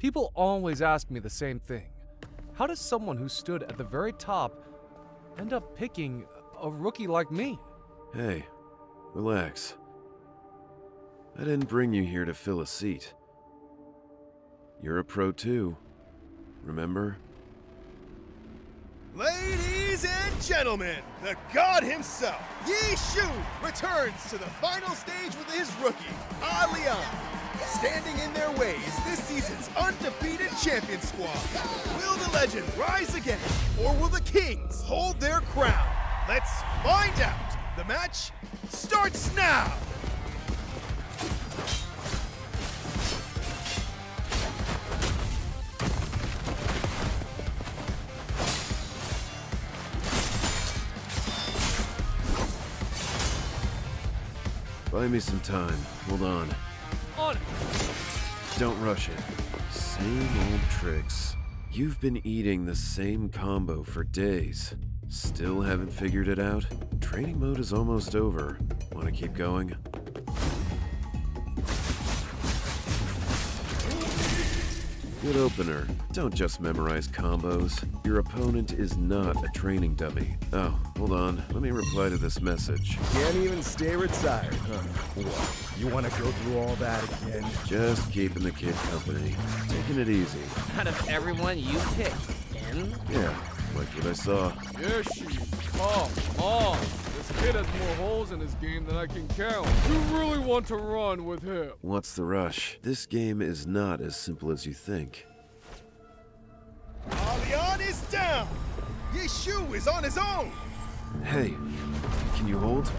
People always ask me the same thing. How does someone who stood at the very top end up picking a rookie like me? Hey, relax. I didn't bring you here to fill a seat. You're a pro too, remember? Ladies and gentlemen, the god himself, Yi Shu, returns to the final stage with his rookie, Leon. Standing in their way is this season's undefeated champion squad. Will the legend rise again, or will the Kings hold their crown? Let's find out. The match starts now. Buy me some time. Hold on. On it. Don't rush it. Same old tricks. You've been eating the same combo for days. Still haven't figured it out? Training mode is almost over. Want to keep going? Good opener. Don't just memorize combos. Your opponent is not a training dummy. Oh, hold on. Let me reply to this message. Can't even stay retired, huh? What? You want to go through all that again? Just keeping the kid company. Taking it easy. Out of everyone you picked, N? Yeah, like what I saw. Yoshi, come on. This kid has more holes in his game than I can count. You really want to run with him? What's the rush? This game is not as simple as you think. Leon is down. Yishu is on his own. Hey, can you hold?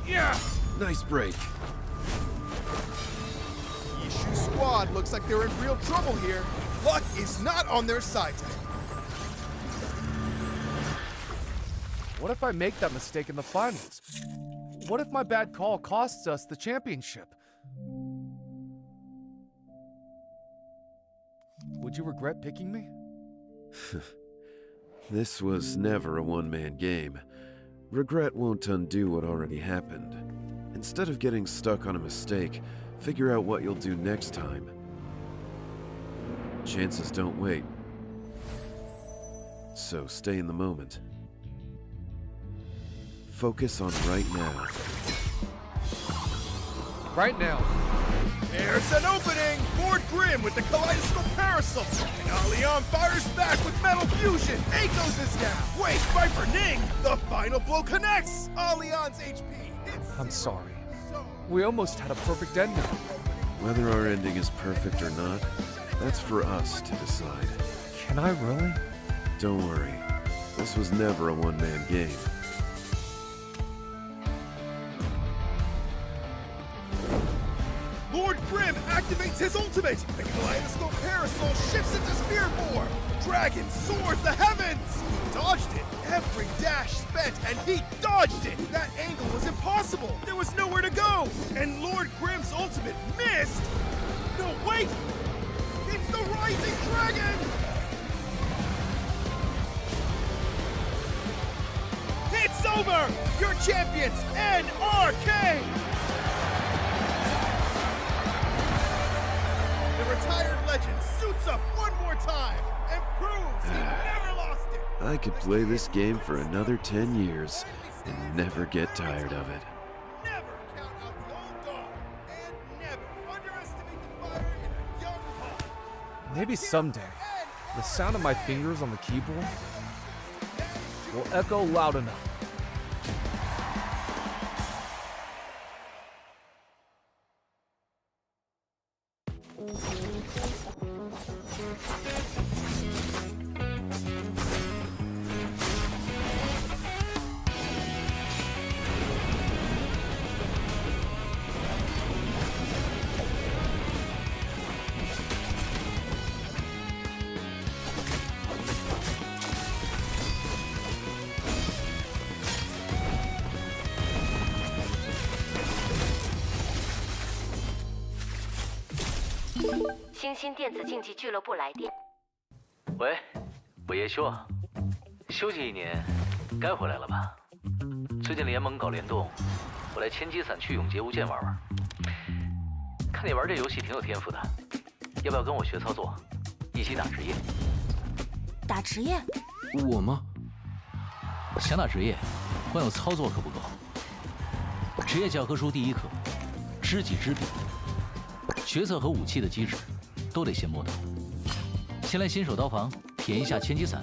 Yeah. Nice break. Yishu squad looks like they're in real trouble here. Luck is not on their side tonight. What if I make that mistake in the finals? What if my bad call costs us the championship? Would you regret picking me? This was never a one-man game. Regret won't undo what already happened. Instead of getting stuck on a mistake, figure out what you'll do next time. Chances don't wait. So stay in the moment. Focus on right now. Right now. There's an opening! Lord Grimm with the kaleidoscope parasol! And Alion fires back with metal fusion! Akos is down! Wait, Viper Ning! The final blow connects! Alion's HP hits... I'm sorry. We almost had a perfect ending. Whether our ending is perfect or not, that's for us to decide. Can I really? Don't worry. This was never a one-man game. Lord Grimm activates his ultimate! The kaleidoscope parasol shifts into spear form! Dragon soars the heavens! He dodged it! Every dash spent, and he dodged it! That angle was impossible! There was nowhere to go! And Lord Grimm's ultimate missed! No, wait! It's the Rising Dragon! It's over! Your champions, NRK! The retired legend suits up one more time and proves he never lost it! I could play this game for another 10 years and never get tired of it. Never count out the old dog, and never underestimate the fire in a young heart. Maybe someday, the sound of my fingers on the keyboard will echo loud enough.星星电子竞技俱乐部来电。喂，我叶修啊，休息1年，该回来了吧？最近联盟搞联动，我来千机伞去永劫无间玩玩。看你玩这游戏挺有天赋的，要不要跟我学操作，一起打职业？打职业？我吗？想打职业，光有操作可不够。职业教科书第1课，知己知彼。角色和武器的机制都得先摸懂。先来新手刀房体验一下千机伞。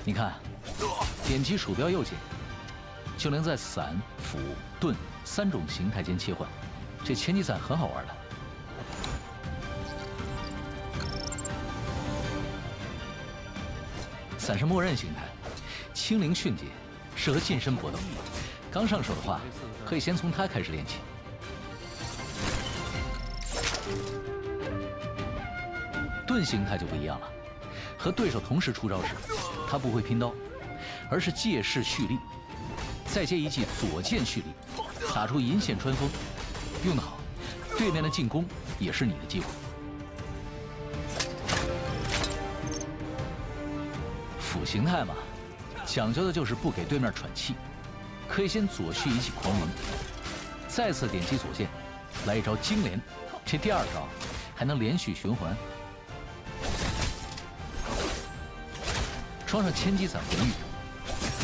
你看，点击鼠标右键，就能在伞、斧、盾3种形态间切换。这千机伞很好玩的。伞是默认形态。轻灵迅捷，适合近身搏斗。刚上手的话，可以先从它开始练起。盾形态就不一样了，和对手同时出招时，他不会拼刀，而是借势蓄力，再接一记左剑蓄力，打出银线穿锋。用得好，对面的进攻也是你的机会。辅形态嘛，讲究的就是不给对面喘气。可以先左蓄一记狂龙，再次点击左键，来一招金连，这第二招还能连续循环。装上千机伞魂玉，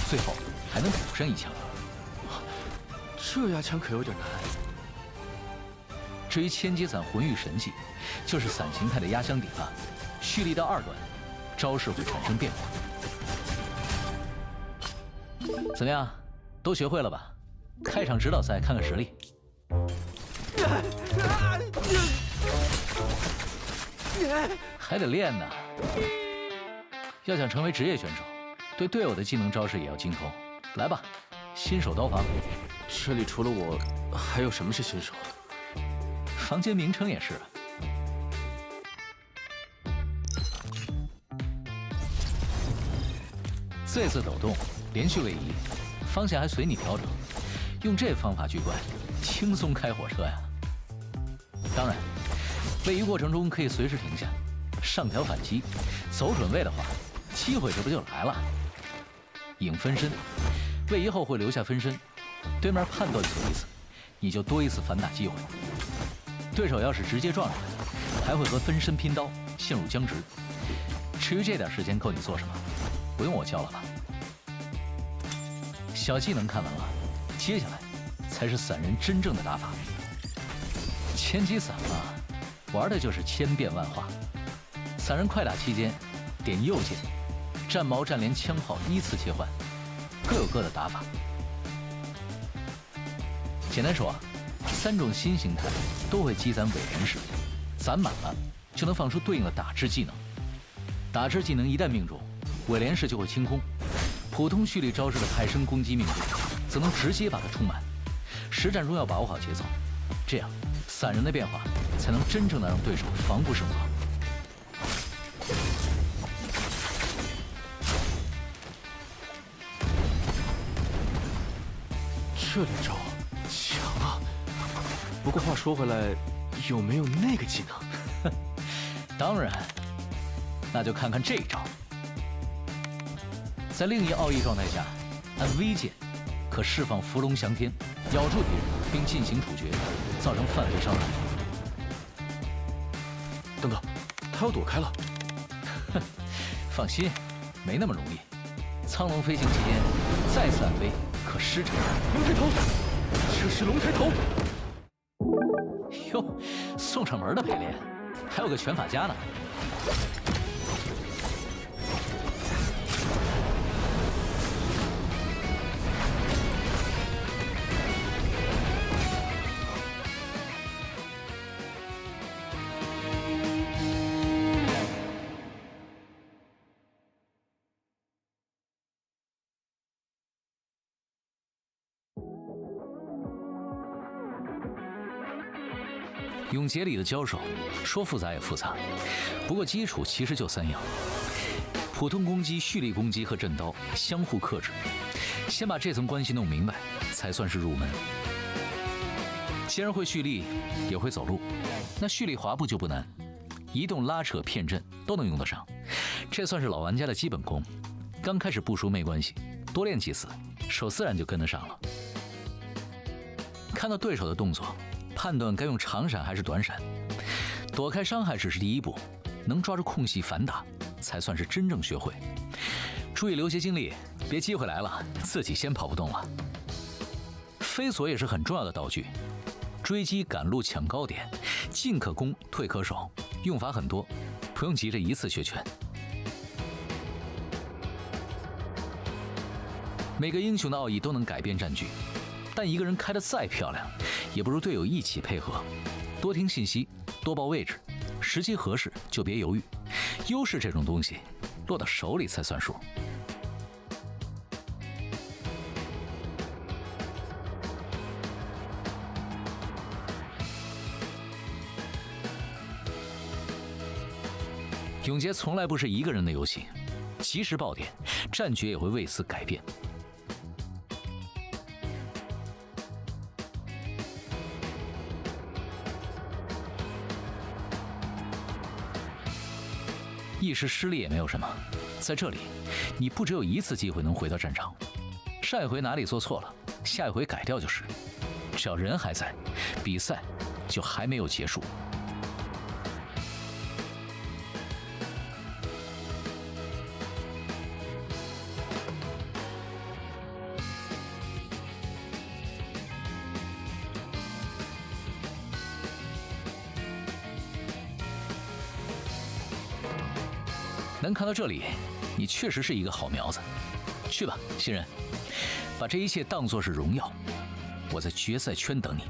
最后还能补上一枪。这压枪可有点难。至于千机伞魂玉神技，就是伞形态的压箱底了，蓄力到2段，招式会产生变化。怎么样，都学会了吧？开场指导赛看看实力。还得练呢。要想成为职业选手，对队友的技能招式也要精通。来吧，新手刀房。这里除了我，还有什么是新手？房间名称也是。这次抖动，连续位移，方向还随你调整。用这方法聚怪，轻松开火车呀！当然，位移过程中可以随时停下，上调反击，走准位的话，机会这不就来了？影分身，位移后会留下分身，对面判断错一次，你就多一次反打机会。对手要是直接撞上来，还会和分身拼刀，陷入僵直。至于这点时间够你做什么，不用我教了吧？小技能看完了，接下来才是伞人真正的打法。千机伞嘛，玩的就是千变万化。伞人快打期间，点右键，战矛、战连、枪炮依次切换，各有各的打法。简单说啊，3种新形态都会积攒尾连式，攒满了就能放出对应的打制技能。打制技能一旦命中，尾连式就会清空。普通蓄力招式的派生攻击命中，则能直接把它充满。实战中要把握好节奏，这样伞人的变化才能真正的让对手防不胜防。这连招强啊！不过话说回来，有没有那个技能？当然，那就看看这一招。在另一奥义状态下，按 V 键可释放伏龙翔天，咬住敌人并进行处决，造成范围伤害。等等，他要躲开了。放心，没那么容易。苍龙飞行期间再次按 V 可施展龙抬头，这是龙抬头。哟，送上门的陪练，还有个拳法家呢。永劫里的交手，说复杂也复杂，不过基础其实就3样：普通攻击、蓄力攻击和震刀相互克制。先把这层关系弄明白，才算是入门。既然会蓄力，也会走路，那蓄力滑步就不难，移动、拉扯、骗阵都能用得上。这算是老玩家的基本功，刚开始不熟没关系，多练几次，手自然就跟得上了。看到对手的动作，判断该用长闪还是短闪，躲开伤害只是第一步，能抓住空隙反打，才算是真正学会。注意留些精力，别机会来了自己先跑不动了。飞索也是很重要的道具，追击、赶路、抢高点，进可攻，退可守，用法很多，不用急着一次学全。每个英雄的奥义都能改变战局，但一个人开得再漂亮，也不如队友一起配合。多听信息，多报位置，时机合适就别犹豫。优势这种东西，落到手里才算数。永劫从来不是一个人的游戏，即使爆点，战局也会为此改变。一时失利也没有什么，在这里，你不只有一次机会能回到战场。上一回哪里做错了，下一回改掉就是。只要人还在，比赛就还没有结束。能看到这里，你确实是一个好苗子。去吧，新人，把这一切当作是荣耀。我在决赛圈等你。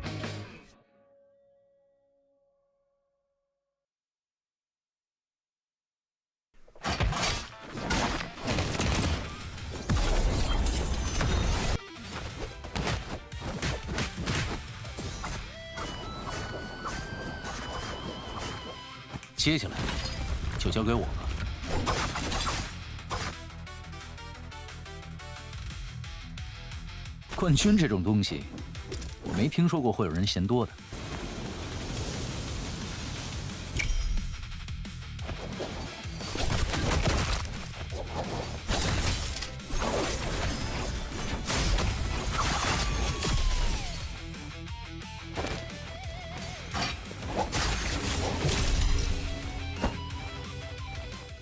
接下来就交给我了。冠军这种东西，我没听说过会有人嫌多的。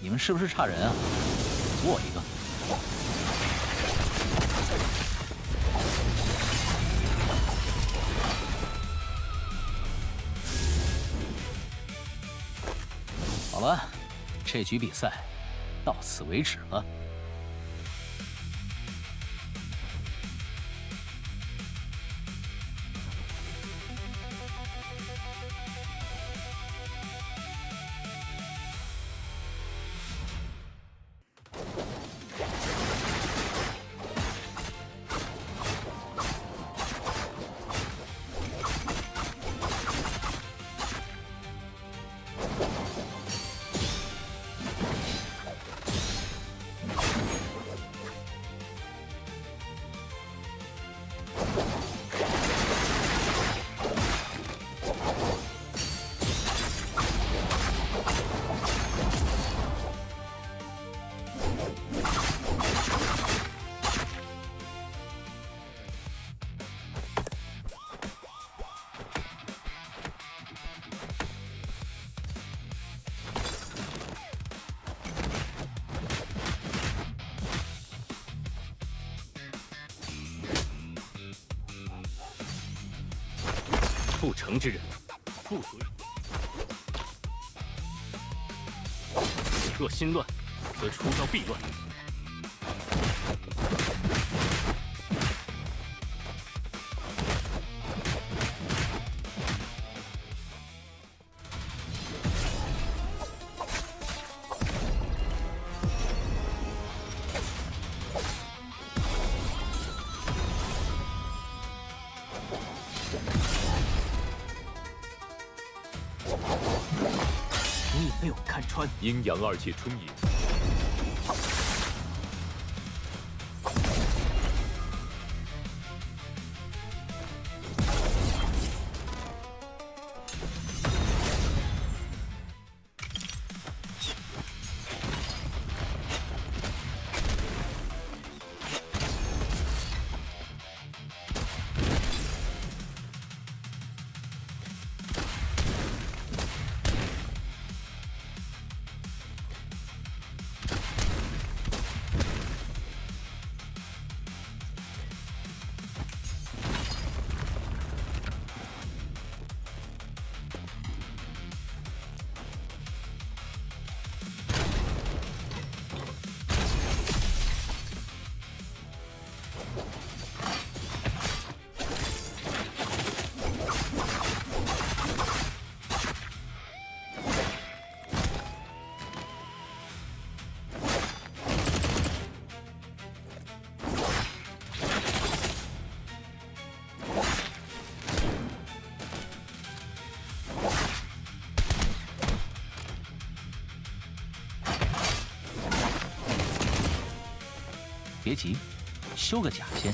你们是不是差人啊？组我一个。好了，这局比赛到此为止了。不成之人，不足以。若心乱，则出招必乱。你被我看穿，阴阳二界春野。别急，修个甲先。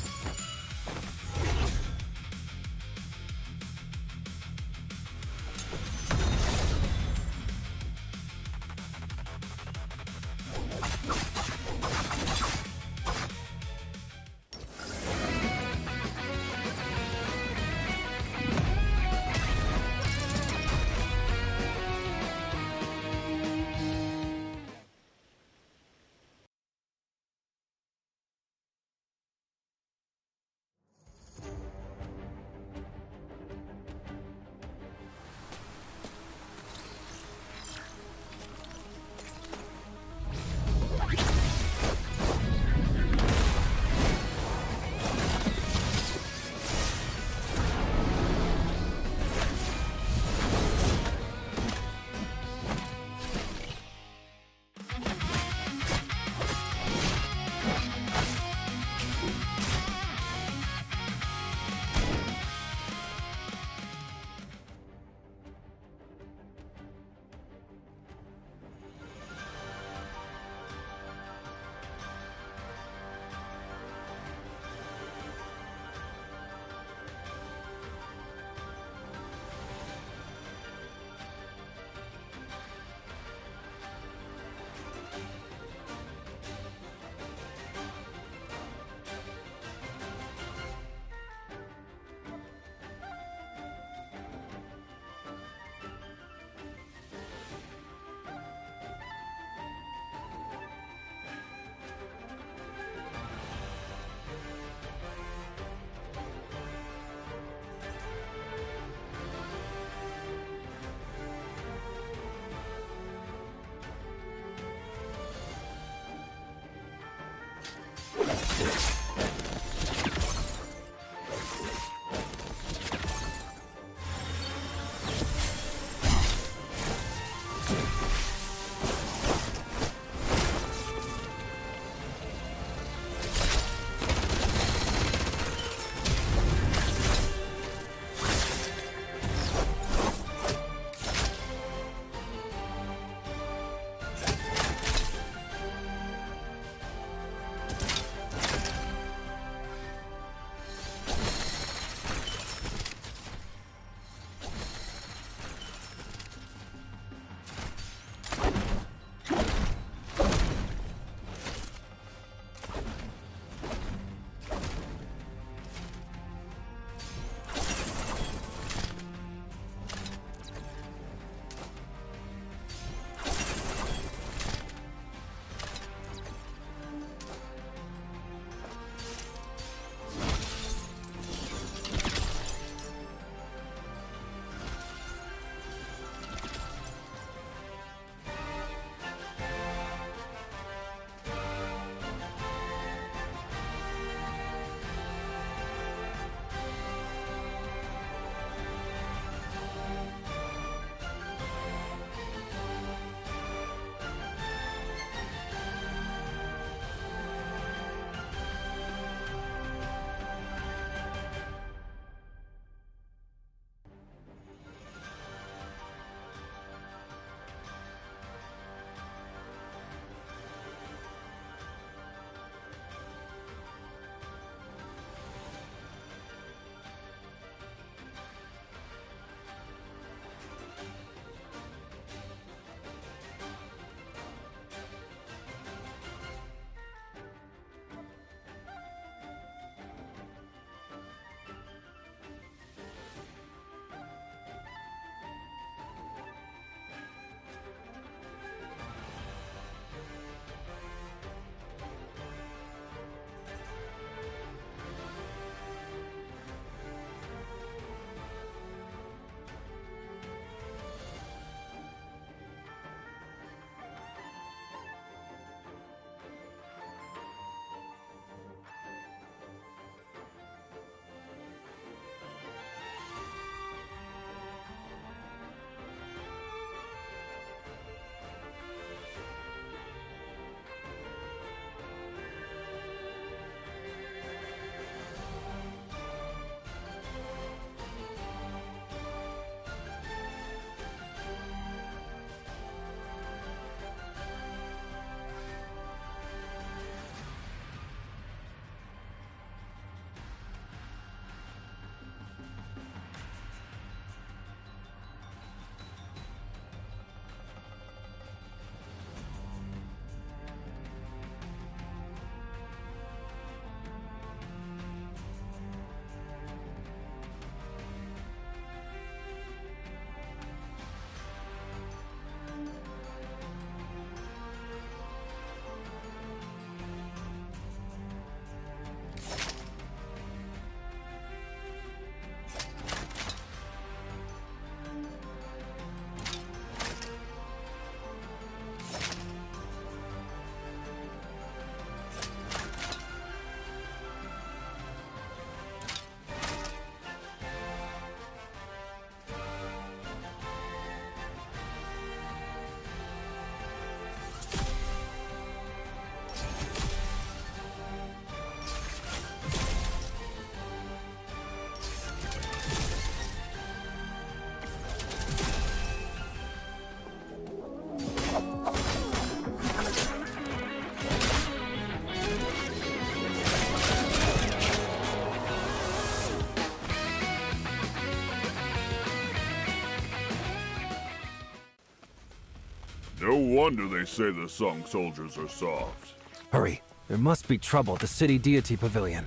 wonder they say the Song soldiers are soft. Hurry. There must be trouble at the city deity pavilion.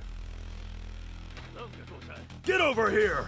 Get over here!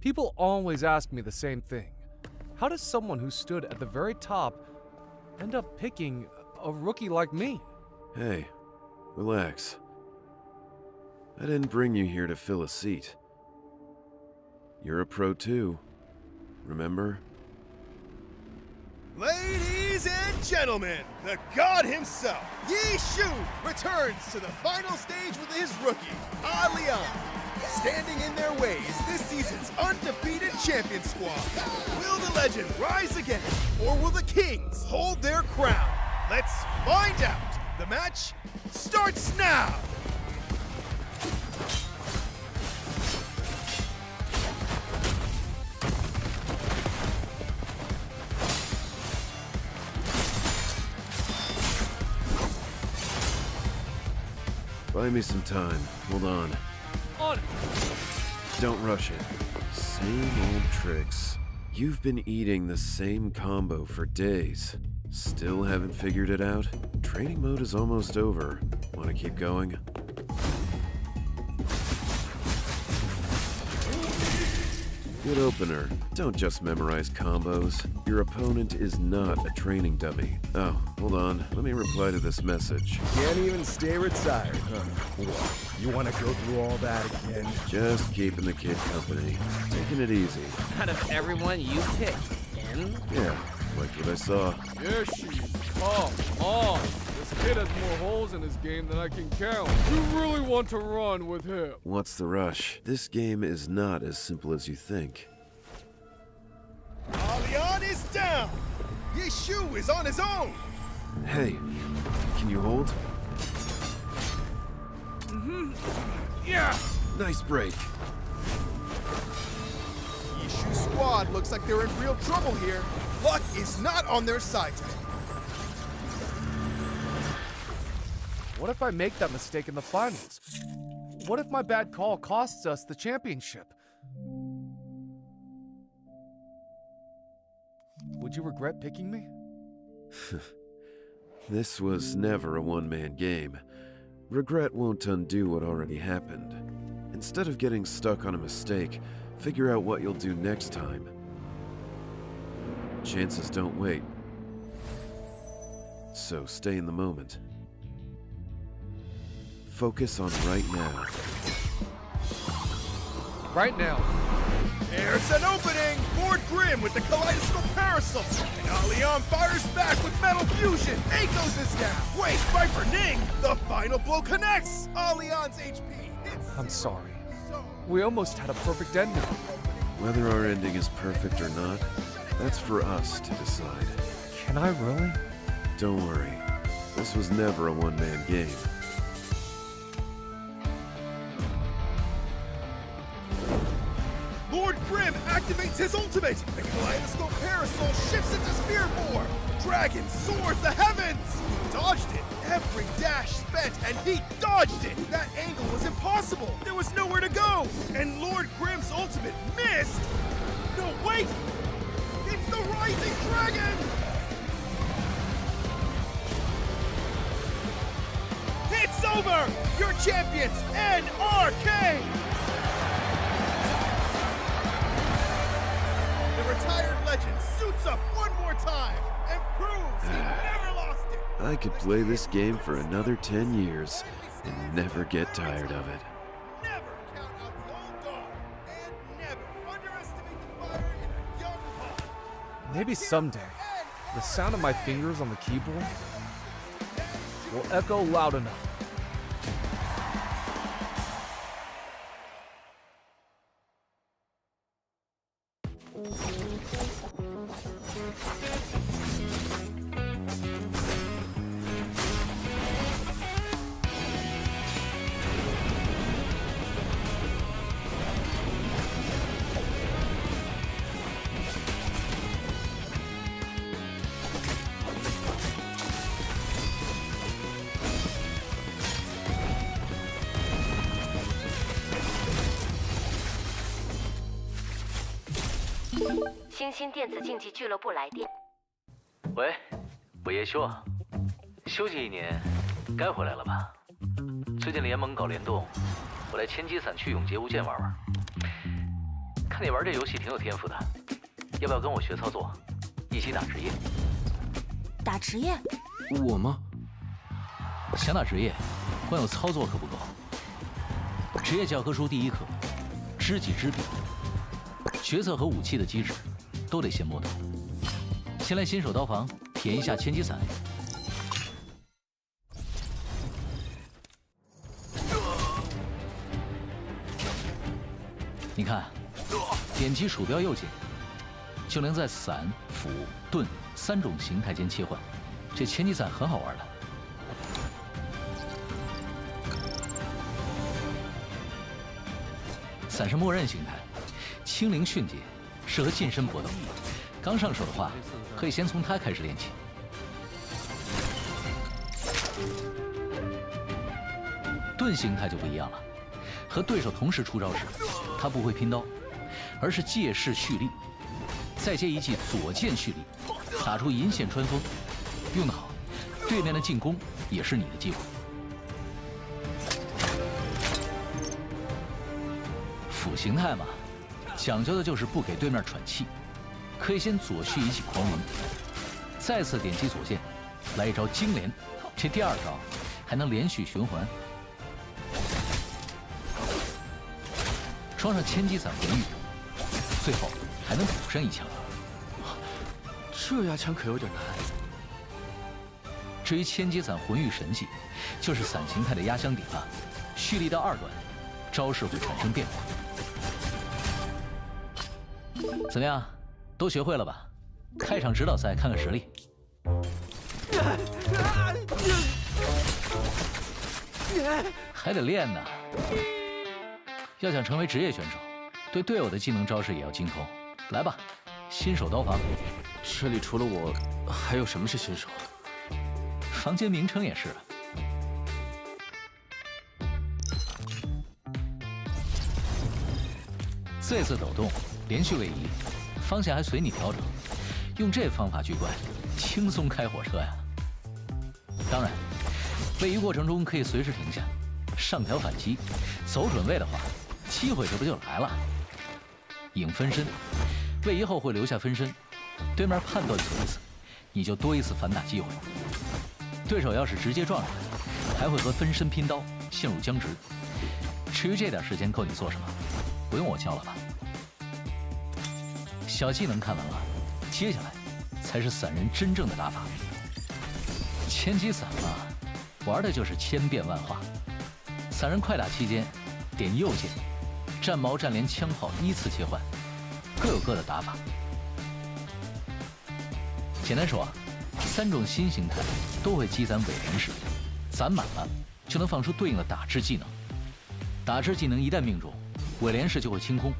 People always ask me the same thing. How does someone who stood at the very top end up picking a rookie like me? Hey, relax. I didn't bring you here to fill a seat. You're a pro too, remember? Ladies and gentlemen, the god himself, Yi Shu, returns to the final stage with his rookie, Lian. Standing in their way is this season's undefeated champion squad. Will the legend rise again, or will the Kings hold their crown? Let's find out. The match starts now. Buy me some time. Hold on. On it. Don't rush it. Same old tricks. You've been eating the same combo for days. Still haven't figured it out? Training mode is almost over. Want to keep going? Good opener. Don't just memorize combos. Your opponent is not a training dummy. Oh, hold on. Let me reply to this message. Can't even stay retired, huh? What? You want to go through all that again? Just keeping the kid company. Taking it easy. Out of everyone you picked, N? Yeah, liked what I saw. There she is. Come on. This kid has more holes in his game than I can count. You really want to run with him? What's the rush? This game is not as simple as you think. Lian is down. Yi Shu is on his own. Hey, can you hold? Yeah. Nice break. Yi Shu's squad looks like they're in real trouble here. Luck is not on their side today. What if I make that mistake in the finals? What if my bad call costs us the championship? Would you regret picking me? This was never a one-man game. Regret won't undo what already happened. Instead of getting stuck on a mistake, figure out what you'll do next time. Chances don't wait. So stay in the moment. Focus on right now. Right now. There's an opening! Lord Grimm with the kaleidoscope parasol! And Lian fires back with metal fusion! Akos is down! Wait, Viper Ning! The final blow connects! Lian's HP hits... I'm sorry. We almost had a perfect ending. Whether our ending is perfect or not, that's for us to decide. Can I really? Don't worry. This was never a one-man game. Lord Grimm activates his ultimate! The kaleidoscope parasol shifts into spear form! Dragon soars the heavens! He dodged it! Every dash spent, and he dodged it! That angle was impossible! There was nowhere to go! And Lord Grimm's ultimate missed! No, wait! It's the Rising Dragon! It's over! Your champions, NRK! Retired legend suits up one more time and proves he never lost it. I could play this game for another 10 years and never get tired of it. Never count out the old dog and never underestimate the fire in a young heart. Maybe someday, the sound of my fingers on the keyboard will echo loud enough.新兴电子竞技俱乐部来电。喂，我叶修，休息1年，该回来了吧？最近联盟搞联动，我来千机散区永劫无间玩玩。看你玩这游戏挺有天赋的，要不要跟我学操作，一起打职业？打职业？我吗？想打职业，光有操作可不够。职业教科书第一课，知己知彼，角色和武器的机制都得先摸懂。先来新手刀房体验一下千机伞。你看，点击鼠标右键，就能在伞、斧、盾3种形态间切换。这千机伞很好玩的。伞是默认形态，轻灵迅捷，适合近身搏斗。刚上手的话，可以先从它开始练起。盾形态就不一样了，和对手同时出招时，它不会拼刀，而是借势蓄力，再接一记左剑蓄力，打出银线穿锋。用得好，对面的进攻也是你的机会。斧形态嘛，讲究的就是不给对面喘气，可以先左蓄一记狂龙，再次点击左键，来一招金连，这第2招还能连续循环。装上千机伞魂玉，最后还能补上一枪。这压枪可有点难。至于千机伞魂玉神技，就是伞形态的压箱底了，蓄力到2段，招式会产生变化。怎么样，都学会了吧？开场指导赛看看实力。还得练呢。要想成为职业选手，对队友的技能招式也要精通。来吧，新手刀房。这里除了我，还有什么是新手？房间名称也是。这次抖动，连续位移，方向还随你调整。用这方法狙怪，轻松开火车呀！当然，位移过程中可以随时停下，上调反击，走准位的话，机会这不就来了？影分身，位移后会留下分身，对面判断错一次，你就多一次反打机会。对手要是直接撞上来，还会和分身拼刀，陷入僵直。至于这点时间够你做什么，不用我教了吧？小技能看完了，接下来才是伞人真正的打法。千机伞嘛，玩的就是千变万化。伞人快打期间，点右键，战矛、战连、枪炮依次切换，各有各的打法。简单说，3种新形态都会积攒伪连式，攒满了就能放出对应的打制技能。打制技能一旦命中，伪连式就会清空。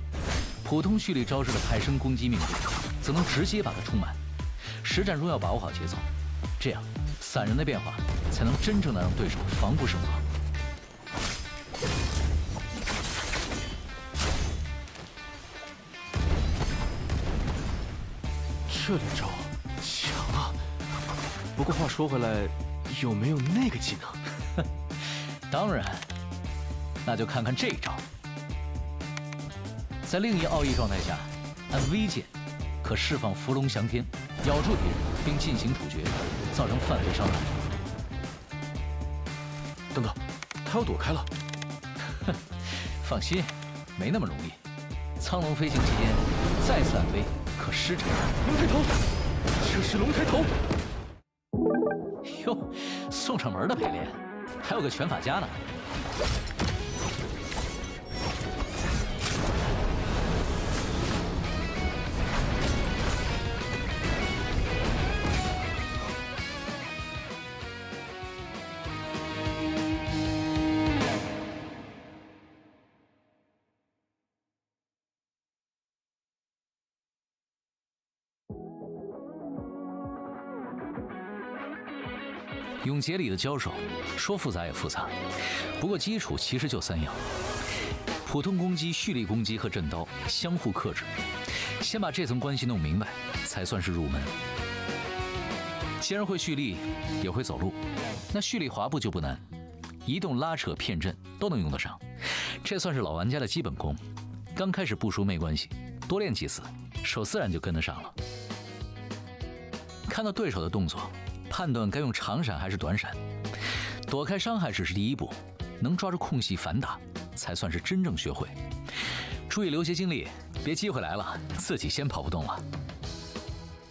普通蓄力招式的派生攻击命中，则能直接把它充满。实战中要把握好节奏，这样伞人的变化才能真正的让对手防不胜防。这连招强啊！不过话说回来，有没有那个技能？当然，那就看看这一招。在另一奥义状态下，按 V 键可释放伏龙翔天，咬住敌人并进行处决，造成范围伤害。等等，他要躲开了。哼，放心，没那么容易。苍龙飞行期间再次按 V可施展龙抬头，这是龙抬头。哟，送上门的陪练，还有个拳法家呢。永劫里的交手，说复杂也复杂，不过基础其实就3样：普通攻击、蓄力攻击和震刀相互克制。先把这层关系弄明白，才算是入门。既然会蓄力，也会走路，那蓄力滑步就不难，移动、拉扯、骗阵都能用得上。这算是老玩家的基本功，刚开始不熟没关系，多练几次，手自然就跟得上了。看到对手的动作，判断该用长闪还是短闪，躲开伤害只是第一步，能抓住空隙反打，才算是真正学会。注意留些精力，别机会来了自己先跑不动了。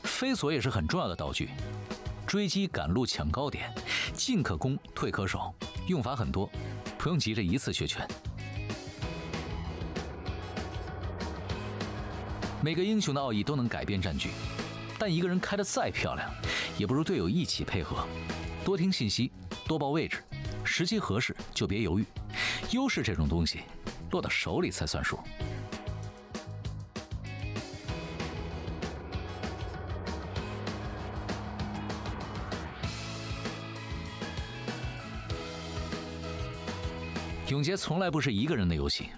飞索也是很重要的道具，追击、赶路、抢高点，进可攻，退可守，用法很多，不用急着一次学全。每个英雄的奥义都能改变战局，但一个人开得再漂亮，也不如队友一起配合。多听信息，多报位置，时机合适就别犹豫。优势这种东西，落到手里才算数。永劫从来不是一个人的游戏，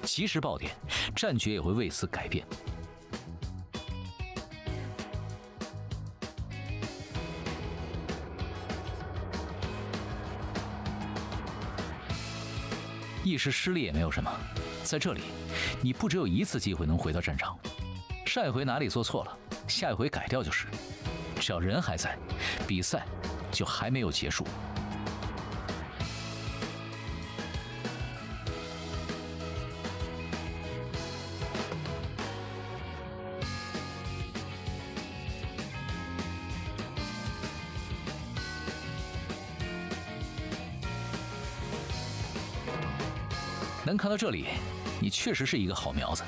及时爆点，战局也会为此改变。一时失利也没有什么，在这里，你不只有一次机会能回到战场，上一回哪里做错了，下一回改掉就是。只要人还在，比赛就还没有结束。能看到这里，你确实是一个好苗子。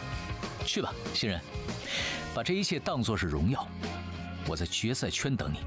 去吧，新人，把这一切当作是荣耀。我在决赛圈等你。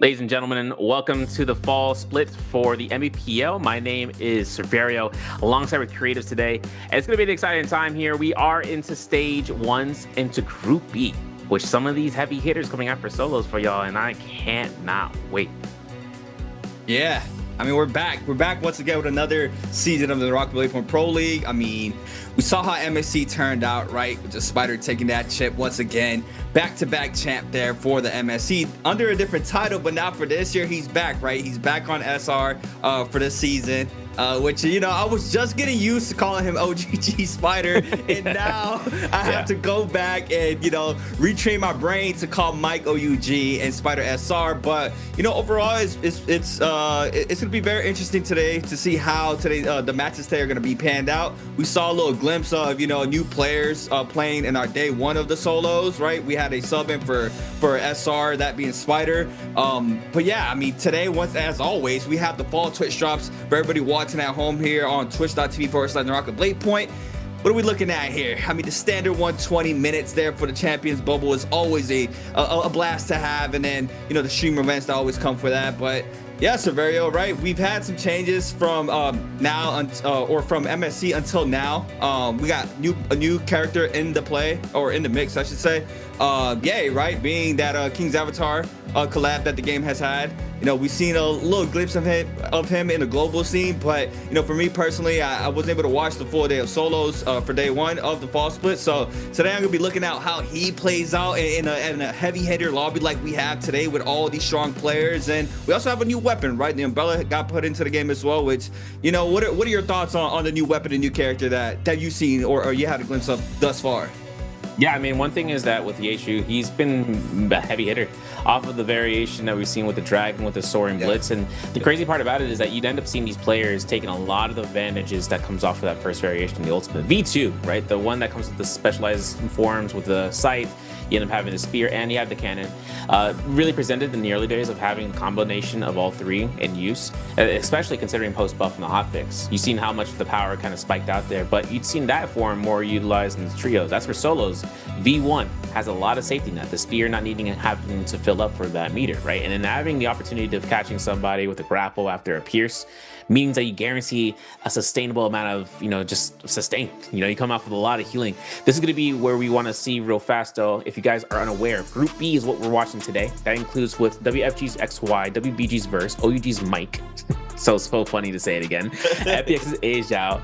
Ladies and gentlemen, welcome to the fall split for the Nbpl. My name is Severio, alongside with creatives today. And it's going to be an exciting time here. We are into stage ones, into Group B, which some of these heavy hitters coming out for solos for y'all, and I can't not wait. Yeah. I mean, we're back. We're back once again with another season of the NARAKA BLADEPOINT Pro League. I mean, we saw how MSC turned out, right? With the Spider taking that chip once again. Back-to-back champ there for the MSC. Under a different title, but now for this year, he's back, right? He's back on SR for this season. which, you know, I was just getting used to calling him OGG Spider, and now I have to go back and, you know, retrain my brain to call Mike OUG and Spider SR. But, you know, overall, it's gonna be very interesting today to see how the matches today are gonna be panned out. We saw a little glimpse of, you know, new players playing in our day one of the solos, right? We had a sub in for SR, that being Spider. But yeah, I mean, today, as always, we have the fall Twitch drops for everybody watching at home here on twitch.tv/NARAKA BLADEPOINT. What are we looking at here? I mean, the standard 120 minutes there for the Champions Bubble is always a blast to have, and then, you know, the stream events that always come for that. But yeah, Severio, right? We've had some changes from now or from MSC until now. We got a new character in the play, or in the mix, I should say. Yay, right? Being that King's Avatar collab that the game has had. You know, we've seen a little glimpse of him in the global scene, but, you know, for me personally, I wasn't able to watch the full day of solos for day one of the fall split. So today I'm gonna be looking at how he plays out in a heavy hitter lobby like we have today with all these strong players. And we also have a new weapon, right? The umbrella got put into the game as well, which, you know, what are your thoughts on the new weapon and new character that you've seen or you had a glimpse of thus far? Yeah, I mean, one thing is that with Yeshu, he's been a heavy hitter off of the variation that we've seen with the Dragon, with the Soaring Blitz. And the crazy part about it is that you'd end up seeing these players taking a lot of the advantages that comes off of that first variation, the Ultimate V2, right? The one that comes with the specialized forms with the Scythe. You end up having the spear and you have the cannon. Really presented in the early days of having a combination of all three in use, especially considering post-buff and the hotfix. You've seen how much the power kind of spiked out there, but you'd seen that form more utilized in the trios. That's for solos. V1 has a lot of safety net, the spear not having to fill up for that meter, right? And then having the opportunity of catching somebody with a grapple after a pierce means that you guarantee a sustainable amount of, you know, just sustain. You know, you come off with a lot of healing. This is going to be where we want to see real fast, though. If you guys are unaware, Group B is what we're watching today. That includes with WFG's XY, WBG's Verse, OUG's Mike. So funny to say it again. FPX's A Zhao,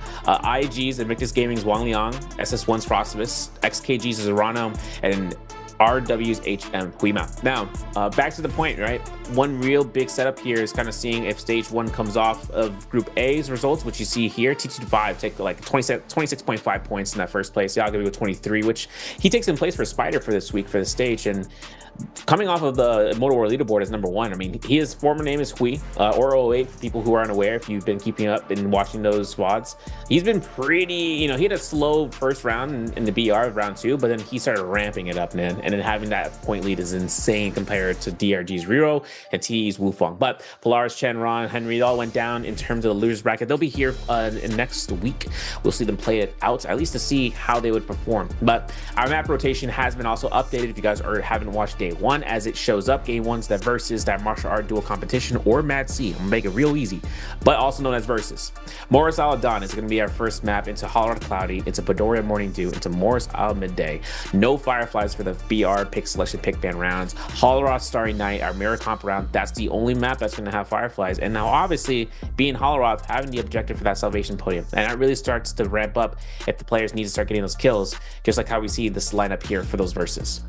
IG's Invictus Gaming's Wang Liang, SS1's Frostivus, XKG's Zerano, and RW's HM Huima. Now, back to the point, right? One real big setup here is kind of seeing if stage one comes off of Group A's results, which you see here. T25 take like 26.5 points in that first place. Yaga with 23, which he takes in place for Spider for this week for the stage. And coming off of the Motor War leaderboard as #1, I mean, his former name is Hui, or 08 for people who are unaware, if you've been keeping up and watching those VODs. He's been pretty, you know, he had a slow first round in the BR of round 2, but then he started ramping it up, man. And then having that point lead is insane compared to DRG's Riro and TE's Wufang. But Polaris, Chen, Ron, Henry, all went down in terms of the losers bracket. They'll be here in next week. We'll see them play it out, at least to see how they would perform. But our map rotation has been also updated if you guys haven't watched Day 1 as it shows up. Game 1's that Versus, that martial art duel competition, or Mad C. I'm gonna make it real easy, but also known as Versus. Morris Al Dawn is gonna be our first map into Hollerod Cloudy, into Padoria Morning Dew, into Morris Al Midday. No Fireflies for the BR pick selection pick ban rounds. Hollerod Starry Night, our mirror comp round. That's the only map that's gonna have Fireflies. And now obviously being Hollerod, having the objective for that Salvation podium. And that really starts to ramp up if the players need to start getting those kills, just like how we see this lineup here for those Versus.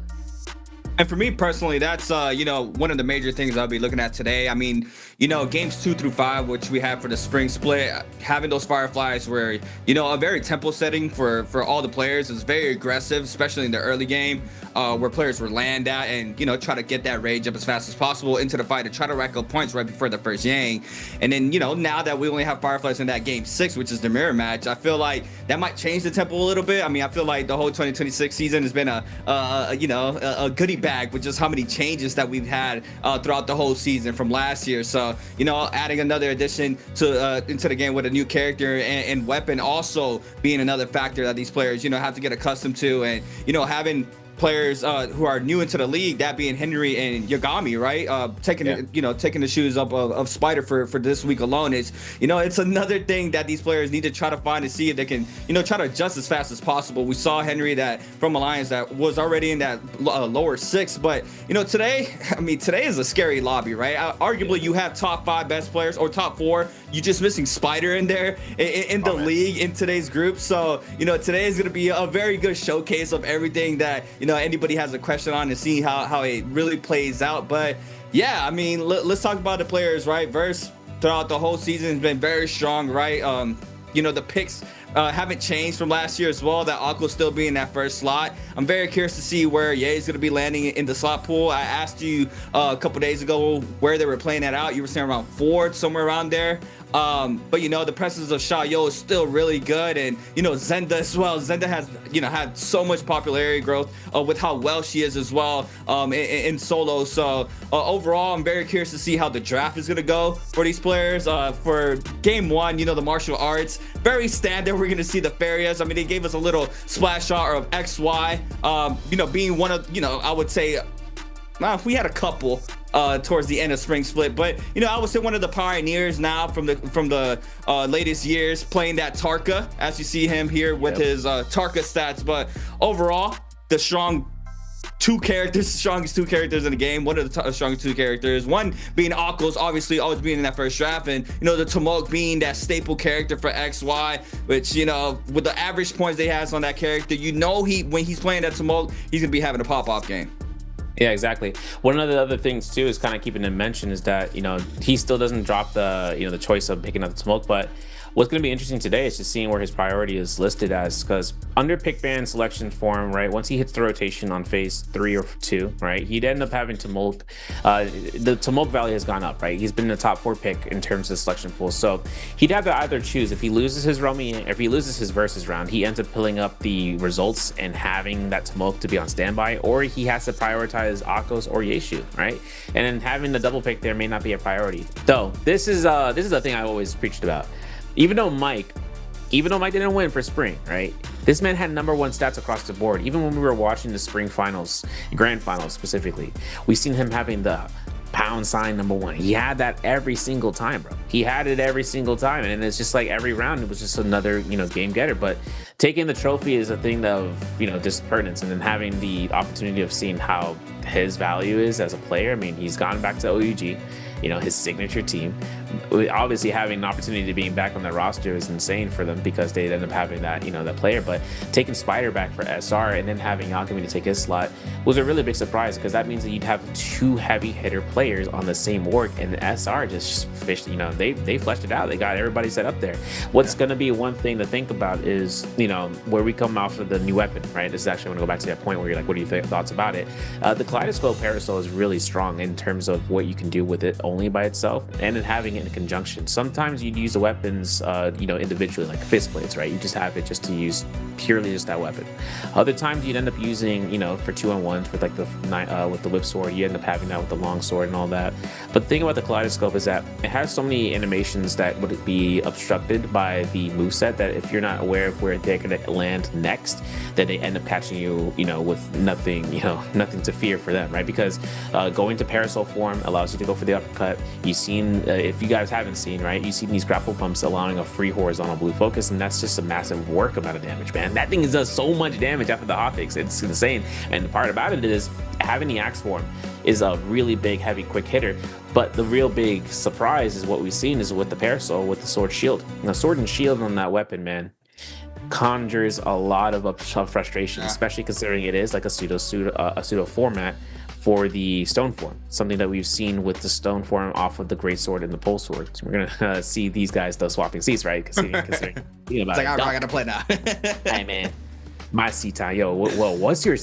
And for me personally, that's you know, one of the major things I'll be looking at today. I mean, you know, games 2 through 5, which we have for the spring split, having those Fireflies were, you know, a very tempo setting for all the players. It's very aggressive, especially in the early game, where players would land at and, you know, try to get that rage up as fast as possible into the fight to try to rack up points right before the first Yang. And then, you know, now that we only have Fireflies in that game 6, which is the mirror match, I feel like that might change the tempo a little bit. I mean, I feel like the whole 2026 season has been a goodie bag with just how many changes that we've had throughout the whole season from last year. So, you know, adding another addition to into the game with a new character and weapon also being another factor that these players, you know, have to get accustomed to. And, you know, having players who are new into the league, that being Henry and Yagami, right? Taking the shoes up of Spider for this week alone is, you know, it's another thing that these players need to try to find to see if they can, you know, try to adjust as fast as possible. We saw Henry that from Alliance that was already in that lower 6, but, you know, today is a scary lobby, right? Arguably you have top 5 best players or top 4. You're just missing Spider in there in the league in today's group. So, you know, today is going to be a very good showcase of everything that, you know, anybody has a question on and see how it really plays out. But yeah, I mean, let's talk about the players, right? Verse, throughout the whole season has been very strong, right? You know, the picks haven't changed from last year as well. That Aqua's still being that first slot. I'm very curious to see where Ye's going to be landing in the slot pool. I asked you a couple days ago where they were playing that out. You were saying around 4, somewhere around there. But you know, the presence of Xiaoyu is still really good, and you know, Zenda as well. Zenda has, you know, had so much popularity growth with how well she is as well in solo. So overall, I'm very curious to see how the draft is gonna go for these players. For game 1, you know, the martial arts, very standard. We're gonna see the Farias. I mean, they gave us a little splash shot of XY, you know, being one of, you know, I would say, we had a couple towards the end of spring split, but you know, I would say one of the pioneers now from the latest years, playing that Tarka, as you see him here with his Tarka stats. But overall, the strongest two characters in the game. One of the strongest 2 characters, one being Akos, obviously always being in that first draft, and you know, the Tomok being that staple character for XY, which, you know, with the average points they has on that character, you know, when he's playing that Tomok, he's gonna be having a pop-off game. Yeah, exactly. One of the other things too is kind of keeping in mention is that, you know, he still doesn't drop the, you know, the choice of picking up the smoke. But what's going to be interesting today is just seeing where his priority is listed as, because under pick ban selection form, right, once he hits the rotation on phase 3 or 2, right, he'd end up having Tumult. The Tumult value has gone up, right? He's been in the top 4 pick in terms of selection pool. So he'd have to either choose, if he loses his Romy, if he loses his versus round, he ends up pulling up the results and having that Tumult to be on standby, or he has to prioritize Akos or Yeshu, right? And then having the double pick there may not be a priority. Though this is the thing I always preached about. Even though Mike didn't win for spring, right? This man had #1 stats across the board. Even when we were watching the spring finals, grand finals specifically, we seen him having the #1. He had that every single time, bro. He had it every single time, and it's just like every round it was just another, you know, game getter. But taking the trophy is a thing of, you know, dispertance, and then having the opportunity of seeing how his value is as a player. I mean, he's gone back to OUG, you know, his signature team. Obviously having an opportunity to being back on the roster is insane for them, because they end up having that, you know, that player. But taking Spider back for SR and then having Alchemy to take his slot was a really big surprise, because that means that you'd have 2 heavy hitter players on the same org, and the SR just fished, you know, they fleshed it out. They got everybody set up there. What's going to be one thing to think about is, you know, where we come off of the new weapon, right? This is actually, I want to go back to that point where you're like, what do you think, thoughts about it? The Kaleidoscope Parasol is really strong in terms of what you can do with it only by itself, and then having it in conjunction. Sometimes you'd use the weapons, you know, individually, like fist blades, right? You just have it just to use purely just that weapon. Other times you'd end up using, you know, for 2-on-1s with like the with the whip sword. You end up having that with the long sword and all that. But the thing about the Kaleidoscope is that it has so many animations that would be obstructed by the moveset, that if you're not aware of where they're going to land next, then they end up catching you, you know, with nothing, you know, nothing to fear for them, right? Because going to Parasol form allows you to go for the uppercut. You've seen, if you guys haven't seen, right, you've seen these grapple pumps allowing a free horizontal blue focus, and that's just a massive work amount of damage, man. That thing does so much damage after the hotfix. It's insane. And the part about it is having the axe form is a really big, heavy, quick hitter. But the real big surprise is what we've seen is with the Parasol, with the sword shield. Now, sword and shield on that weapon, man, conjures a lot of frustration, especially considering it is like a pseudo format for the stone form, something that we've seen with the stone form off of the great sword and the pole sword. So we're gonna see these guys though swapping seats, right? Considering it's like, I gotta play now. Hey man, my seat time, yo. Well, what's your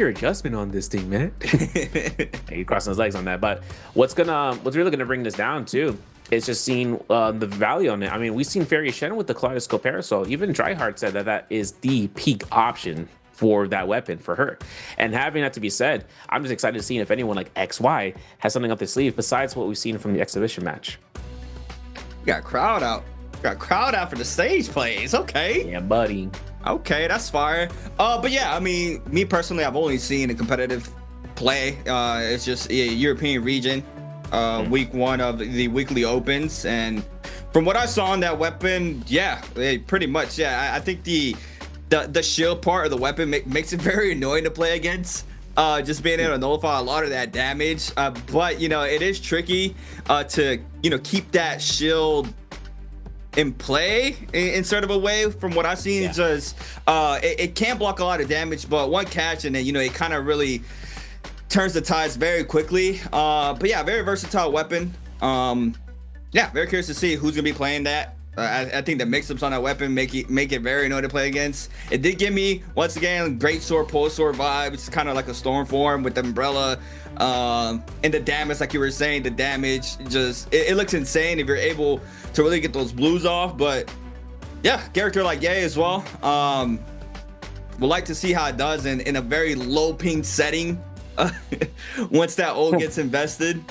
adjustment on this thing, man? Hey, crossing his legs on that. But what's really gonna bring this down too? It's just seeing the value on it. I mean, we've seen Fairy Shen with the Kaleidoscope Parasol. Even Dryheart said that is the peak option for that weapon for her. And having that to be said, I'm just excited to see if anyone like XY has something up their sleeve besides what we've seen from the exhibition match. Got crowd out. Got crowd out for the stage plays. Okay. Yeah, buddy. Okay, that's fire. But yeah, I mean, me personally, I've only seen a competitive play. It's just a European region. Week 1 of the weekly opens, and from what I saw on that weapon, yeah, pretty much, yeah. I think the shield part of the weapon makes it very annoying to play against. Just being able to nullify a lot of that damage. But you know, it is tricky to, you know, keep that shield in play in sort of a way. From what I've seen, just it can block a lot of damage, but one catch and then, you know, it kind of really turns the tides very quickly. But yeah, very versatile weapon. Yeah, very curious to see who's gonna be playing that. I think the mix-ups on that weapon make it very annoying to play against. It did give me, once again, great sword, pole sword vibe. It's kind of like a storm form with the umbrella, and the damage, like you were saying, the damage just it looks insane if you're able to really get those blues off. But yeah, character like Ye as well. Would like to see how it does in a very low ping setting once that ult gets invested.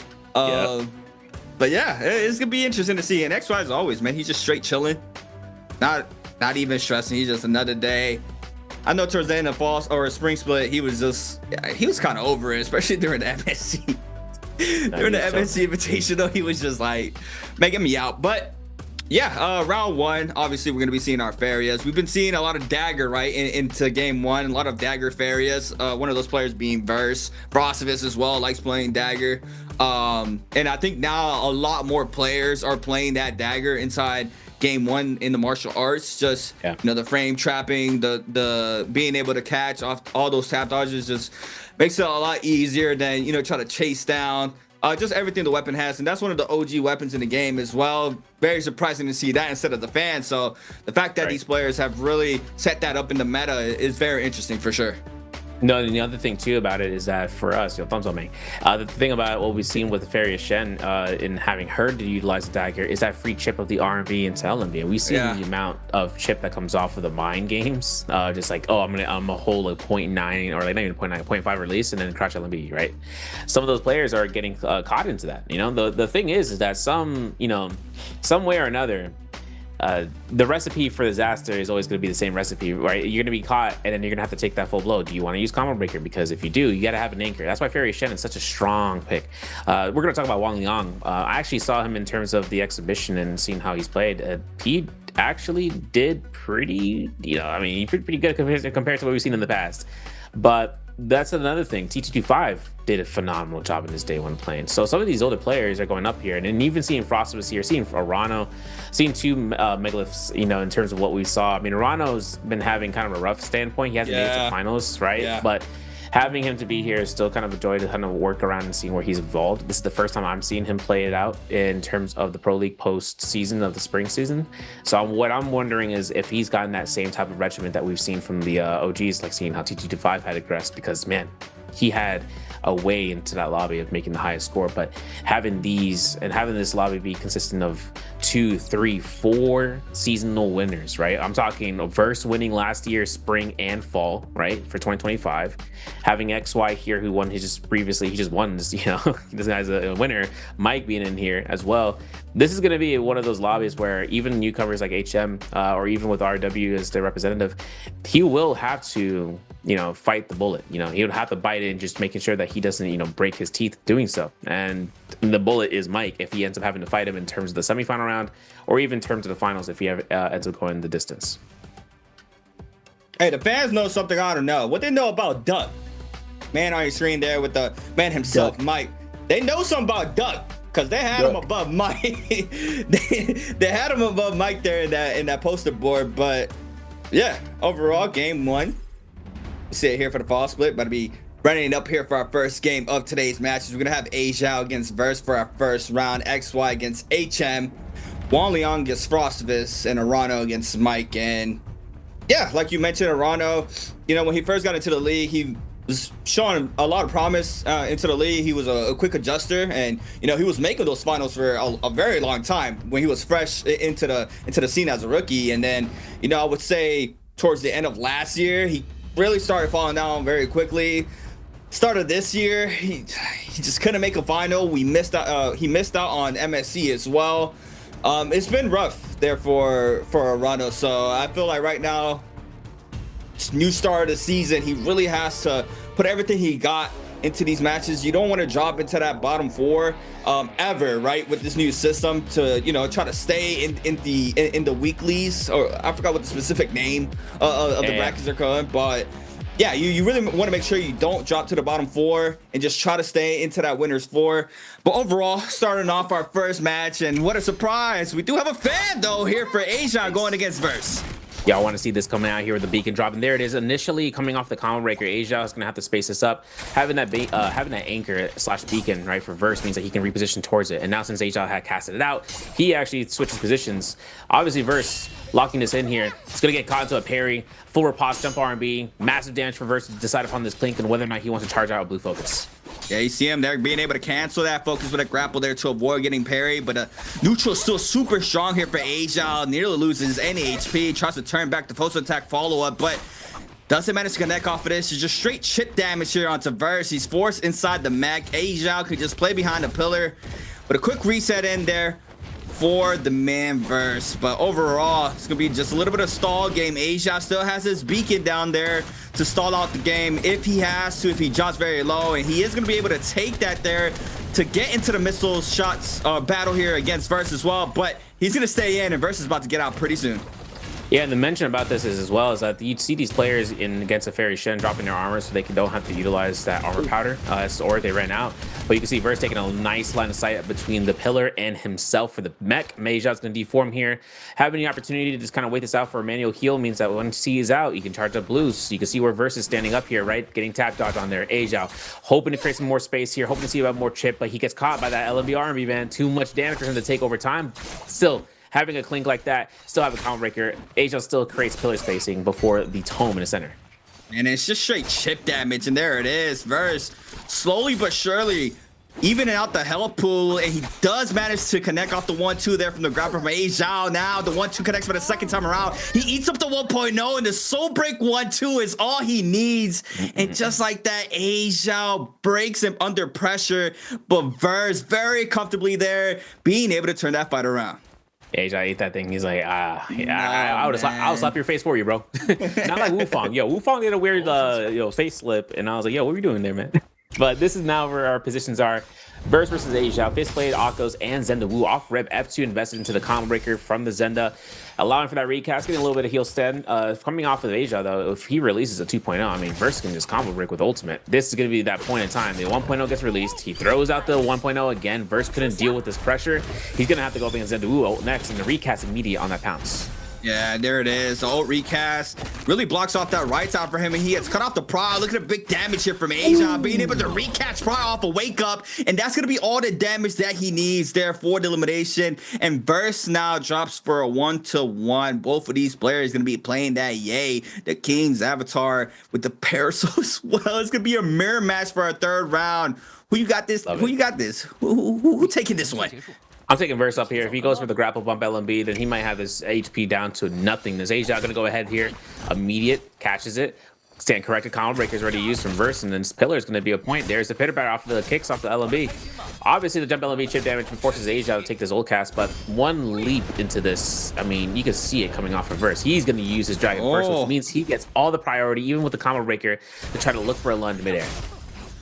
But yeah, it's gonna be interesting to see. And XY, as always, man, he's just straight chilling, not even stressing. He's just another day. I know towards the end of fall or spring split, he was kind of over it, especially during the MSC. During the MSC Invitational, he was just like making me out. But yeah, round one, obviously we're gonna be seeing our Farias. We've been seeing a lot of dagger right into game one, a lot of dagger Farias. One of those players being Verse. Frostivus as well likes playing dagger. And I think now a lot more players are playing that dagger inside game one in the martial arts. Just you know, the frame trapping, the being able to catch off all those tap dodges just makes it a lot easier than, you know, try to chase down. Just everything the weapon has, and that's one of the OG weapons in the game as well. Very surprising to see that instead of the fan. So the fact that these players have really set that up in the meta is very interesting for sure. No, and the other thing too about it is that for us, thumbs up me. The thing about what we've seen with the Farias Shen in having her to utilize the dagger is that free chip of the RMB into LMB. And we see the amount of chip that comes off of the mine games. Just like, oh, I'm a whole like 0.9 or like not even 0.9, 0.5 release and then crash LMB, right? Some of those players are getting caught into that. You know, the thing is that some way or another, the recipe for disaster is always going to be the same recipe, right? You're going to be caught and then you're going to have to take that full blow. Do you want to use combo breaker? Because if you do, you got to have an anchor. That's why Farias Shen is such a strong pick. We're going to talk about Wang Liang. I actually saw him in terms of the exhibition and seeing how he's played. He actually did pretty, he pretty good compared to what we've seen in the past. But that's another thing. TT25 did a phenomenal job in his day one playing. So some of these older players are going up here, and even seeing Frostivus here, seeing Arano, seeing two megaliths, in terms of what we saw. I mean, Arano's been having kind of a rough standpoint. He hasn't made it to finals, right? Yeah. But having him to be here is still kind of a joy to kind of work around and seeing where he's evolved. This is the first time I'm seeing him play it out in terms of the Pro League post season of the spring season. So what I'm wondering is if he's gotten that same type of regimen that we've seen from the OGs, like seeing how TT25 had aggressed, because man, he had a way into that lobby of making the highest score. But having these and having this lobby be consistent of 2, 3, 4 seasonal winners, right? I'm talking Verse winning last year, spring and fall, right, for 2025. Having XY here, who won he just won this, this guy's a winner. Mike being in here as well. This is going to be one of those lobbies where even newcomers like HM or even with RW as the representative, he will have to, fight the bullet. He would have to bite in, just making sure that he doesn't, break his teeth doing so. And the bullet is Mike if he ends up having to fight him in terms of the semifinal round or even in terms of the finals if he ends up going the distance. Hey, the fans know something I don't know. What they know about Duck? Man on your screen there with the man himself, Duck. Mike. They know something about Duck. Because they had him above Mike. they had him above Mike there in that poster board. But yeah, overall, game one. See it here for the fall split. About to be running it up here for our first game of today's matches. We're going to have Asia against Verse for our first round. XY against HM. Wang Liang against Frostivus. And Arano against Mike. And yeah, like you mentioned, Arano, when he first got into the league, he was showing a lot of promise into the league. He was a quick adjuster, and he was making those finals for a very long time when he was fresh into the scene as a rookie. And then I would say towards the end of last year, he really started falling down very quickly. Start of this year, he just couldn't make a final. He missed out on MSC as well. It's been rough there for Arano. So I feel like right now, new start of the season, he really has to put everything he got into these matches. You don't want to drop into that bottom 4 ever, right, with this new system to try to stay in the weeklies, or I forgot what the specific name of the brackets are called, but yeah, you really want to make sure you don't drop to the bottom 4 and just try to stay into that winner's 4. But overall, starting off our first match, and what a surprise, we do have a fan though here for Asia going against Verse. Y'all want to see this coming out here with the beacon drop, and there it is. Initially coming off the combo breaker, Asia is gonna have to space this up. Having that anchor / beacon right for Verse means that he can reposition towards it. And now since Asia had casted it out, he actually switches positions. Obviously, Verse locking this in here. It's gonna get caught into a parry, full riposte, jump R&B, massive damage for Verse to decide upon this Clink and whether or not he wants to charge out with blue focus. Yeah, you see him there being able to cancel that focus with a grapple there to avoid getting parried, but neutral is still super strong here for Asia. Nearly loses any HP, tries to turn back the post attack follow-up, but doesn't manage to connect off of this. It's just straight chip damage here onto Verse. He's forced inside the mech. Asia could just play behind the pillar, but a quick reset in there for the man Verse. But overall, it's gonna be just a little bit of stall game. Asia still has his beacon down there to stall out the game if he has to, if he jumps very low, and he is gonna be able to take that there to get into the missile shots battle here against Verse as well. But he's gonna stay in, and Verse is about to get out pretty soon. Yeah, and the mention about this is as well is that you see these players in against a Fairy Shen dropping their armor so they don't have to utilize that armor powder or they ran out. But you can see Verse taking a nice line of sight between the pillar and himself for the mech. Meijia's going to deform here. Having the opportunity to just kind of wait this out for a manual heal means that when C is out, you can charge up blues. So you can see where Verse is standing up here, right? Getting tap dodge on there. Asia hoping to create some more space here, hoping to see about more chip, but he gets caught by that LMB R&B, man. Too much damage for him to take over time. Still, having a Clink like that, still have a combo breaker. Asia still creates pillar spacing before the tome in the center. And it's just straight chip damage, and there it is. Verse slowly but surely evening out the health pool, and he does manage to connect off the 1-2 there from the grapple from Asia. Now the 1-2 connects for the second time around. He eats up the 1.0, and the soul break 1-2 is all he needs. And just like that, Asia breaks him under pressure, but Verse very comfortably there, being able to turn that fight around. Asia ate that thing. He's like, I'll slap your face for you, bro. Not like Wufang. Yo, Wufang did a weird face slip, and I was like, yo, what are you doing there, man? But this is now where our positions are. Verse versus Asia. Fistblade, Akos, and Zenda Wu off Reb F2 invested into the combo breaker from the Zenda, allowing for that recast, getting a little bit of heal stand. Coming off of Asia, though, if he releases a 2.0, I mean, Verse can just combo break with ultimate. This is going to be that point in time. The 1.0 gets released. He throws out the 1.0 again. Verse couldn't deal with this pressure. He's going to have to go up against Zenda Wu next, and the recast immediate on that pounce. Yeah, there it is. The ult recast really blocks off that right side for him, and he gets cut off the pry. Look at the big damage here from Asia, being able to recatch pry off a wake up, and that's going to be all the damage that he needs there for the elimination. And Verse now drops for a 1-1. Both of these players going to be playing that Yay, the King's avatar with the parasol as well. It's going to be a mirror match for our third round. Who you got this? Who you got this? Who taking this one? I'm taking Verse up here. If he goes for the grapple bump LMB, then he might have his HP down to nothingness. Asia going to go ahead here. Immediate, catches it. Stand corrected. Combo breaker is already used from Verse, and then this pillar is going to be a point. There's the pitter batter off the kicks off the LMB. Obviously, the jump LMB chip damage forces Asia to take this ult cast, but one leap into this, I mean, you can see it coming off of Verse. He's going to use his dragon first, which means he gets all the priority, even with the combo breaker, to try to look for a lunge midair.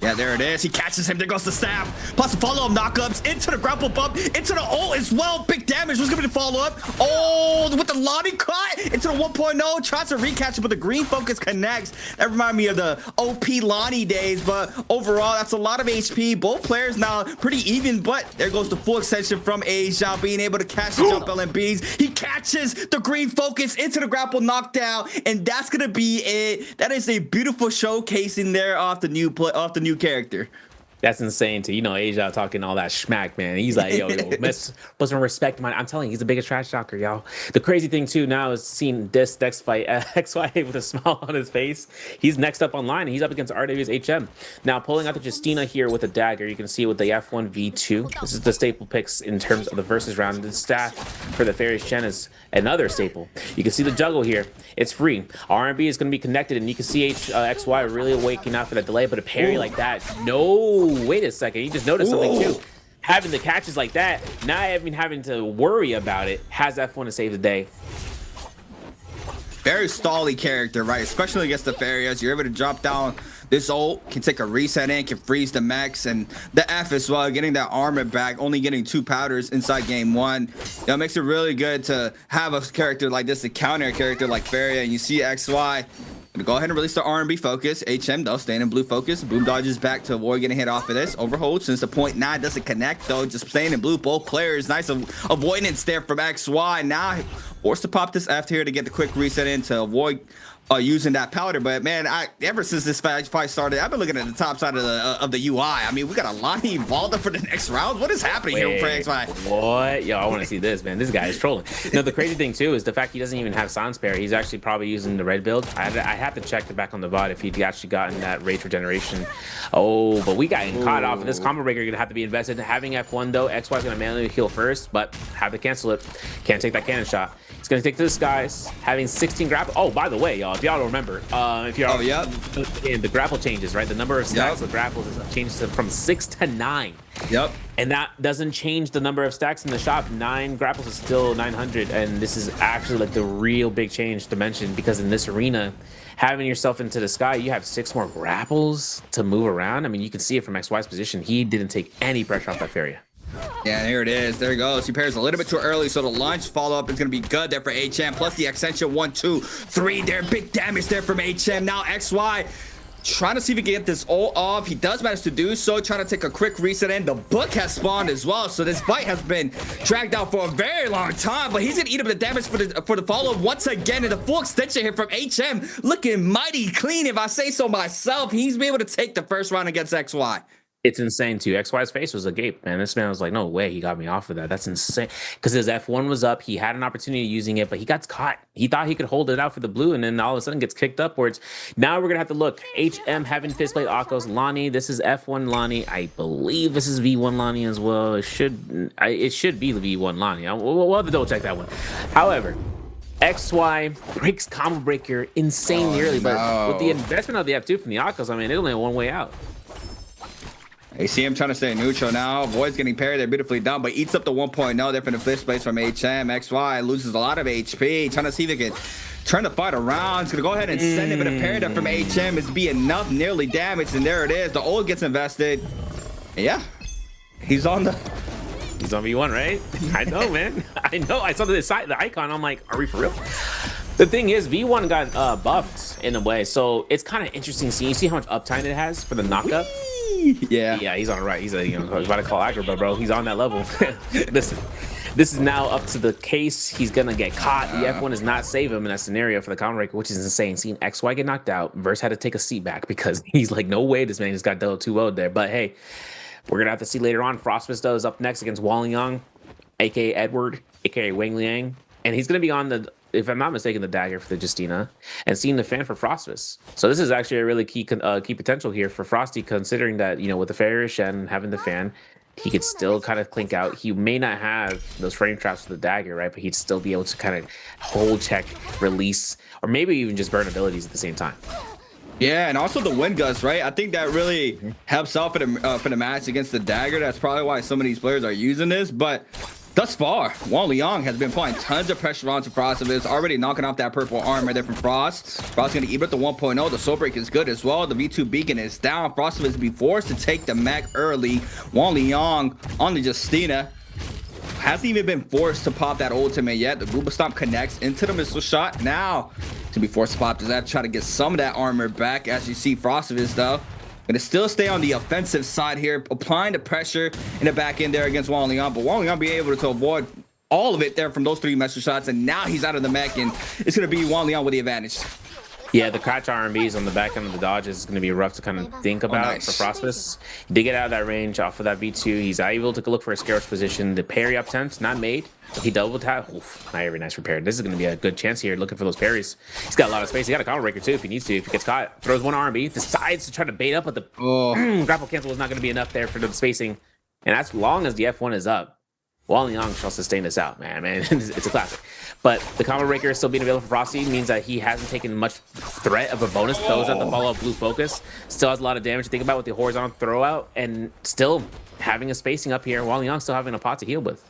Yeah, there it is. He catches him. There goes the stab. Plus the follow-up knockups into the grapple bump, into the ult as well. Big damage. Who's going to be the follow-up? Oh, with the Lonnie cut into the 1.0. Tries to recatch it, but the green focus connects. That reminds me of the OP Lonnie days, but overall, that's a lot of HP. Both players now pretty even, but there goes the full extension from Asia, being able to catch the jump LMBs. He catches the green focus into the grapple knockdown, and that's going to be it. That is a beautiful showcasing there off the new character. That's insane too. You know, Asia talking all that schmack, man. He's like, yo, put some respect, man. I'm telling you, he's the biggest trash talker, y'all. The crazy thing too now is seeing this next fight, XY with a smile on his face. He's next up online, and he's up against RW's HM. Now pulling out the Justina here with a dagger. You can see with the F1 V2. This is the staple picks in terms of the versus round. The staff for the Fairy Shen is another staple. You can see the juggle here. It's free. R&B is going to be connected, and you can see XY really waking up for that delay, but a parry like that, no. Wait a second, you just noticed something too. Having the catches like that, not even having to worry about it, has F1 to save the day. Very stally character, right? Especially against the Fairy, as you're able to drop down this ult, can take a reset in, can freeze the mechs, and the F as well, getting that armor back, only getting 2 powders inside game 1. It makes it really good to have a character like this to counter a character like Fairy, and you see XY. Gonna go ahead and release the R&B focus. HM though, staying in blue focus. Boom dodges back to avoid getting hit off of this. Overhold since the 0.9 doesn't connect though. Just staying in blue. Both players, nice avoidance there from XY. Now forced to pop this F here to get the quick reset in to avoid using that powder. But man, ever since this fight started, I've been looking at the top side of the UI. I mean, we got a lot involved for the next round. What is happening here for XY? What? Yo, I want to see this, man. This guy is trolling. No, the crazy thing too is the fact he doesn't even have sound spare. He's actually probably using the red build. I have to check the back on the VOD if he'd actually gotten that rage regeneration. Oh, but we got caught off. This combo breaker gonna have to be invested. Having F1 though, XY is gonna manually heal first, but have to cancel it. Can't take that cannon shot. It's gonna take to the skies, having 16 grapple. Oh, by the way, y'all, if y'all don't remember, if y'all the grapple changes, right? The number of stacks of grapples is changed from 6 to 9. Yep. And that doesn't change the number of stacks in the shop. 9 grapples is still 900, and this is actually like the real big change to mention, because in this arena, having yourself into the sky, you have 6 more grapples to move around. I mean, you can see it from XY's position. He didn't take any pressure off that Feria. Yeah, here it is. There he goes. He pairs a little bit too early, so the launch follow-up is going to be good there for HM. Plus the extension 1, 2, 3 there. Big damage there from HM. Now XY trying to see if he can get this all off. He does manage to do so, trying to take a quick reset in. The book has spawned as well, so this fight has been dragged out for a very long time, but he's going to eat up the damage for the follow-up once again, and the full extension here from HM looking mighty clean, if I say so myself. He's been able to take the first round against XY. It's insane too. XY's face was agape, man. This man was like, no way he got me off of that. That's insane. Because his F1 was up. He had an opportunity using it, but he got caught. He thought he could hold it out for the blue, and then all of a sudden gets kicked upwards. Now we're going to have to look. HM having fistblade Akos. Lonnie, this is F1 Lonnie. I believe this is V1 Lonnie as well. It should be the V1 Lonnie. We'll have to double check that one. However, XY breaks combo breaker insanely early, but with the investment of the F2 from the Akos, I mean, it only had one way out. You see him trying to stay neutral now. Void's getting parried there beautifully done, but eats up the 1.0 there from the fifth place from HM. XY loses a lot of HP. Trying to see if they can turn the fight around. It's going to go ahead and send him, but a parry there from HM is be enough, nearly damaged, and there it is. The ult gets invested. Yeah, he's on V1, right? I know, man. I know. I saw the icon. I'm like, are we for real? The thing is, V1 got buffed in a way, so it's kind of interesting seeing. You see how much uptime it has for the knockup? Yeah, he's on the right. He's about to call Agrabah, bro. He's on that level. Listen, this is now up to the case. He's gonna get caught. The F1 does not save him in that scenario for the counter breaker, which is insane. Seeing XY get knocked out, Verse had to take a seat back because he's like, no way, this man just got dealt 2-0'd there. But hey, we're gonna have to see later on. Frostfist though is up next against Wang Yang, aka Edward, aka Wang Liang, and he's gonna be on the, if I'm not mistaken, the dagger for the Justina, and seeing the fan for Frostfist. So this is actually a really key potential here for Frosty, considering that, you know, with the Farrier Shen having the fan, he could still kind of clink out. He may not have those frame traps with the dagger, right? But he'd still be able to kind of hold, check, release, or maybe even just burn abilities at the same time. Yeah, and also the wind gust, right? I think that really helps out for the match against the dagger. That's probably why some of these players are using this, but thus far, Wang Liang has been applying tons of pressure onto Frostfist, already knocking off that purple armor there from Frost. Frost going to eat up the 1.0. The soul break is good as well. The V2 beacon is down. Frostfist be forced to take the mech early. Wang Liang on the Justina hasn't even been forced to pop that ultimate yet. The Gooba Stomp connects into the missile shot. Now to be forced to pop does that, try to get some of that armor back. As you see, Frostfist though gonna still stay on the offensive side here, applying the pressure in the back end there against Wang Liang, but Wang Liang being able to avoid all of it there from those 3 missile shots, and now he's out of the mech, and it's gonna be Wang Liang with the advantage. Yeah, the crouch RMBs on the back end of the dodge is going to be rough to kind of think about for Frostfist. He did get out of that range off of that V2. He's able to look for a scarce position. The parry up attempt, not made. He double tap. Oof, not very nice repair. This is going to be a good chance here looking for those parries. He's got a lot of space. He got a combo breaker too if he needs to. If he gets caught, throws one RMB, decides to try to bait up, but the grapple cancel was not going to be enough there for the spacing. And as long as the F1 is up, Wang Liang shall sustain this out, man. It's a classic. But the combo breaker is still being available for Frosty, means that he hasn't taken much threat of a bonus. Throws out the follow-up blue focus. Still has a lot of damage to think about with the horizontal throw out, and still having a spacing up here. Wang Liang still having a pot to heal with.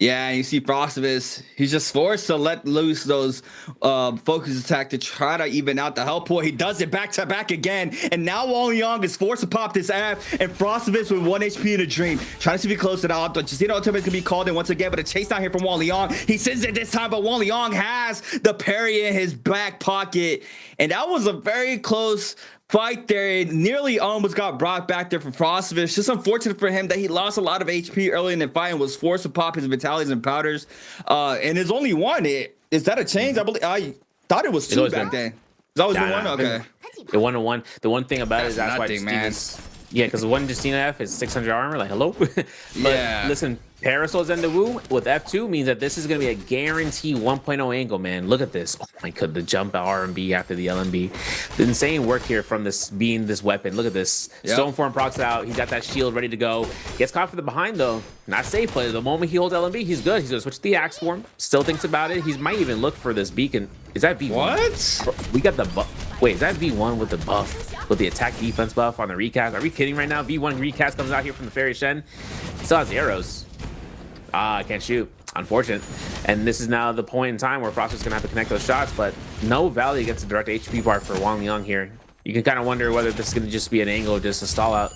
Yeah, you see Frostfist, he's just forced to let loose those focus attack to try to even out the health pool. He does it back to back again, and now Wang Liang is forced to pop this F, and Frostfist with 1 HP in a dream, trying to see if he closes it out. But Justina ultimate can be called in once again, but a chase down here from Wang Liang. He sends it this time, but Wang Liang has the parry in his back pocket, and that was a very close fight there. It nearly almost got brought back there for Frostovich. Just unfortunate for him that he lost a lot of HP early in the fight and was forced to pop his vitalities and powders. And there's only one. Is that a change? I thought it was two back then. That was the one? Okay. The 1-1. The one thing about it is that's why Justine's... Yeah, because one Justina F is 600 armor. Like, hello? But listen, Parasol Zendawu with F2 means that this is going to be a guarantee 1.0 angle, man. Look at this. Oh my god, the jump RMB after the LMB. The insane work here from this being this weapon. Look at this. Stoneform procs out. He's got that shield ready to go. Gets caught for the behind, though. Not safe, but the moment he holds LMB, he's good. He's going to switch to the axe form. Still thinks about it. He might even look for this beacon. Is that V1? What? We got the buff. Wait, is that V1 with the buff? With the attack defense buff on the recast? Are we kidding right now? V1 recast comes out here from the Fairy Shen. Still has arrows. I can't shoot. Unfortunate. And this is now the point in time where Frost is going to have to connect those shots, but no value against the direct HP bar for Wang Liang here. You can kind of wonder whether this is going to just be an angle just to stall out.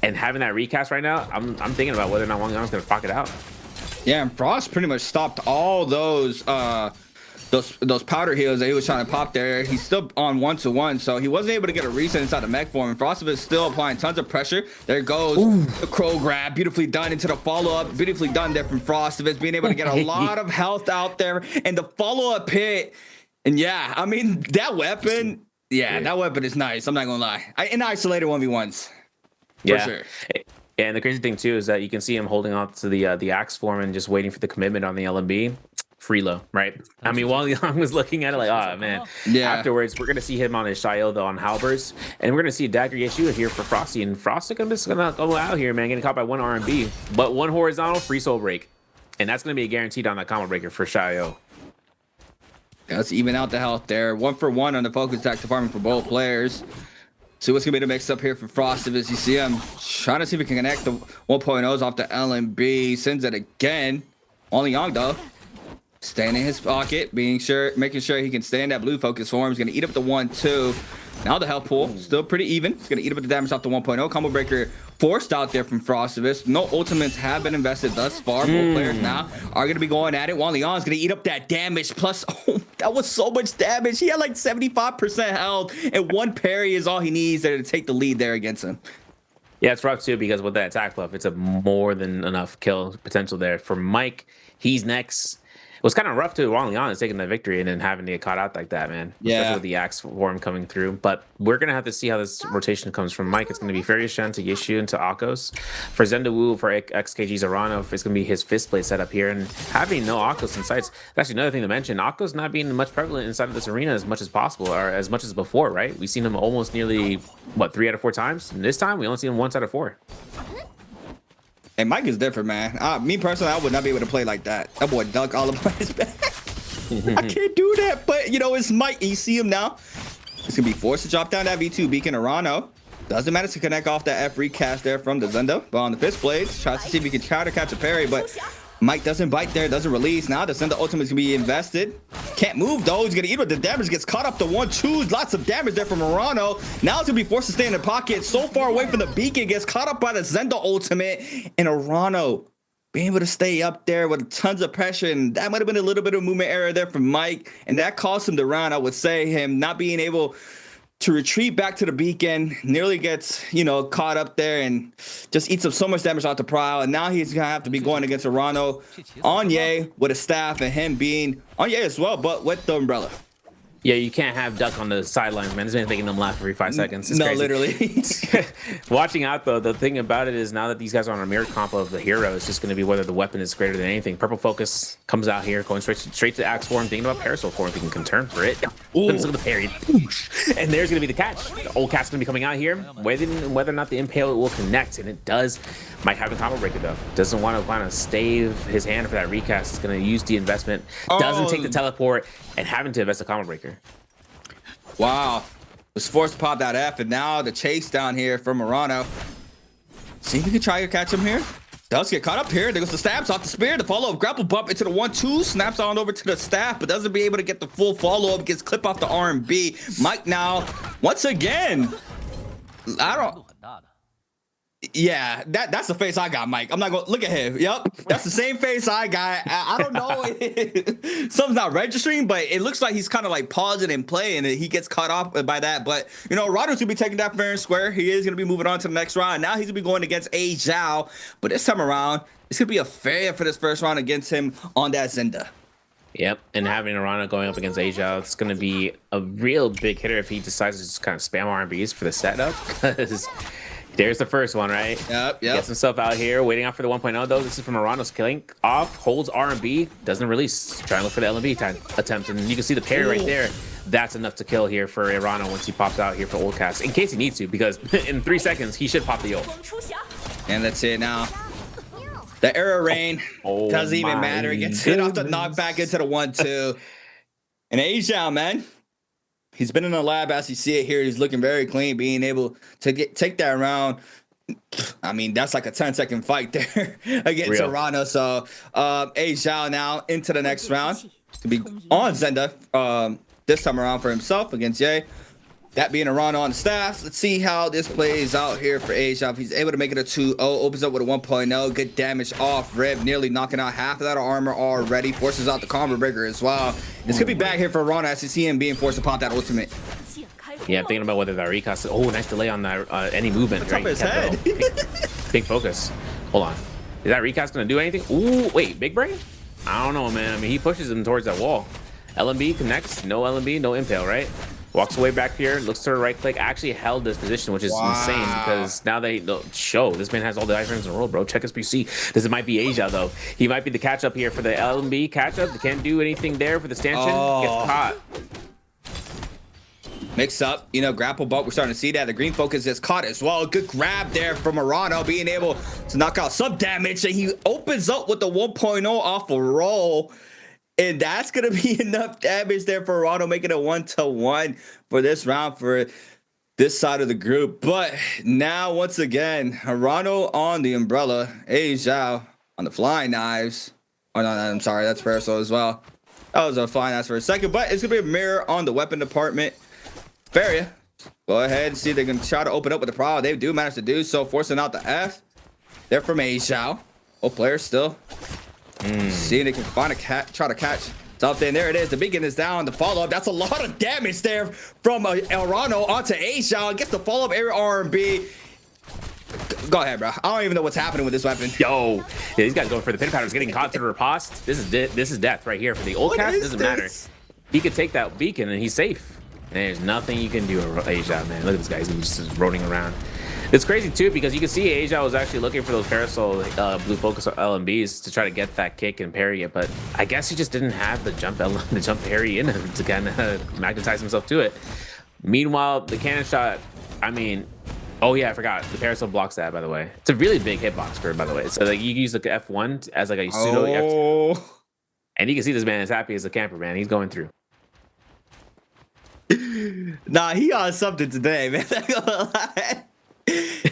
And having that recast right now, I'm thinking about whether or not Wang Liang is going to pocket out. Yeah, and Frost pretty much stopped all those powder heals that he was trying to pop there. He's still on 1-1, so he wasn't able to get a reset inside the mech form. And Frostovich is still applying tons of pressure. There goes the crow grab, beautifully done into the follow-up. Beautifully done there from Frostovich, being able to get a lot of health out there. And the follow-up hit, and yeah, I mean, that weapon, that weapon is nice. I'm not gonna lie. In isolated 1v1s, for sure. Yeah, and the crazy thing too is that you can see him holding on to the axe form and just waiting for the commitment on the LMB. Freelo, right? I mean, Wang Liang was looking at it like, oh man. Yeah. Afterwards, we're gonna see him on his Shio though on Halberds, and we're gonna see a Dagger Yeshua here for Frosty, and Frosty just gonna go out here, man, getting caught by one RMB, but one horizontal free soul break, and that's gonna be a guaranteed on that combo breaker for Shio. Let's even out the health there. 1-for-1 on the focus attack department for both players. See what's gonna be the mix up here for Frostovich. As you see him trying to see if he can connect the 1.0s off the LMB. Sends it again. Wang Liang though, staying in his pocket, making sure he can stay in that blue focus form. He's gonna eat up the 1-2. Now the health pool still pretty even. He's gonna eat up the damage off the 1.0. Combo breaker forced out there from Frostovich. No ultimates have been invested thus far. Both players now are gonna be going at it. Wang Liang is gonna eat up that damage. Plus, that was so much damage. He had like 75% health, and one parry is all he needs there to take the lead there against him. Yeah, it's rough too, because with that attack buff, it's a more than enough kill potential there for Mike. He's next. It was kind of rough too. Wang Liang is taking the victory and then having to get caught out like that, man. Yeah. Especially with the axe form coming through. But we're gonna have to see how this rotation comes from Mike. It's gonna be Fairy Shen to Yeshu and to Akos. For Zendawu, for XKG Zarano, it's gonna be his fist blade setup here. And having no Akos in sights, that's another thing to mention. Akos not being much prevalent inside of this arena as much as possible, or as much as before, right? We've seen him almost nearly, what, 3 out of 4 times? And this time, we only see him 1 out of 4. And Mike is different, man. Me personally, I would not be able to play like that. That boy duck all up on his back. I can't do that, but you know, it's Mike. You see him now. He's gonna be forced to drop down that V2 beacon. Arano doesn't manage to connect off that F recast there from the Zendo, but on the fist blades, tries to see if he can try to catch a parry, but Mike doesn't bite there, doesn't release. Now the Zendo ultimate is gonna be invested. Can't move though. He's gonna eat with the damage. Gets caught up to 1-2. Lots of damage there from Arano. Now he's gonna be forced to stay in the pocket. So far away from the beacon. Gets caught up by the Zendo ultimate, and Arano being able to stay up there with tons of pressure, and that might have been a little bit of movement error there from Mike, and that cost him the round. I would say him not being able to retreat back to the beacon, nearly gets, you know, caught up there and just eats up so much damage out the prowl. And now he's gonna have to be going against Arano Anye with a staff, and him being Anye as well, but with the umbrella. Yeah, you can't have Duck on the sidelines, man. There's been making them laugh every 5 seconds. It's no, crazy. Literally. Watching out, though, the thing about it is now that these guys are on a mirror comp of the hero, it's just going to be whether the weapon is greater than anything. Purple Focus comes out here, going straight to Axe form, thinking about Parasol form if he can turn for it. Look at the parry. And there's going to be the catch. The old cat's going to be coming out here, whether or not the Nbpl will connect, and it does. Might have a combo breaker, though. Doesn't want to kind of stave his hand for that recast. It's going to use the investment. Doesn't take the teleport, and having to invest a combo breaker. Wow, was forced to pop that F, and now the chase down here from Arano. See if we can try to catch him here. Does get caught up here. There goes the stabs off the spear. The follow-up grapple bump into the 1-2. Snaps on over to the staff, but doesn't be able to get the full follow-up. Gets clipped off the R&B. Mike now, once again, Yeah, that's the face I got, Mike. I'm not going to look at him. Yep, that's the same face I got. I don't know. Something's not registering, but it looks like he's kind of like pausing and playing, and he gets caught off by that. But, you know, Rado's going to be taking that fair and square. He is going to be moving on to the next round. Now he's going to be going against A Zhao. But this time around, it's going to be a fair for this first round against him on that Zenda. Yep, and having Arana going up against A Zhao, it's going to be a real big hitter if he decides to just kind of spam R&Bs for the setup, because... There's the first one, right? Yep. Gets himself out here, waiting out for the 1.0, though. This is from Arano's killing off, holds R&B, doesn't release. Trying to look for the LMB attempt, and you can see the parry right there. That's enough to kill here for Arano once he pops out here for ult cast, in case he needs to, because in 3 seconds, he should pop the ult. And that's it now. The arrow rain doesn't even matter. He gets hit off the knockback into the 1-2. And A Zhao, man. He's been in the lab as you see it here. He's looking very clean, being able to take that round. I mean, that's like a 10-second fight there against Arana. So A Zhao now into the next round to be on Zenda this time around for himself against Ye. That being Arana on the staff. Let's see how this plays out here for A Zhao. If he's able to make it a 2-0, opens up with a 1.0. Good damage off rip, nearly knocking out half of that armor already. Forces out the combo breaker as well. It's going to be back here for Arana as you see him being forced to pop that ultimate. Yeah, I'm thinking about whether that recast. Oh, nice delay on that any movement. Right? His head. Big focus. Hold on. Is that recast going to do anything? Ooh, wait, big brain? I don't know, man. I mean, he pushes him towards that wall. LMB connects. No LMB, no Nbpl, right? Walks away back here, looks to her right click, actually held this position, which is insane because now they don't show. This man has all the iframes in the world, bro. Check his PC. This might be A Zhao, though. He might be the catch up here for the LMB catch up. They can't do anything there for the stanchion. Gets caught. Mix up, you know, grapple bump. We're starting to see that. The green focus is caught as well. Good grab there from Arano, being able to knock out some damage. And he opens up with the 1.0 off a roll. And that's going to be enough damage there for Arano, making it 1-1 for this round for this side of the group. But now, once again, Arano on the umbrella, A Zhao on the flying knives. Oh, no, I'm sorry. That's Parasol as well. That was a flying knives for a second. But it's going to be a mirror on the weapon department. Faria, go ahead and see if they can try to open up with the prowl. They do manage to do so, forcing out the F. They're from A Zhao. Oh, players still. See if they can find a try to catch something. There it is. The beacon is down. The follow-up. That's a lot of damage there from Arano onto A Zhao. Gets the follow-up area R&B. Go ahead, bro. I don't even know what's happening with this weapon. Yo, yeah, these guys going for the pin patterns, getting caught to the riposte. This is death right here for the ult cast. It doesn't matter. He could take that beacon and he's safe. And there's nothing you can do, A Zhao, man. Look at this guy. He's just rolling around. It's crazy too because you can see A Zhao was actually looking for those Parasol blue focus LMBs to try to get that kick and parry it, but I guess he just didn't have the jump parry in him to kind of magnetize himself to it. Meanwhile, the cannon shot, I mean, oh yeah, I forgot the Parasol blocks that, by the way. It's a really big hitbox for it, by the way. So like you can use the F1 as like a pseudo F2. And you can see this man is happy as a camper, man. He's going through. Nah, he on something today, man.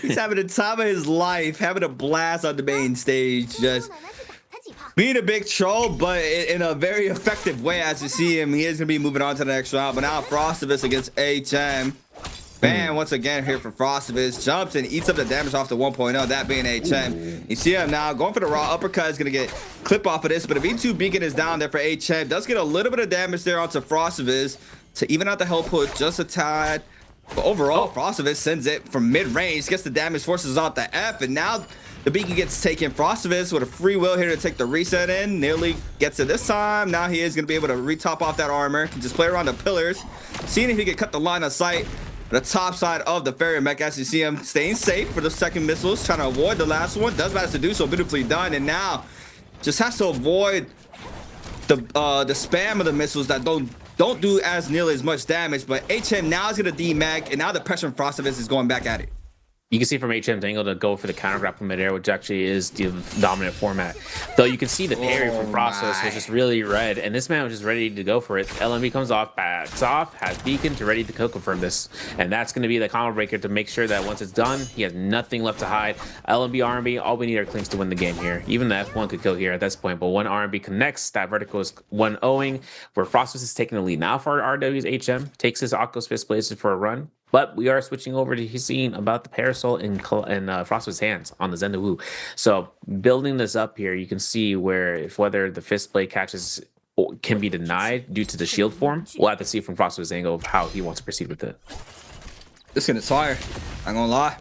He's having the time of his life, having a blast on the main stage, just being a big troll, but in a very effective way. As you see him, he is going to be moving on to the next round. But now Frostivus against HM. Bam, once again here for Frostivus. Jumps and eats up the damage off the 1.0, that being HM. You see him now going for the raw uppercut. Is going to get clip off of this, but a V2 beacon is down there for HM. Does get a little bit of damage there onto Frostivus to even out the health push just a tad. But overall, Frostivus sends it from mid-range, gets the damage, forces out the F, and now the beacon gets taken. Frostivus with a free will here to take the reset in. Nearly gets it this time. Now he is going to be able to retop off that armor. Can just play around the pillars, seeing if he can cut the line of sight. The top side of the Fairy Mech, as you see him staying safe for the second missiles, trying to avoid the last one. Does manage to do so, beautifully done, and now just has to avoid the spam of the missiles that don't do as nearly as much damage. But HM now is going to demag, and now the pressure from Frostivus is going back at it. You can see from HM's angle to go for the counter grapple midair, which actually is the dominant format. Though you can see the parry from Frostivus was just really red, and this man was just ready to go for it. LMB comes off, backs off, has beacon to ready to kill confirm this. And that's going to be the combo breaker to make sure that once it's done, he has nothing left to hide. LMB, RMB, all we need are clinks to win the game here. Even the F1 could kill here at this point, but when RMB connects, that vertical is 1-0ing, where Frostivus is taking the lead. Now for RW's HM, takes his Octo's Fist Blazes for a run. But we are switching over to seeing about the Parasol in Frost's hands on the Zenda Wu. So building this up here, you can see whether the fist blade catches can be denied due to the shield form. We'll have to see from Frost's angle of how he wants to proceed with it. This gonna fire. I'm gonna lie.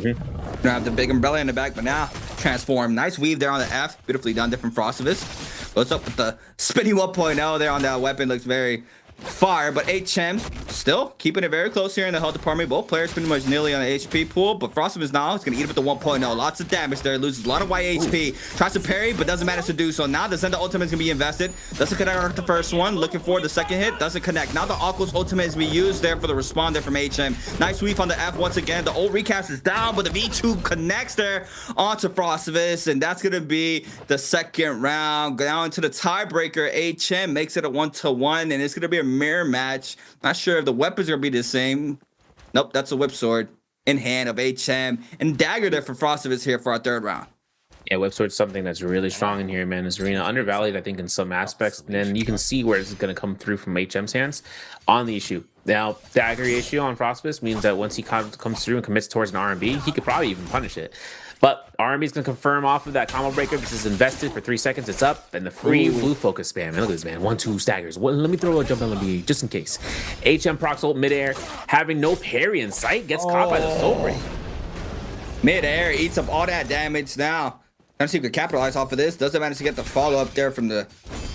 Gonna have the big umbrella in the back, but now transform. Nice weave there on the F. Beautifully done, different Frostivus. Goes up with the spinning 1.0 there on that weapon. Looks very fire, but HM still keeping it very close here in the health department. Both players pretty much nearly on the HP pool, but Frostivus now is going to eat up with the 1.0. Lots of damage there, loses a lot of white HP. Tries to parry, but doesn't manage to do so. Now the Zenda ultimate is going to be invested. Doesn't connect on the first one. Looking for the second hit. Doesn't connect. Now the Aqua's ultimate is going to be used there for the responder from HM. Nice weave on the F once again. The old recast is down, but the V2 connects there onto Frostivus, and that's going to be the second round. Down to the tiebreaker. HM makes it a 1-1, and it's going to be a mirror match. Not sure if the weapons are gonna be the same. Nope, that's a whip sword in hand of HM, and dagger there for Frostivus here for our third round. Yeah, whip sword's something that's really strong in here, man. This arena undervalued, I think, in some aspects. And then you can see where it's going to come through from HM's hands on the issue. Now, dagger issue on Frostivus means that once he comes through and commits towards an RMB, he could probably even punish it. But RMB is going to confirm off of that combo breaker. This is invested for 3 seconds. It's up, and the free blue focus spam. Man, look at this, man. 1-2 staggers. Let me throw a jump LMB just in case. HM procs ult midair, having no parry in sight, gets caught by the soul break. Midair eats up all that damage now. Trying to see if we can capitalize off of this. Doesn't manage to get the follow up there from the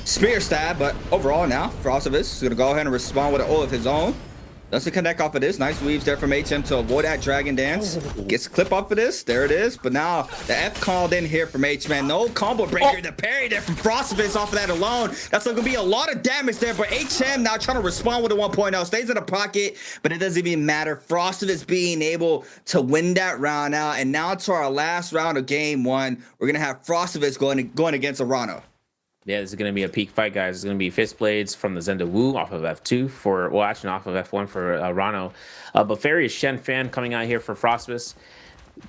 spear stab, but overall now, Frostivus is going to go ahead and respond with an ult of his own. Doesn't connect off of this. Nice weaves there from HM to avoid that dragon dance. Gets a clip off of this. There it is. But now the F called in here from HM. No combo breaker. The parry there from Frostivus off of that alone. That's going to be a lot of damage there. But HM now trying to respond with a 1.0. Stays in the pocket, but it doesn't even matter. Frostivus being able to win that round out. And now to our last round of game one. We're going to have Frostivus going against Arano. Yeah, this is going to be a peak fight, guys. It's going to be fist blades from the Zenda Wu off of F2 for, well, actually off of F1 for Rano. But Farius Shen fan coming out here for Frostivus.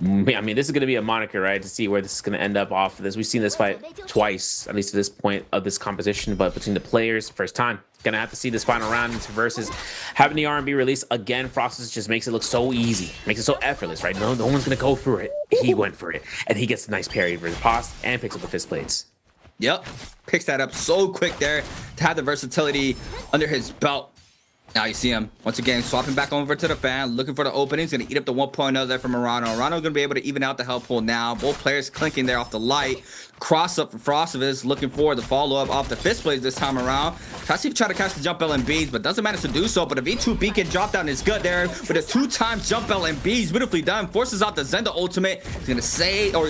I mean, this is going to be a moniker, right? To see where this is going to end up off of this. We've seen this fight twice, at least to this point of this competition, but between the players, first time. Gonna have to see this final round into versus having the R&B release again. Frostivus just makes it look so easy, makes it so effortless, right? No one's gonna go for it. He went for it, and he gets a nice parry for the pos and picks up the fist blades. Yep, picks that up so quick there to have the versatility under his belt. Now you see him once again swapping back over to the fan, looking for the opening. He's gonna eat up the 1.0 there from Arano. Arano gonna be able to even out the health pool now. Both players clinking there off the light. Cross up for Frostivus, looking for the follow-up off the fist blades this time around. Tries to try to catch the jump LMBs, but doesn't manage to do so. But a V2 beacon drop down is good there with a 2-time jump LMBs. Beautifully done. Forces out the Zenda ultimate. He's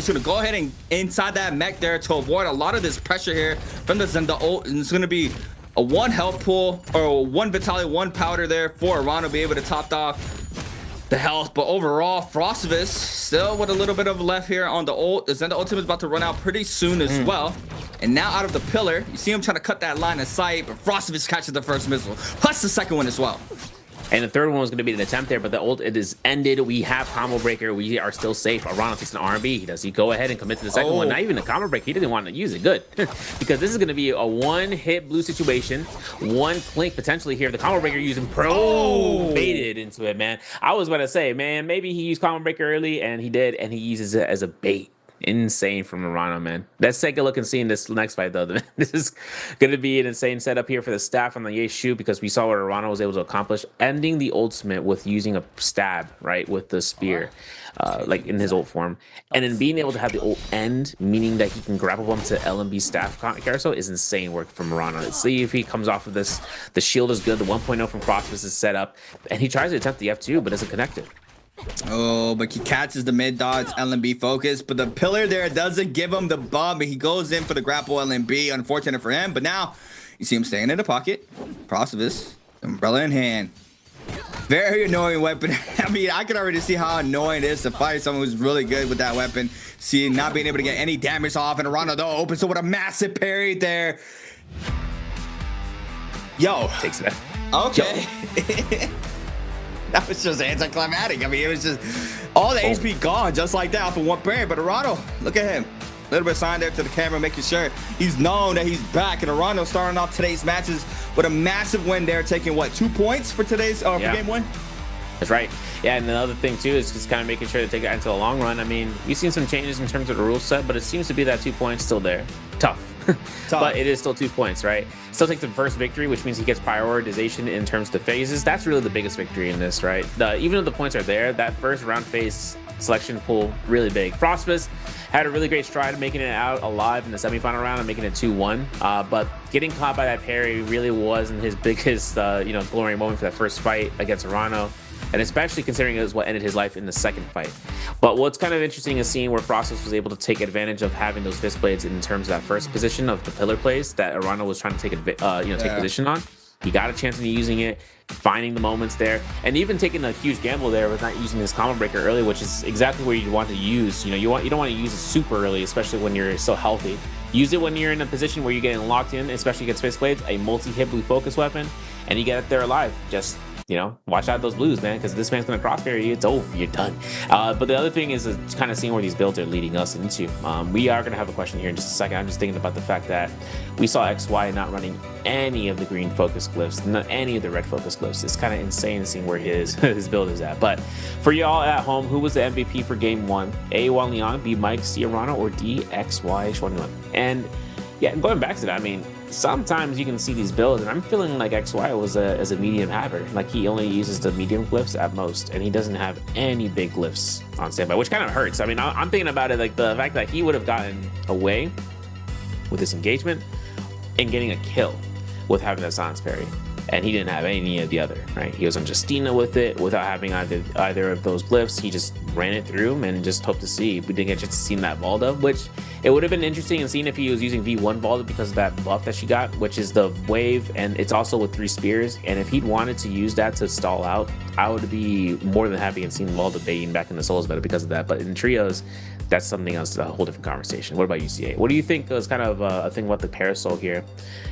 gonna go ahead and inside that mech there to avoid a lot of this pressure here from the Zenda ult. And it's gonna be a 1 health pool or 1 vitality, 1 powder there for Arano to be able to top off the health. But overall, Frostivus still with a little bit of left here on the ult. The Zenda ultimate is about to run out pretty soon as well. And now out of the pillar, you see him trying to cut that line of sight, but Frostivus catches the first missile, plus the second one as well. And the third one was going to be an attempt there, but the ult, it is ended. We have combo breaker. We are still safe. Arano takes an R&B. Does he go ahead and commit to the second one? Not even a combo break. He didn't want to use it. Good. Because this is going to be a 1-hit blue situation. 1 clink potentially here. The combo breaker using baited into it, man. I was about to say, man, maybe he used combo breaker early, and he did, and he uses it as a bait. Insane from Arano, man. Let's take a look and see in this next fight, though. This is going to be an insane setup here for the staff on the Yeshu, because we saw what Arano was able to accomplish, ending the ultimate with using a stab, right, with the spear, like in his ult form, and then being able to have the ult end, meaning that he can grapple bump to LMB staff carousel, is insane work from Arano. Let's see if he comes off of this. The shield is good. The 1.0 from Frostivus is set up, and he tries to attempt the F2, but doesn't connect it. Oh, but he catches the mid dodge LMB focus, but the pillar there doesn't give him the bump, and he goes in for the grapple LMB. Unfortunate for him, but now you see him staying in the pocket. Frostivus, umbrella in hand. Very annoying weapon. I mean, I can already see how annoying it is to fight someone who's really good with that weapon. See, not being able to get any damage off, and Arano though opens up with a massive parry there. Yo, takes it. Okay. That was just anticlimactic. I mean, it was just all the HP gone just like that off of 1 parry. But Arano, look at him. A little bit of sign there to the camera, making sure he's known that he's back. And Arano starting off today's matches with a massive win there, taking what, 2 points for today's for game 1? That's right. Yeah, and another thing too is just kind of making sure to take it into the long run. I mean, we've seen some changes in terms of the rule set, but it seems to be that 2 points still there. Tough. But it is still 2 points, right? Still takes the first victory, which means he gets prioritization in terms of the phases. That's really the biggest victory in this, right? Even though the points are there, that first round phase selection pool, really big. Frostmas had a really great stride making it out alive in the semifinal round and making it 2-1. But getting caught by that parry really wasn't his biggest, glory moment for that first fight against Arano. And especially considering it was what ended his life in the second fight. But what's kind of interesting is seeing where Frostus was able to take advantage of having those fist blades in terms of that first position of the pillar plays that Arano was trying to take position on. He got a chance into using it, finding the moments there, and even taking a huge gamble there with not using his combo breaker early, which is exactly where you want to use. You don't want to use it super early, especially when you're so healthy. Use it when you're in a position where you're getting locked in, especially against fist blades, a multi-hit blue focus weapon, and you get it there alive. Just watch out those blues, man, because this man's gonna crossfire you. It's over. You're done. But the other thing is kind of seeing where these builds are leading us into. We are gonna have a question here in just a second. I'm just thinking about the fact that we saw XY not running any of the green focus glyphs, not any of the red focus glyphs. It's kind of insane seeing where his build is at. But for y'all at home, who was the MVP for Game 1? A. Juan Leon, B. Mike, C. Arano, or D. XY Xuanyuan? And yeah, going back to that, I mean, sometimes you can see these builds, and I'm feeling like XY was as a medium haver. Like, he only uses the medium glyphs at most, and he doesn't have any big glyphs on standby, which kind of hurts. I mean, I'm thinking about it like the fact that he would have gotten away with this engagement and getting a kill with having that silence parry, and he didn't have any of the other, right? He was on Justina with it without having either of those glyphs. He just ran it through him and just hoped to see. We didn't get a chance to see that Valda, which it would have been interesting and seeing if he was using V1 Valda because of that buff that she got, which is the wave, and it's also with 3 spears. And if he'd wanted to use that to stall out, I would be more than happy in seeing Valda baiting back in the Souls meta because of that. But in trios, that's something else, a whole different conversation. What about UCA? What do you think is kind of a thing about the Parasol here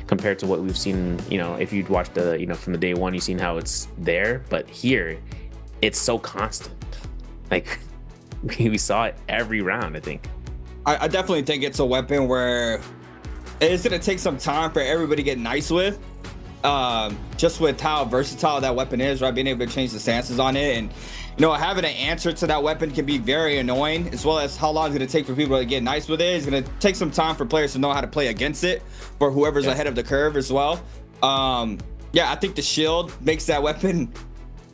compared to what we've seen? If you'd watched from the day one, you've seen how it's there, but here it's so constant. Like, we saw it every round, I think. I definitely think it's a weapon where it's going to take some time for everybody to get nice with. Just with how versatile that weapon is, right? Being able to change the stances on it, and having an answer to that weapon can be very annoying, as well as how long it's going to take for people to get nice with it. It's going to take some time for players to know how to play against it for whoever's ahead of the curve as well. I think the shield makes that weapon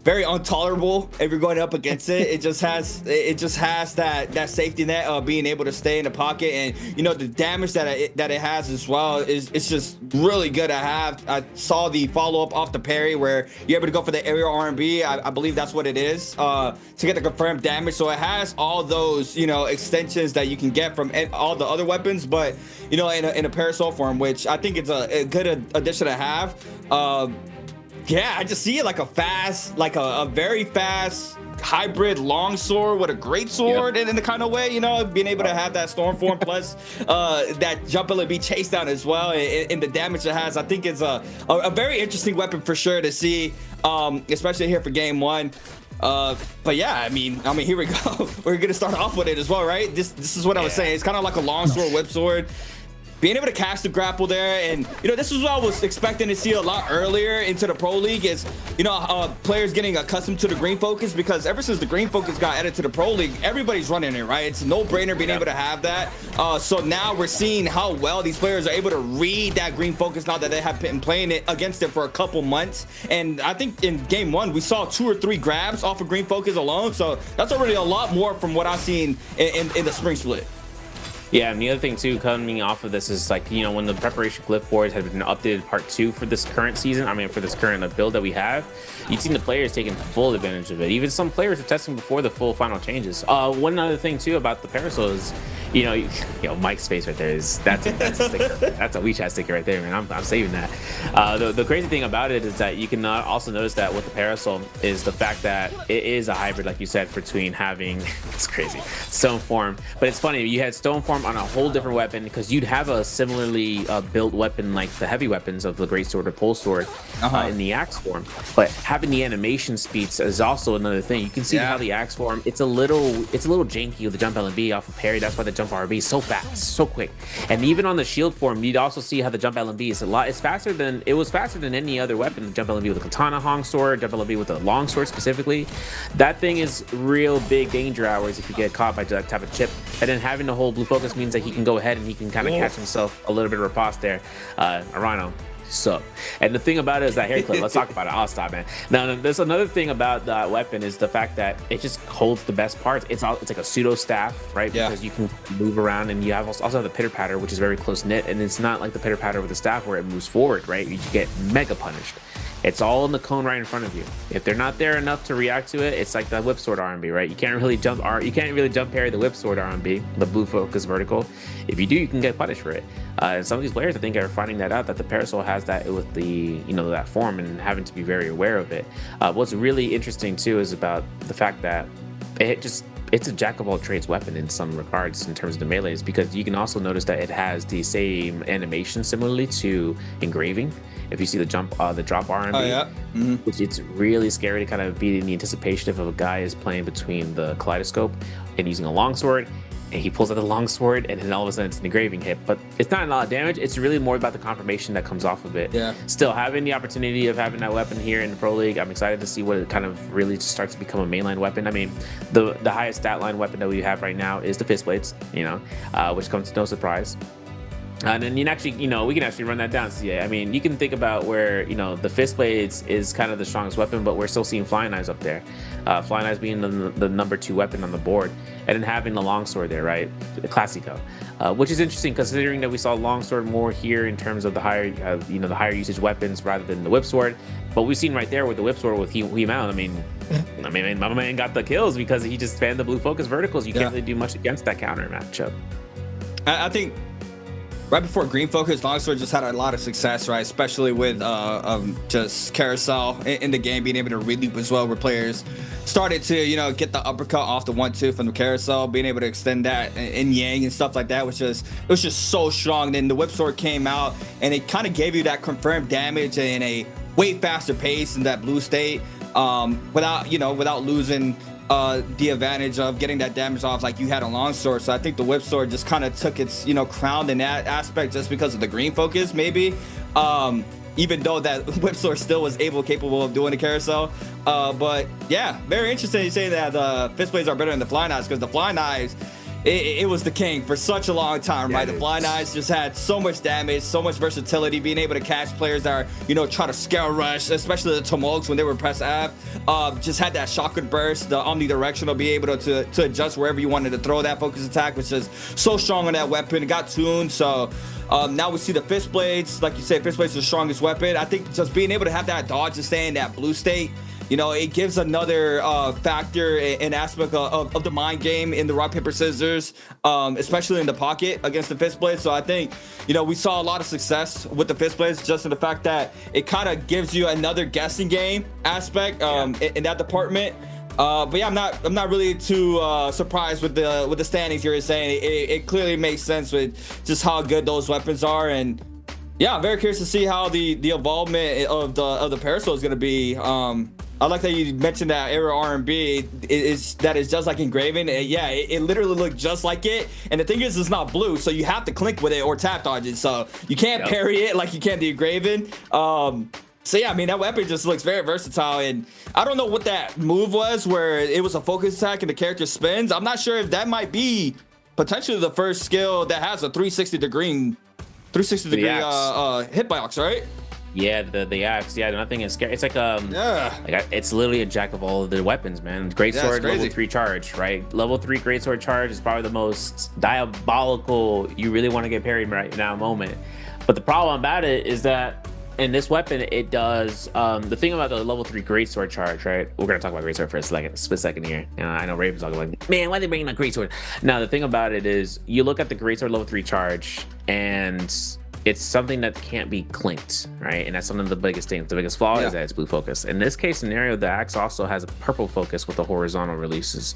very intolerable if you're going up against it. It just has that safety net of being able to stay in the pocket, and the damage that it has as well it's just really good to have. I saw the follow-up off the parry where you're able to go for the aerial R&B. I believe that's what it is, to get the confirmed damage. So it has all those extensions that you can get from all the other weapons, but in a Parasol form, which I think it's a good addition to have. I just see it like a very fast hybrid longsword with a great sword, in the kind of way, being able to have that storm form plus that jump ability be chased down as well, and the damage it has. I think it's a very interesting weapon for sure to see, especially here for Game 1. But yeah, I mean, here we go. We're gonna start off with it as well, right? This is what I was saying. It's kind of like a longsword whip sword. Being able to cast the grapple there, and this is what I was expecting to see a lot earlier into the Pro League is players getting accustomed to the green focus, because ever since the green focus got added to the Pro League, everybody's running it, right? It's a no-brainer being able to have that. So now we're seeing how well these players are able to read that green focus now that they have been playing it against it for a couple months. And I think in Game 1 we saw 2 or 3 grabs off of green focus alone, so that's already a lot more from what I've seen in the spring split. Yeah, and the other thing too, coming off of this is like, when the preparation glyph boards have been updated part 2 for this current season, for this current build that we have, you've seen the players taking full advantage of it. Even some players were testing before the full final changes. One other thing too about the Parasol is, Mike's face right there is, that's a sticker. That's a WeChat sticker right there, man. I'm saving that. The crazy thing about it is that you can also notice that with the Parasol is the fact that it is a hybrid, like you said, between having, it's crazy, Stone Form. But it's funny, you had Stone Form form on a whole different weapon, because you'd have a similarly built weapon like the heavy weapons of the greatsword or pole sword in the axe form. But having the animation speeds is also another thing. You can see how the axe form, it's a little janky with the jump LMB off of parry. That's why the jump RB is so fast, so quick. And even on the shield form, you'd also see how the jump LMB is it's faster than any other weapon. The jump LMB with the katana hong sword, jump LMB with the long sword specifically. That thing is real big danger hours if you get caught by that type of chip. And then having the whole blue focus means that he can go ahead and he can kind of catch himself a little bit of riposte there. Rhino, sup. And the thing about it is that hair clip. Let's talk about it. I'll stop, man. Now, there's another thing about that weapon is the fact that it just holds the best parts. It's like a pseudo staff, right? Because you can move around, and you have also have the pitter patter, which is very close knit, and it's not like the pitter patter with the staff where it moves forward, right? You get mega punished. It's all in the cone right in front of you. If they're not there enough to react to it, it's like the whip sword RMB, right? You can't really jump parry the whip sword RMB, the blue focus vertical. If you do, you can get punished for it. And some of these players, I think, are finding that out, that the Parasol has that with the that form, and having to be very aware of it. What's really interesting too is about the fact that it's a jack of all trades weapon in some regards in terms of the melees, because you can also notice that it has the same animation similarly to engraving. If you see the drop RMB, which it's really scary to kind of be in the anticipation if a guy is playing between the kaleidoscope and using a longsword, and he pulls out the longsword, and then all of a sudden it's an engraving hit. But it's not a lot of damage. It's really more about the confirmation that comes off of it. Still, having the opportunity of having that weapon here in the Pro League, I'm excited to see what it kind of really just starts to become a mainline weapon. I mean, the highest stat line weapon that we have right now is the fist blades, which comes to no surprise. And then we can actually run that down. So I mean, you can think about where the fist blades is kind of the strongest weapon, but we're still seeing flying knives up there. Flying knives being the number 2 weapon on the board, and then having the longsword there, right? The Classico, which is interesting considering that we saw longsword more here in terms of the higher, the higher usage weapons rather than the whip sword. But we've seen right there with the whip sword with Hui Mao. I mean, my man got the kills because he just spanned the blue focus verticals. You can't really do much against that counter matchup. I think. Right before Green Focus, Longsword just had a lot of success, right? Especially with just Carousel in the game, being able to re-loop as well, where players started to, get the uppercut off the 1-2 from the Carousel, being able to extend that in Yang and stuff like that, it was just so strong. Then the Whip Sword came out, and it kind of gave you that confirmed damage in a way faster pace in that blue state, without losing the advantage of getting that damage off like you had a longsword. So I think the whip sword just kind of took its crown in that aspect just because of the green focus, maybe, even though that whip sword still was capable of doing the carousel. But yeah, very interesting you say that the fist blades are better than the fly knives, because the fly knives, it was the king for such a long time, right? The fly knives just had so much damage, so much versatility, being able to catch players that are, try to scale rush, especially the Tomolks when they were press F. Just had that shotgun burst, the omnidirectional, be able to adjust wherever you wanted to throw that focus attack, which is so strong on that weapon. It got tuned, so now we see the fist blades. Like you said, fist blades are the strongest weapon. I think just being able to have that dodge and stay in that blue state, it gives another factor and aspect of the mind game in the rock, paper, scissors, especially in the pocket against the fist blades. So I think, we saw a lot of success with the fist blades, just in the fact that it kind of gives you another guessing game aspect in that department. But yeah, I'm not really too surprised with the standings you're saying. It clearly makes sense with just how good those weapons are. And yeah, I'm very curious to see how the involvement of the Parasol is going to be. I like that you mentioned that Aero R&B is just like engraving. Yeah, it literally looked just like it. And the thing is, it's not blue, so you have to clink with it or tap dodge it. So you can't parry it like you can the engraving. So yeah, I mean, that weapon just looks very versatile. And I don't know what that move was where it was a focus attack and the character spins. I'm not sure if that might be potentially the first skill that has a 360 degree hitbox, right? Yeah, the axe. Yeah, nothing is scary. It's like it's literally a jack of all of the weapons, man. Greatsword level 3 charge, right? Level 3 greatsword charge is probably the most diabolical you really want to get parried right now moment. But the problem about it is that in this weapon, it does the thing about the level 3 greatsword charge, right? We're gonna talk about greatsword for a split second here. I know Raven's talking like, man, why are they bringing that greatsword? Now the thing about it is, you look at the greatsword level 3 charge, and it's something that can't be clinked, right? And that's one of the biggest things. The biggest flaw is that it's blue focus. In this case scenario, the axe also has a purple focus with the horizontal releases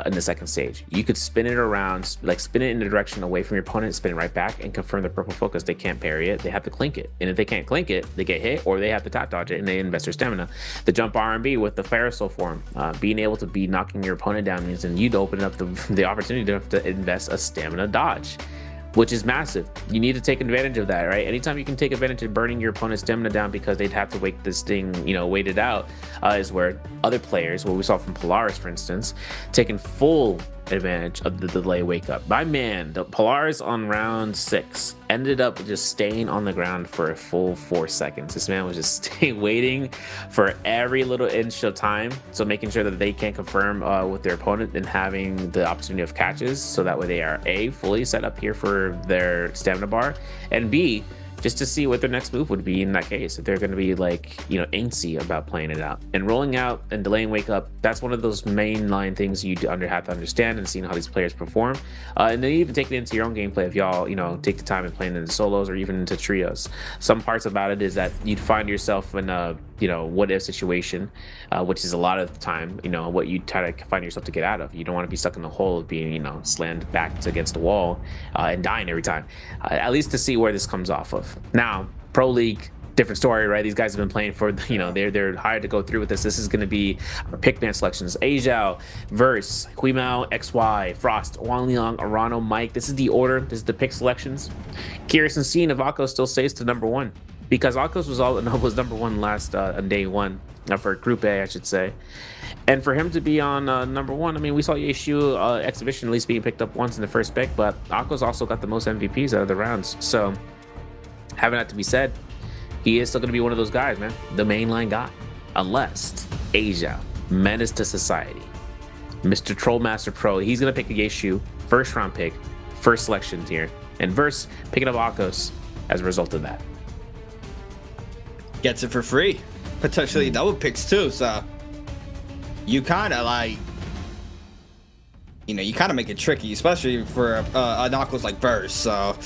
in the second stage. You could spin it around, like spin it in the direction away from your opponent, spin it right back, and confirm the purple focus. They can't parry it. They have to clink it. And if they can't clink it, they get hit, or they have to tap dodge it, and they invest their stamina. The jump R&B with the Parasol form, being able to be knocking your opponent down means then you'd open up the opportunity to invest a stamina dodge, which is massive. You need to take advantage of that, right? Anytime you can take advantage of burning your opponent's stamina down because they'd have to wait this thing, wait it out, is where other players, what we saw from Polaris, for instance, taking full advantage of the delay wake up. My man, the Polaris on round 6 ended up just staying on the ground for a full 4 seconds. This man was just waiting for every little inch of time, so making sure that they can confirm with their opponent and having the opportunity of catches, so that way they are A, fully set up here for their stamina bar, and B, just to see what their next move would be in that case, if they're going to be like, antsy about playing it out. And rolling out and delaying wake up, that's one of those mainline things you have to understand, and seeing how these players perform. And then even take it into your own gameplay if y'all, take the time and playing into solos or even into trios. Some parts about it is that you'd find yourself in a, what if situation, which is a lot of the time, what you try to find yourself to get out of. You don't want to be stuck in the hole of being, slammed back against the wall and dying every time. At least to see where this comes off of. Now, Pro League, different story, right? These guys have been playing for, they're hired to go through with this. This is going to be our pick man selections: Ajiao, Verse, Huimao, XY, Frost, Wang Liang, Arano, Mike. This is the order. This is the pick selections. Curious and seeing if Akos still stays to number 1, because Akos was number 1 last on day 1 for Group A, I should say. And for him to be on number 1, I mean, we saw Yeshu Exhibition at least being picked up once in the first pick, but Akos also got the most MVPs out of the rounds. So having that to be said, he is still going to be one of those guys, man. The mainline guy. Unless Asia, Menace to Society, Mr. Trollmaster Pro, he's going to pick a Yeshu, first round pick, first selection here. And Verse picking up Akos as a result of that. Gets it for free. Potentially double picks too. So you kind of you kind of make it tricky, especially for a Akos like Verse. So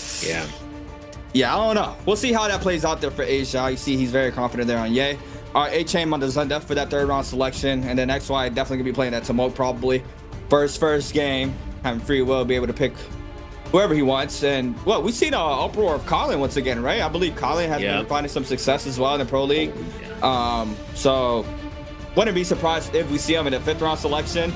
yeah, I don't know. We'll see how that plays out there for Asia. You see he's very confident there on Ye. A-Chain on the Zundef for that 3rd round selection. And then XY definitely going to be playing that Tumult probably. First game, having free will, be able to pick whoever he wants. And, well, we've seen an uproar of Colin once again, right? I believe Colin has been finding some success as well in the Pro League. So, wouldn't be surprised if we see him in the 5th round selection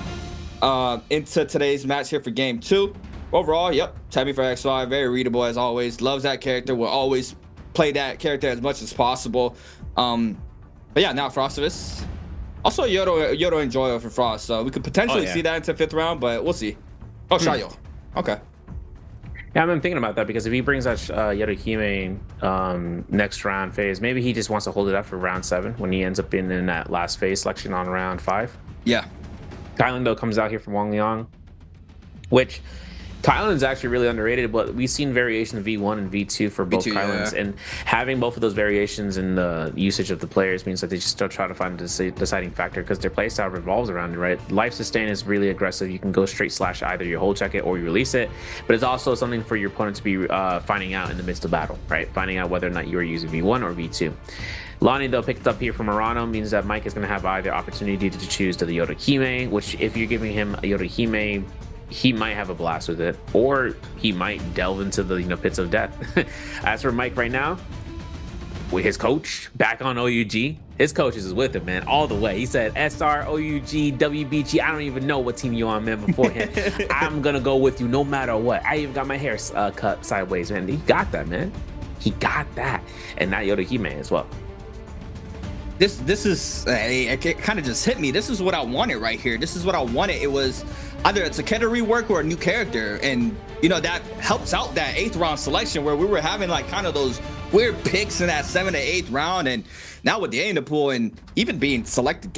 into today's match here for Game 2. Overall, Tabby for XY, very readable as always. Loves that character. Will always play that character as much as possible. But yeah, now Frostivus. Also Yodo and Joyo for Frost. So we could potentially see that into 5th round, but we'll see. Oh, Shayo. Okay. Yeah, I've been thinking about that, because if he brings out Yodohime next round phase, maybe he just wants to hold it up for round 7 when he ends up in that last phase selection on round 5. Yeah. Kylan, though, comes out here from Wang Liang, which Kylan's actually really underrated, but we've seen variations of V1 and V2 for both Kylans, and having both of those variations in the usage of the players means that they just still try to find a deciding factor, because their playstyle revolves around it, right? Life sustain is really aggressive. You can go straight slash either you hold check it or you release it, but it's also something for your opponent to be finding out in the midst of battle, right? Finding out whether or not you are using V1 or V2. Lonnie, though, picked up here from Arano, means that Mike is going to have either opportunity to choose to the Yodohime, which if you're giving him a Yodohime, he might have a blast with it, or he might delve into the pits of death. As for Mike right now, with his coach back on OUG, his coach is with him, man, all the way. He said SR, OUG, WBG, I don't even know what team you on, man, beforehand. I'm gonna go with you no matter what. I even got my hair cut sideways, man. He got that, man. He got that. And now Yodohime as well. This is it kind of just hit me. This is what I wanted right here. This is what I wanted. It was either a Takeda rework or a new character, and that helps out that 8th round selection where we were having like kind of those weird picks in that 7th to 8th round, and now with the A in the pool and even being selected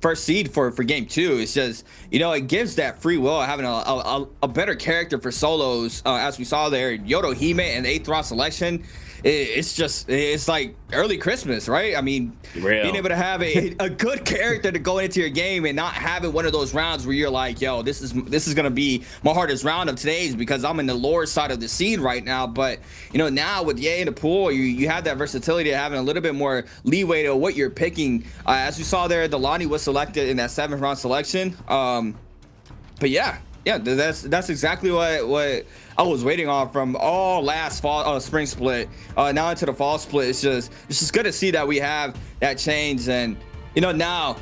first seed for Game 2, it's just it gives that free will of having a better character for solos, as we saw there. Yodohime and the 8th round selection it's like early Christmas, right? I mean, being able to have a good character to go into your game and not having one of those rounds where you're like, yo, this is gonna be my hardest round of today's because I'm in the lower side of the scene right now. But you know, now with Ye in the pool, you have that versatility of having a little bit more leeway to what you're picking. As you saw there, Delaney was selected in that 7th round selection. But yeah, that's exactly what I was waiting on from all last fall spring split now into the fall split. It's just good to see that we have that change. And you know, now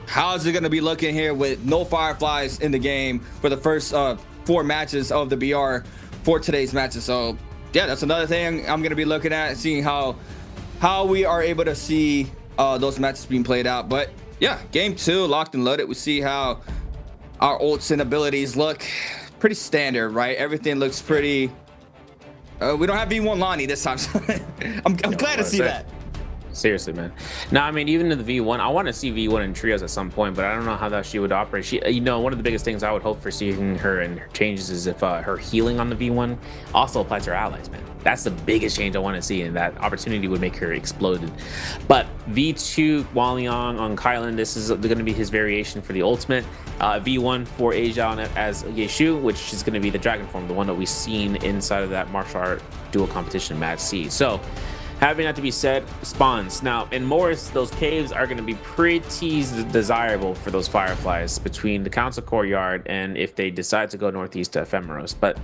how is it going to be looking here with no Fireflies in the game for the first 4 matches of the BR for today's matches? So yeah, that's another thing I'm going to be looking at, seeing how we are able to see those matches being played out. But yeah, game 2 locked and loaded. We see how our ults and abilities look pretty standard, right? Everything looks pretty. We don't have V1 Lonnie this time. So I'm glad to see that. Seriously, man. Now, I mean, even in the V1, I want to see V1 in trios at some point, but I don't know how that she would operate. She, you know, one of the biggest things I would hope for seeing her and her changes is if her healing on the V1 also applies to her allies, man. That's the biggest change I want to see, and that opportunity would make her exploded. But V2 Waliang on Kylan, this is going to be his variation for the ultimate. V1 for Asia as Yeshu, which is going to be the dragon form, the one that we've seen inside of that martial art dual competition Mad C. So having that to be said, spawns. Now, in Morris, those caves are going to be pretty desirable for those Fireflies between the Council Courtyard and if they decide to go northeast to Ephemeros. But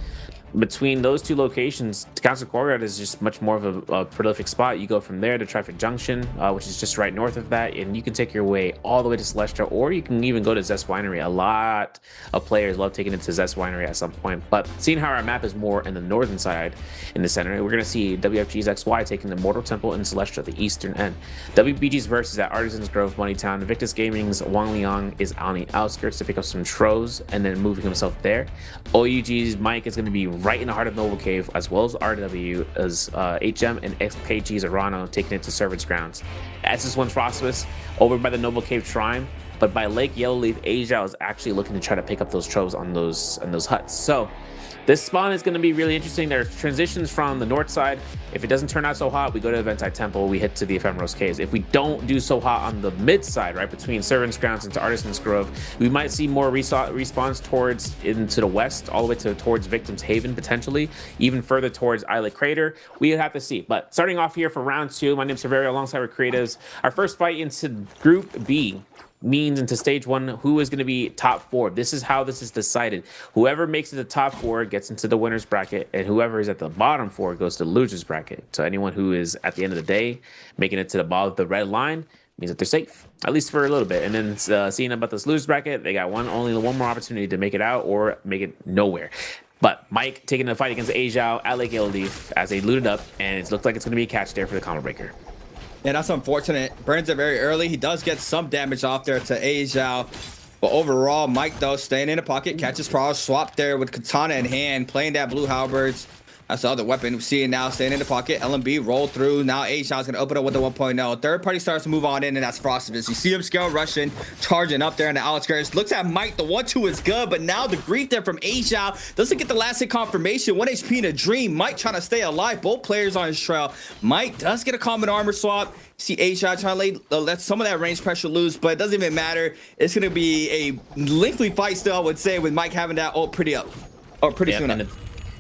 between those 2 locations, Council Courtyard is just much more of a prolific spot. You go from there to Traffic Junction, which is just right north of that, and you can take your way all the way to Celestia, or you can even go to Zest Winery. A lot of players love taking it to Zest Winery at some point, but seeing how our map is more in the northern side in the center, we're going to see WFG's XY taking the Mortal Temple in Celestia, the eastern end. WBG's versus at Artisans Grove, Moneytown. Victus Gaming's Wang Liang is on the outskirts to pick up some Tros and then moving himself there. OUG's Mike is going to be right in the heart of Noble Cave, as well as RW, as HM and XKG's Arano taking it to Servants Grounds. SS1's Frostmas over by the Noble Cave Shrine, but by Lake Yellowleaf, Asia is actually looking to try to pick up those tropes on those huts. So this spawn is going to be really interesting. There are transitions from the north side. If it doesn't turn out so hot, we go to Eventai Temple, we hit to the Ephemeros Caves. If we don't do so hot on the mid side, right between Servants Grounds and to Artisans Grove, we might see more respawns towards into the west, all the way towards Victim's Haven, potentially even further towards Islet Crater. We have to see. But starting off here for round 2, my name's Severio alongside our creatives. Our first fight into Group B means into stage 1 who is going to be top 4. This is how this is decided. Whoever makes it the top 4 gets into the winner's bracket, and whoever is at the bottom 4 goes to the loser's bracket. So anyone who is at the end of the day making it to the bottom of the red line means that they're safe, at least for a little bit. And then seeing about this loser's bracket, they got only one more opportunity to make it out or make it nowhere. But Mike taking the fight against Asia at Lake Yellowleaf as they looted up, and it looks like it's going to be a catch there for the combo breaker. Yeah, that's unfortunate. Burns it very early. He does get some damage off there to Asia. But overall, Mike, though, staying in the pocket, catches Prowl, swap there with Katana in hand, playing that blue halberds. That's the other weapon. We see it now, staying in the pocket. LMB roll through. Now Asia is going to open up with the 1.0. Third party starts to move on in, and that's Frostivus. You see him scale rushing, charging up there in the outskirts. Looks at Mike. The 1-2 is good, but now the grief there from Asia doesn't get the last hit confirmation. 1 HP in a dream. Mike trying to stay alive. Both players on his trail. Mike does get a common armor swap. See Asia trying to let some of that range pressure loose, but it doesn't even matter. It's going to be a lengthy fight still, I would say, with Mike having that ult pretty soon up.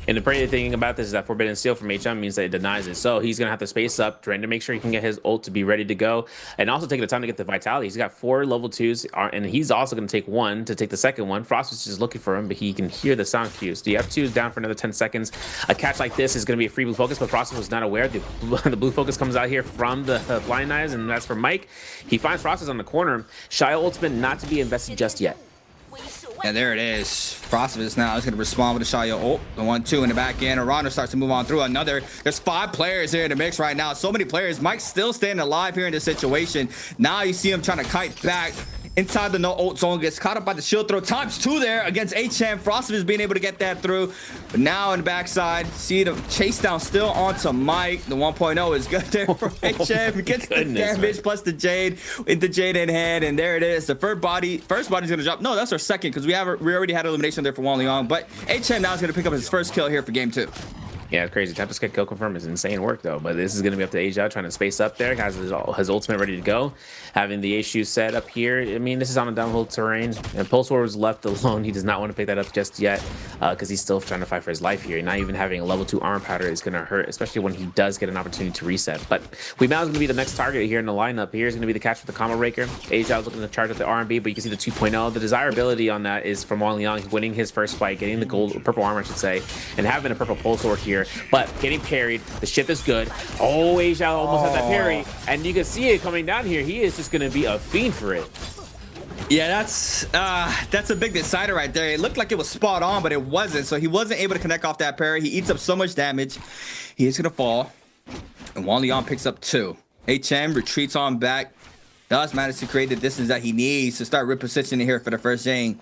And the pretty thing about this is that Forbidden Steel from HM means that it denies it. So he's going to have to space up, trying to make sure he can get his ult to be ready to go. And also taking the time to get the Vitality. He's got 4 level 2s, and he's also going to take 1 to take the second one. Frost was just looking for him, but he can hear the sound cues. The F2 is down for another 10 seconds. A catch like this is going to be a free blue focus, but Frost was not aware. The blue focus comes out here from the Flying Knives, and that's for Mike. He finds Frost on the corner. Shy ultimate not to be invested just yet. And there it is. Frostivus now is going to respond with a Shaya ult. The 1-2 in the back end. Arano starts to move on through another. There's 5 players here in the mix right now. So many players. Mike's still standing alive here in this situation. Now you see him trying to kite back inside the no ult zone. Gets caught up by the shield throw. ×2 there against HM. Frostivus being able to get that through. But now in the backside, see the chase down still onto Mike. The 1.0 is good there for HM. He gets the damage plus the Jade with the Jade in hand. And there it is. The first body's going to drop. No, that's our second because we already had elimination there for Wang Liang. But HM now is going to pick up his first kill here for game 2. Yeah, it's crazy. Tempest kill confirm is insane work though, but this is going to be up to Asia trying to space up there. Has his ultimate ready to go, having the issue set up here. I mean, this is on a downhill terrain, and Pulse War was left alone. He does not want to pick that up just yet because he's still trying to fight for his life here. Not even having a level 2 armor powder is going to hurt, especially when he does get an opportunity to reset. But Weemao's going to be the next target here in the lineup. Here is going to be the catch with the combo breaker. Asia is looking to charge with the R&B, but you can see the 2.0. The desirability on that is from Wang Liang winning his first fight, getting the purple armor, I should say, and having a purple Pulse War here, but getting parried. The shift is good. Oh, Asia almost had that parry, and you can see it coming down here. He is just going to be a fiend for it. Yeah, that's a big decider right there. It looked like it was spot on, but it wasn't. So he wasn't able to connect off that parry. He eats up so much damage. He is going to fall. And Wang Liang picks up 2. HM retreats on back. Does manage to create the distance that he needs to start repositioning here for the first game.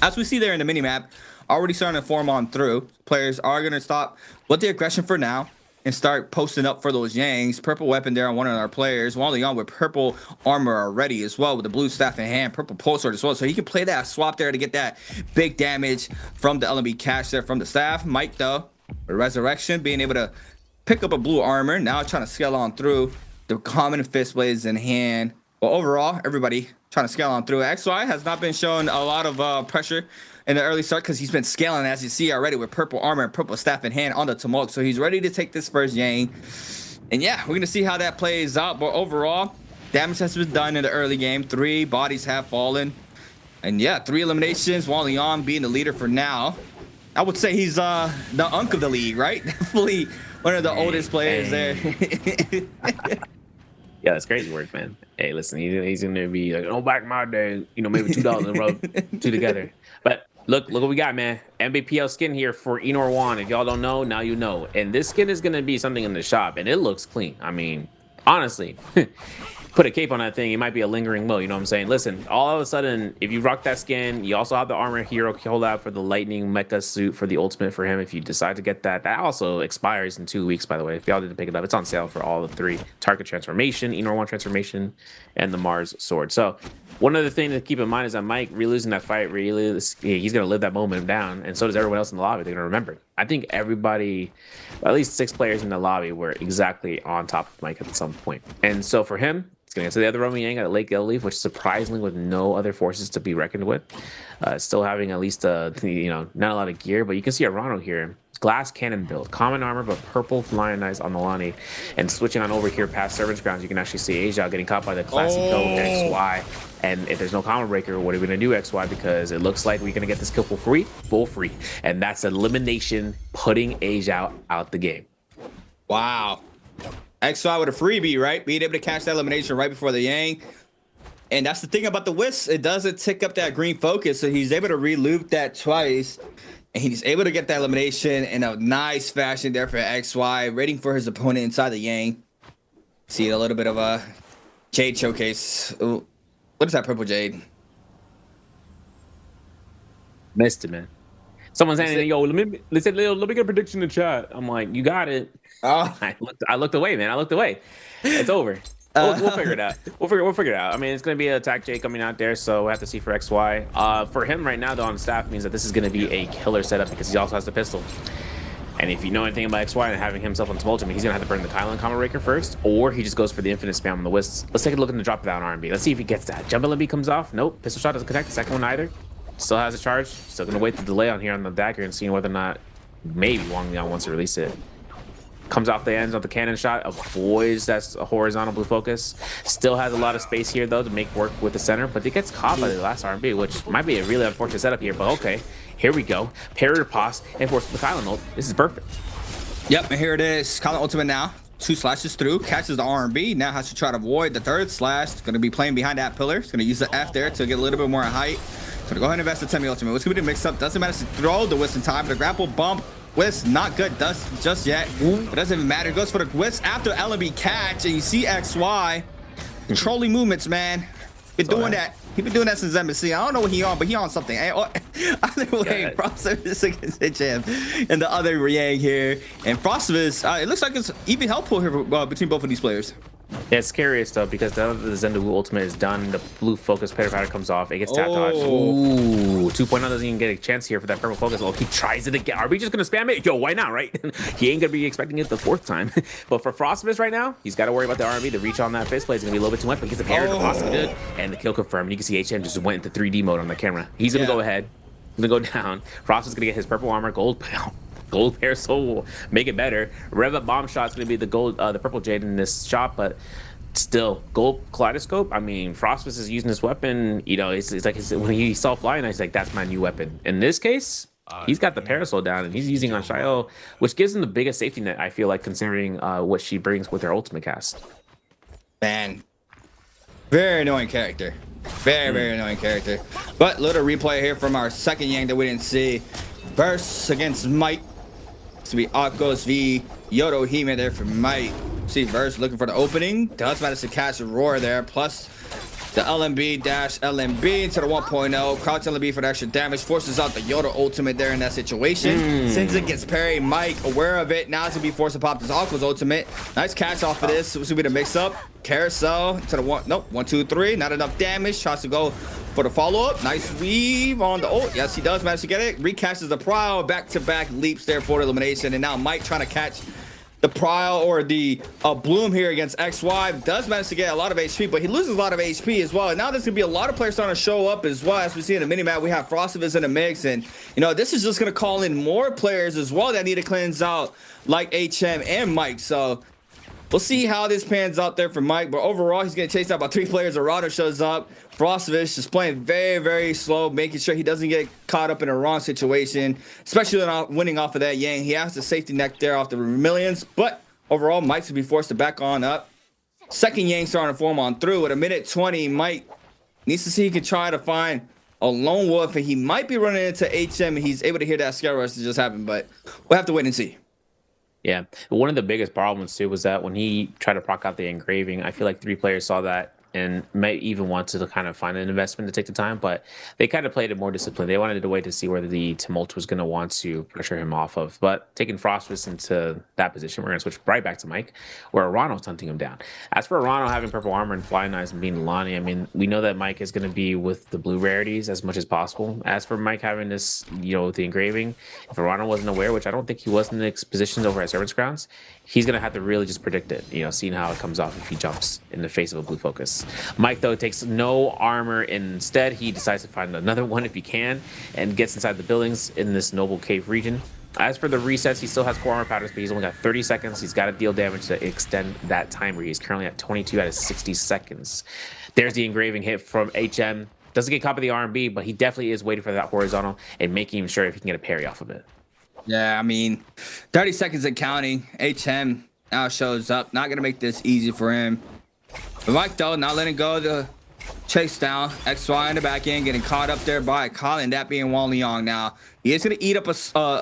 As we see there in the minimap, already starting to form on through. Players are going to stop with the aggression for now and start posting up for those Yangs. Purple weapon there on one of our players. Wang Liang with purple armor already as well, with the blue staff in hand, purple pulse sword as well. So he can play that swap there to get that big damage from the LMB catch there from the staff. Mike, though, with Resurrection, being able to pick up a blue armor. Now trying to scale on through. The common fist blades in hand. Well, overall, everybody trying to scale on through. XY has not been showing a lot of pressure in the early start because he's been scaling, as you see already, with purple armor and purple staff in hand on the Tumult. So he's ready to take this first Yang. And yeah, we're going to see how that plays out. But overall, damage has been done in the early game. 3 bodies have fallen. And yeah, 3 eliminations. Wang Liang being the leader for now. I would say he's the unk of the league, right? Definitely one of the oldest players there. Yeah, that's crazy work, man. Hey, listen, he's going to be like, oh, back in my day, you know, maybe $2 and rub 2 together. But look what we got, man. Nbpl skin here for Enor Wan. If y'all don't know, now you know. And this skin is going to be something in the shop, and it looks clean. I mean, honestly, put a cape on that thing, it might be a lingering mo, you know what I'm saying? Listen, all of a sudden, if you rock that skin, you also have the armor hero holdout for the lightning mecha suit for the ultimate for him. If you decide to get that, that also expires in 2 weeks, by the way. If y'all didn't pick it up, it's on sale for all the 3: Target Transformation, Enor One Transformation, and the Mars Sword. So one other thing to keep in mind is that Mike re-losing that fight, he's going to live that moment down, and so does everyone else in the lobby. They're going to remember it. I think everybody, at least 6 players in the lobby, were exactly on top of Mike at some point. And so for him, it's going to get to the other Roman Yang at Lake Leaf, which surprisingly with no other forces to be reckoned with. Still having at least, not a lot of gear, but you can see Arano here. Glass cannon build, common armor, but purple lionized on Milani. And switching on over here past Servants Grounds, you can actually see Asia getting caught by the classic go XY. And if there's no combo breaker, what are we going to do, XY? Because it looks like we're going to get this kill for free, full free. And that's elimination, putting Asia out the game. Wow. XY with a freebie, right? Being able to catch that elimination right before the Yang. And that's the thing about the Wisp. It doesn't tick up that green focus, so he's able to re-loop that twice. And he's able to get that elimination in a nice fashion there for XY, waiting for his opponent inside the Yang. See a little bit of a Jade showcase. Ooh. What is that purple Jade? Missed it, man. Someone's saying, yo, let me get a prediction in the chat. I'm like, you got it. Oh. I looked away, man. I looked away. It's over. We'll figure it out. We'll figure it out. I mean, it's going to be an attack J coming out there, so we'll have to see for XY. For him right now, though, on staff means that this is going to be a killer setup because he also has the pistol. And if you know anything about XY and having himself on some ultimate, he's going to have to burn the Kylan Combo Breaker first, or he just goes for the infinite spam on the Wisps. Let's take a look at the drop down R&B. Let's see if he gets that. Jump LMB comes off. Nope. Pistol shot doesn't connect. The second one either. Still has a charge. Still going to wait the delay on here on the dagger and seeing whether or not maybe Wang Liang wants to release it. Comes off the ends of the cannon shot, avoids that horizontal blue focus. Still has a lot of space here, though, to make work with the center, but it gets caught by the last R&B, which might be a really unfortunate setup here, but okay. Here we go. Parry to pause, and force the Kylan ult. This is perfect. Yep, and here it is. Kylan ultimate now. 2 slashes through, catches the R&B. Now has to try to avoid the 3rd slash. It's going to be playing behind that pillar. It's going to use the F there to get a little bit more height. Going to go ahead and invest the Temi ultimate. What's going to be the mix-up? Doesn't matter to throw the Wisp in time, but the grapple bump. Wisp not good just yet. It doesn't even matter. Goes for the Wisp after LMB catch, and you see XY controlling movements, man. Been doing that. He been doing that since MSC. I don't know what he on, but he on something. Either way, Frostvus against HM and the other Yang here. And Frostvus, it looks like it's even helpful here between both of these players. Yeah, it's scariest though because the Zendu ultimate is done. The blue focus pitter patter comes off. It gets tap dodged. Ooh, 2.0 doesn't even get a chance here for that purple focus. Oh, he tries it again. Are we just gonna spam it? Yo, why not, right? He ain't gonna be expecting it the 4th time. But for Frostfist right now, he's got to worry about the RB. The reach on that fist play is gonna be a little bit too much, but he gets a parry. The possibly good, and the kill confirmed. You can see HM just went into 3D mode on the camera. He's gonna go ahead. He's gonna go down. Frost is gonna get his purple armor, gold pair, so will make it better. Rev up bomb shot's gonna be the gold, the purple jade in this shot, but still gold kaleidoscope. I mean, Frostfist is using this weapon. You know, it's like when he saw flying, he's like, that's my new weapon. In this case, he's got the parasol down and he's using on Shayo, which gives him the biggest safety net. I feel like considering what she brings with her ultimate cast. Man, very annoying character. Very annoying character. But little replay here from our second Yang that we didn't see. Verse against Mike. It's gonna be Akos v Yodo Hime there for Mike. See Verse looking for the opening. Does manage to catch a roar there. Plus the LMB dash LMB into the 1.0. Crouch LMB for the extra damage. Forces out the Yoda ultimate there in that situation. Since it gets parried, Mike aware of it. Now it's gonna be forced to pop this Aqua's ultimate. Nice catch off of this. This will be the mix up. Carousel to the 1. Nope. 1, 2, 3. Not enough damage. Tries to go for the follow-up. Nice weave on the ult. Yes, he does manage to get it. Recatches the Prowl. Back-to-back leaps there for the elimination. And now Mike trying to catch the Prowl or the Bloom here against XY. Does manage to get a lot of HP, but he loses a lot of HP as well. And now there's going to be a lot of players starting to show up as well. As we see in the minimap, we have Frostivus in the mix. And, you know, this is just going to call in more players as well that need to cleanse out, like HM and Mike. So we'll see how this pans out there for Mike. But overall, he's going to chase out about 3 players. Arado shows up. Frostivus just playing very slow, making sure he doesn't get caught up in a wrong situation, especially not winning off of that Yang. He has the safety net there off the Vermilions, but overall, Mike's to be forced to back on up. Second Yang starting to form on through at a minute 20. Mike needs to see he can try to find a lone wolf, and he might be running into HM, and he's able to hear that scare rush that just happened, but we'll have to wait and see. Yeah, one of the biggest problems too was that when he tried to proc out the engraving, I feel like 3 players saw that and might even want to kind of find an investment to take the time, but they kind of played it more disciplined. They wanted to wait to see whether the Tumult was going to want to pressure him off of. But taking Frostfist into that position, we're going to switch right back to Mike, where Arano's hunting him down. As for Arano having purple armor and flying knives and being Lonnie, I mean, we know that Mike is going to be with the blue rarities as much as possible. As for Mike having this, you know, with the engraving, if Arano wasn't aware, which I don't think he was in the positions over at Servants Grounds, he's going to have to really just predict it, you know, seeing how it comes off if he jumps in the face of a blue focus. Mike, though, takes no armor. Instead, he decides to find another one if he can and gets inside the buildings in this Noble Cave region. As for the resets, he still has 4 armor powders, but he's only got 30 seconds. He's got to deal damage to extend that timer. He's currently at 22 out of 60 seconds. There's the engraving hit from HM. Doesn't get caught by the R&B, but he definitely is waiting for that horizontal and making sure if he can get a parry off of it. Yeah, I mean, 30 seconds and counting. HM now shows up. Not going to make this easy for him. But Mike, though, not letting go of the chase down. XY in the back end, getting caught up there by Colin, that being Wang Liang. Now, he is going to eat up a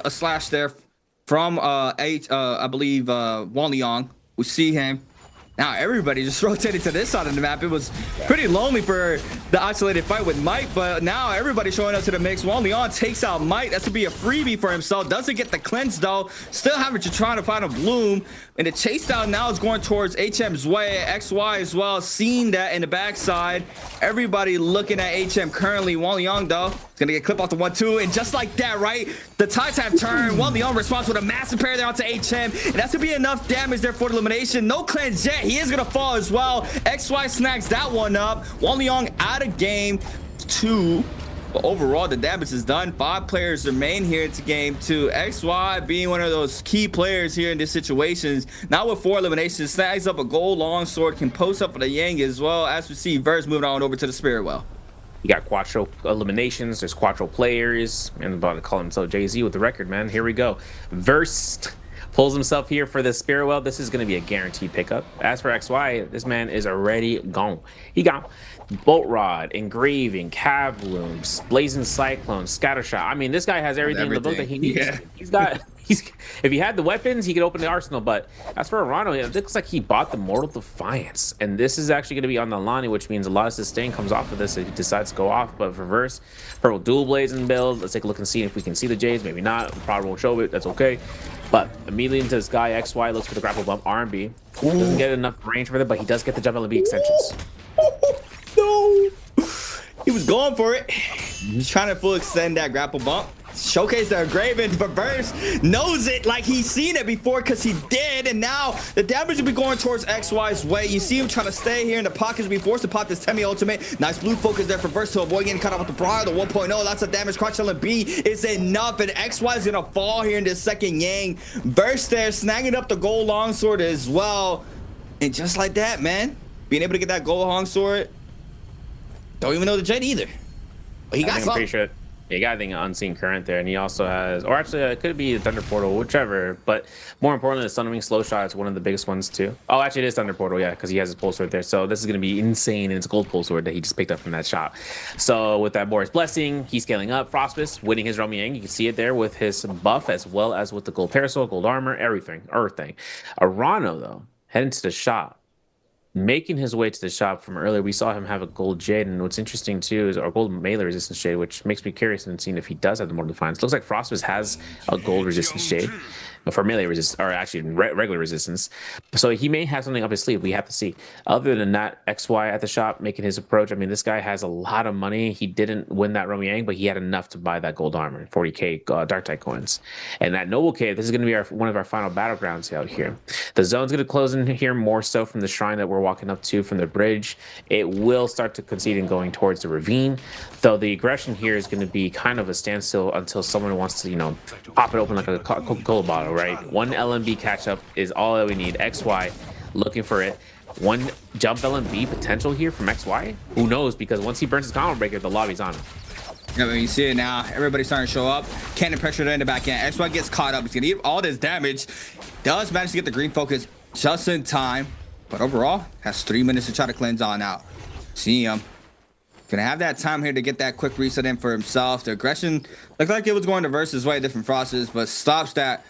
slash there from, I believe, Wang Liang. We see him. Now everybody just rotated to this side of the map. It was pretty lonely for the isolated fight with Mike, but now everybody showing up to the mix. Wang Liang takes out Mike. That's to be a freebie for himself. Doesn't get the cleanse though. Still having to try to find a Bloom. And the chase down now is going towards HM's way. XY as well, seeing that in the backside. Everybody looking at HM currently. Wang Liang though, is gonna get clipped off the 1-2. And just like that, right? The tides have turned. Wang Liang responds with a massive parry there onto HM. And that's gonna be enough damage there for the elimination. No cleanse yet. He is gonna fall as well. XY snags that one up. Wang Liang out of game 2. But overall, the damage is done. 5 players remain here into game 2. XY being one of those key players here in these situations. Now with 4 eliminations, snags up a gold longsword, can post up for the Yang as well. As we see Verse moving on over to the Spirit Well. You got Quattro eliminations. There's Quattro players. And I'm about to call himself Jay-Z with the record, man. Here we go. Verse pulls himself here for the Spirit Well. This is going to be a guaranteed pickup. As for XY, this man is already gone. He got Bolt Rod, Engraving, Cav Blooms, Blazing Cyclone, Scattershot. I mean, this guy has everything in the book that he needs. Yeah. if he had the weapons, he could open the arsenal. But as for Arano, it looks like he bought the Mortal Defiance, and this is actually going to be on the Lonnie, which means a lot of sustain comes off of this if he decides to go off. But for Verse, purple dual blades in build. Let's take a look and see if we can see the Jades. Maybe not. Probably won't show it. That's okay. But immediately into the sky, XY looks for the grapple bump. R&B doesn't get enough range for it, but he does get the jump LB extensions. No, he was going for it. He's trying to full extend that grapple bump. Showcase the Graven, but Burst knows it like he's seen it before because he did, and now the damage will be going towards XY's way. You see him trying to stay here in the pockets, be forced to pop this Temi ultimate. Nice blue focus there for Burst to avoid getting cut off with the Briar, the 1.0. Lots of damage. Crouch LB is enough, and XY is gonna fall here in this second Yang. Burst there, snagging up the gold longsword as well, and just like that, man, being able to get that gold longsword. Don't even know the Jet either, but he got some. I'm pretty sure. You got, I think, an Unseen Current there, and he also has, or actually, it could be a Thunder Portal, whichever. But more importantly, the Sunwing Slow Shot is one of the biggest ones too. Oh, actually, it is Thunder Portal, yeah, because he has his Pulse Sword there. So this is going to be insane, and it's a gold Pulse Sword that he just picked up from that shop. So with that Boris Blessing, he's scaling up. Frostbus winning his Romiang. You can see it there with his buff as well as with the gold Parasol, gold armor, everything, everything. Arano though, heading to the shop. Making his way to the shop from earlier, we saw him have a gold Jade, and what's interesting too is our gold melee resistance Jade, which makes me curious in seeing if he does have the Mortal Defiance. Looks like Frostbus has a gold resistance Jade for melee resistance, or actually regular resistance. So he may have something up his sleeve. We have to see. Other than that, XY at the shop making his approach. I mean, this guy has a lot of money. He didn't win that Romiang, but he had enough to buy that gold armor, 40k Dark Tide coins. And that Noble Cave, this is going to be one of our final battlegrounds out here. The zone's going to close in here more so from the shrine that we're walking up to from the bridge. It will start to concede and going towards the ravine, though the aggression here is going to be kind of a standstill until someone wants to, you know, pop it open like a Coca-Cola bottle, right? One LMB catch up is all that we need. XY looking for it. One jump LMB potential here from XY. Who knows? Because once he burns his combo breaker, the lobby's on him. Yeah, I mean, you see it now. Everybody's starting to show up. Cannon pressure there in the back end. XY gets caught up. He's gonna eat all this damage. Does manage to get the green focus just in time, but overall has 3 minutes to try to cleanse on out. See him. Gonna have that time here to get that quick reset in for himself. The aggression looked like it was going to Versus way different Frost's, but stops that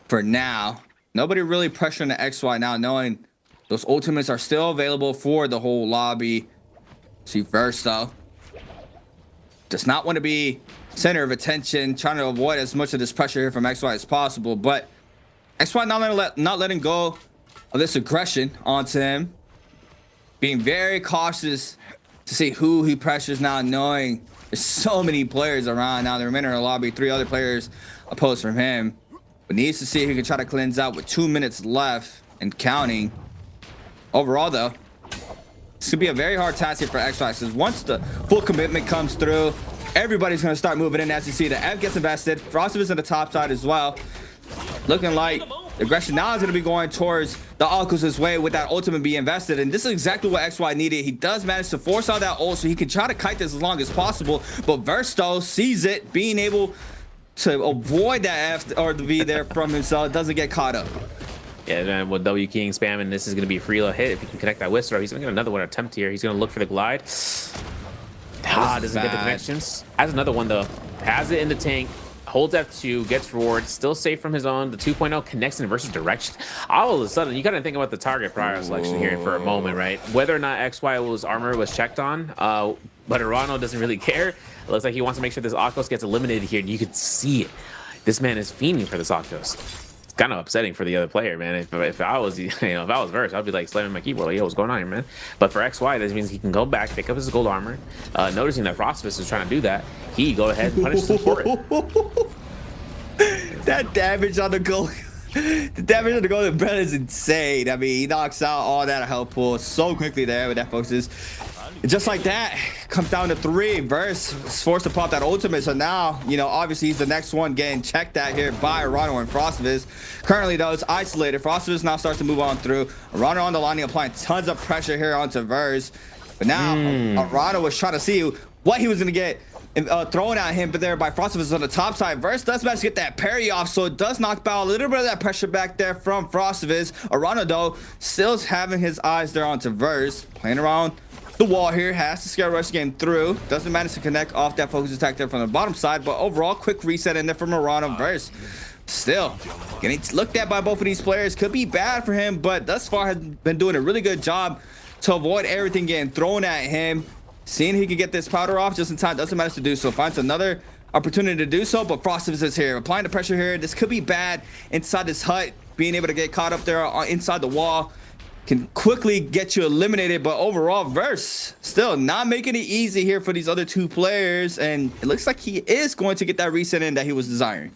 for now. Nobody really pressuring the XY now, knowing those ultimates are still available for the whole lobby. See Verse though, does not want to be center of attention, trying to avoid as much of this pressure here from XY as possible, but XY not letting go of this aggression onto him, being very cautious to see who he pressures now, knowing there's so many players around now. The remainder of the lobby, 3 other players opposed from him, but needs to see if he can try to cleanse out with 2 minutes left and counting. Overall though, this could be a very hard task here for XY, because once the full commitment comes through, everybody's going to start moving in. As you see, the F gets invested. Frostbus is on the top side as well, looking like the aggression now is going to be going towards the Alcus' way with that ultimate being invested, and this is exactly what XY needed. He does manage to force out that ult so he can try to kite this as long as possible, but Versto sees it, being able to avoid that F or the V there from himself. It doesn't get caught up. Yeah, man, with W keying spam, and this is going to be a free low hit. If he can connect that Whistler, he's going to get another one attempt here. He's going to look for the glide. Doesn't get the connections. Has another one though. Has it in the tank. Holds F2, gets reward, still safe from his own. The 2.0 connects in versus direction. All of a sudden, you gotta think about the target prior selection here for a moment, right? Whether or not XY's armor was checked on, but Arano doesn't really care. It looks like he wants to make sure this Akos gets eliminated here, and you can see it. This man is fiending for this Akos. It's kind of upsetting for the other player, man. If I was, if I was Verse, I'd be like slamming my keyboard, like, yo, what's going on here, man? But for XY, this means he can go back, pick up his gold armor. Noticing that Frostbus is trying to do that, he go ahead and punishes him for it. That damage on the goal, the damage on the golden bread is insane. I mean, he knocks out all that health pool so quickly there with that focuses. Just like that, comes down to 3. Verse is forced to pop that ultimate, so now, you know, obviously he's the next one getting checked at here by Arano and Frostbus. Currently though, it's isolated. Frostbus now starts to move on through. Arano on the line, applying tons of pressure here onto Verse, but now Arano was trying to see what he was going to get thrown at him, but there by Frostbus on the top side. Verse does manage to get that parry off, so it does knock out a little bit of that pressure back there from Frostbus. Arano though, still having his eyes there onto Verse, playing around the wall here, has to scare rush game through, doesn't manage to connect off that focus attack there from the bottom side, but overall quick reset in there from Arano. Verse still getting looked at by both of these players. Could be bad for him, but thus far has been doing a really good job to avoid everything getting thrown at him. Seeing he can get this powder off just in time, doesn't manage to do so. Finds another opportunity to do so, but Frostivus is here, applying the pressure here. This could be bad inside this hut. Being able to get caught up there inside the wall can quickly get you eliminated, but overall, Verse still not making it easy here for these other two players, and it looks like he is going to get that reset in that he was desiring.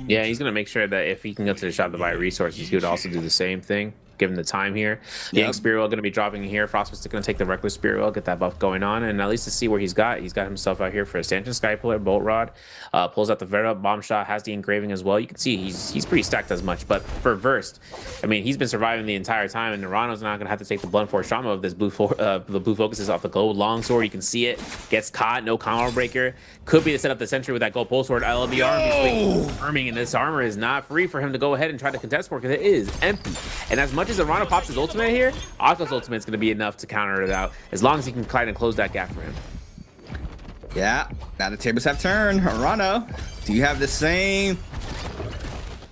Yeah, he's going to make sure that if he can go to the shop to buy resources, he would also do the same thing, given the time here. Yang Spear Wheel going to be dropping here. Frostbust's going to take the Reckless Spear Wheel, get that buff going on, and at least to see where he's got himself out here for a Stanchion Sky Pillar, Bolt Rod, pulls out the Vera Bomb Shot, has the engraving as well. You can see he's pretty stacked as much, but for Verst, I mean, he's been surviving the entire time, and Narano's not going to have to take the blunt force trauma of this the blue focuses off the gold longsword. You can see it, gets caught, no combo breaker. Could be to set up the sentry with that gold pole sword. LB arm confirming, and this armor is not free for him to go ahead and try to contest for, because it is empty. And as much as Narano pops his ultimate here, Akko's ultimate is going to be enough to counter it out, as long as he can kind of close that gap for him. Yeah, now the tables have turned. Narano, do you have the same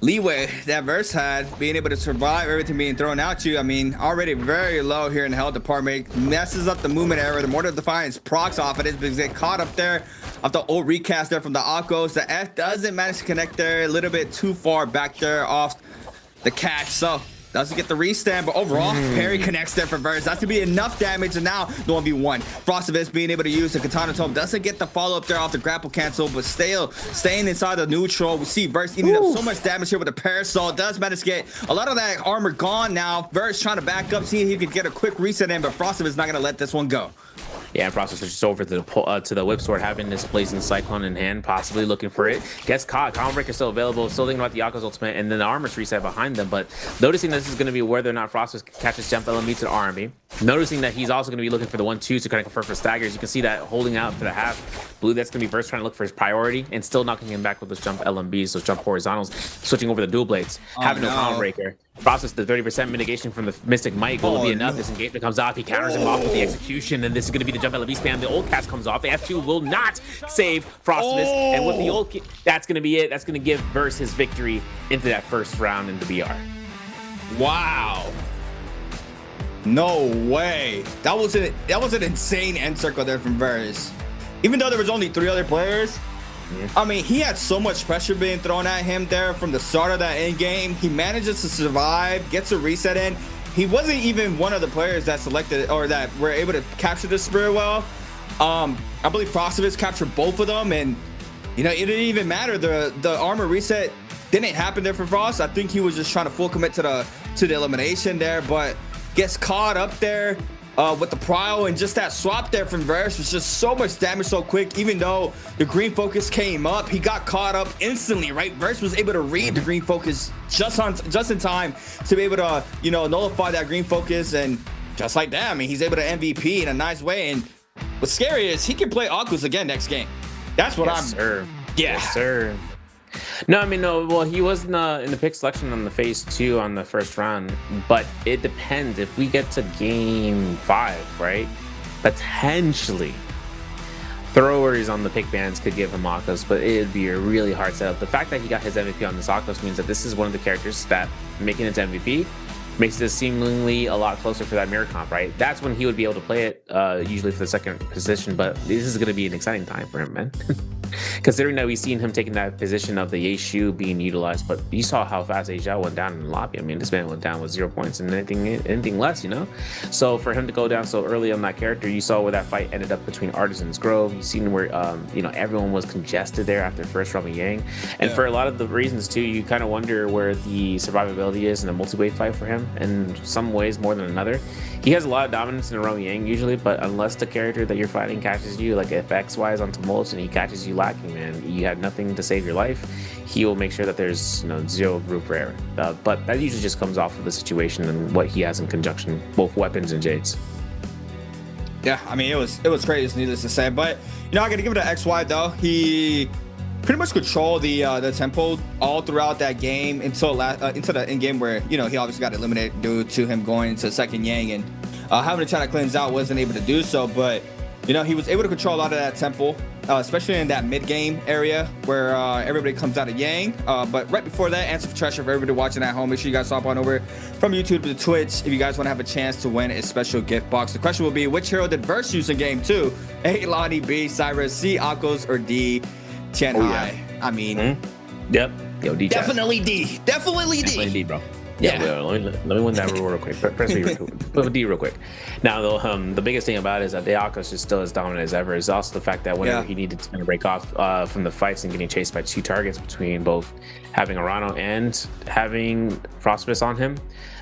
leeway that Verse had, being able to survive everything being thrown at you? I mean, already very low here in the health department. Messes up the movement error. The Mortar of Defiance procs off of it because they caught up there off the old recast there from the Akkos. The F doesn't manage to connect there, a little bit too far back there off the catch, so doesn't get the restand, but overall, parry connects there for Verse. That's to be enough damage, and now the 1v1. Frostivus being able to use the Katana Tome, doesn't get the follow-up there off the grapple cancel, but still staying inside the neutral. We see Verse eating up so much damage here with the Parasol. Does manage to get a lot of that armor gone now. Verse trying to back up, see if he could get a quick reset in, but Frostivus is not going to let this one go. Yeah, and Frostivus switches over to the Whip Sword, having this Blazing Cyclone in hand, possibly looking for it. Gets caught. Combo Breaker still available. Still thinking about the Akko's ultimate, and then the armor's reset behind them. But noticing this is going to be whether or not Frostivus catches Jump LMB to the RMB. Noticing that he's also going to be looking for the 1-2 to kind of confirm for staggers. You can see that holding out for the half. Blue, that's going to be Verse trying to look for his priority, and still knocking him back with those Jump LMBs, those Jump Horizontals, switching over the Dual Blades, having no Combo Breaker. Frostivus, the 30% mitigation from the Mystic Might will be enough. This engagement comes off. He counters him off with the execution, and this is going to be the Jump LMB spam. The old cast comes off. The F2 will not save Frostivus, and with the old, that's going to be it. That's going to give Verse his victory into that first round in the BR. Wow. No way. That was an insane end circle there from Verse. Even though there was only 3 other players, I mean, he had so much pressure being thrown at him there from the start of that end game. He manages to survive, gets a reset in. He wasn't even one of the players that selected or that were able to capture the Spirit Well. I believe Frostivus captured both of them, and you know, it didn't even matter. The armor reset didn't happen there for Frost. I think he was just trying to full commit to the elimination there, but gets caught up there with the prio, and just that swap there from Verse was just so much damage so quick. Even though the green focus came up, he got caught up instantly, right? Verse was able to read the green focus just in time to be able to, you know, nullify that green focus, and just like that, I mean, he's able to MVP in a nice way. And what's scary is he can play Akkus again next game. That's what Yeah. Yes, sir. No, I mean, no. Well, he was in the pick selection on the phase 2 on the first round, but it depends. If we get to game 5, right? Potentially, throwers on the pick bands could give him Akkus, but it'd be a really hard setup. The fact that he got his MVP on this Akkus means that this is one of the characters that making it to MVP makes this seemingly a lot closer for that mirror comp, right? That's when he would be able to play it, usually for the second position, but this is going to be an exciting time for him, man. Considering that we've seen him taking that position of the Yeshu being utilized, but you saw how fast Asia went down in the lobby. I mean, this man went down with 0 points and anything less, you know? So for him to go down so early on that character, you saw where that fight ended up between Artisan's Grove. You've seen where, you know, everyone was congested there after first Robin Yang. And for a lot of the reasons too, you kind of wonder where the survivability is in a multi-wave fight for him. And some ways more than another. He has a lot of dominance in a Romy Yang usually, but unless the character that you're fighting catches you, like if X-wise on Tumults and he catches you lacking, man, you have nothing to save your life, he will make sure that there's, you know, 0 room for error. But that usually just comes off of the situation and what he has in conjunction, both weapons and Jades. Yeah, I mean, it was crazy, needless to say. But, you know, I got to give it to XY, though. He pretty much controlled the tempo all throughout that game until into the end game where, you know, he obviously got eliminated due to him going to second Yang and having to try to cleanse out, wasn't able to do so. But, you know, he was able to control a lot of that tempo. especially in that mid-game area where everybody comes out of Yang. But right before that, answer for treasure for everybody watching at home. Make sure you guys hop on over from YouTube to Twitch if you guys want to have a chance to win a special gift box. The question will be, which hero did Verse use in game 2? A, Lonnie, B, Cyrus, C, Akos, or D, Tian Hai? I mean, yep. Yo, D. Definitely D. Definitely D. Definitely D, bro. Yeah, let me win that real quick. Press me put D real quick. Now, though, the biggest thing about it is that Akos is still as dominant as ever. Is also the fact that whenever he needed to kind of break off from the fights and getting chased by 2 targets between both having Arano and having Frostfist on him,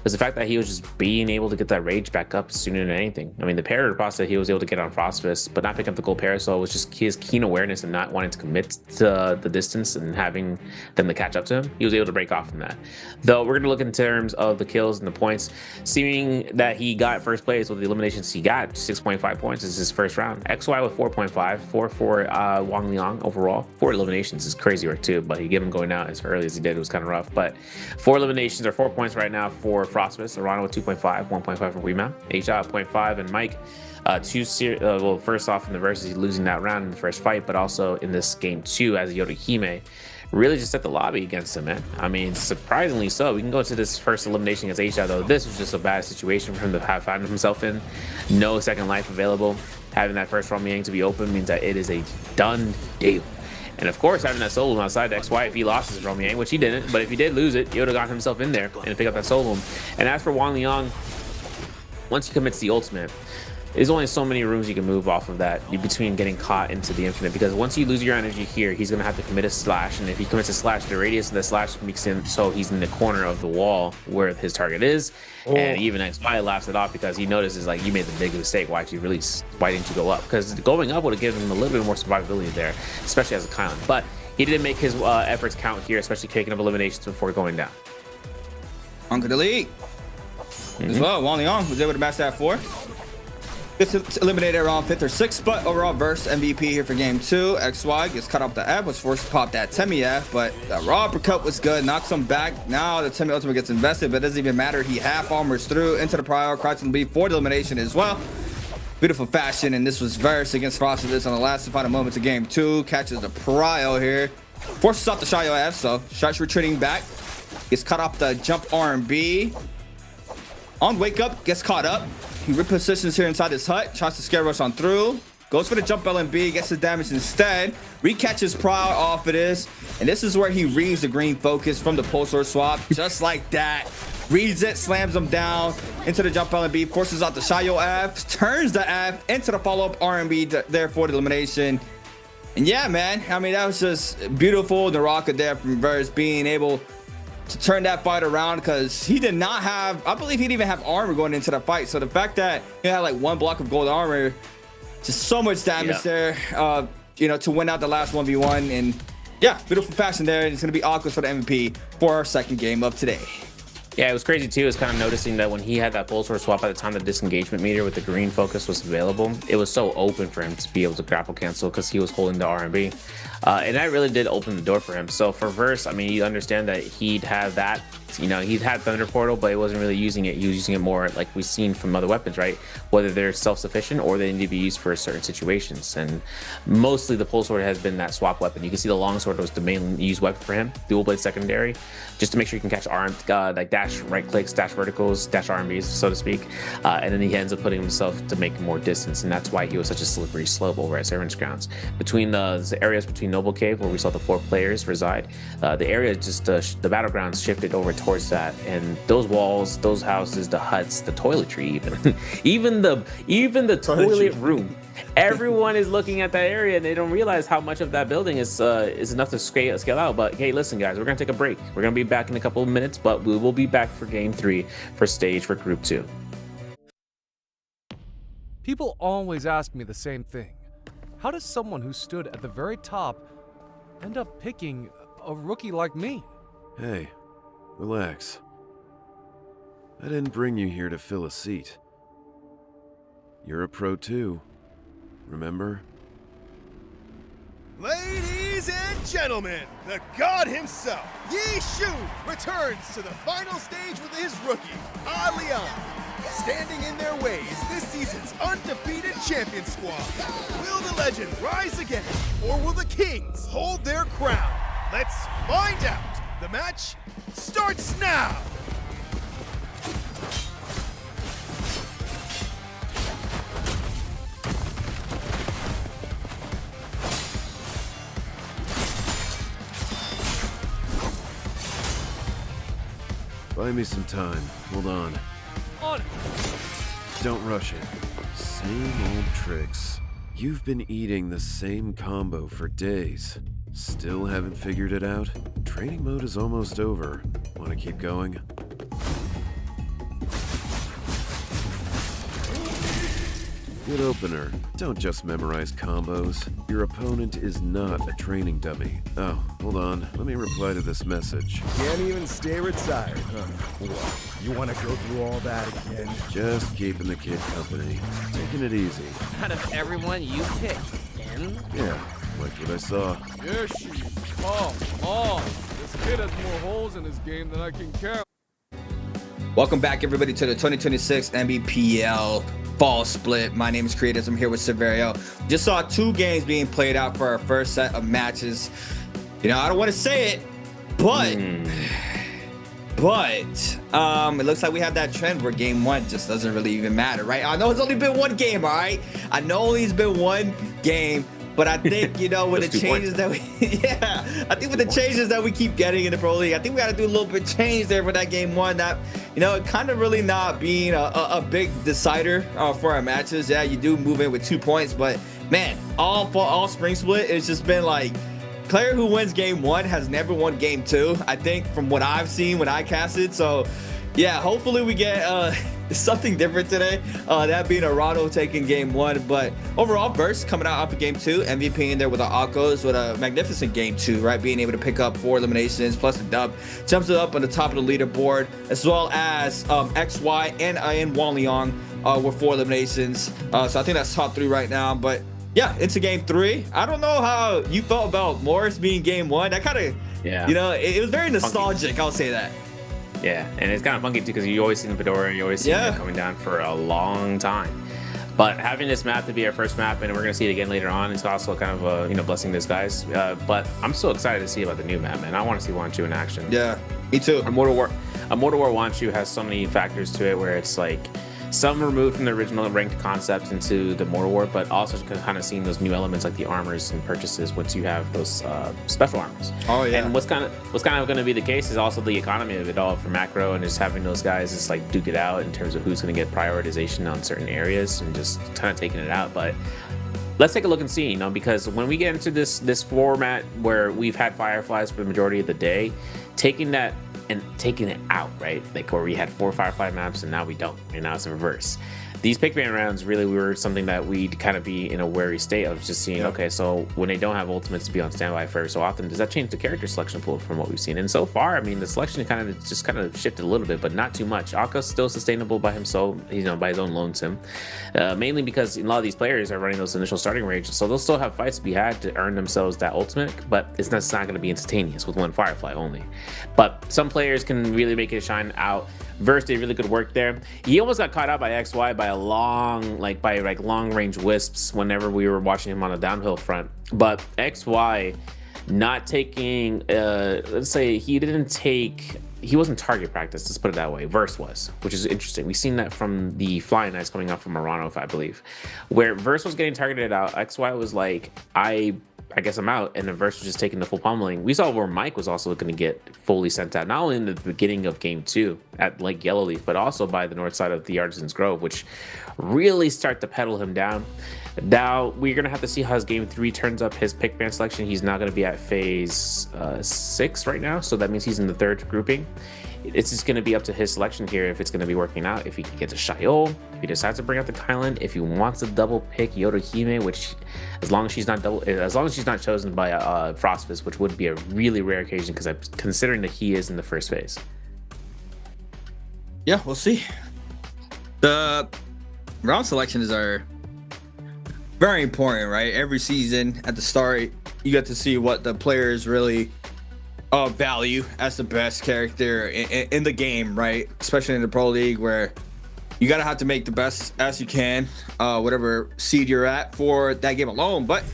is the fact that he was just being able to get that rage back up sooner than anything. I mean, the parry boss that he was able to get on Frostfist, but not pick up the gold parasol, was just his keen awareness and not wanting to commit to the distance and having them to catch up to him. He was able to break off from that. Though we're going to look in terms of the kills and the points, seeming that he got first place with the eliminations he got. 6.5 points is his first round. XY with 4.5, 4 for Wang Liang overall. 4 eliminations is crazy work too, but he gave him going out as early as he did. It was kind of rough, but 4 eliminations or 4 points right now for Frostfist. Arano with 2.5, 1.5 for Weemao, H.I. 0.5, and Mike well, first off in the versus, he's losing that round in the first fight, but also in this game 2 as Yodohime really just set the lobby against him, man. I mean, surprisingly so. We can go to this first elimination against H.I. though. This was just a bad situation for him to have found himself in. No second life available. Having that first Wang Liang to be open means that it is a done deal. And of course, having that solo outside XY, if he lost his Wang Liang, which he didn't, but if he did lose it, he would have got himself in there and pick up that solo. And as for Wang Liang, once he commits the ultimate, there's only so many rooms you can move off of that between getting caught into the infinite, because once you lose your energy here, he's going to have to commit a slash, and if he commits a slash, the radius of the slash makes him so he's in the corner of the wall where his target is. And even XY laughs it off because he notices, like, you made the big mistake. Why didn't you go up? Because going up would have given him a little bit more survivability there, especially as a Kylan. But he didn't make his efforts count here, especially taking up eliminations before going down. On to the lead. As well, Wang Liang was able to match that 4. Gets eliminated around 5th or 6th, but overall Verse MVP here for game 2. XY gets cut off the F, was forced to pop that Temi F, but that raw uppercut was good, knocks him back. Now the Temi ultimate gets invested, but it doesn't even matter. He half armors through into the prior, crouching B for the elimination as well. Beautiful fashion, and this was Verse against Frostfist on the last and final moments of game 2. Catches the Prio here, forces off the Shayo F, so starts retreating back. Gets cut off the jump R&B. On wake up, gets caught up. He repositions here inside his hut, tries to scare rush on through, goes for the jump LMB, gets the damage instead, recatches Prowl off of this, and this is where he reads the green focus from the pulsar swap, just like that. Reads it, slams him down into the jump LMB, forces out the Shayo F, turns the F into the follow-up RMB there for the elimination. And yeah, man, I mean, that was just beautiful. NARAKA there from Verse being able to turn that fight around, because he did not have, I believe he didn't even have armor going into the fight. So the fact that he had like 1 block of gold armor, just so much damage there, you know, to win out the last 1v1. And yeah, beautiful fashion there. And it's going to be Akos for the MVP for our second game of today. Yeah, it was crazy too. Is kind of noticing that when he had that pulsar swap at the time the disengagement meter with the green focus was available, it was so open for him to be able to grapple cancel because he was holding the R&B. And that really did open the door for him. So for Verse, I mean, you understand that he'd have that, you know, he'd had Thunder Portal, but he wasn't really using it. He was using it more like we've seen from other weapons, right? Whether they're self-sufficient or they need to be used for certain situations. And mostly the pole sword has been that swap weapon. You can see the long sword was the main used weapon for him, dual blade secondary, just to make sure you can catch like dash right clicks, dash verticals, dash RMBs, so to speak. And then he ends up putting himself to make more distance, and that's why he was such a slippery slope over at Servant's Grounds. Between the areas between Noble Cave, where we saw the 4 players reside, the area just the battlegrounds shifted over towards that, and those walls, those houses, the huts, the toiletry, even the toilet room. Everyone is looking at that area and they don't realize how much of that building is enough to scale out. But hey, listen guys, we're gonna take a break. We're gonna be back in a couple of minutes, but we will be back for game 3 for stage for group 2. People always ask me the same thing. How does someone who stood at the very top end up picking a rookie like me? Hey, relax. I didn't bring you here to fill a seat. You're a pro too, remember? Ladies and gentlemen, the god himself, Yi Shu, returns to the final stage with his rookie, Liang. Standing in their way is this season's undefeated champion squad. Will the legend rise again, or will the Kings hold their crown? Let's find out. The match starts now. Buy me some time. Hold on. On. Don't rush it. Same old tricks. You've been eating the same combo for days. Still haven't figured it out? Training mode is almost over. Want to keep going? Good opener. Don't just memorize combos. Your opponent is not a training dummy. Oh, hold on. Let me reply to this message. Can't even stay retired, huh? What? You want to go through all that again? Just keeping the kid company. Taking it easy. Out of everyone you picked, N? Yeah, like what I saw. Yoshi, come on. This kid has more holes in his game than I can count. Welcome back, everybody, to the 2026 NBPL Fall Split. My name is Creators. I'm here with Severio. Just saw 2 games being played out for our first set of matches. You know, I don't want to say it, but it looks like we have that trend where game 1 just doesn't really even matter, right? I know it's only been 1 game, all right? I know only it's been 1 game. But I think, you know, with the changes that we, I think with the changes that we keep getting in the Pro League, I think we got to do a little bit of change there for that game 1. That, you know, it kind of really not being a big decider for our matches. Yeah, you do move in with 2 points, but man, all spring split, it's just been like, player who wins game 1 has never won game 2. I think from what I've seen when I casted. So yeah, hopefully we get something different today, that being Arano taking game 1. But overall, Burst coming out off of game 2, MVP in there with the Akos with a magnificent game 2, right? Being able to pick up 4 eliminations plus a dub, jumps it up on the top of the leaderboard, as well as XY and Wang Liang with 4 eliminations. So I think that's top 3 right now. But yeah, into game 3. I don't know how you felt about Morris being game 1. That kind of, you know, it was very nostalgic. Funky. I'll say that. Yeah, and it's kind of funky too because you always see the Fedora, you always see it coming down for a long time. But having this map to be our first map, and we're gonna see it again later on, it's also kind of a, you know, blessing in disguise. But I'm so excited to see about the new map, man. I want to see Wanchu in action. Yeah, me too. Immortal War Wanchu has so many factors to it where it's like some removed from the original ranked concept into the Mortal War, but also kind of seeing those new elements like the armors and purchases once you have those special armors. Oh yeah. And what's kind of going to be the case is also the economy of it all for macro, and just having those guys just like duke it out in terms of who's going to get prioritization on certain areas and just kind of taking it out. But let's take a look and see, you know, because when we get into this format where we've had Fireflies for the majority of the day, taking that and taking it out, right? Like where we had 4 Firefly maps and now we don't, and now it's in reverse. These pickman rounds really were something that we'd kind of be in a wary state of just seeing, okay, so when they don't have ultimates to be on standby for so often, does that change the character selection pool from what we've seen? And so far, I mean, the selection kind of shifted a little bit, but not too much. Aka's still sustainable by himself, you know, by his own lonesome, mainly because a lot of these players are running those initial starting ranges, so they'll still have fights to be had to earn themselves that ultimate, but it's not going to be instantaneous with 1 Firefly only. But some players can really make it shine out. Verse did really good work there. He almost got caught out by XY by a long range wisps whenever we were watching him on a downhill front. But XY not taking, let's say he wasn't target practice, let's put it that way. Verse was, which is interesting. We've seen that from the Flying Knights coming out from Arano, I believe, where Verse was getting targeted out. XY was like, I guess I'm out, and the Verse was just taking the full pummeling. We saw where Mike was also going to get fully sent out, not only in the beginning of game 2 at Lake Yellowleaf, but also by the north side of the Artisan's Grove, which really start to pedal him down. Now we're going to have to see how his game 3 turns up his pick band selection. He's not going to be at phase 6 right now, so that means he's in the 3rd grouping. It's just going to be up to his selection here if it's going to be working out. If he can get to Shayol, if he decides to bring out the Kylan, if he wants to double pick Yodohime, which as long as she's not chosen by Frostfist, which would be a really rare occasion because I'm considering that he is in the first phase. Yeah, we'll see. The round selections are very important, right? Every season at the start, you get to see what the players really value as the best character in the game, right? Especially in the Pro League, where you gotta have to make the best as you can, whatever seed you're at for that game alone. But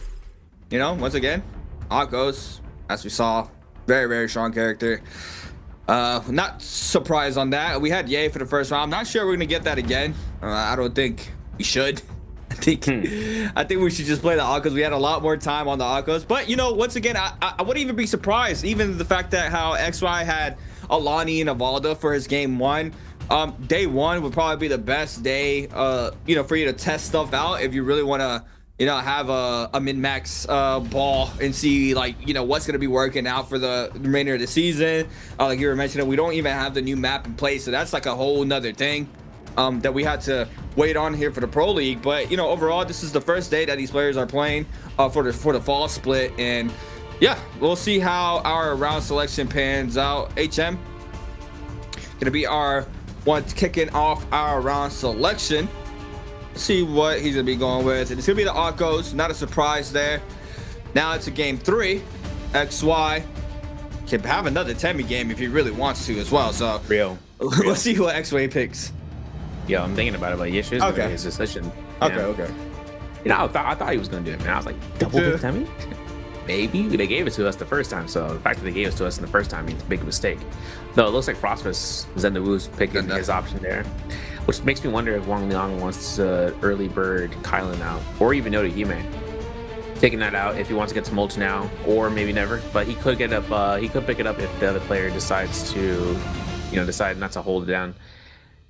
you know, once again, Akos, as we saw, very, very strong character. Not surprised on that. We had Ye for the first round. I'm not sure we're gonna get that again. I don't think we should. I think we should just play the Akos. We had a lot more time on the Akos. But you know, once again, I wouldn't even be surprised, even the fact that how XY had Alani and Avalda for his game 1. Day 1 would probably be the best day, you know, for you to test stuff out if you really want to, you know, have a min-max ball and see, like, you know, what's going to be working out for the remainder of the season. Like you were mentioning, we don't even have the new map in place, so that's like a whole nother thing that we had to wait on here for the Pro League. But you know, overall, this is the first day that these players are playing for the fall split, and yeah, we'll see how our round selection pans out. HM gonna be our one kicking off our round selection. See what he's gonna be going with. It's gonna be the Akos, not a surprise there. Now it's a game 3. XY can have another Temi game if he really wants to as well. So let's see what XY picks. Yeah, I'm thinking about it, but Yeshu's gonna be his decision. Okay. You know, I thought he was gonna do it, man. I was like, double pick Temi? Maybe. They gave it to us the first time, so the fact that they gave it to us in the first time means a big mistake. No, it looks like Frostmas Zendawu's picking his option there, which makes me wonder if Wang Liang wants to early bird Kylan out, or even Noda Hime. Taking that out if he wants to get to mulch now, or maybe never. But he could get up. He could pick it up if the other player decides to, you know, decide not to hold it down.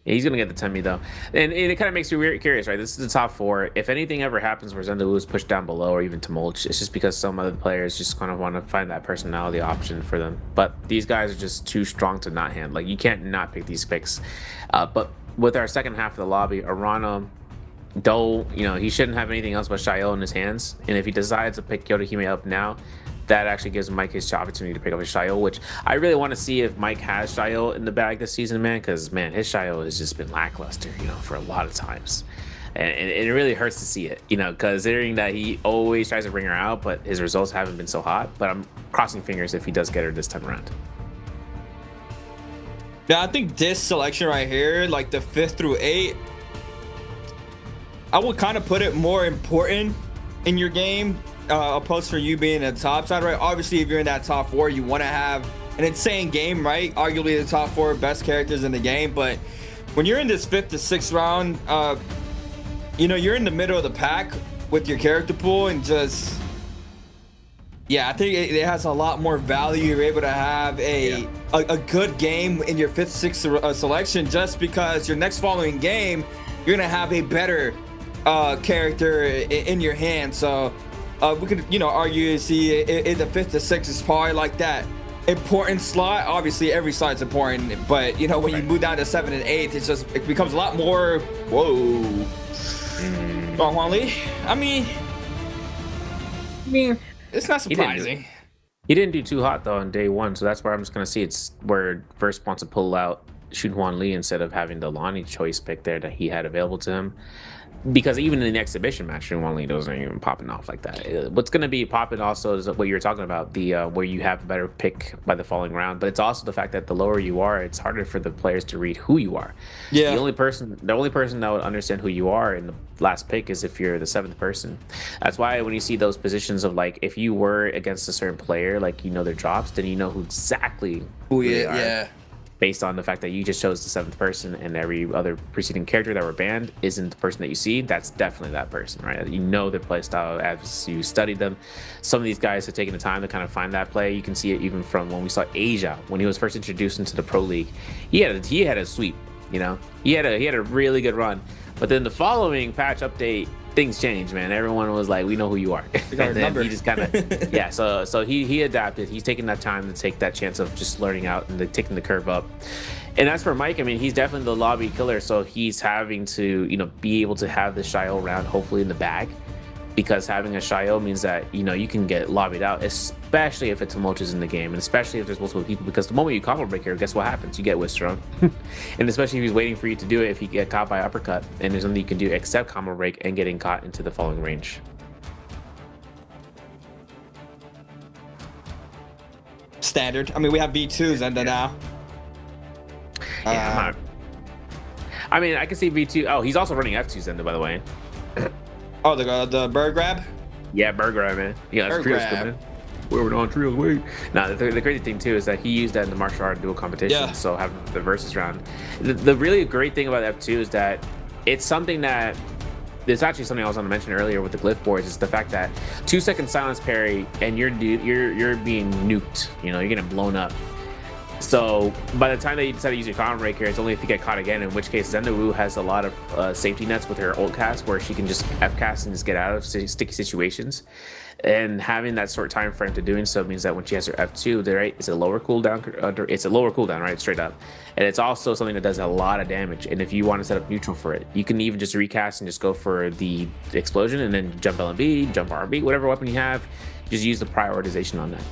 Yeah, he's gonna get the Temi though, and it kind of makes me curious, right? This is the top 4. If anything ever happens where Zendalu is pushed down below or even to mulch, it's just because some other players just kind of want to find that personality option for them. But these guys are just too strong to not handle. Like, you can't not pick these picks. But with our second half of the lobby, Arana, though, you know, he shouldn't have anything else but Shayo in his hands, and if he decides to pick Yoda Hime up now, that actually gives Mike his opportunity to pick up his Shayo, which I really want to see if Mike has Shayo in the bag this season, man, because, man, his Shayo has just been lackluster, you know, for a lot of times. And it really hurts to see it, you know, considering that he always tries to bring her out, but his results haven't been so hot. But I'm crossing fingers if he does get her this time around. Now, I think this selection right here, like the 5th through 8, I would kind of put it more important in your game, opposed for you being in the top side, right? Obviously, if you're in that top 4, you want to have an insane game, right? Arguably the top 4 best characters in the game. But when you're in this 5th to 6th round, you know, you're in the middle of the pack with your character pool, and just, yeah, I think it has a lot more value. You're able to have a good game in your 5th, 6th selection, just because your next following game, you're gonna have a better character in your hand. So we could, you know, argue, see, in the 5th to 6th is probably like that important slot. Obviously, every slide's important, but you know, when you move down to 7 and 8, it becomes a lot more. Whoa. Huang Li, I mean, it's not surprising. He didn't do too hot though on day 1, so that's where I'm just gonna see it's where Verse wants to pull out shoot Huan Li instead of having the Lonnie choice pick there that he had available to him. Because even in the exhibition match, Huan Li doesn't even popping off like that. What's going to be popping also is what you were talking about, the where you have a better pick by the following round. But it's also the fact that the lower you are, it's harder for the players to read who you are. Yeah. The only person that would understand who you are in the last pick is if you're the 7th person. That's why when you see those positions of, like, if you were against a certain player, like, you know their drops, then you know who exactly who they are. Yeah. Based on the fact that you just chose the 7th person, and every other preceding character that were banned isn't the person that you see, that's definitely that person, right? You know their play style as you studied them. Some of these guys have taken the time to kind of find that play. You can see it even from when we saw Asia when he was first introduced into the Pro League. He had a sweep, you know. He had a really good run, but then the following patch update, things changed, man. Everyone was like, we know who you are. And then he just kind of, yeah, so he adapted. He's taking that time to take that chance of just learning out and taking the curve up. And as for Mike, I mean, he's definitely the lobby killer, so he's having to, you know, be able to have the Shayo round hopefully in the bag, because having a Shayo means that, you know, you can get lobbied out, especially if it's mulches in the game, and especially if there's multiple people, because the moment you combo break here, guess what happens? You get Withstrung. And especially if he's waiting for you to do it, if you get caught by uppercut, and there's nothing you can do except combo break and getting caught into the following range. Standard. I mean, we have V2s and then now. Yeah, I mean, I can see V2. Oh, he's also running F2s then, by the way. Oh, the bird grab? Yeah, bird grab, man. Yeah, that's trios, man. We're on trios, wait. Now, the crazy thing, too, is that he used that in the martial art dual competition, Yeah. so having the versus round. The really great thing about F2 is that it's something that there's actually something I was going to mention earlier with the glyph boards is the fact that 2-second silence parry and you're being nuked. You know, you're getting blown up. So by the time that you decide to use your combo breaker, it's only if you get caught again, in which case Zendawu has a lot of safety nets with her ult cast where she can just F cast and just get out of sticky situations. And having that short time frame to doing so means that when she has her F2, right, it's a lower cooldown. It's a lower cooldown, right, straight up. And it's also something that does a lot of damage. And if you want to set up neutral for it, you can even just recast and just go for the explosion and then jump LMB, jump RB, whatever weapon you have. Just use the prioritization on that.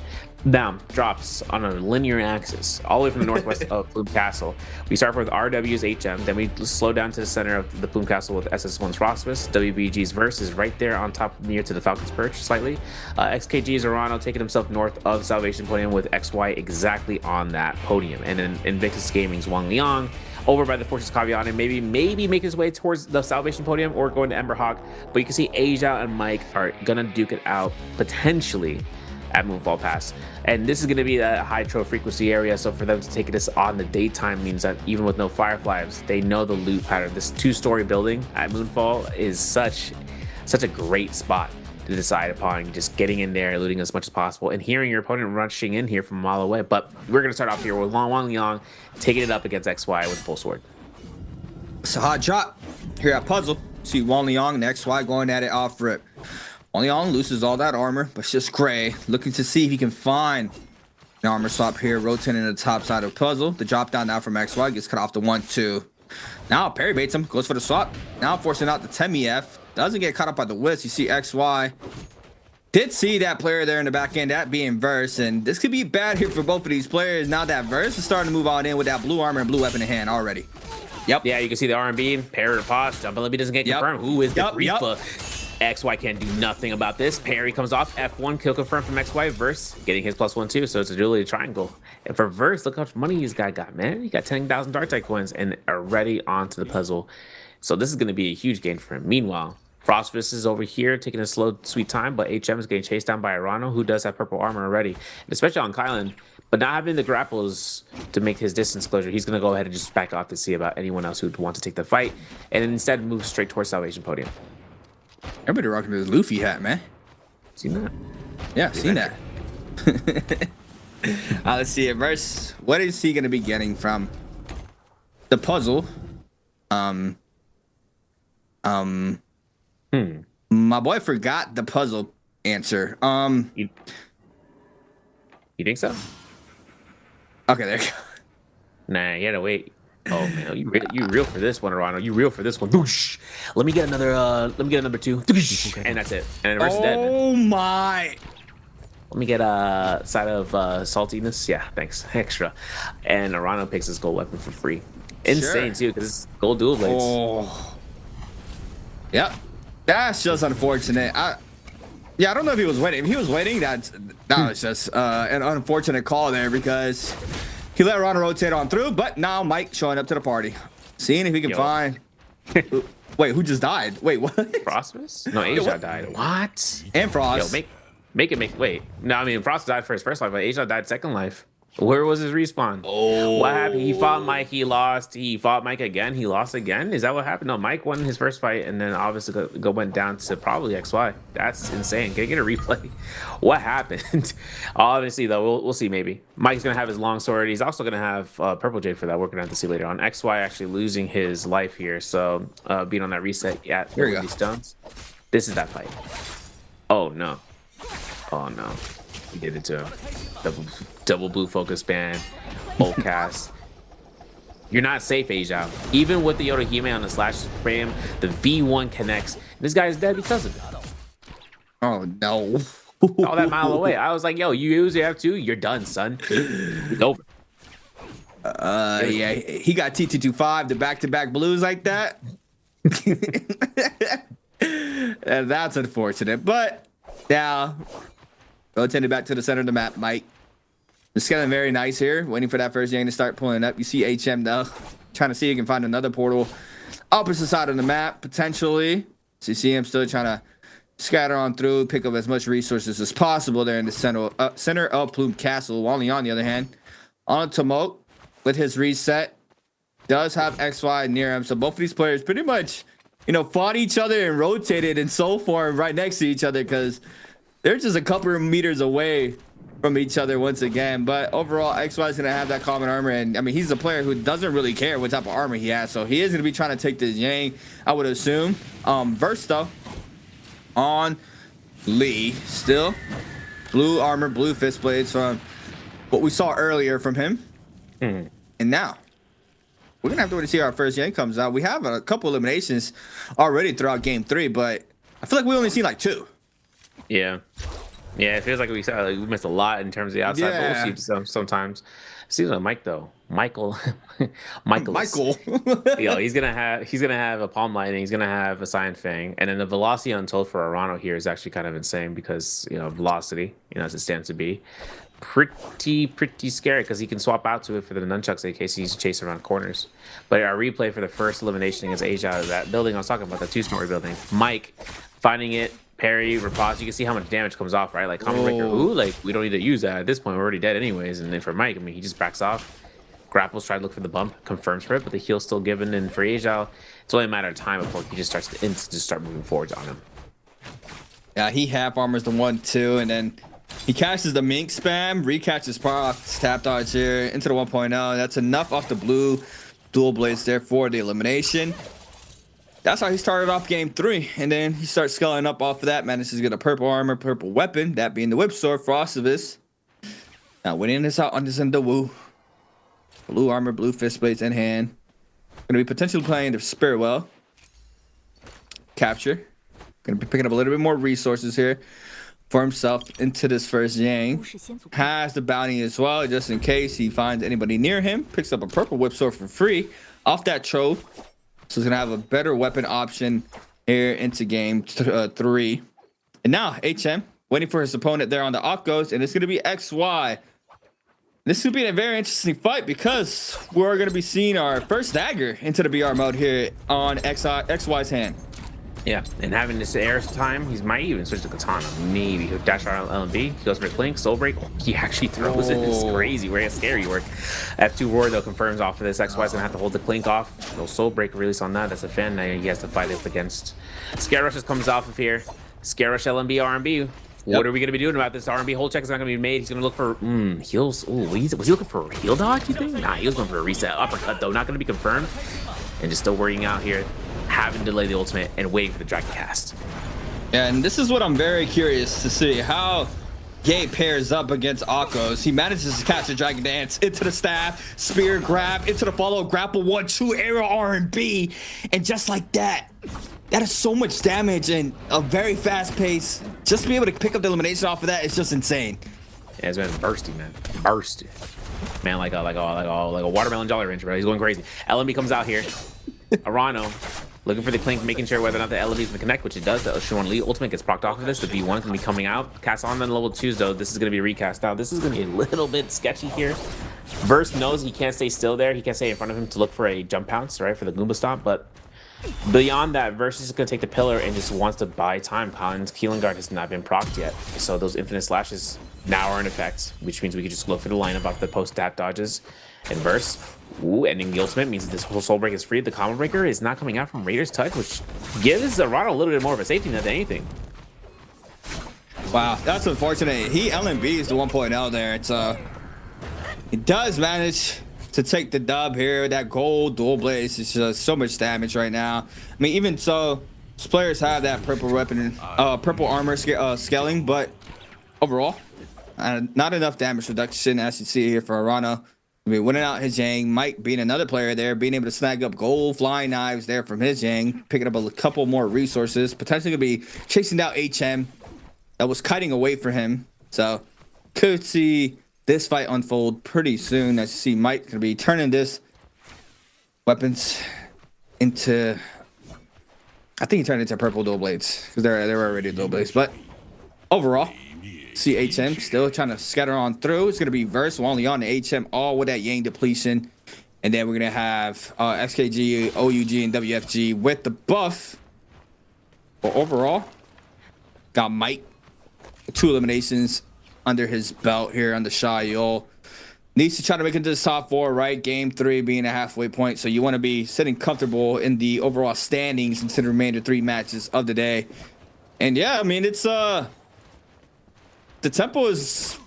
Now, drops on a linear axis, all the way from the northwest of Plume Castle. We start with RW's HM, then we slow down to the center of the Plume Castle with SS1's Frostbus. WBG's Verse is right there on top, near to the Falcon's Perch, slightly. XKG's Arano taking himself north of Salvation Podium with XY exactly on that podium. And then Invictus Gaming's Wang Liang over by the Fortress Cavian and maybe make his way towards the Salvation Podium or going to Emberhawk. But you can see Asia and Mike are gonna duke it out potentially at Moonfall Pass. And this is going to be a high trophy frequency area, so for them to take this on the daytime means that even with no Fireflies, they know the loot pattern. This 2-story building at Moonfall is such a great spot to decide upon just getting in there, looting as much as possible, and hearing your opponent rushing in here from a mile away. But we're going to start off here with Wang Liang taking it up against XY with full sword. It's a hot drop here at Puzzle. See Wang Liang and XY going at it off rip. Wang Liang loses all that armor, but it's just gray. Looking to see if he can find an armor swap here, rotating the top side of Puzzle. The drop down now from XY gets cut off the 1-2. Now parry baits him, goes for the swap. Now forcing out the Temi-F. Doesn't get caught up by the Wisp. You see XY did see that player there in the back end, that being Verse, and this could be bad here for both of these players. Now that Verse is starting to move on in with that blue armor and blue weapon in hand already. Yep. Yeah, you can see the R&B, parry to pause, jump LB doesn't get confirmed. Who is the Reaper? XY can't do nothing about this. Parry comes off. F1 kill confirmed from XY. Verse getting his +1 too, so it's a really a triangle. And for Verse, look how much money this guy got, man. He got 10,000 Dark Tide coins and already onto the puzzle. So this is going to be a huge gain for him. Meanwhile, Frostbus is over here taking a slow, sweet time, but HM is getting chased down by Arano, who does have purple armor already, especially on Kylan. But not having the grapples to make his distance closure, he's going to go ahead and just back off to see about anyone else who'd want to take the fight, and instead move straight towards Salvation Podium. Everybody rocking this Luffy hat, man. Seen that? Yeah, seen that. Let's see it. Verse, what is he going to be getting from the puzzle? My boy forgot the puzzle answer. You think so? Okay, there you go. Nah, you gotta wait. Oh man, you real for this one, Arano. You real for this one. Boosh. Let me get another 2. And that's it. And the rest is dead. Oh my. Let me get a side of saltiness. Yeah, thanks. Extra. And Arano picks his gold weapon for free. Insane too, because it's gold dual blades. Oh. Yep. That's just unfortunate. I don't know if he was waiting. If he was waiting, that was just an unfortunate call there, because he let Arano rotate on through, but now Mike showing up to the party. Seeing if he can find... Wait, who just died? Wait, what? Frostbus? No, Asia died. What? And Frost. Yo, wait. No, I mean, Frost died for his first life, but Asia died second life. Where was his respawn? Oh. What happened? He fought Mike, he lost. He fought Mike again, he lost again? Is that what happened? No, Mike won his first fight, and then obviously went down to probably XY. That's insane. Can I get a replay? What happened? Obviously, though, we'll see maybe. Mike's going to have his long sword. He's also going to have Purple Jade for that. We're going to have to see later on. XY actually losing his life here, so being on that reset at these stones. This is that fight. Oh, no. Oh, no. He did it to him. Double blue focus ban, ult cast. You're not safe, Asia. Even with the Yodohime on the slash spam, the V1 connects. This guy is dead because of it. Oh no. All that mile away. I was like, yo, you use your F2, you're done, son. It's over. Yeah, he got T225, the back-to-back blues like that. And that's unfortunate. But now, rotating back to the center of the map, Mike. It's getting very nice here, waiting for that first gang to start pulling up. You see HM though. trying to see if he can find another portal opposite side of the map, potentially. So you see him still trying to scatter on through, pick up as much resources as possible there in the center of Plume Castle. Wally, on the other hand, on Tomote with his reset, does have XY near him. So both of these players pretty much, you know, fought each other and rotated in soul form right next to each other because they're just a couple of meters away from each other once again. But overall, XY is going to have that common armor. And I mean, he's a player who doesn't really care what type of armor he has. So he is going to be trying to take this Yang, I would assume. Verse though on Lee, still blue armor, blue fist blades from what we saw earlier from him. And now we're gonna have to wait to see our first Yang comes out. We have a couple eliminations already throughout game 3, but I feel like we only seen like 2. Yeah, it feels like we missed a lot in terms of the outside, but we'll see sometimes. See like Mike though. Michael. Yo, he's gonna have a Palm Lightning. He's gonna have a Cyan Fang, and then the velocity untold for Arano here is actually kind of insane because, you know, velocity, you know, as it stands to be, pretty scary because he can swap out to it for the nunchucks in case he needs to chase around corners. But our replay for the first elimination against Asia, that building I was talking about, that 2-story building, Mike finding it. Parry, riposte, you can see how much damage comes off, right? Like combo breaker, ooh, like we don't need to use that at this point. We're already dead anyways. And then for Mike, I mean, he just backs off, grapples, try to look for the bump, confirms for it, but the heal's still given. And for Asia, it's only a matter of time before he just starts to start moving forwards on him. Yeah, he half armors the 1-2, and then he catches the Mink spam, recatches Prox, tap dodge here into the 1.0. That's enough off the blue dual blades there for the elimination. That's how he started off game 3, and then he starts scaling up off of that. Manages to get a purple armor, purple weapon, that being the whip sword, Frostivus. Now winning this out on this end of Woo. Blue armor, blue fist blades in hand. Gonna be potentially playing the Spirit Well. Capture. Gonna be picking up a little bit more resources here for himself into this first Yang. Has the bounty as well, just in case he finds anybody near him. Picks up a purple whip sword for free off that trove. So he's gonna have a better weapon option here into game 3. And now HM waiting for his opponent there on the Occos, and it's gonna be XY. This could be a very interesting fight because we're gonna be seeing our first dagger into the BR mode here on XY's hand. Yeah, and having this air time, he might even switch to Katana. Maybe he'll dash around LMB. He goes for Clink, Soul Break. He actually throws it. It's crazy. Very scary work. F2 Roar though confirms off of this. XY's gonna have to hold the Clink off. No Soul Break release on that. That's a fan. Now he has to fight it against. Scare Rush just comes off of here. Scare Rush LMB RMB. What are we gonna be doing about this? RMB hold check is not gonna be made. He's gonna look for heals. Ooh, was he looking for a heal dodge? You think? Nah, he was going for a reset uppercut though. Not gonna be confirmed. And just still working out here, having to delay the ultimate and waiting for the dragon cast. Yeah, and this is what I'm very curious to see, how Gay pairs up against Akos. He manages to catch the Dragon Dance into the staff, spear grab, into the follow, grapple 1-2, aerial R&B, and just like that, that is so much damage and a very fast pace. Just to be able to pick up the elimination off of that is just insane. Yeah, it's been bursty, man. Bursty. Man, like a watermelon Jolly Rancher, bro. He's going crazy. LMB comes out here. Arano looking for the Clink, making sure whether or not the LMB is going to connect, which it does. The Oshun Lee ultimate gets procced off of this. The B1 is going to be coming out. Cast on then level 2s, though. This is going to be recast out. This is going to be a little bit sketchy here. Verse knows he can't stay still there. He can't stay in front of him to look for a jump pounce, right, for the Goomba stomp. But beyond that, Verse is going to take the pillar and just wants to buy time. Khan's Keelan Guard has not been procced yet. So those infinite slashes now are in effect, which means we can just look for the lineup off the post-stat dodges. And Verse, ending the ultimate means this whole Soul Break is free. The Combo Breaker is not coming out from Raider's Touch, which gives Arano a little bit more of a safety net than anything. Wow, that's unfortunate. He LMB is the 1.0 there. It's he does manage to take the dub here. That gold dual blaze is just so much damage right now. I mean, even so, players have that purple weapon, purple armor scaling, but overall, not enough damage reduction as you see here for Arano. I mean, winning out his Yang, Mike being another player there, being able to snag up gold flying knives there from his Yang, picking up a couple more resources, potentially gonna be chasing down HM that was kiting away for him. So could see this fight unfold pretty soon as you see Mike gonna be turning this weapons into, I think he turned it into purple dual blades because they were already dual blades. But overall, see HM still trying to scatter on through. It's going to be Verse only on the HM, all with that Yang depletion. And then we're going to have XKG, OUG, and WFG with the buff. But overall, got Mike. 2 eliminations under his belt here on the Shy Yol. Needs to try to make it to the top 4, right? Game 3 being a halfway point. So you want to be sitting comfortable in the overall standings into the remainder 3 matches of the day. And yeah, I mean, it's the tempo is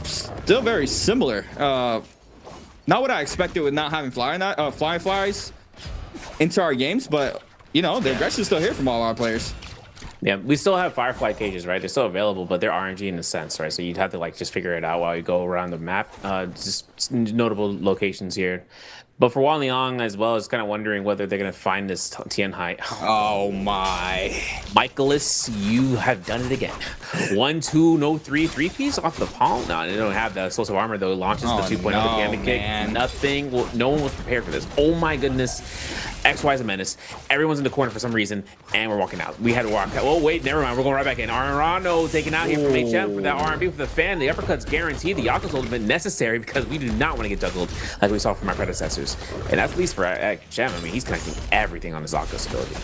still very similar. Not what I expected with not having flying flies into our games, but you know, the aggression's still here from all our players. Yeah, we still have Firefly cages, right? They're still available, but they're RNG in a sense, right? So you'd have to like just figure it out while you go around the map. Just notable locations here. But for Wan Liang as well, is kind of wondering whether they're going to find this Tian Hai. Oh my. Michaelis, you have done it again. 1, 2, no 3 piece off the palm. No, they don't have the explosive armor though. It launches the 2.0 gambit kick. Nothing. No one was prepared for this. Oh my goodness. XY is a menace. Everyone's in the corner for some reason, and we're walking out. We had to walk out. Oh, wait, never mind. We're going right back in. Arano taken out here from HM for that R&B for the fan. The uppercut's guaranteed. The Yaku's ultimate necessary because we do not want to get juggled like we saw from our predecessors. And that's at least for HM. I mean, he's connecting everything on his Akko's ability.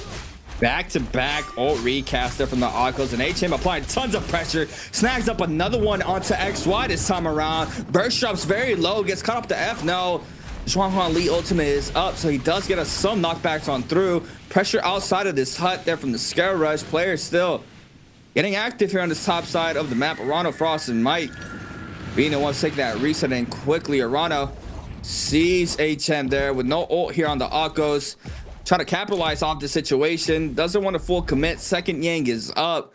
Back-to-back ult recaster from the Akko's, and HM applying tons of pressure. Snags up another one onto XY this time around. Burst drops very low. Gets caught up to F. No. Zhuanghuan Li ultimate is up, so he does get us some knockbacks on through. Pressure outside of this hut there from the Scare Rush. Players still getting active here on this top side of the map. Arano, Frost, and Mike being the ones taking that reset in quickly. Arano sees HM there with no ult here on the Akko's. Trying to capitalize off the situation. Doesn't want to full commit. Second Yang is up.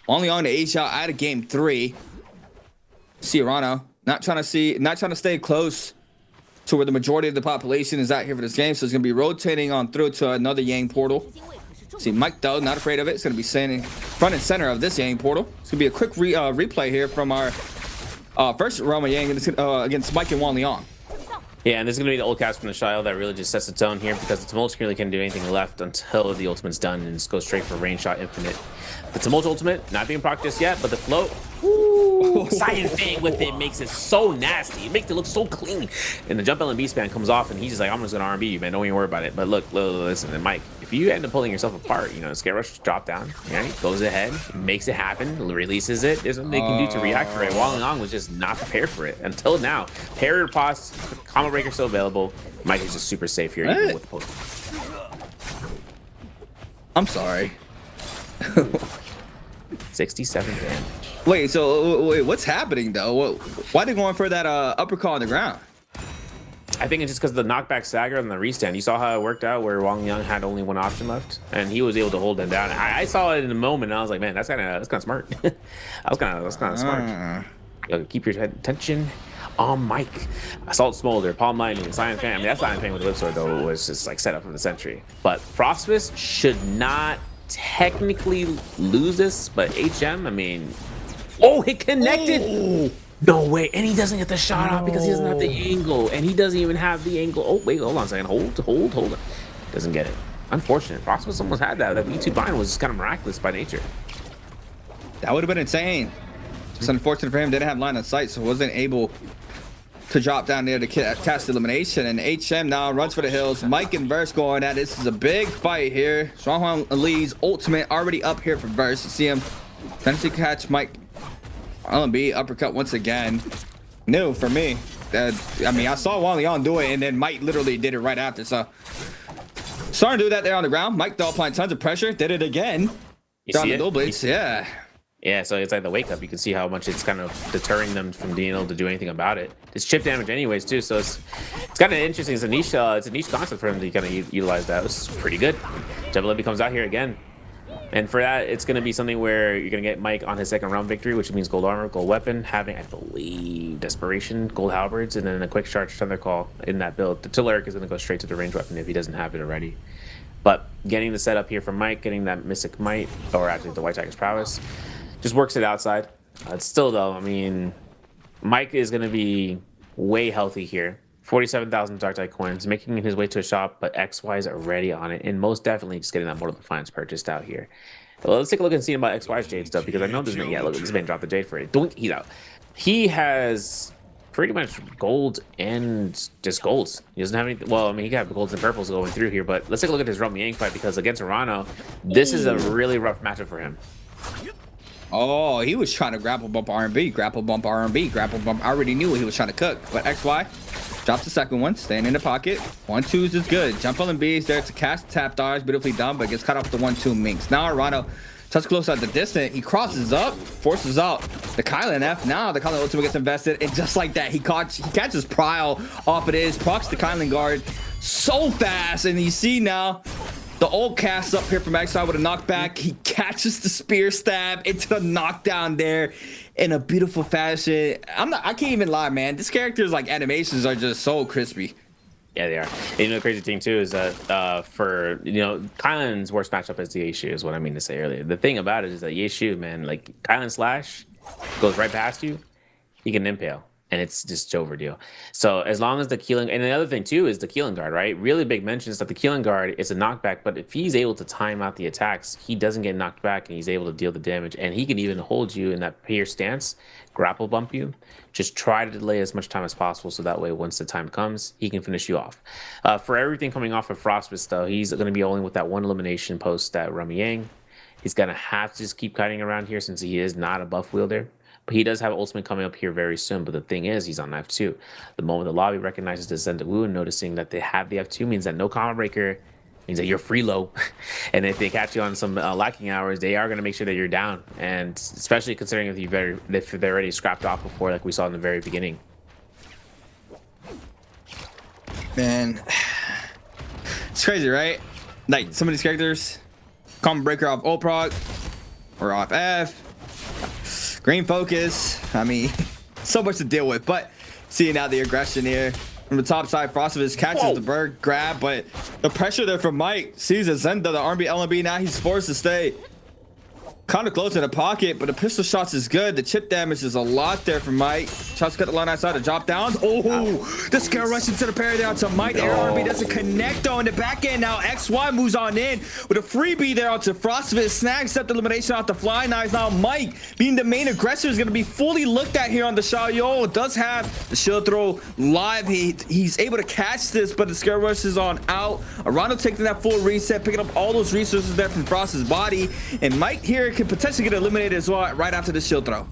Only on the H out out of game 3. See Arano not trying to stay close to where the majority of the population is out here for this game, so it's going to be rotating on through to another Yang portal. See Mike though, not afraid of it. It's going to be standing front and center of this Yang portal. It's going to be a quick replay here from our first Roma Yang against Mike and Wan Liang. Yeah, and this is going to be the ult cast from the Shio that really just sets the tone here, because the Tumult really can't do anything left until the ultimate's done and just goes straight for range shot infinite. The Tumult ultimate not being proc just yet, but the float, ooh, Scion Fang with it makes it so nasty. It makes it look so clean. And the jump LMB span comes off, and he's just like, I'm just going to R&B you, man. Don't even worry about it. But look, listen, and Mike, if you end up pulling yourself apart, you know, Scare Rush drop down, right? Goes ahead, makes it happen, releases it. There's nothing they can do to react for it. Wan Liang was just not prepared for it until now. Parry Riposte, Combo Breaker still available. Mike is just super safe here, even with the post. I'm sorry. 67 damage. Wait, so wait, what's happening though? Why are they going for that uppercut on the ground? I think it's just because of the knockback stagger and the restand. You saw how it worked out where Wan Liang had only one option left, and he was able to hold them down. I saw it in a moment, and I was like, man, that's kind of smart. that's kind of smart. You know, keep your attention on Mike. Assault Smolder, Palm Lightning, Scion Fang. I mean, that Scion Fang with the Whip Sword though was just like set up for the sentry. But Frostfist should not technically lose this, but HM, I mean, oh, it connected. Ooh. No way. And he doesn't get the shot off because he doesn't have the angle, and he doesn't even have the angle. Oh wait, hold on a second. Hold on. Doesn't get it. Unfortunate. Frostfist almost had that. That B2 bind was just kind of miraculous by nature. That would have been insane. Just unfortunate for him, didn't have line of sight, so wasn't able to drop down there to cast elimination. And HM now runs for the hills. Mike and Verse going at it. This is a big fight here. Zhuanghuan Li's ultimate already up here for Verse. You see him trying to catch Mike. LMB uppercut once again. New for me. I mean, I saw Wan Liang do it, and then Mike literally did it right after. So starting to do that there on the ground. Mike though applying tons of pressure. Did it again. Down the dual blades. Yeah. Yeah, so it's like the wake up. You can see how much it's kind of deterring them from being able to do anything about it. It's chip damage anyways too, so it's kind of interesting. It's a niche concept for him to kind of utilize that. It's pretty good. Jebelebi comes out here again, and for that, it's going to be something where you're going to get Mike on his second round victory, which means gold armor, gold weapon, having, I believe, desperation, gold halberds, and then a quick charge thunder call in that build. The Tilleric is going to go straight to the range weapon if he doesn't have it already. But getting the setup here from Mike, getting that Mystic Might, or actually the White Tiger's Prowess, just works it outside. It's still though, I mean, Mike is going to be way healthy here. 47,000 Dark Tide coins, making his way to a shop, but XY is already on it, and most definitely just getting that Mortal Defiance purchased out here. Well, let's take a look and see about XY's Jade stuff, because I know there's no, yeah, look, this man dropped the Jade for it. Doink, he's out. He has pretty much gold and just golds. He doesn't have anything. Well, I mean, he got golds and purples going through here, but let's take a look at his Yang fight, because against Arano, this is a really rough matchup for him. Oh, he was trying to grapple bump R&B, grapple bump R&B, grapple bump. I already knew what he was trying to cook, but XY drops the second one, staying in the pocket. 1-2s is good. Jump on B is there to cast tap dodge, beautifully done, but gets cut off the 1-2 minks. Now Arano touch close at the distance. He crosses up, forces out the Kylan F. Now the Kylan ultimate gets invested, and just like that, he catches Prile off of this, procs the Kylan guard so fast, and you see now the old cast up here from XY with a knockback. He catches the spear stab into the knockdown there in a beautiful fashion. I can't even lie, man. This character's like animations are just so crispy. Yeah, they are. And you know, the crazy thing too is that for Kylan's worst matchup is the Yeshu, is what I mean to say earlier. The thing about it is that Yeshu, man, like Kylan slash goes right past you, he can Nbpl. And it's just over deal. So as long as the Keelan, and the other thing too is the Keelan guard, right? Really big mention is that the Keelan guard is a knockback, but if he's able to time out the attacks, he doesn't get knocked back and he's able to deal the damage. And he can even hold you in that peer stance, grapple bump you. Just try to delay as much time as possible, so that way once the time comes, he can finish you off. For everything coming off of Frostbite though, he's going to be only with that one elimination post at Yang. He's going to have to just keep kiting around here since he is not a buff wielder. But he does have ultimate coming up here very soon. But the thing is, he's on F2. The moment the lobby recognizes the Zendawu and noticing that they have the F2 means that no combo breaker means that you're free low. And if they catch you on some lacking hours, they are going to make sure that you're down. And especially considering if they're already scrapped off before, like we saw in the very beginning. Man, it's crazy, right? Like some of these characters, combo breaker off ult proc or off F. Green focus. I mean, so much to deal with, but seeing out the aggression here from the top side, Frostbite catches the bird grab, but the pressure there from Mike sees a Zenda, the R&B LNB. Now he's forced to stay kind of close in the pocket, but the pistol shots is good. The chip damage is a lot there from Mike. Tries to cut the line outside to drop down. Oh, the scale rush into the parry down to Mike. The R&B doesn't connect though in the back end. Now XY moves on in with a freebie there onto Frostbite. Snags up the elimination off the fly knives. Now Mike, being the main aggressor, is going to be fully looked at here on the Xiaoyu. Does have the shield throw live. He's able to catch this, but the scale rush is on out. Arano taking that full reset, picking up all those resources there from Frost's body, and Mike here can potentially get eliminated as well right after the shield throw.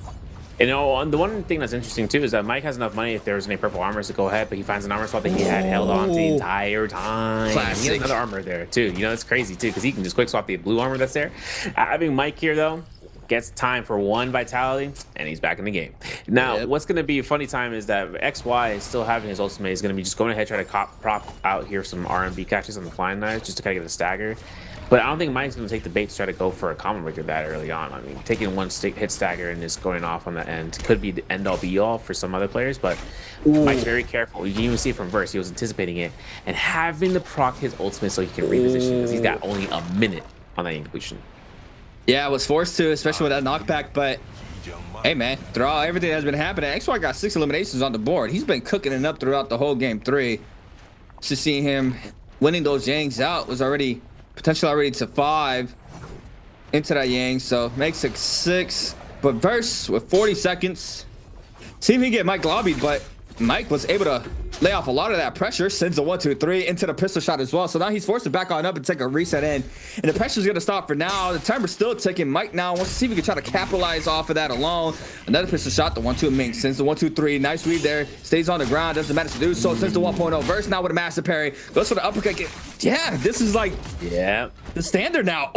You know, the one thing that's interesting too is that Mike has enough money if there was any purple armors to go ahead, but he finds an armor spot that he had held on to the entire time. Classic. He has another armor there too. You know, it's crazy too because he can just quick swap the blue armor that's there. Having Mike here though gets time for one vitality and he's back in the game. Now, what's going to be a funny time is that XY is still having his ultimate. He's going to be just going ahead trying to prop out here some R&B catches on the flying knives just to kind of get a stagger. But I don't think Mike's going to take the bait to try to go for a combo breaker that early on. I mean, taking one hit stagger and just going off on the end could be the end-all be-all for some other players, but Mike's very careful. You can even see it from Verse. He was anticipating it and having to proc his ultimate so he can reposition because he's got only a minute on that completion. Yeah, I was forced to, especially with that knockback, but hey, man, through everything that's been happening, XY got 6 eliminations on the board. He's been cooking it up throughout the whole game 3. To see him winning those Yangs out was already potentially already to 5 into that Yang, so makes it 6. But Verse with 40 seconds. See if he can get Mike lobbied, but Mike was able to lay off a lot of that pressure, sends a 1-2-3 into the pistol shot as well. So now he's forced to back on up and take a reset in. And the pressure's going to stop for now. The timer's still ticking. Mike now wants to see if he can try to capitalize off of that alone. Another pistol shot, the 1-2 Mink, sends the 1-2-3. Nice read there. Stays on the ground, doesn't manage to do so. Sends the 1.0. Verse now with a massive parry. Goes for the uppercut. Yeah, this is like the standard now.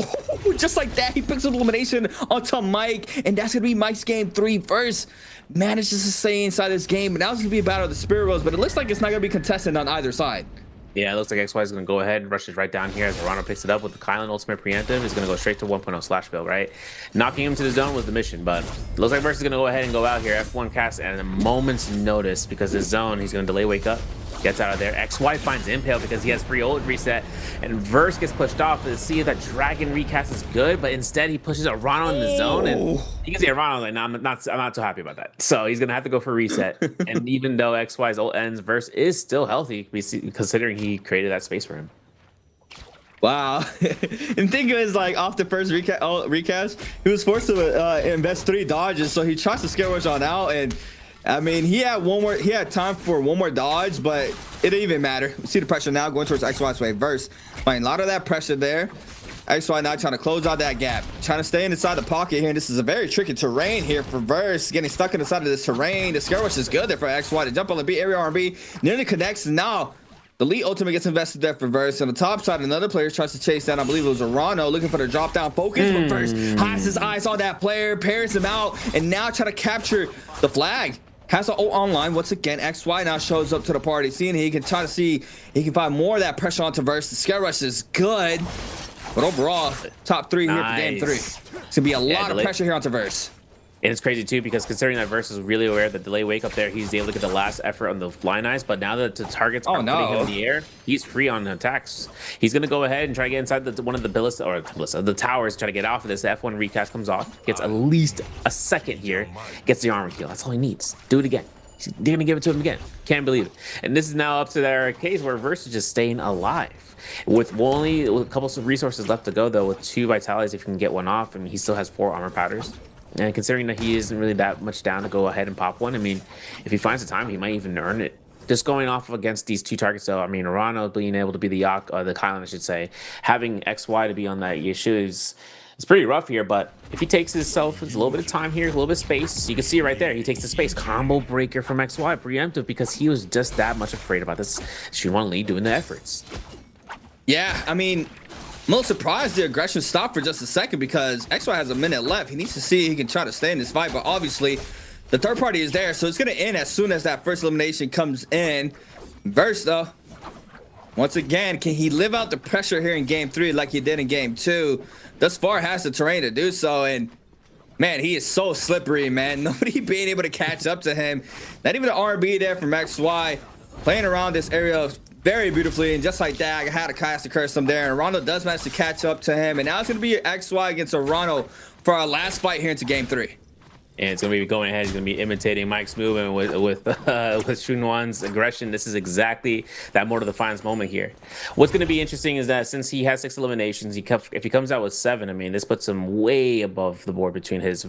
Just like that, he picks up elimination onto Mike. And that's going to be Mike's game 3. Verse manages to stay inside this game, but now it's gonna be a battle of the Spirit Rose, but it looks like it's not gonna be contested on either side. Yeah, it looks like XY is gonna go ahead and rushes right down here as Arano picks it up with the Kylan ultimate preemptive. Is gonna go straight to 1.0 slash build, right? Knocking him to the zone was the mission, but it looks like Verse is gonna go ahead and go out here. F1 cast at a moment's notice because his zone, he's gonna delay wake up. Gets out of there. XY finds Nbpl because he has free ult reset, and Verse gets pushed off to see if that dragon recast is good, but instead he pushes Arano in the zone, and you can see Arano like, no, I'm not so happy about that. So he's gonna have to go for reset. And even though XY's ult ends, Verse is still healthy considering he created that space for him. Wow. And think of it as like off the first recast, he was forced to invest 3 dodges, so he tries to scale rush on out, and I mean, he had time for one more dodge, but it didn't even matter. See the pressure now going towards XY's way. Verse, a lot of that pressure there. XY now trying to close out that gap, trying to stay inside the pocket here. And this is a very tricky terrain here for Verse, getting stuck in the side of this terrain. The scare rush is good there for XY to jump on the B area R&B, nearly connects. And now the lead ultimate gets invested there for Verse. On the top side, another player tries to chase down. I believe it was Arano looking for the drop down focus. But Verse has his eyes on that player, pairs him out, and now try to capture the flag. Has an ult online once again. XY now shows up to the party scene. He can try to see he can find more of that pressure onto Verse. The scare rush is good. But overall, top 3 here for game 3. It's gonna be a lot of pressure here on Verse. And it's crazy too, because considering that Verse is really aware of the delay wake up there, he's able to get the last effort on the flying eyes. But now that the targets are putting him in the air, he's free on attacks. He's gonna go ahead and try to get inside one of the the towers, try to get off of this. The F1 recast comes off, gets at least a second here, gets the armor kill. That's all he needs. Do it again. They're gonna give it to him again. Can't believe it. And this is now up to their case where Verse is just staying alive. With only a couple of resources left to go, though, with 2 vitalities, if you can get one off, and he still has 4 armor powders. And considering that he isn't really that much down to go ahead and pop one, I mean, if he finds the time, he might even earn it. Just going off against these 2 targets, though, I mean, Arano being able to be the Yak, or the Kylan, I should say, having XY to be on that Yeshu is it's pretty rough here. But if he takes himself a little bit of time here, a little bit of space, you can see right there, he takes the space. Combo breaker from XY, preemptive, because he was just that much afraid about this Shu1 lead doing the efforts. Yeah, I mean, I'm a little surprised the aggression stopped for just a second, because XY has a minute left. He needs to see he can try to stay in this fight, but obviously the third party is there, so it's going to end as soon as that first elimination comes in. Verse, though, once again, can he live out the pressure here in game 3 like he did in game 2? Thus far has the terrain to do so, and man, he is so slippery, man. Nobody being able to catch up to him. Not even the R&B there from XY, playing around this area very beautifully, and just like that, I had to cast the curse from there, and Arano does manage to catch up to him, and now it's going to be XY against Arano for our last fight here into game 3. And it's going to be going ahead. He's going to be imitating Mike's movement with Shu1's aggression. This is exactly that Mortal Defiance moment here. What's going to be interesting is that since he has 6 eliminations, if he comes out with 7, I mean, this puts him way above the board between his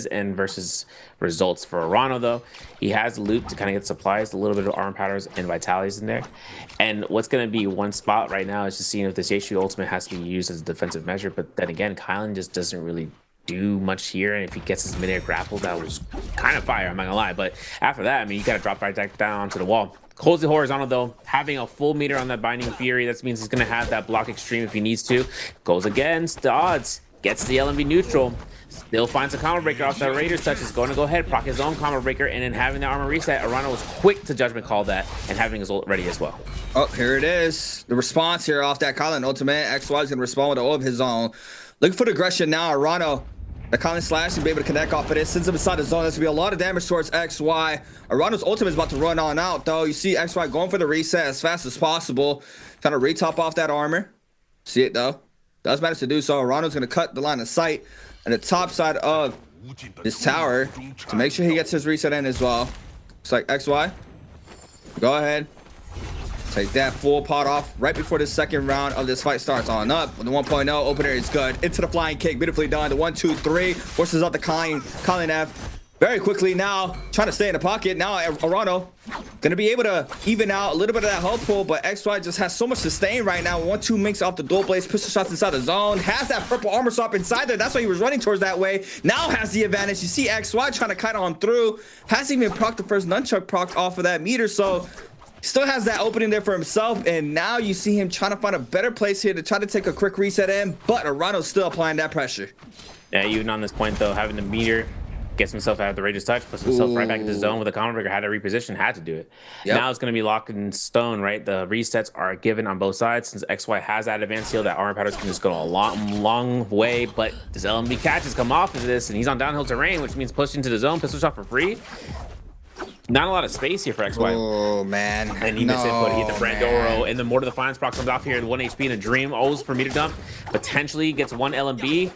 and Versus results. For Arano, though, he has loot to kind of get supplies, a little bit of armor powders and vitalities in there. And what's going to be one spot right now is just seeing if this Yeshu ultimate has to be used as a defensive measure. But then again, Kylan just doesn't really do much here, and if he gets his mid-air grapple, that was kind of fire, I'm not gonna lie. But after that, I mean, you gotta drop right down onto the wall. Holds it horizontal, though, having a full meter on that Binding Fury. That means he's gonna have that block extreme if he needs to. Goes against the odds, gets the LMB neutral, still finds a combo breaker off that Raiders touch. Is going to go ahead, proc his own combo breaker, and then having the armor reset, Arano was quick to judgment call that, and having his ult ready as well. Oh, here it is, the response here off that Kylan ultimate. XY is gonna respond with all of his own. Looking for the aggression now. Arano, the Kylan slash, to be able to connect off of this, sends him inside the zone. There's gonna be a lot of damage towards XY. Arano's ultimate is about to run on out, though. You see XY going for the reset as fast as possible, trying to retop off that armor. See it, though, does manage to do so. Arano's gonna cut the line of sight on the top side of this tower to make sure he gets his reset in as well. Looks like XY, go ahead, take that full pot off right before the second round of this fight starts on up. With the 1.0 opener is good. Into the flying kick, beautifully done. The 1-2-3 forces out the Kylan F very quickly. Now trying to stay in the pocket. Now Arano gonna be able to even out a little bit of that health pool, but XY just has so much sustain right now. 1-2 makes off the dual blades, pistol shots inside the zone, has that purple armor swap inside there. That's why he was running towards that way. Now has the advantage. You see XY trying to kite on through, hasn't even proc the first nunchuck proc off of that meter, so still has that opening there for himself. And now you see him trying to find a better place here to try to take a quick reset in, but Arano's still applying that pressure. Yeah, even on this point, though, having the meter, gets himself out of the Rage's touch, puts himself right back in the zone with a combo breaker, had to reposition, had to do it. Yep. Now it's going to be locked in stone, right? The resets are given on both sides. Since XY has that advanced heal, that armor powders can just go a long way, but this LMB catches come off of this, and he's on downhill terrain, which means push into the zone, pistol shot for free. Not a lot of space here for XY. Oh, man. And he missed input. He hit the Brandoro, and the Mortal Defiance proc comes off here at 1 HP in a dream. O's for meter dump. Potentially gets 1 LMB.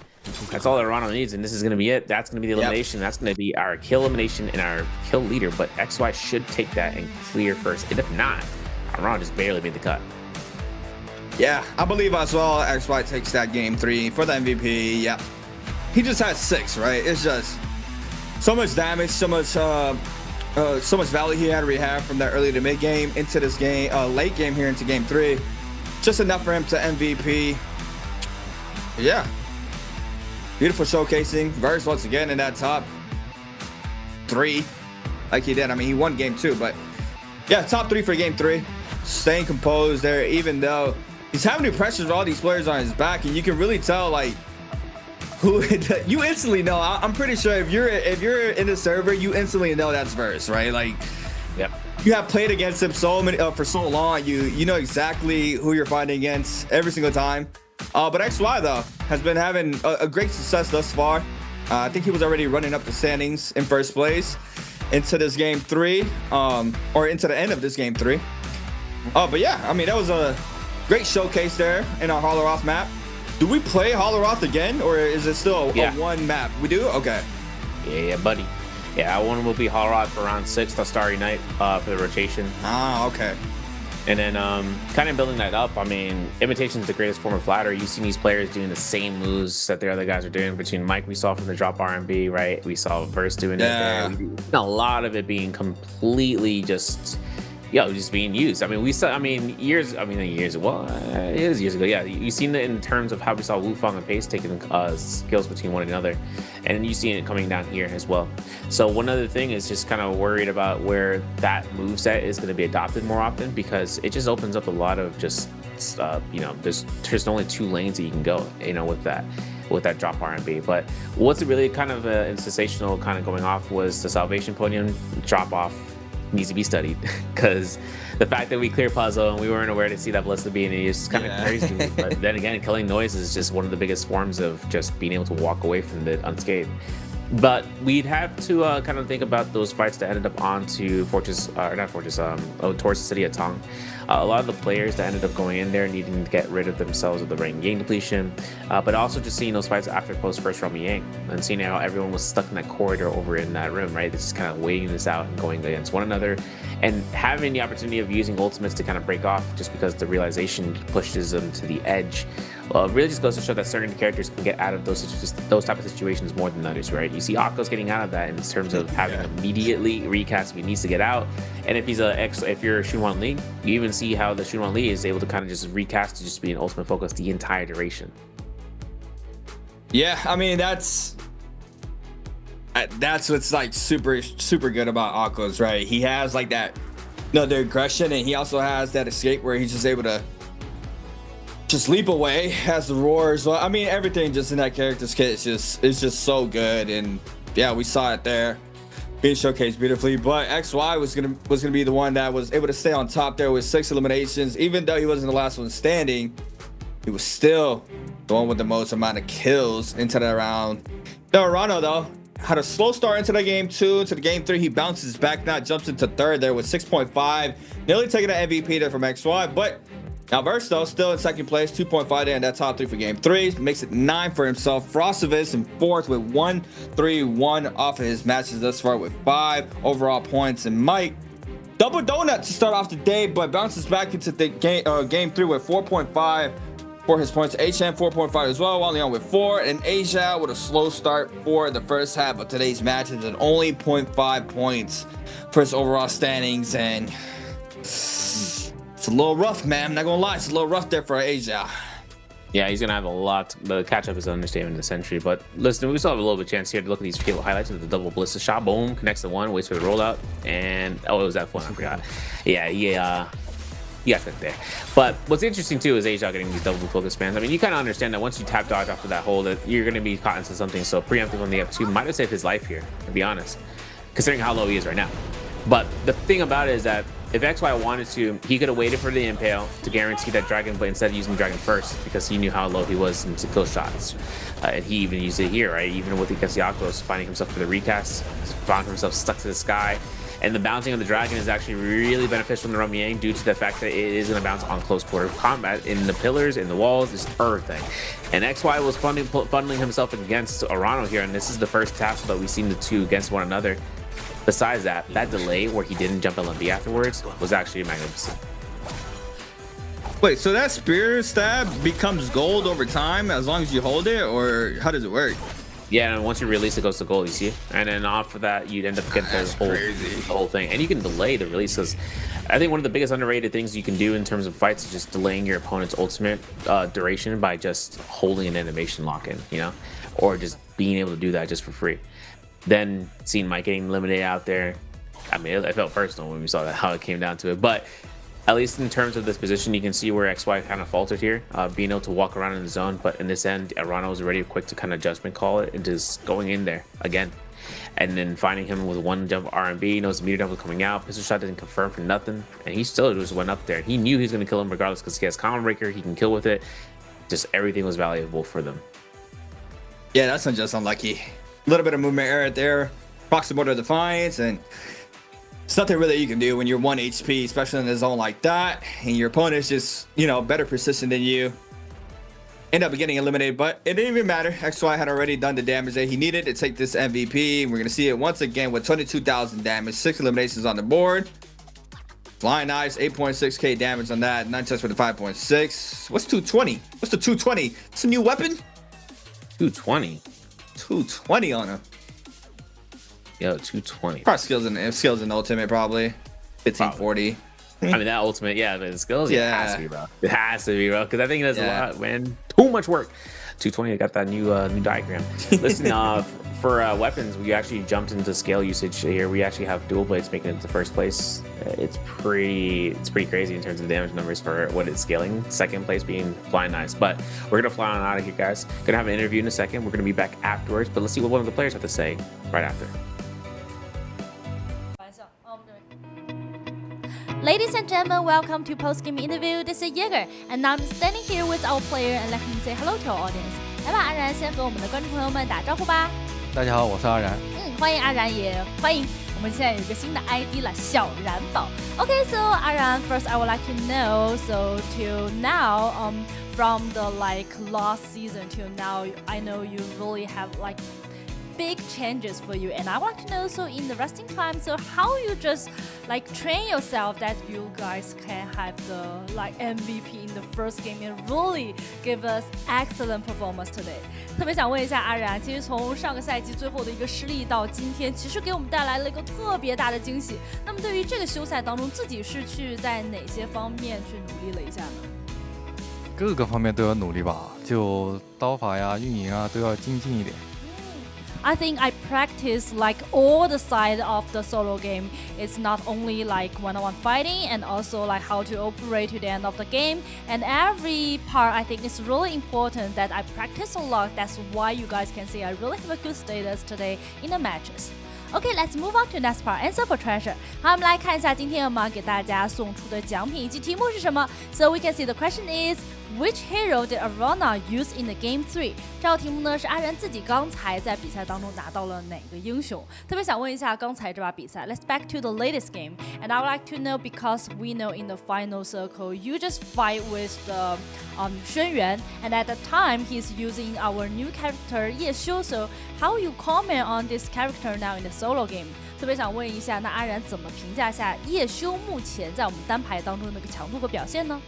That's all that Arano needs, and this is going to be it. That's going to be the elimination. Yep. That's going to be our kill elimination and our kill leader. But XY should take that and clear first. And if not, Arano just barely made the cut. Yeah, I believe as well XY takes that game 3 for the MVP. Yeah. He just has 6, right? It's just so much damage, so much so much value he had to rehab from that early to mid game into this game, late game here into game 3. Just enough for him to MVP. Yeah. Beautiful showcasing. Verse once again in that top 3 like he did. I mean, he won game 2, but yeah, top 3 for game 3. Staying composed there, even though he's having to pressure with all these players on his back, and you can really tell like who you instantly know. I'm pretty sure if you're in the server, you instantly know that's Verse, right? Like, yep. You have played against him so many for so long. You know exactly who you're fighting against every single time. But XY though has been having a great success thus far. I think he was already running up the standings in first place into this game 3, or into the end of this game 3. But yeah, I mean, that was a great showcase there in our Holleroth map. Do we play Holleroth again, or is it still a one map? We do? Okay. Yeah, buddy. Yeah, one will be Holleroth for round 6, the Starry Night for the rotation. Ah, okay. And then kind of building that up, I mean, imitation is the greatest form of flattery. You've seen these players doing the same moves that the other guys are doing. Between Mike, we saw from the drop R&B, right? We saw Verse doing it there. A lot of it being completely just being used. I mean, we saw, years ago. Yeah, you've seen it in terms of how we saw Wufang and Pace taking skills between one another. And you've seen it coming down here as well. So one other thing is just kind of worried about where that moveset is going to be adopted more often, because it just opens up a lot of just, there's only 2 lanes that you can go, with that drop R&B. But what's really kind of sensational kind of going off was the Salvation Podium drop off needs to be studied, because the fact that we clear puzzle and we weren't aware to see that Blessed Being is kind of crazy. But then again, killing noise is just one of the biggest forms of just being able to walk away from it unscathed. But we'd have to kind of think about those fights that ended up onto towards the city of Tong. A lot of the players that ended up going in there needing to get rid of themselves of the Ring Yang depletion, but also just seeing those fights after post first round Yang and seeing how everyone was stuck in that corridor over in that room, right? Just kind of waiting this out and going against one another, and having the opportunity of using ultimates to kind of break off just because the realization pushes them to the edge. Well, it really just goes to show that certain characters can get out of those type of situations more than others, right? You see Akko's getting out of that in terms of having immediately recast if he needs to get out, and if you're Shunwan Lee, you even see how the Shunwan Lee is able to kind of just recast to just be an ultimate focus the entire duration. Yeah, I mean that's what's like super good about Akko's, right? He has like that, the aggression, and he also has that escape where he's just able to just leap away, has the roars. Well, I mean, everything just in that character's kit is just so good, and yeah, we saw it there being showcased beautifully. But XY was gonna be the one that was able to stay on top there with 6 eliminations. Even though he wasn't the last one standing, he was still the one with the most amount of kills into that round. Arano though had a slow start into the game 2. Into the game 3, he bounces back, now jumps into 3rd there with 6.5, nearly taking an MVP there from XY. But now Verse though still in 2nd place, 2.5 there in that top 3 for game 3, makes it 9 for himself. Frostovitz in 4th with 1-3-1 off of his matches thus far with 5 overall points. And Mike, double donut to start off the day, but bounces back into the game 3 with 4.5 for his points. HM 4.5 as well, Leon with 4, and Asia with a slow start for the first half of today's matches and only 0.5 points for his overall standings. And it's a little rough, man. I'm not gonna lie, it's a little rough there for Asia. Yeah, he's gonna have a lot. The catch-up is an understatement in the century. But listen, we still have a little bit of chance here to look at these cable highlights of the double ballista shot. Boom, connects the one, waits for the rollout, and it was that one. I forgot. Yeah, you got that there. But what's interesting too is Asia getting these double focus spans. I mean, you kind of understand that once you tap dodge off of that hole, that you're gonna be caught into something. So preemptive on the F2 might have saved his life here, to be honest, considering how low he is right now. But the thing about it is that if XY wanted to, he could have waited for the Nbpl to guarantee that Dragon, but instead of using Dragon first, because he knew how low he was into kill shots. And he even used it here, right? Even with against the Aktos, finding himself for the recast, found himself stuck to the sky. And the bouncing of the Dragon is actually really beneficial in the Rumyang due to the fact that it is going to bounce on close quarter combat in the pillars, in the walls, just everything. And XY was funneling himself against Arano here, and this is the first task that we've seen the two against one another. Besides that delay where he didn't jump LMB afterwards was actually magnificent. Wait, so that spear stab becomes gold over time as long as you hold it, or how does it work? Yeah, and once you release it goes to gold, you see? And then off of that, you'd end up getting the whole thing. And you can delay the release because I think one of the biggest underrated things you can do in terms of fights is just delaying your opponent's ultimate duration by just holding an animation lock-in, you know? Or just being able to do that just for free. Then seeing Mike getting eliminated out there, I mean, it felt personal when we saw that, how it came down to it. But at least in terms of this position, you can see where XY kind of faltered here, being able to walk around in the zone. But in this end, Arana was already quick to kind of judgment call it and just going in there again. And then finding him with one jump R&B, knows the meter jump was coming out. Pistol shot didn't confirm for nothing. And he still just went up there. He knew he was going to kill him regardless because he has Combo Breaker. He can kill with it. Just everything was valuable for them. Yeah, that's not just unlucky. A little bit of movement error there. Proximal to Defiance, and it's nothing really you can do when you're 1 HP, especially in a zone like that, and your opponent's just, you know, better persistent than you. End up getting eliminated, but it didn't even matter. XY had already done the damage that he needed to take this MVP. We're gonna see it once again with 22,000 damage, 6 eliminations on the board. Flying Knives, 8.6k damage on that. 9 touch for the 5.6. What's 220? What's the 220? It's a new weapon? 220. 220 on him. Yo, 220. Probably skills in ultimate, probably. 1540. I mean, that ultimate, yeah, but the skills, Yeah. it has to be, bro. It has to be, bro, because I think that's a lot, man. Too much work. 220, I got that new diagram. Listen, for weapons, we actually jumped into scale usage here. We actually have dual blades making it to first place. It's pretty crazy in terms of damage numbers for what it's scaling. Second place being Flying Knives. But we're gonna fly on out of here, guys. Gonna have an interview in a second. We're gonna be back afterwards, but let's see what one of the players have to say right after. Ladies and gentlemen, welcome to post-game interview. This is Jaeger, and I'm standing here with our player, and let him say hello to our audience. 来吧，安然先和我们的观众朋友们打招呼吧。大家好，我是阿然。欢迎阿然，也欢迎我们现在有一个新的 ID 了，小然宝。Okay, so 阿然, first I would like to know, so till now, from the like last season till now, I know you really have like big changes for you, and I want to know, so in the resting time, so how you just like train yourself that you guys can have the like MVP in the first game and really give us excellent performance today. 特别想问一下阿然，其实从上个赛季最后的一个失利到今天，其实给我们带来了一个特别大的惊喜。那么对于这个休赛当中，自己是去在哪些方面去努力了一下呢？各个方面都要努力吧，就刀法呀、运营啊都要精进一点。I think I practice like all the side of the solo game. It's not only like one-on-one fighting and also like how to operate to the end of the game. And every part I think is really important that I practice a lot. That's why you guys can see I really have a good status today in the matches. Okay, let's move on to next part. Answer for treasure. 好，我们来看一下今天我们给大家送出的奖品以及题目是什么。So we can see the question is, which hero did Arana use in the game 3? 这道题目呢是阿然自己刚才在比赛当中拿到了哪个英雄？特别想问一下刚才这把比赛。Let's back to the latest game, and I would like to know because we know in the final circle you just fight with the 轩辕, and at the time he's using our new character 叶修. So how you comment on this character now in the solo game? 特别想问一下，那阿然怎么评价下叶修目前在我们单排当中的一个强度和表现呢？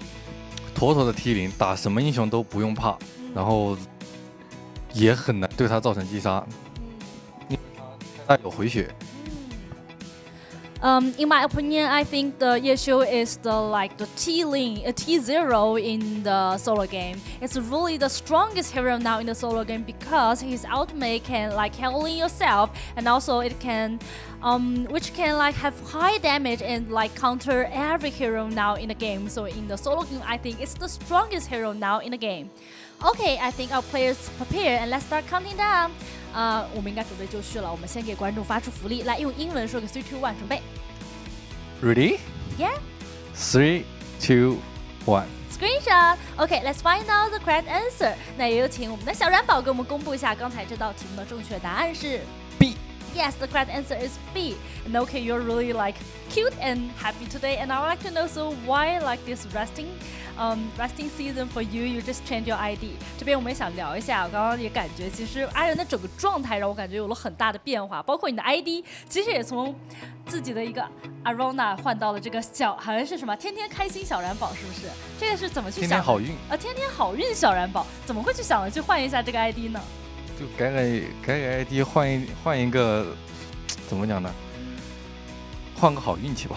妥妥的 T0，打什么英雄都不用怕，然后也很难对他造成击杀，因为他有回血。In my opinion, I think the Yeshu is the like the T0 in the solo game. It's really the strongest hero now in the solo game because his ultimate can like healing yourself, and also it can which can like have high damage and like counter every hero now in the game. So in the solo game, I think it's the strongest hero now in the game. Okay, I think our players prepare and let's start counting down. 我们应该准备就绪了。我们先给观众发出福利，来用英文说个3、2、1，准备。Ready? Yeah. 3, 2, 1. Screenshot. Okay, let's find out the correct answer. 那也有请我们的小然宝给我们公布一下刚才这道题目的正确答案是 B. Yes, the correct answer is B. And okay, you're really like cute and happy today. And I would like to know, so why like this resting season for you? You just change your ID. 这边我们也想聊一下，我刚刚也感觉其实阿仁的整个状态让我感觉有了很大的变化，包括你的 ID， 其实也从自己的一个 Arana 换到了这个好像是什么天天开心小然宝，是不是？这个是怎么去想？天天好运天天好运小然宝，怎么会去想着去换一下这个 ID 呢？就改 ID 换一个，怎么讲呢？换个好运气吧。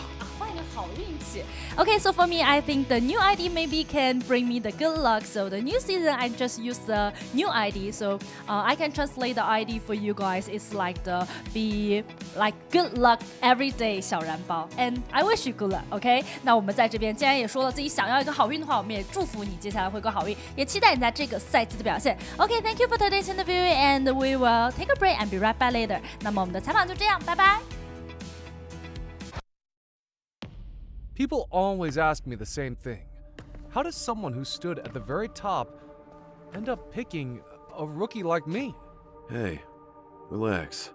Okay, so for me, I think the new ID maybe can bring me the good luck. So the new season, I just use the new ID. So I can translate the ID for you guys. It's like the be like good luck every day 小燃包 and I wish you good luck. Okay, 那我们在这边既然也说了自己想要一个好运的话，我们也祝福你接下来会有好运，也期待你在这个赛季的表现。Okay, thank you for today's interview, and we will take a break and be right back later. 那么我们的采访就这样，拜拜。People always ask me the same thing. How does someone who stood at the very top end up picking a rookie like me? Hey, relax.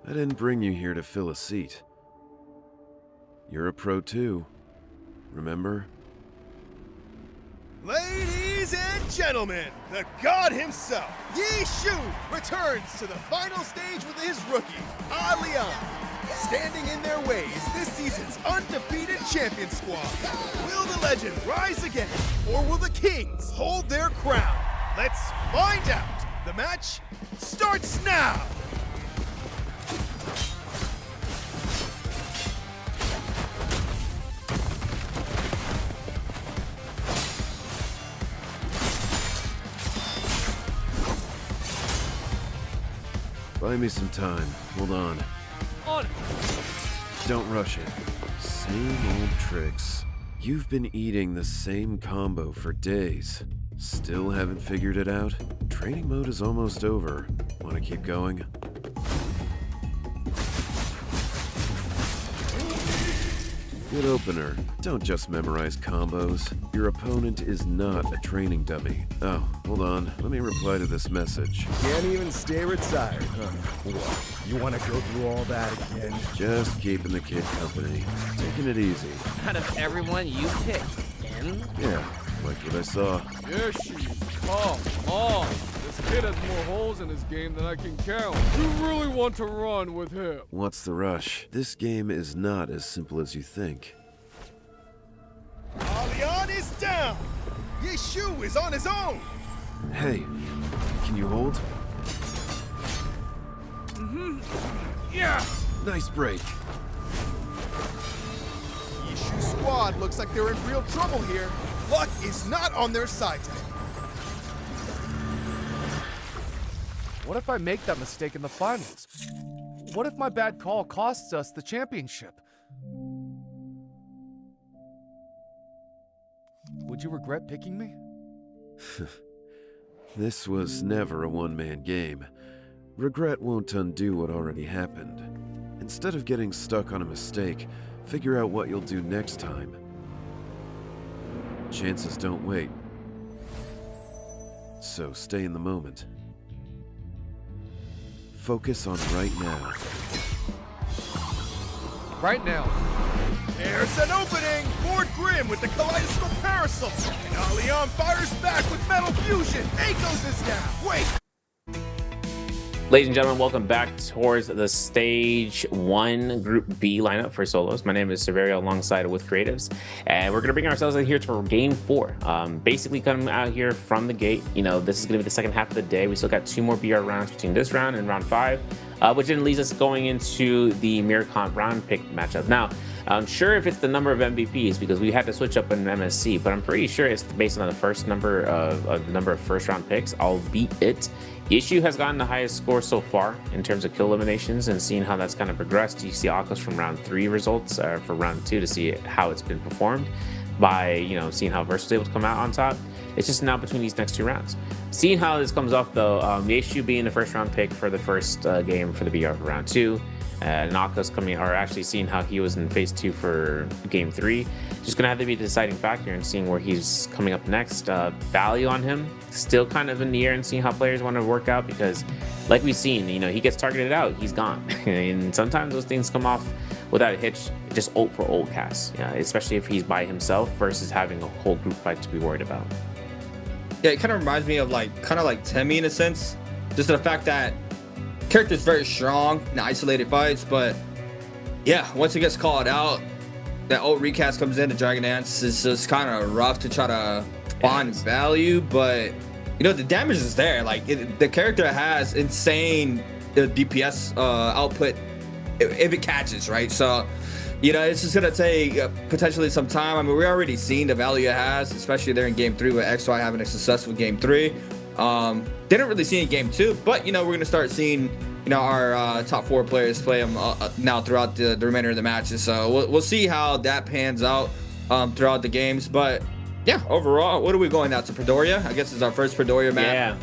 I didn't bring you here to fill a seat. You're a pro too, remember? Ladies and gentlemen, the god himself, Yi Shu, returns to the final stage with his rookie, Leon. Standing in their way is this season's undefeated champion squad. Will the legend rise again, or will the Kings hold their crown? Let's find out. The match starts now. Buy me some time. Hold on. On. Don't rush it. Same old tricks. You've been eating the same combo for days. Still haven't figured it out? Training mode is almost over. Want to keep going? Good opener. Don't just memorize combos. Your opponent is not a training dummy. Oh, hold on. Let me reply to this message. Can't even stay retired, huh? What? You want to go through all that again? Just keeping the kid company. Taking it easy. Out of everyone you picked, N? Yeah, like what I saw. Yoshi, come on. This kid has more holes in his game than I can count. You really want to run with him? What's the rush? This game is not as simple as you think. Leon is down. Yi Shu is on his own. Hey, can you hold? Yeah. Nice break. Yi Shu squad looks like they're in real trouble here. Luck is not on their side today. What if I make that mistake in the finals? What if my bad call costs us the championship? Would you regret picking me? This was never a one-man game. Regret won't undo what already happened. Instead of getting stuck on a mistake, figure out what you'll do next time. Chances don't wait. So stay in the moment. Focus on right now. Right now. There's an opening! Ford Grimm with the kaleidoscope parasol! And Leon fires back with metal fusion! Akos is down! Wait! Ladies and gentlemen, welcome back towards the Stage 1 Group B lineup for solos. My name is Severio alongside with Creatives, and we're going to bring ourselves in here to Game 4. Basically coming out here from the gate, you know, this is going to be the second half of the day. We still got 2 more BR rounds between this round and round 5, which then leads us going into the Mirror Comp round pick matchup. Now, I'm sure if it's the number of MVPs, because we had to switch up in MSC, but I'm pretty sure it's based on the first number of first round picks, albeit Issue has gotten the highest score so far in terms of kill eliminations, and seeing how that's kind of progressed. You see Akos from round 3 results for round 2 to see how it's been performed by, you know, seeing how Versus able to come out on top. It's just now between these next 2 rounds. Seeing how this comes off though, Issue being the first round pick for the first game for the BR for round 2. Akos coming, or actually seeing how he was in phase 2 for game 3, just gonna have to be the deciding factor and seeing where he's coming up next. Value on him still kind of in the air, and seeing how players want to work out, because like we've seen, you know, he gets targeted out, he's gone. And sometimes those things come off without a hitch, just ult for ult casts, especially if he's by himself versus having a whole group fight to be worried about. Yeah, it kind of reminds me of kind of like Temmie in a sense, just the fact that character's very strong in isolated fights, but yeah, once he gets called out, that ult recast comes in, the Dragon Dance is just kind of rough to try to find value. But you know, the damage is there. Like the character has insane DPS output if it catches, right? So, you know, it's just gonna take potentially some time. I mean, we're already seeing the value it has, especially there in game 3 with XY having a successful game 3. Didn't really see in game 2, but you know, we're gonna start seeing, you know, our top 4 players play them now throughout the remainder of the matches. So we'll see how that pans out throughout the games. But yeah, overall, what are we going now to Predoria? I guess it's our first Predoria map.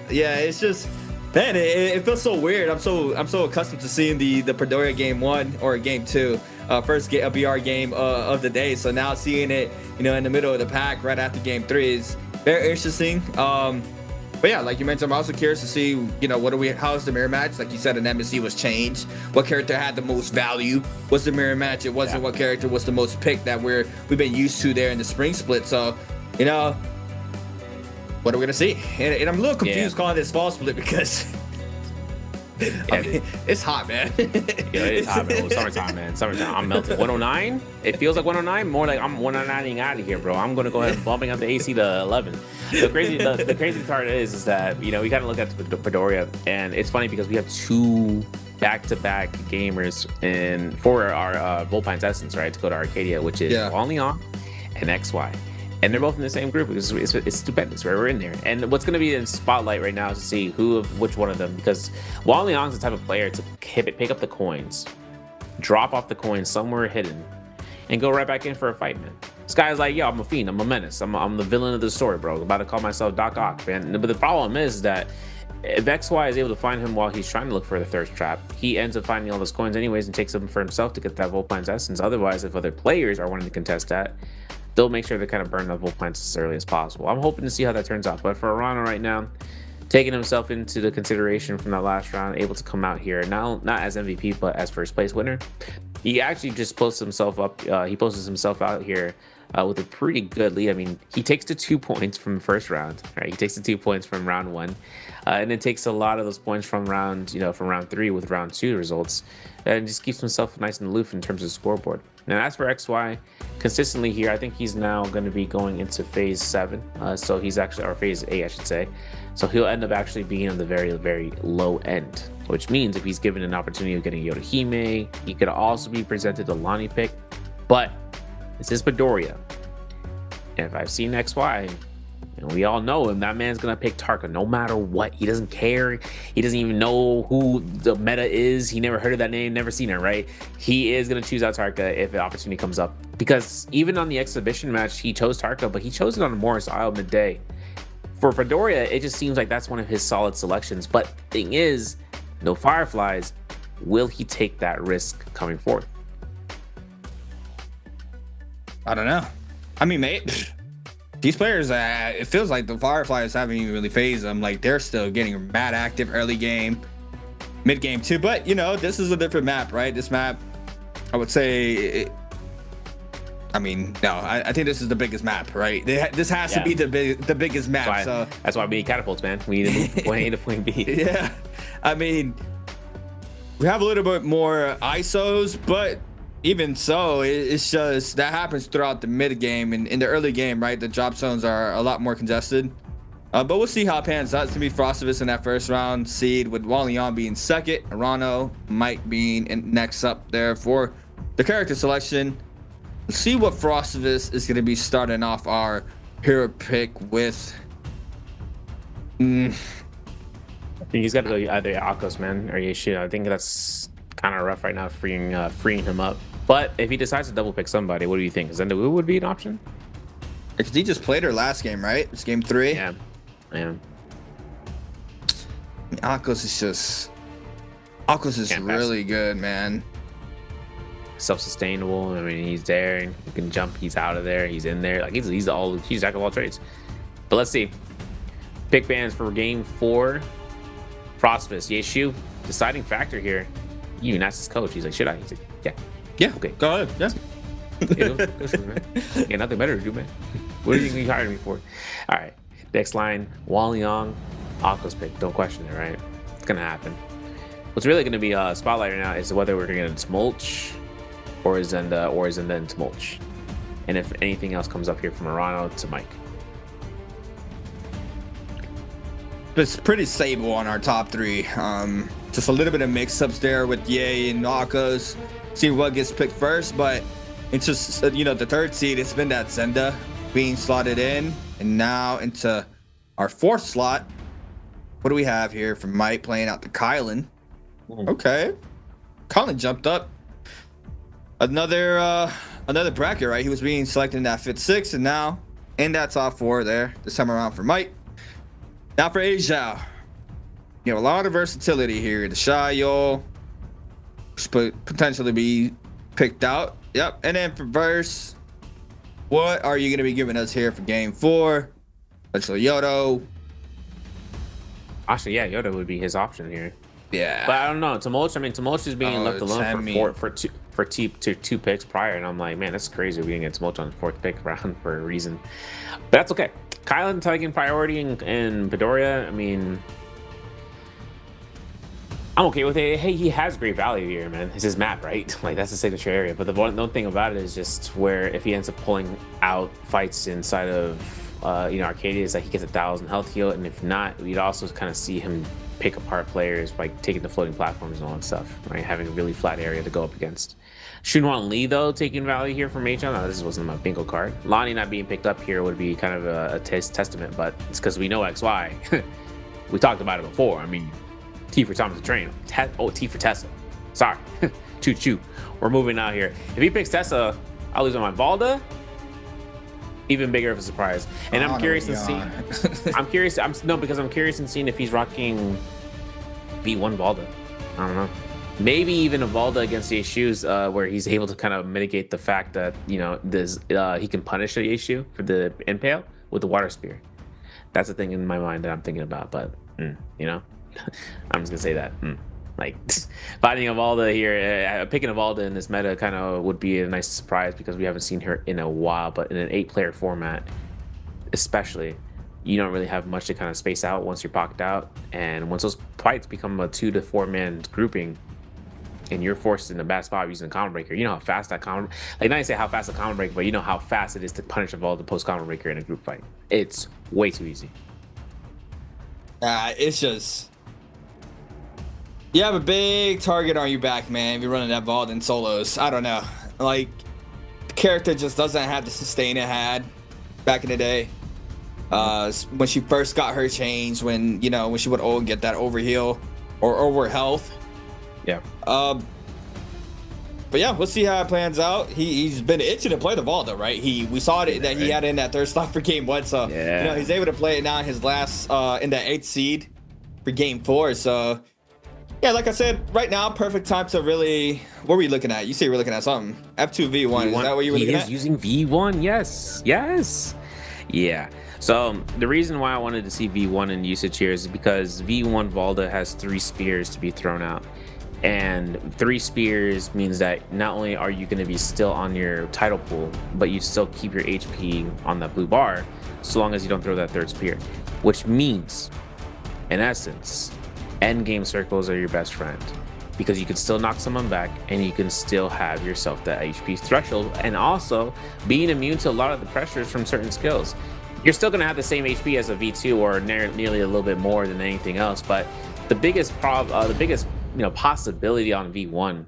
Yeah, it's just, man, it feels so weird. I'm so accustomed to seeing the Predoria game 1 or game 2, first BR game of the day. So now seeing it, you know, in the middle of the pack right after game 3 is very interesting. But yeah, like you mentioned, I'm also curious to see, you know, how's the mirror match? Like you said, an MSC was changed. What character had the most value? Was the mirror match? It wasn't what character was the most picked that we've been used to there in the spring split. So, you know, what are we gonna see? And I'm a little confused calling this fall split because I mean, it's hot, man. Yeah, it is hot, man. It's summertime, man. Summertime. I'm melting. 109? It feels like 109. More like I'm 109ing out of here, bro. I'm gonna go ahead and bumping up the AC to 11. The crazy part is that, you know, we kind of look at the Predoria, and it's funny because we have 2 back-to-back gamers for our Volpine's Essence, right, to go to Arcadia, which is Leon and XY. And they're both in the same group. It's stupendous, right? We're in there. And what's going to be in spotlight right now is to see which one of them, because Wang Liang's the type of player to pick up the coins, drop off the coins somewhere hidden, and go right back in for a fight, man. This guy's like, yo, I'm a fiend, I'm a menace, I'm the villain of the story, bro. I'm about to call myself Doc Ock, man. But the problem is that if XY is able to find him while he's trying to look for the thirst trap, he ends up finding all those coins anyways and takes them for himself to get that Volpine's Essence. Otherwise, if other players are wanting to contest that, they'll make sure they kind of burn the Volpine's as early as possible. I'm hoping to see how that turns out. But for Arano right now, taking himself into the consideration from that last round, able to come out here, not as MVP, but as first place winner. He actually just posted himself up. He posted himself out here with a pretty good lead. I mean, he takes the 2 points from the first round, right? He takes the 2 points from round 1, and then takes a lot of those points from round 3 with round 2 results, and just keeps himself nice and aloof in terms of scoreboard. Now, as for XY, consistently here, I think he's now going to be going into phase 7. So he's actually, or phase 8, I should say. So he'll end up actually being on the very, very low end, which means if he's given an opportunity of getting Yodohime, he could also be presented a Lonnie pick. But this is Predoria. And if I've seen XY, and we all know him, that man's gonna pick Tarka no matter what. He doesn't care. He doesn't even know who the meta is. He never heard of that name, never seen her, right? He is gonna choose out Tarka if the opportunity comes up. Because even on the exhibition match, he chose Tarka, but he chose it on Morris Isle midday. For Predoria, it just seems like that's one of his solid selections. But thing is, no Fireflies. Will he take that risk coming forth? I don't know. I mean, mate, these players, it feels like the Fireflies haven't even really phased them. Like, they're still getting mad active early game, mid game too. But, you know, this is a different map, right? This map, I would say, I think this is the biggest map, right? This has to be the biggest map. That's why we need catapults, man. We need to move from point A to point B. Yeah. I mean, we have a little bit more ISOs, but even so, it's just that happens throughout the mid game and in the early game, right? The drop zones are a lot more congested. But we'll see how it pans out. It's gonna be Frostivus in that first round seed, with Walian being second, Arano, Mike being next up there for the character selection. Let's see what Frostivus is gonna be starting off our hero pick with. I think he's got to go either Akos, man, or Yeshu. I think that's kind of rough right now, freeing him up. But if he decides to double pick somebody, what do you think? Zendawu would be an option? Because he just played her last game, right? It's game 3. Yeah. Akos is really good, man. Self-sustainable. I mean, he's there. He can jump. He's out of there. He's in there. Like he's jack of all trades. But let's see. Pick bans for game 4. Frostivus, Yeshu, deciding factor here. You and that's his coach. He's like, should I? He's like, yeah. Yeah. Okay. Go ahead. Yeah. Go for it, man. Yeah, nothing better to do, man. What do you think you hired me for? All right. Next line, Walian, Akos pick. Don't question it, right? It's gonna happen. What's really gonna be a spotlight right now is whether we're gonna get into Mulch or Zenda into Mulch. And if anything else comes up here from Arano to Mike. it's pretty stable on our top three. Just a little bit of mix-ups there with Ye and NARAKAs. See what gets picked first, but it's just, you know, the third seed, it's been that Zenda being slotted in, and now into our fourth slot. What do we have here from Mike playing out to Kylan? Okay, Kylan jumped up. Another bracket, right? He was being selected in that fifth, sixth, and now in that top four there this time around for Mike. Now for Asia, you have a lot of versatility here. The Shayo could potentially be picked out. Yep. And then for Verse, what are you going to be giving us here for game 4? Actually, Yodo. Actually, yeah, Yoda would be his option here. Yeah. But I don't know. Tumultuous, I mean, Tumultuous is being left alone for two picks prior, and I'm like, man, that's crazy. We didn't get Tumultuous on the 4th pick round for a reason. But that's okay. Kylan taking priority in Pedoria, I mean, I'm okay with it. Hey, he has great value here, man. It's his map, right? Like, that's the signature area. But the one thing about it is just where if he ends up pulling out fights inside of, you know, Arcadia, is like he gets 1,000 health heal, and if not, we'd also kind of see him pick apart players by taking the floating platforms and all that stuff, right? Having a really flat area to go up against. Shunwan Lee, though, taking value here from H-On. Now, this wasn't my bingo card. Lonnie not being picked up here would be kind of a testament, but it's because we know XY. We talked about it before. I mean, T for Thomas the Train. T for Tessa. Sorry. Choo-choo. We're moving out here. If he picks Tessa, I'll lose on my Valda. Even bigger of a surprise. And I'm curious to see. I'm curious in seeing if he's rocking V1 Valda. I don't know. Maybe even a Valda against the issues where he's able to kind of mitigate the fact that, you know, this he can punish the issue for the Nbpl with the water spear. That's the thing in my mind that I'm thinking about. But you know, I'm just gonna say that. Like, finding a Valda here, picking a Valda in this meta kind of would be a nice surprise because we haven't seen her in a while. But in an 8-player format, especially, you don't really have much to kind of space out once you're pocked out. And once those fights become a 2 to 4 man grouping, and you're forced in a bad spot using a combo breaker, you know how fast that combo, like, not to say how fast a combo breaker, but you know how fast it is to punish a Valda post combo breaker in a group fight. It's way too easy. It's just, you have a big target on your back, man, if you're running that Valda in solos. I don't know. Like, the character just doesn't have the sustain it had back in the day. When she first got her change, when, you know, when she would get that overheal or over health. Yeah. But yeah, we'll see how it plans out. He's been itching to play the Valda, right? We saw that he had it in that 3rd slot for game 1, so yeah, you know, he's able to play it now in his last in that 8th seed for game 4. So yeah, like I said, right now, perfect time to really. What were you looking at? You say you were looking at something. F2 V1. Is that what you were looking at? He is using V1. Yes. Yes. Yeah. So the reason why I wanted to see V1 in usage here is because V1 Valda has 3 spears to be thrown out. And 3 spears means that not only are you going to be still on your title pool, but you still keep your HP on that blue bar, so long as you don't throw that 3rd spear. Which means, in essence, end game circles are your best friend, because you can still knock someone back and you can still have yourself that HP threshold, and also being immune to a lot of the pressures from certain skills. You're still going to have the same HP as a V2 or nearly a little bit more than anything else, but the biggest possibility on V1,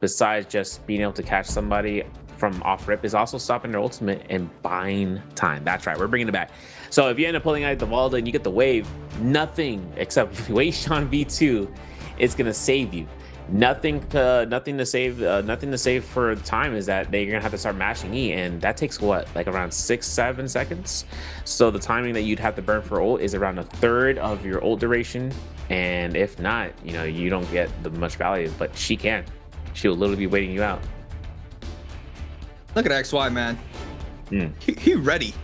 besides just being able to catch somebody from off rip, is also stopping their ultimate and buying time. That's right, we're bringing it back. So if you end up pulling out the Valda and you get the wave, nothing except waste on V2 is gonna save you. Nothing to save for time is that you're gonna have to start mashing E, and that takes what, like around 6-7 seconds. So the timing that you'd have to burn for ult is around 1/3 of your ult duration, and if not, you know, you don't get the much value. But she'll literally be waiting you out. Look at XY, man. He ready.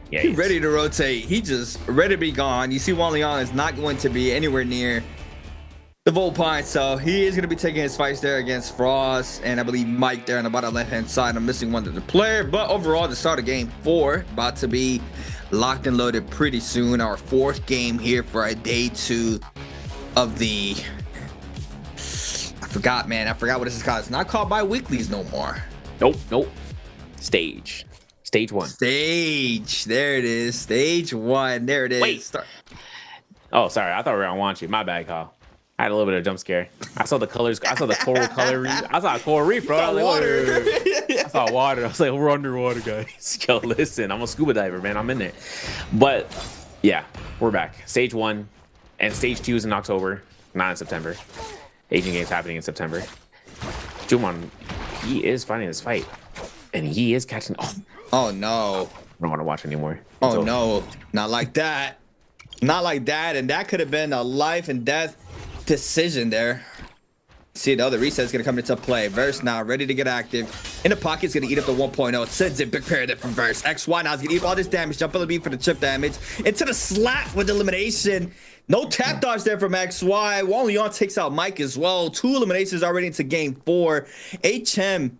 Yeah, he's ready to rotate. He just ready to be gone. You see, Juan Leon is not going to be anywhere near the Volt Pine, so he is going to be taking his fights there against Frost, and I believe Mike there on the bottom left hand side. I'm missing one of the player, but overall, the start of game 4 about to be locked and loaded pretty soon. Our 4th game here for our day 2 of the, I forgot what this is called. It's not called bi-weeklies no more. Nope. Stage 1. There it is. Stage 1. There it is. Wait. Oh, sorry. I thought we were on Wanchi. My bad, Kyle. I had a little bit of a jump scare. I saw the colors. I saw the coral color reef. I saw a coral reef, bro. I was like, water. I saw water. I was like, we're underwater, guys. Yo, listen, I'm a scuba diver, man. I'm in it. But yeah, we're back. Stage 1 and stage 2 is in October, not in September. Asian Games happening in September. Jumon, he is fighting this fight, and he is catching. Oh no! I don't want to watch anymore. Oh no! Not like that. Not like that. And that could have been a life and death decision there. See, the other reset's gonna come into play. Verse now ready to get active. In the pocket's gonna eat up the 1.0. Sends it, big pair there from Verse. XY now is gonna eat all this damage. Jump on the beat for the chip damage. Into the slap with elimination. No tap dodge there from XY. Wang Leon takes out Mike as well. 2 eliminations already into game 4. HM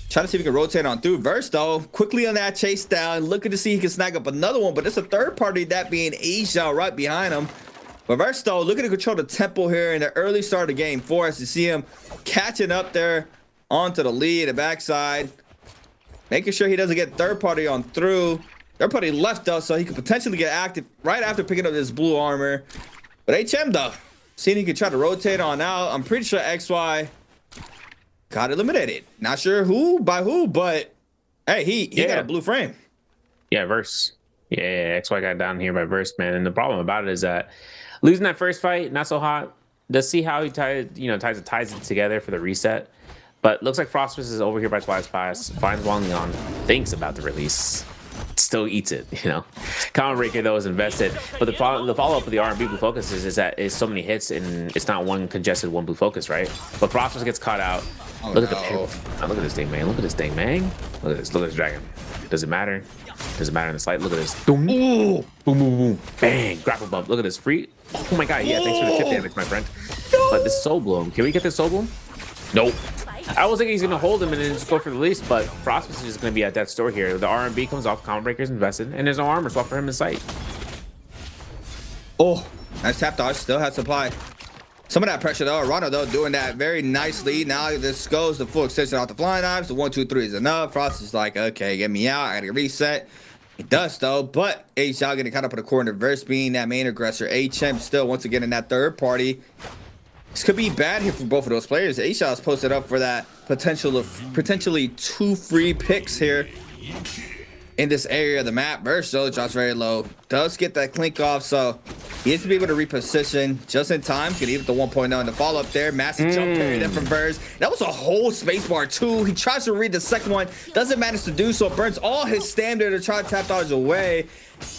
trying to see if he can rotate on through. Verse though, quickly on that chase down, looking to see if he can snag up another one, but it's a third party, that being Asia right behind him. But Verse though, looking to control the tempo here in the early start of game 4 as you see him catching up there onto the lead, the backside, making sure he doesn't get third party on through. Third party left though, so he could potentially get active right after picking up this blue armor. But HM though, seeing he could try to rotate on out. I'm pretty sure XY got eliminated. Not sure who by who, but hey, he got a blue frame. Yeah, Verse. Yeah, XY got down here by Verse, man. And the problem about it is that losing that first fight, not so hot. Let's see how he ties it together for the reset. But looks like Frostmas is over here by Twice Pass. Finds Wang Leon. Thinks about the release. Still eats it, you know. Common Breaker though is invested, but the follow up of the R&B blue focus is that it's so many hits and it's not one congested one blue focus, right? But Frostmas gets caught out. Look at this thing, man. Look at this thing, man. Look at this. Look at this dragon. Does it matter? Does it matter in the slight? Look at this. Boom, boom, boom, boom. Bang. Grapple bump. Look at this. Free. Oh my god. Yeah. Thanks for the chip damage, my friend. But this Soul Bloom. Can we get this Soul Bloom? Nope. I was thinking he's going to hold him and then just go for the release, but Frostmas is just going to be at death's door here. The R&B comes off, Common Breaker's invested, and there's no armor swap for him in sight. Oh, nice tap dodge. Still has supply. Some of that pressure though. Rana though doing that very nicely. Now this goes the full extension off the flying knives. The 1, 2, 3 is enough. Frost is like, okay, get me out. I gotta reset. It does though, but HL getting kind of put a corner. Verse being that main aggressor. HM still once again in that third party. This could be bad here for both of those players. HL is posted up for that potential of potentially 2 free picks here in this area of the map. Verse though drops very low. Does get that clink off, so he needs to be able to reposition just in time. Can eat the 1.0 in the follow up there. Massive jump parry there from Verse. That was a whole spacebar too. He tries to read the second one, doesn't manage to do so. Burns all his stamina to try to tap dodge away,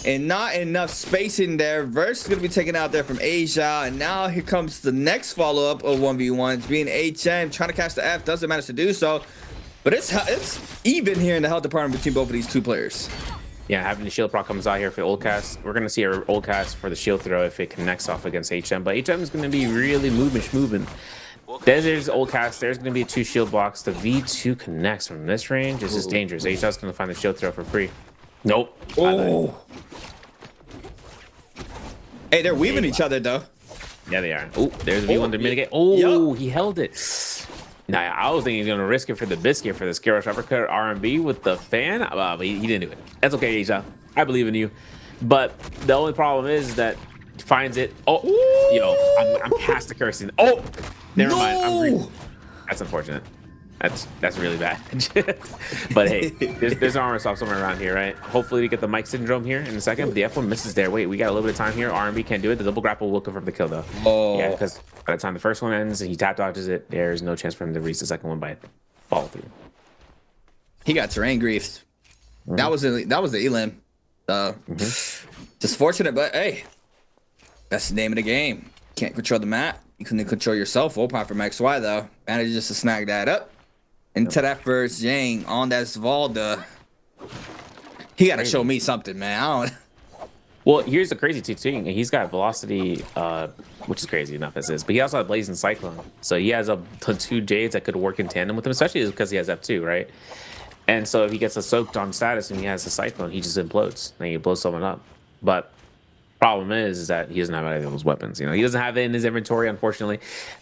and not enough spacing there. Verse is gonna be taken out there from Asia, and now here comes the next follow up of 1v1s, being HM trying to catch the F, doesn't manage to do so. But it's even here in the health department between both of these two players. Yeah, having the shield proc comes out here for old cast. We're gonna see our old cast for the shield throw if it connects off against HM, but HM is gonna be really moving. There's old cast. There's gonna be 2 shield blocks. The V2 connects from this range. This is dangerous. HM's gonna find the shield throw for free. Nope. Oh. Hey, they're weaving each other though. Yeah, they are. Oh, there's V1 to mitigate. Oh, he held it. Nah, I was thinking he's gonna risk it for the biscuit for the scare rush uppercut R&B with the fan, but he didn't do it. That's okay, Asia. I believe in you. But the only problem is that he finds it. Oh, yo, I'm past the cursing. Oh, never mind. I'm green. That's unfortunate. That's really bad. But hey, there's armor swap somewhere around here, right? Hopefully we get the Mike syndrome here in a second, but the F1 misses there. Wait, we got a little bit of time here. R&B can't do it. The double grapple will confirm the kill though. Oh. Yeah, because by the time the first one ends and he tap dodges it, there's no chance for him to reach the second one by follow through. He got terrain griefed. That was the elim. Just fortunate, but hey, that's the name of the game. Can't control the map. You couldn't control yourself. Full point from XY though. Managed just to snag that up. Into that first Yang on that Zvalda. He got to show me something, man. I don't. Well, here's the crazy thing. He's got velocity, which is crazy enough as is, but he also has Blazing Cyclone. So he has up to 2 Jades that could work in tandem with him, especially because he has F2, right? And so if he gets a soaked on status and he has a Cyclone, he just implodes and he blows someone up. But problem is that he doesn't have any of those weapons. You know, he doesn't have it in his inventory, unfortunately.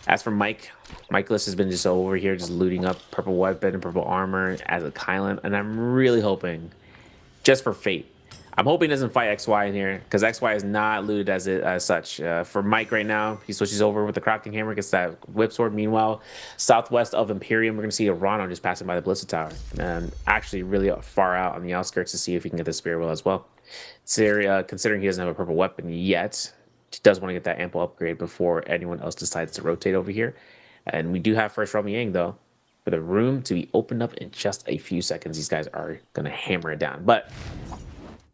As for Mike, Michaelis has been just over here just looting up purple weapon and purple armor as a Kylan, and I'm really hoping, just for fate, I'm hoping he doesn't fight XY in here, because XY is not looted as such. For Mike right now, he switches over with the crafting hammer, gets that whip sword. Meanwhile, southwest of Imperium, we're going to see Arano just passing by the Blister Tower. And actually really far out on the outskirts to see if he can get the Spear Wheel as well. So, considering he doesn't have a purple weapon yet, he does want to get that ample upgrade before anyone else decides to rotate over here. And we do have first Realm Yang, though, for the room to be opened up in just a few seconds. These guys are going to hammer it down. But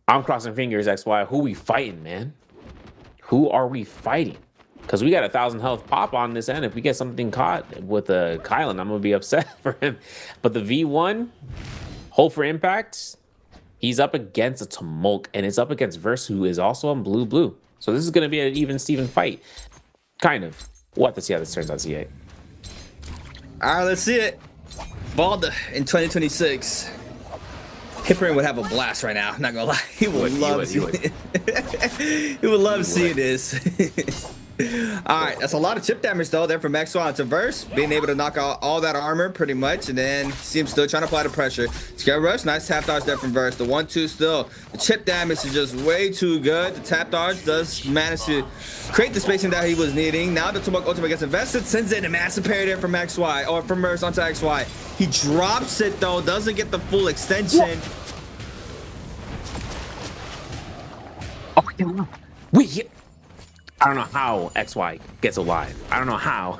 I'm crossing fingers, XY. Who we fighting, man? Who are we fighting? Because we got 1,000 health pop on this end. If we get something caught with a Kylan, I'm going to be upset for him. But the V1, hope for impact, he's up against a Tumulk, and it's up against Verse, who is also on blue-blue. So this is going to be an even-Steven fight. Kind of. We'll have to see how this turns out, C8. All right, let's see it. Valda in 2026. Hipperin would have a blast right now. I'm not gonna lie. He would love seeing this. All right, that's a lot of chip damage though there from XY to Verse, being able to knock out all that armor pretty much, and then see him still trying to apply the pressure. Scare Rush, nice tap dodge there from Verse. The 1-2 still. The chip damage is just way too good. The tap dodge does manage to create the spacing that he was needing. Now the Tumulk ultimate gets invested, sends in a massive parry there from XY, or from Verse onto XY. He drops it though, doesn't get the full extension. Oh, wait. I don't know how XY gets alive. I don't know how.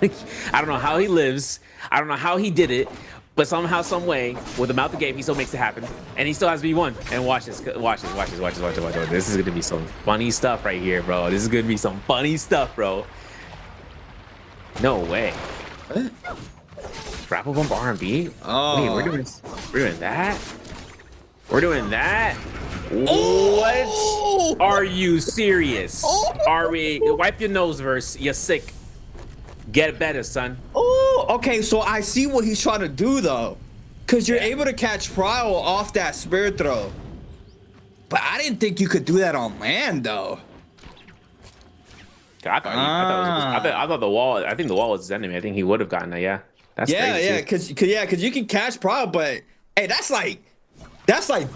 I don't know how he lives. I don't know how he did it. But somehow, some way, with him out the game, he still makes it happen. And he still has V1. And watch this. Watch this. Watch this. Watch this. Watch this. Watch this. This is going to be some funny stuff right here, bro. This is going to be some funny stuff, bro. No way. What? Grapple bump R&B? Oh. Wait, we're doing that? We're doing that? Oh. What? Are you serious? Oh. Are we? Wipe your nose, Verse. You're sick. Get better, son. Oh, okay. So I see what he's trying to do, though. Because you're able to catch Primal off that Spirit Throw. But I didn't think you could do that on land, though. I thought the wall. I think the wall was his enemy. I think he would have gotten that. Yeah. That's crazy. Because you can catch Primal, but hey, that's like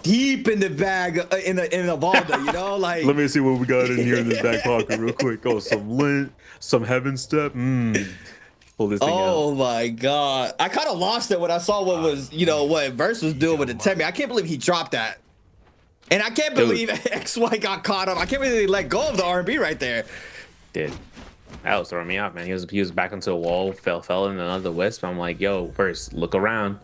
deep in the bag in the Valda, you know, like. Let me see what we got in here in this back pocket real quick. Oh, some lint, some Heaven Step. Pull this thing out. Oh my god, I kind of lost it when I saw what was, you know, what Verse was doing with the Temi. I can't believe he dropped that, and I can't believe XY got caught up. I can't believe he let go of the R&B right there. Did. That was throwing me off, man. He was back into a wall, fell in another wisp. I'm like, yo, Verse, look around.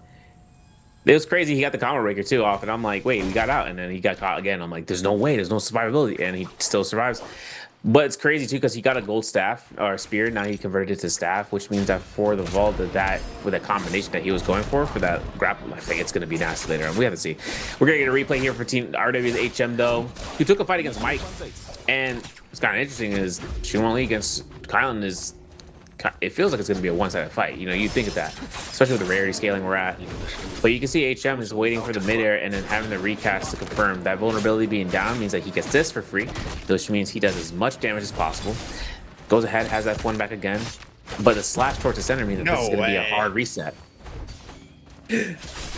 It was crazy. He got the combo breaker too off, and I'm like, wait, we got out, and then he got caught again. I'm like, there's no way, there's no survivability, and he still survives. But it's crazy too because he got a gold staff or spear. Now he converted it to staff, which means that for the vault, that for that combination that he was going for that grapple, I think it's gonna be nasty later on. We have to see. We're gonna get a replay here for Team RW's HM though, who took a fight against Mike, and what's kind of interesting is Shumali against Kylan is. It feels like it's going to be a one-sided fight. You know, you think of that, especially with the rarity scaling we're at. But you can see HM just waiting for the midair and then having the recast to confirm that vulnerability being down means that he gets this for free, which means he does as much damage as possible. Goes ahead, has that one back again. But the slash towards the center means that this is going to be a hard reset.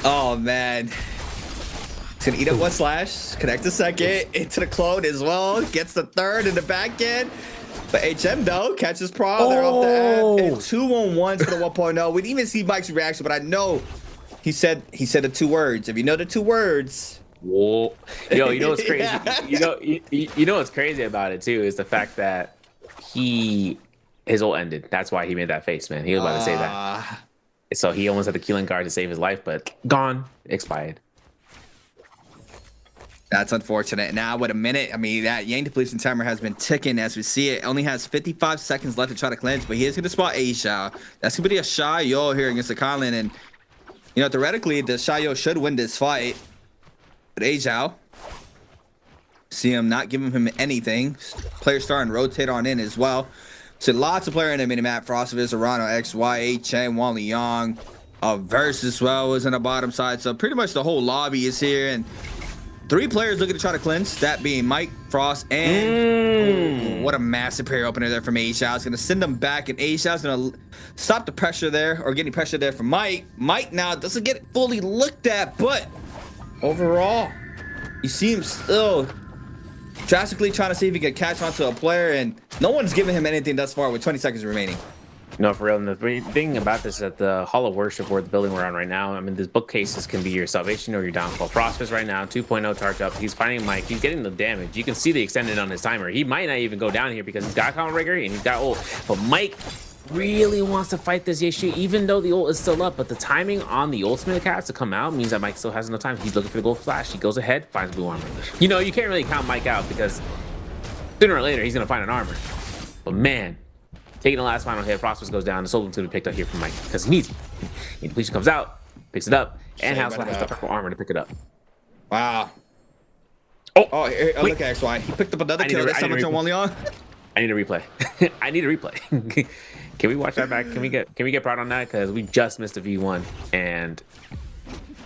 Oh, man. He's going to eat up one slash, connect the second, into the clone as well, gets the third in the back end. But HM though catches Pro there off the end, and 2-on-1s for the 1.0. We didn't even see Mike's reaction, but I know he said the 2 words. If you know the 2 words, whoa, yo, you know what's crazy? You know what's crazy about it too is the fact that his ult ended. That's why he made that face, man. He was about to say that. So he almost had the killing guard to save his life, but gone, expired. That's unfortunate. Now with a minute, I mean, that Yang depletion timer has been ticking as we see it. Only has 55 seconds left to try to cleanse, but he is going to spot A Xiao. That's going to be a Xiao here against the Kylan, and you know, theoretically, the Xiao should win this fight. But A Xiao, see him not giving him anything. Players starting to rotate on in as well. So lots of player in the minimap. Frostvis, Arano, XY, HN, Wang Liang, Verse as well was in the bottom side. So pretty much the whole lobby is here, and 3 players looking to try to cleanse, that being Mike, Frost, and what a massive parry opener there from A Xiao. It's going to send them back, and A Xiao's going to stop the pressure there, or getting pressure there from Mike. Mike now doesn't get fully looked at, but overall, you see him still drastically trying to see if he can catch onto a player, and no one's giving him anything thus far with 20 seconds remaining. No, for real. And the thing about this is that the Hall of Worship, or the building we're on right now, I mean, these bookcases can be your salvation or your downfall. Frostfist right now, 2.0 charge up. He's fighting Mike. He's getting the damage. You can see the extended on his timer. He might not even go down here because he's got Common Rigger and he's got ult. But Mike really wants to fight this Yeshu, even though the ult is still up. But the timing on the ultimate cast to come out means that Mike still has enough time. He's looking for the gold flash. He goes ahead, finds blue armor. You know, you can't really count Mike out because sooner or later he's going to find an armor. But man, taking the last final hit, Frostfist goes down. The soul is going to be picked up here from Mike because he needs it. And Depletion comes out, picks it up, and has the purple armor to pick it up. Wow. Here, look at XY. He picked up another kill. This time it's on Leon. I need a replay. I need a replay. Can we watch that back? Can we get proud on that? Because we just missed a V1 and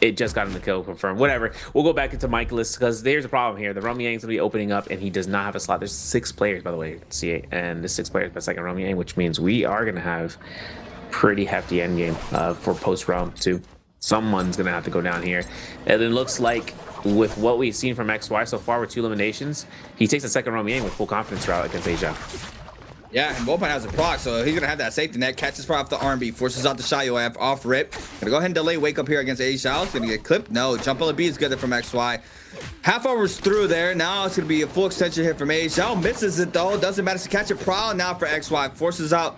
it just got him the kill confirmed. Whatever. We'll go back into Michaelis because there's a problem here. The Romy Yang's gonna be opening up and he does not have a slot. There's 6 players, by the way, C8, and there's 6 players per second Romy Yang, which means we are gonna have pretty hefty endgame for post round 2. Someone's gonna have to go down here, and it looks like with what we've seen from XY so far with 2 eliminations, he takes the second Romy Yang with full confidence route against Asia. Yeah, and Nbpl has a proc, so he's gonna have that safety net. Catches off the R&B, forces out the Xiao off rip. Gonna go ahead and delay wake up here against A Xiao. It's gonna get clipped. No, jump on the B is good from XY. Half hour's through there. Now it's gonna be a full extension hit from A Xiao. Misses it though. Doesn't matter to catch a prowl now for XY. Forces out.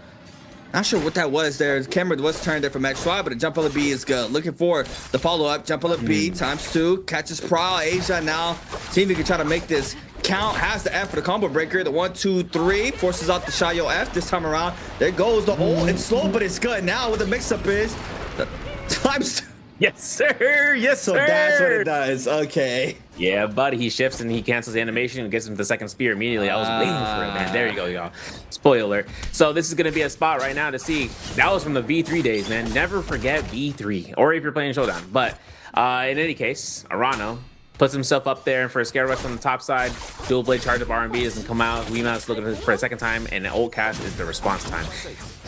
Not sure what that was there. The camera was turned there from XY, but a jump on the B is good. Looking for the follow-up. Jump on the B times 2. Catches prowl. Asia now. See if he can try to make this count. Has the F for the combo breaker. The 1, 2, 3. Forces out the Xiao F this time around. There goes the ult. It's slow, but it's good. Now what the mix-up is. The times 2. Yes, sir. Yes, so sir. So that's what it does. Okay. Yeah, buddy. He shifts and he cancels the animation and gets him the second spear immediately. I was waiting for it, man. There you go, y'all. Spoiler alert. So this is going to be a spot right now to see. That was from the V3 days, man. Never forget V3. Or if you're playing Showdown. But in any case, Arano puts himself up there for a scare rush on the top side. Dual blade charge of R&B doesn't come out. Weemout's looking for a second time, and the ult cast is the response time.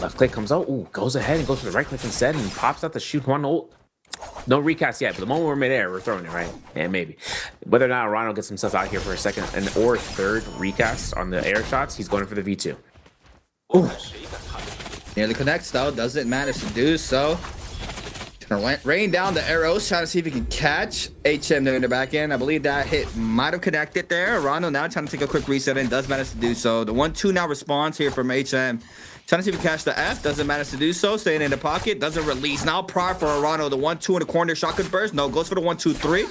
Left click comes out. Ooh, goes ahead and goes for the right click instead and pops out the shoot one ult. No recast yet, but the moment we're mid-air, we're throwing it, right? Yeah, maybe. Whether or not Ronald gets himself out here for a second or third recast on the air shots, he's going for the V2. Ooh. Nearly connects, though. Doesn't manage to do so. Gonna rain down the arrows, trying to see if he can catch HM there in the back end. I believe that hit might have connected there. Rondo now trying to take a quick reset and does manage to do so. The 1-2 now responds here from HM. Trying to see if he can catch the F. Doesn't manage to do so. Staying in the pocket. Doesn't release. Now prior for Arano. The 1-2 in the corner. Shotgun burst. No. Goes for the 1-2-3.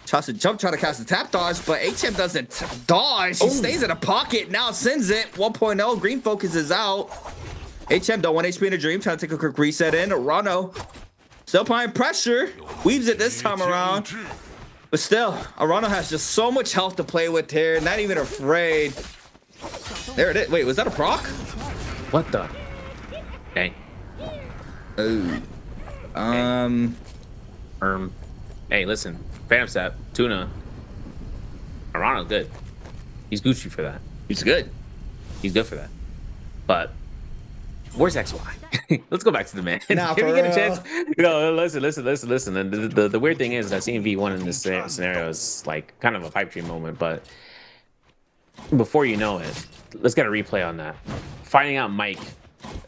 Tries to jump. Try to cast the tap dodge. But HM doesn't dodge. He stays in the pocket. Now sends it. 1.0. Green focus is out. HM though. 1 HP in a dream. Trying to take a quick reset in. Arano still applying pressure. Weaves it this time around. But still, Arano has just so much health to play with here. Not even afraid. There it is. Wait, was that a proc? What the? Hey. Ooh. Hey, listen. Phantom Step, Tuna. Arano's good. He's Gucci for that. He's good. He's good for that. But where's XY? Let's go back to the man. Nah, Can we get a chance? Listen. And the weird thing is that seeing V1 in this scenario is like kind of a pipe dream moment, but before you know it, let's get a replay on that. Finding out Mike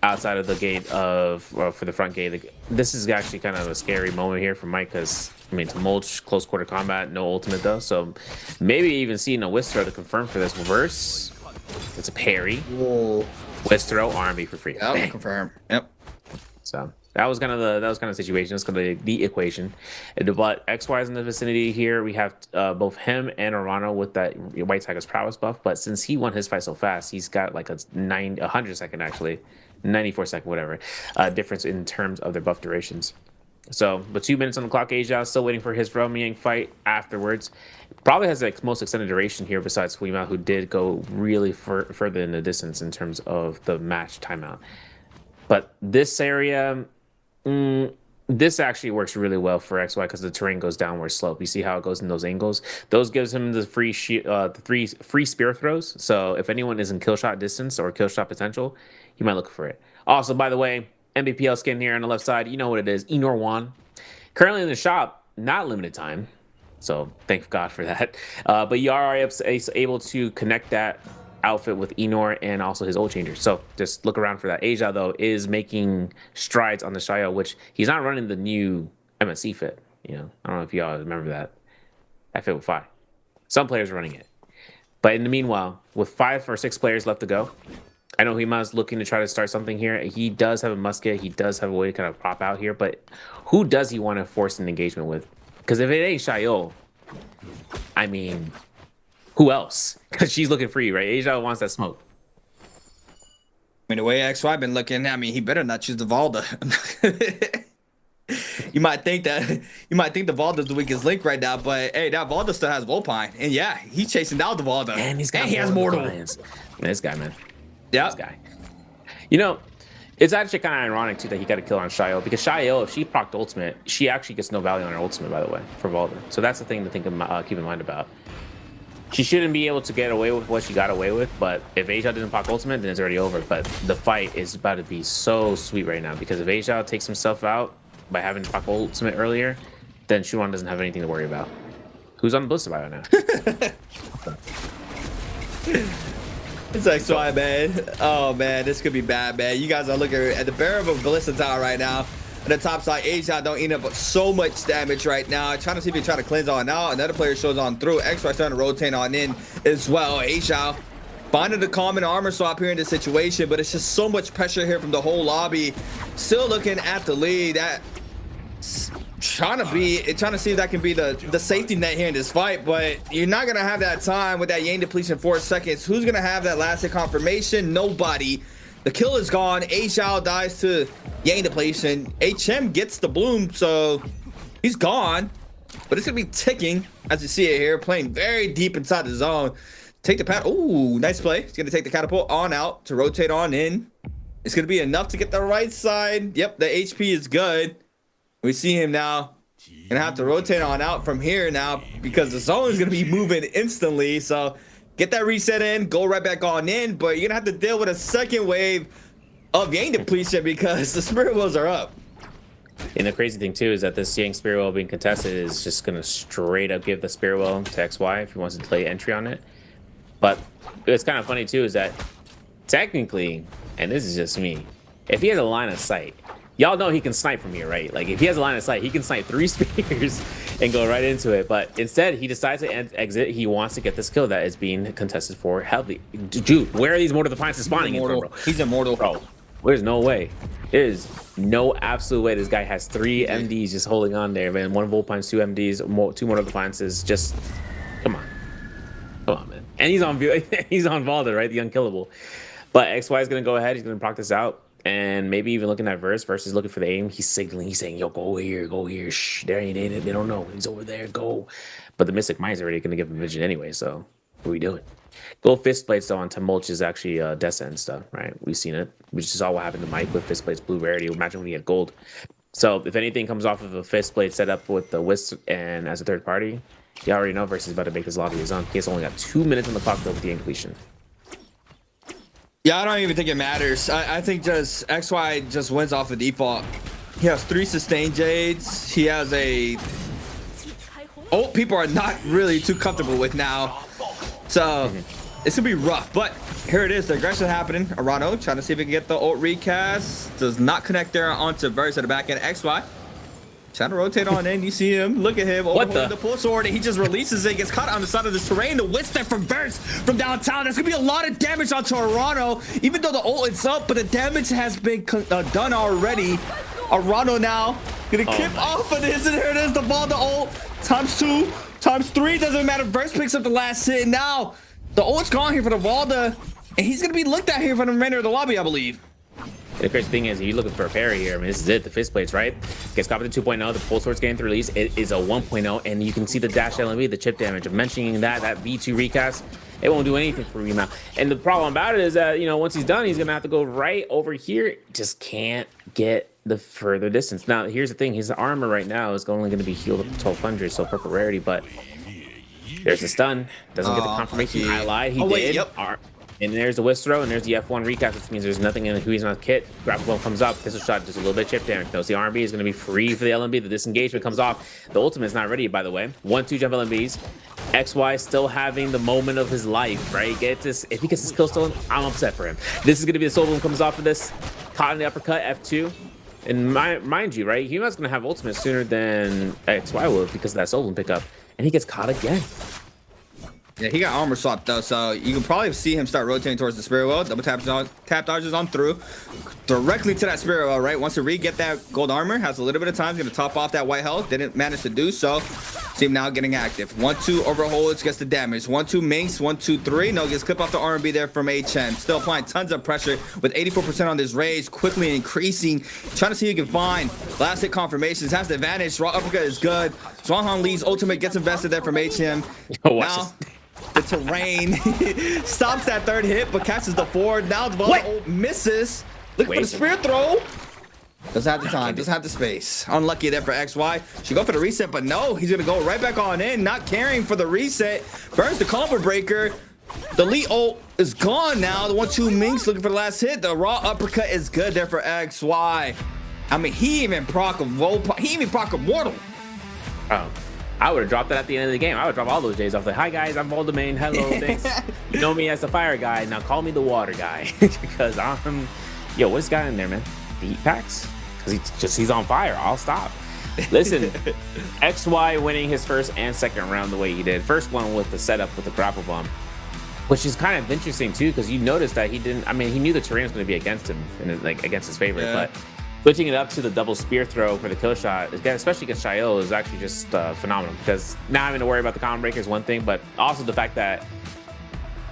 outside of the gate of, for the front gate, this is actually kind of a scary moment here for Mike because, I mean, to mulch, close quarter combat, no ultimate though. So maybe even seeing a whisk throw to confirm for this reverse. It's a parry. Whoa. Whisk throw, R&B for free. Yep, confirm. Yep. So that was kind of the situation. That's kind of the equation. But XY is in the vicinity here. We have both him and Arano with that White Tiger's prowess buff. But since he won his fight so fast, he's got like a 100 second actually, 94 second whatever difference in terms of their buff durations. So, but 2 minutes on the clock. Asia still waiting for his Romy Yang fight afterwards. Probably has the most extended duration here besides Huima, who did go really further in the distance in terms of the match timeout. But this area, this actually works really well for XY because the terrain goes downward slope. You see how it goes in those angles? Those gives him the free free spear throws. So if anyone is in kill shot distance or kill shot potential, he might look for it. Also, by the way, Nbpl skin here on the left side. You know what it is. Enor Wan. Currently in the shop, not limited time. So thank God for that. But you are able to connect that outfit with Enor and also his ult changer. So just look around for that. Asia, though, is making strides on the Xiao, which he's not running the new MSC fit. You know, I don't know if y'all remember that. That fit with 5. Some players are running it. But in the meanwhile, with 5 or 6 players left to go, I know Hima's looking to try to start something here. He does have a musket. He does have a way to kind of pop out here. But who does he want to force an engagement with? Because if it ain't Xiao, I mean, who else? Because she's looking for you, right? Asia wants that smoke. I mean, the way XY been looking, I mean, he better not choose the Valda. You might think the Valda's the weakest link right now, but hey, that Valda still has Volpine, and yeah, he's chasing down the Valda, and he has Mortal. This guy, man. Yeah, this guy. You know, it's actually kind of ironic too that he got a kill on Xiao, because Xiao, if she procced ultimate, she actually gets no value on her ultimate, by the way, for Valda. So that's the thing to think of, keep in mind about. She shouldn't be able to get away with what she got away with, but if Asia doesn't proc ultimate, then it's already over. But the fight is about to be so sweet right now, because if Asia takes himself out by having proc ultimate earlier, then Shuan doesn't have anything to worry about. Who's on the Blister bio now? It's like XY, man. Oh man, this could be bad, man. You guys are looking at the barrel of a Ballista Tower right now. On the top side, Asia don't eat up so much damage right now. Trying to see if he try to cleanse on out. Another player shows on through. XY starting to rotate on in as well. Asia finding the common armor swap here in this situation, but it's just so much pressure here from the whole lobby. Still looking at the lead. That trying to see if that can be the safety net here in this fight, but you're not gonna have that time with that Yang depletion 4 seconds. Who's gonna have that last hit confirmation? Nobody. The kill is gone. Xiao dies to Yang depletion. HM gets the bloom, so he's gone. But it's gonna be ticking as you see it here, playing very deep inside the zone. Take the pad. Ooh, nice play. He's gonna take the catapult on out to rotate on in. It's gonna be enough to get the right side. Yep, the HP is good. We see him now. Gonna have to rotate on out from here now because the zone is gonna be moving instantly. So get that reset in, go right back on in, but you're gonna have to deal with a second wave of Yang depletion because the spirit wheels are up. And the crazy thing too is that this Yang spirit wheel being contested is just gonna straight up give the spirit wheel to XY if he wants to delay entry on it. But it's kind of funny too is that technically, and this is just me, if he has a line of sight, y'all know he can snipe from here, right? Like if he has a line of sight, he can snipe 3 spears and go right into it. But instead, he decides to exit. He wants to get this kill that is being contested for heavily. Dude, where are these Mortal Defiances spawning in from, bro? He's immortal. Bro, there's no way. There's no absolute way this guy has 3 MDs just holding on there, man. 1 Volpines, 2 MDs, 2 Mortal Defiances. Just, come on. Come on, man. And he's on Valda, right? The unkillable. But XY is going to go ahead. He's going to proc this out. And maybe even looking at verse versus looking for the aim. He's signaling. He's saying, yo, go here, go here. Shh, there ain't it. They don't know. He's over there. Go. But the Mystic Mind's already going to give him vision anyway. So what are we doing? Gold fist plates though on Mulch is actually Descent stuff, right? We've seen it. We just saw what happened to Mike with fist plates blue rarity. Imagine when he had gold. So if anything comes off of a fist plate set up with the Wisp and as a third party, you already know versus about to make this lobby his own. He's only got 2 minutes on the clock though with the completion. Yeah, I don't even think it matters. I think just XY just wins off of default. He has 3 sustained Jades. He has a ult people are not really too comfortable with now. So it's gonna be rough, but here it is. The aggression happening. Arano trying to see if he can get the ult recast. Does not connect there onto Verse at the back end. XY trying to rotate on in. You see him. Look at him. What the pull sword, and he just releases it. Gets caught on the side of this terrain. The whip from Verse from downtown. There's gonna be a lot of damage onto Arano, even though the ult is up, but the damage has been done already. Arano now gonna clip off of this, and here it is. The ball, the ult times 2, times 3. Doesn't matter. Verse picks up the last hit. And now the ult's gone here for the Valda, and he's gonna be looked at here for the remainder of the lobby, I believe. The crazy thing is, you're looking for a parry here. I mean, this is it, the fist plates, right? Gets copied to 2.0, the pulse sword's getting released. It is a 1.0, and you can see the dash LMV, the chip damage. I'm mentioning that V2 recast, it won't do anything for Rima. And the problem about it is that, you know, once he's done, he's gonna have to go right over here. Just can't get the further distance. Now, here's the thing, his armor right now is only gonna be healed up to 1200, so purple rarity, but there's the stun. Doesn't get the confirmation. I lied, he did. Yep. And there's the whisk throw, and there's the F1 recap, which means there's nothing in the Huizon's kit. Grapple ball comes up, pistol shot, just a little bit chip damage. Knows the RB is going to be free for the LMB. The disengagement comes off. The ultimate is not ready, by the way. 1-2 jump LMBs. XY still having the moment of his life, right? Get this. If he gets his kill stolen, I'm upset for him. This is going to be the soul boom comes off of this. Caught in the uppercut, F2. And mind you, right? Huma's going to have ultimate sooner than XY will because of that soul boom pickup. And he gets caught again. Yeah, he got armor swapped though, so you can probably see him start rotating towards the spirit well. Double tap dodges on through directly to that spirit well, right? Once to re-get that gold armor, has a little bit of time, gonna top off that white health. Didn't manage to do so. See him now getting active. 1-2 overholds, gets the damage. 1-2 minks, 1-2-3. No, gets clip off the RB there from HM. Still applying tons of pressure with 84% on this rage, quickly increasing. Trying to see who he can find. Last hit confirmations, has the advantage. Raw uppercut is good. Zhuanghang Li's ultimate gets invested there from HM. Now, the terrain stops that third hit, but catches the forward. Now the ball misses. Looking for the spear throw. Doesn't have the time, doesn't have the space. Unlucky there for XY. Should go for the reset, but no, he's gonna go right back on in, not caring for the reset. Burns the combo breaker. The Lee ult is gone now. The 1-2 minks looking for the last hit. The raw uppercut is good there for XY. I mean, he even proc a mortal. Oh. I would have dropped that at the end of the game. I would drop all those J's off. Like, hi guys, I'm Voldemane. Hello, thanks. You know me as the fire guy. Now call me the water guy because I'm. Yo, what's guy in there, man? The heat packs? Because he's on fire. I'll stop. Listen, XY winning his first and second round the way he did. First one with the setup with the grapple bomb, which is kind of interesting too, because you noticed that he didn't. I mean, he knew the terrain was going to be against him and like against his favorite, but. Switching it up to the double spear throw for the kill shot, especially against Shayo, is actually just phenomenal because now having to worry about the combo breaker is one thing, but also the fact that,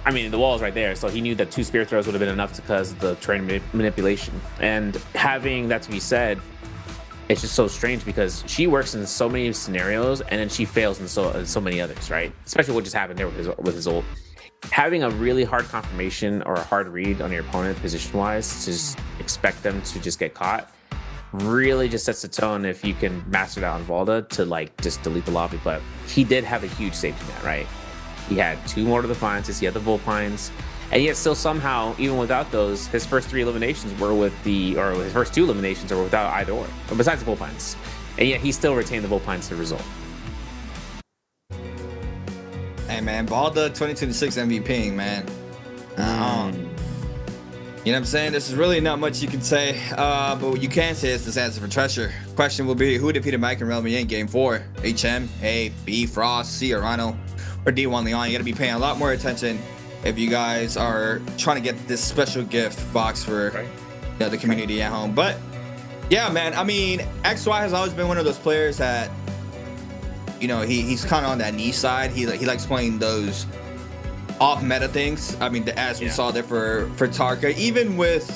I mean, the wall is right there, so he knew that 2 spear throws would have been enough because of the terrain manipulation. And having that to be said, it's just so strange because she works in so many scenarios and then she fails in so many others, right? Especially what just happened there with his ult. Having a really hard confirmation or a hard read on your opponent position-wise to just expect them to just get caught really just sets the tone if you can master that on Valda to like just delete the lobby. But he did have a huge safety net, right? He had 2 Mortal Defiances, he had the Vulpines, and yet still somehow, even without those, his first 3 eliminations were with his first 2 eliminations were without either or besides the Vulpines. And yet he still retained the Vulpines as a result. Hey man, Valda 2026 MVP, man. You know what I'm saying? This is really not much you can say, but what you can say is this answer for Treasure. Question will be, who defeated Mike and Relmi in Game 4? HM, A, B, Frost, C, Arano, or D1 Leon? You gotta be paying a lot more attention if you guys are trying to get this special gift box for the community at home. But yeah, man, I mean, XY has always been one of those players that, you know, he's kind of on that niche side. He likes playing those off meta things. I mean, as we saw there for Tarka, even with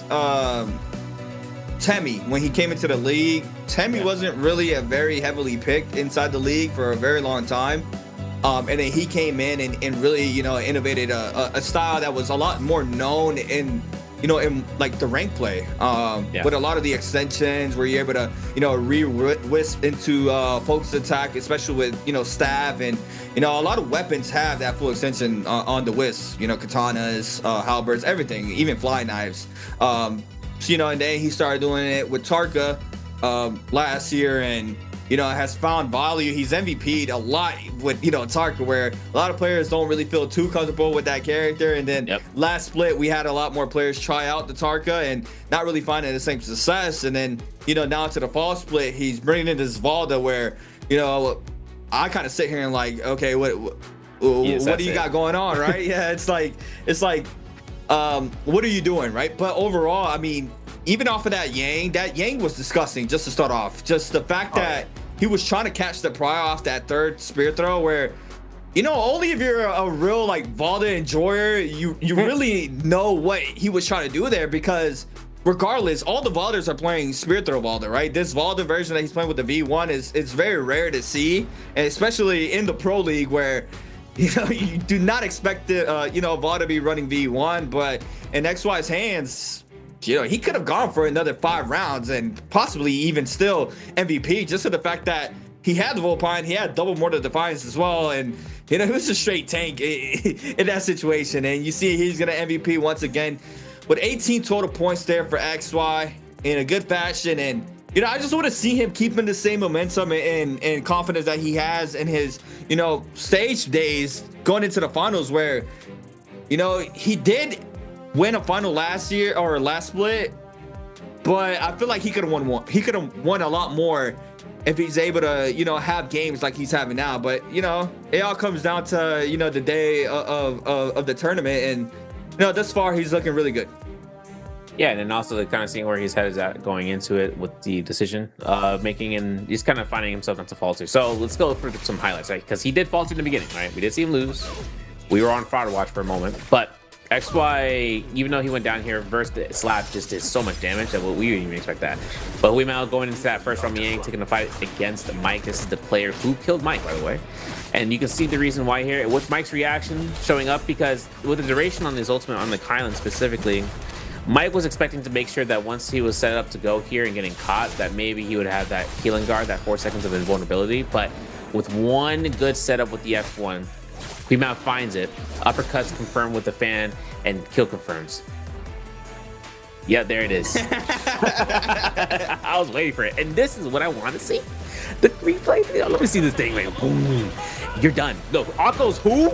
Temi, when he came into the league, Temi wasn't really a very heavily picked inside the league for a very long time. And then he came in and really, you know, innovated a style that was a lot more known in, you know, in like the rank play, with a lot of the extensions where you're able to, you know, re-wisp into focus attack, especially with, you know, staff, and, you know, a lot of weapons have that full extension on the wisp, you know, katanas, halberds, everything, even fly knives. So, you know, and then he started doing it with Tarka last year, and, you know, has found value. He's MVP'd a lot with, you know, Tarka, where a lot of players don't really feel too comfortable with that character. And then last split, we had a lot more players try out the Tarka and not really finding the same success. And then, you know, now to the fall split, he's bringing in this Valda where, you know, I kind of sit here and like, okay, what do you got going on, right? Yeah, it's like, what are you doing, right? But overall, I mean, even off of that Yang was disgusting just to start off. Just the fact that he was trying to catch the pry off that third spear throw where, you know, only if you're a real like Valda enjoyer, you really know what he was trying to do there, because regardless, all the Valders are playing spear throw Valda, right? This Valda version that he's playing with the V1 is very rare to see, and especially in the Pro League where, you know, you do not expect the you know, Valda to be running V1, but in XY's hands, you know, he could have gone for another 5 rounds and possibly even still MVP, just to the fact that he had the Vulpine, he had double Mortal Defiance as well, and You know, he was a straight tank in that situation. And you see he's going to MVP once again with 18 total points there for XY in a good fashion. And, you know, I just want to see him keeping the same momentum and confidence that he has in his, you know, stage days going into the finals where, you know, he did win a final last year or last split, but I feel like he could have won one. He could have won a lot more if he's able to, you know, have games like he's having now. But, you know, it all comes down to, you know, the day of the tournament. And, you know, thus far, he's looking really good. Yeah, and then also the kind of seeing where his head is at going into it with the decision making, and he's kind of finding himself not to falter. So let's go for some highlights, right? Because he did falter in the beginning, right? We did see him lose. We were on fire watch for a moment, but XY, even though he went down here, versus the slap just did so much damage that we didn't even expect that. But Weimao going into that first round, Yang taking the fight against Mike. This is the player who killed Mike, by the way. And you can see the reason why here with Mike's reaction showing up, because with the duration on his ultimate on the Kylan specifically, Mike was expecting to make sure that once he was set up to go here and getting caught, that maybe he would have that healing guard, that 4 seconds of invulnerability. But with one good setup with the F1, Weimao finds it, uppercuts confirmed with the fan, and kill confirms. Yeah, there it is. I was waiting for it, and this is what I want to see. The replay. Let me see this thing. Like, boom. You're done. Look, Akko's who?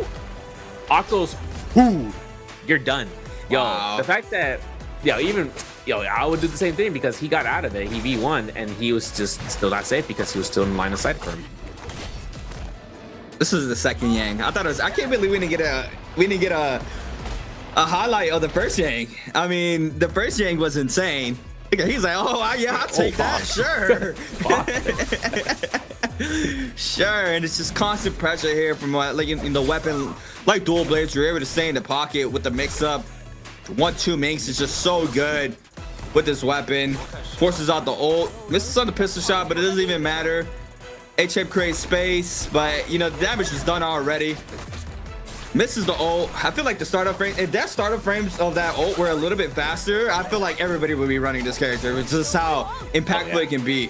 Akko's who? You're done. Yo, wow. The fact that, I would do the same thing because he got out of it. He V1, and he was just still not safe because he was still in line of sight for him. This is the second Yang. I thought it was. I can't believe we didn't get a highlight of the first Yang. I mean, the first Yang was insane. He's like, oh yeah, I'll take that. Sure. Sure. And it's just constant pressure here from like in the weapon, like dual blades. You're able to stay in the pocket with the mix-up. 1-2 minks is just so good with this weapon. Forces out the ult. Misses on the pistol shot, but it doesn't even matter. H-shape creates space, but you know the damage is done already. Misses the ult. I feel like the startup frame, if that startup frames of that ult were a little bit faster, I feel like everybody would be running this character. It's just how impactful it can be.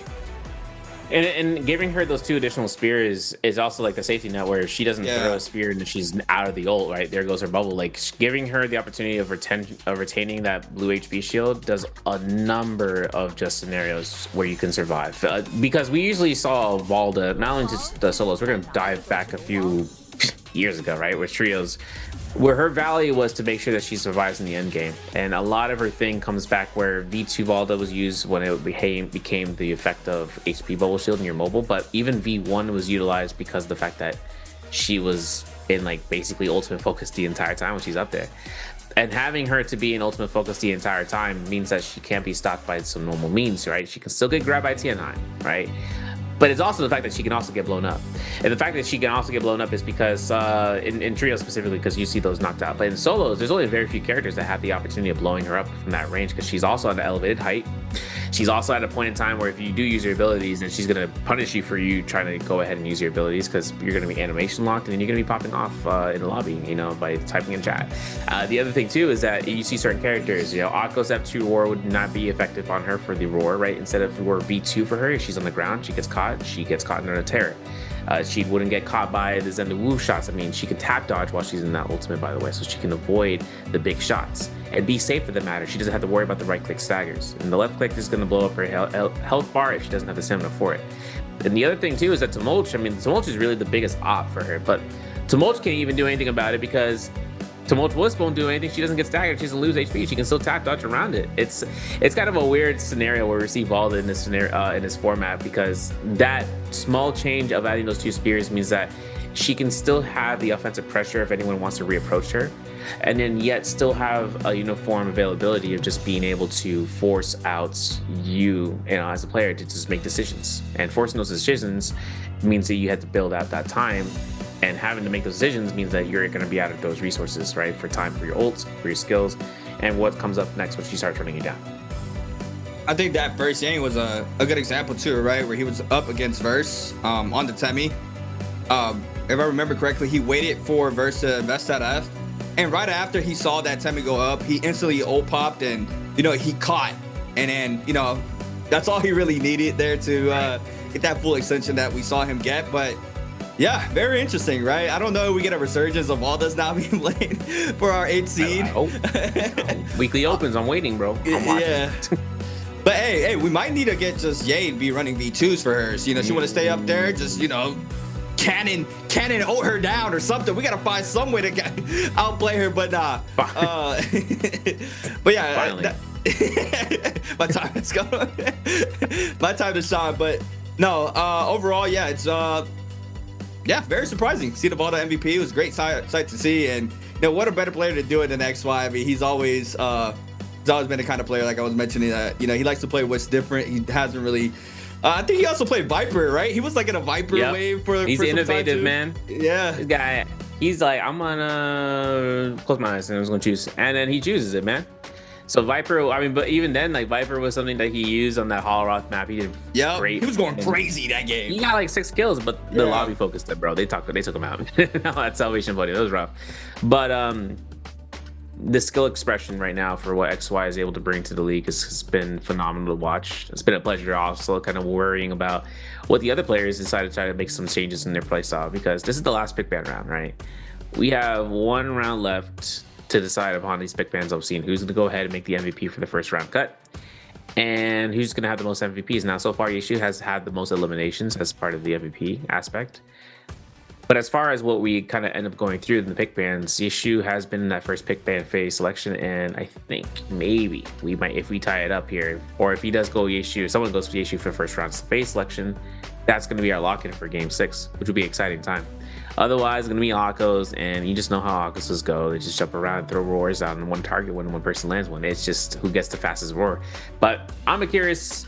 And giving her those 2 additional spears is also like the safety net where she doesn't throw a spear and she's out of the ult, right? There goes her bubble. Like giving her the opportunity of retaining that blue HP shield does a number of just scenarios where you can survive. Because we usually saw Valda, not only just the solos, we're going to dive back a few years ago, right? With trios, where her value was to make sure that she survives in the end game. And a lot of her thing comes back where V2 Valda was used when it became the effect of HP bubble shield in your mobile, but even V1 was utilized because of the fact that she was in like basically ultimate focus the entire time when she's up there. And having her to be in ultimate focus the entire time means that she can't be stopped by some normal means, right? She can still get grabbed by TN9, right? But it's also the fact that she can also get blown up. And the fact that she can also get blown up is because, in trio specifically, because you see those knocked out. But in solos, there's only very few characters that have the opportunity of blowing her up from that range because she's also at an elevated height. She's also at a point in time where if you do use your abilities, then she's going to punish you for you trying to go ahead and use your abilities because you're going to be animation locked and then you're going to be popping off in the lobby, you know, by typing in chat. The other thing, too, is that you see certain characters, you know, Akko's F2 roar would not be effective on her for the roar, right? Instead of roar V2 for her, if she's on the ground, she gets caught under a terror. She wouldn't get caught by the Zen Wu shots. I mean, she can tap dodge while she's in that ultimate, by the way, so she can avoid the big shots and be safe for the matter. She doesn't have to worry about the right click staggers, and the left click is going to blow up her health bar if she doesn't have the stamina for it. And the other thing too is that Tumulch, I mean, Tumulch is really the biggest op for her, but Tumulch can't even do anything about it because Tumulch Wisp won't do anything. She doesn't get staggered. She doesn't lose HP. She can still tap dodge around it. It's kind of a weird scenario where we see Valda in this scenario in this format because that small change of adding those 2 spears means that she can still have the offensive pressure if anyone wants to reapproach her, and then yet still have a uniform availability of just being able to force out you know, as a player to just make decisions. And forcing those decisions means that you have to build out that time. And having to make those decisions means that you're going to be out of those resources, right? For time for your ults, for your skills, and what comes up next when she starts running you down. I think that first game was a good example too, right? Where he was up against Verse on the Temi. If I remember correctly, he waited for Verse to invest that F. And right after he saw that Temi go up, he instantly ult popped and, you know, he caught. And then, you know, that's all he really needed there to get that full extension that we saw him get. But Yeah, very interesting, right? I don't know if we get a resurgence of all this now being played for our 8th seed. Weekly opens, I'm waiting, bro. Yeah. But hey, we might need to get just Ye to be running V2s for her. So, you know, she want to stay up there, just, you know, cannon hold her down or something. We got to find some way to outplay her, but nah. But yeah, my time is going. My time to shine, but no, overall, yeah, it's very surprising. See the Valda MVP, it was a great sight to see, and you know what a better player to do it than XY. I mean, he's always been the kind of player, like I was mentioning, that you know he likes to play what's different. He hasn't really. I think he also played Viper, right? He was like in a Viper wave for. He's for innovative, man. Yeah, this guy. He's like, I'm gonna close my eyes and I was gonna choose, and then he chooses it, man. So Viper, I mean, but even then, like Viper was something that he used on that Holoroth map. He did great. He was going crazy that game. He got like 6 kills, but the lobby focused it, bro. They took him out. No, at Salvation Buddy, that was rough. But the skill expression right now for what XY is able to bring to the league has been phenomenal to watch. It's been a pleasure. Also, kind of worrying about what the other players decided to try to make some changes in their playstyle, because this is the last pick ban round, right? We have 1 round left to decide upon these pick bans. I've seen who's going to go ahead and make the MVP for the first round cut, and who's going to have the most MVPs. Now, so far, Yeshu has had the most eliminations as part of the MVP aspect. But as far as what we kind of end up going through in the pick bans, Yeshu has been in that first pick ban phase selection, and I think maybe we might, if we tie it up here, or if he does go Yeshu, someone goes for Yeshu for the first round phase selection, that's going to be our lock-in for Game 6, which will be an exciting time. Otherwise, it's going to be Akos, and you just know how Akos go. They just jump around and throw roars out on one target when one person lands one. It's just who gets the fastest roar. But I'm curious.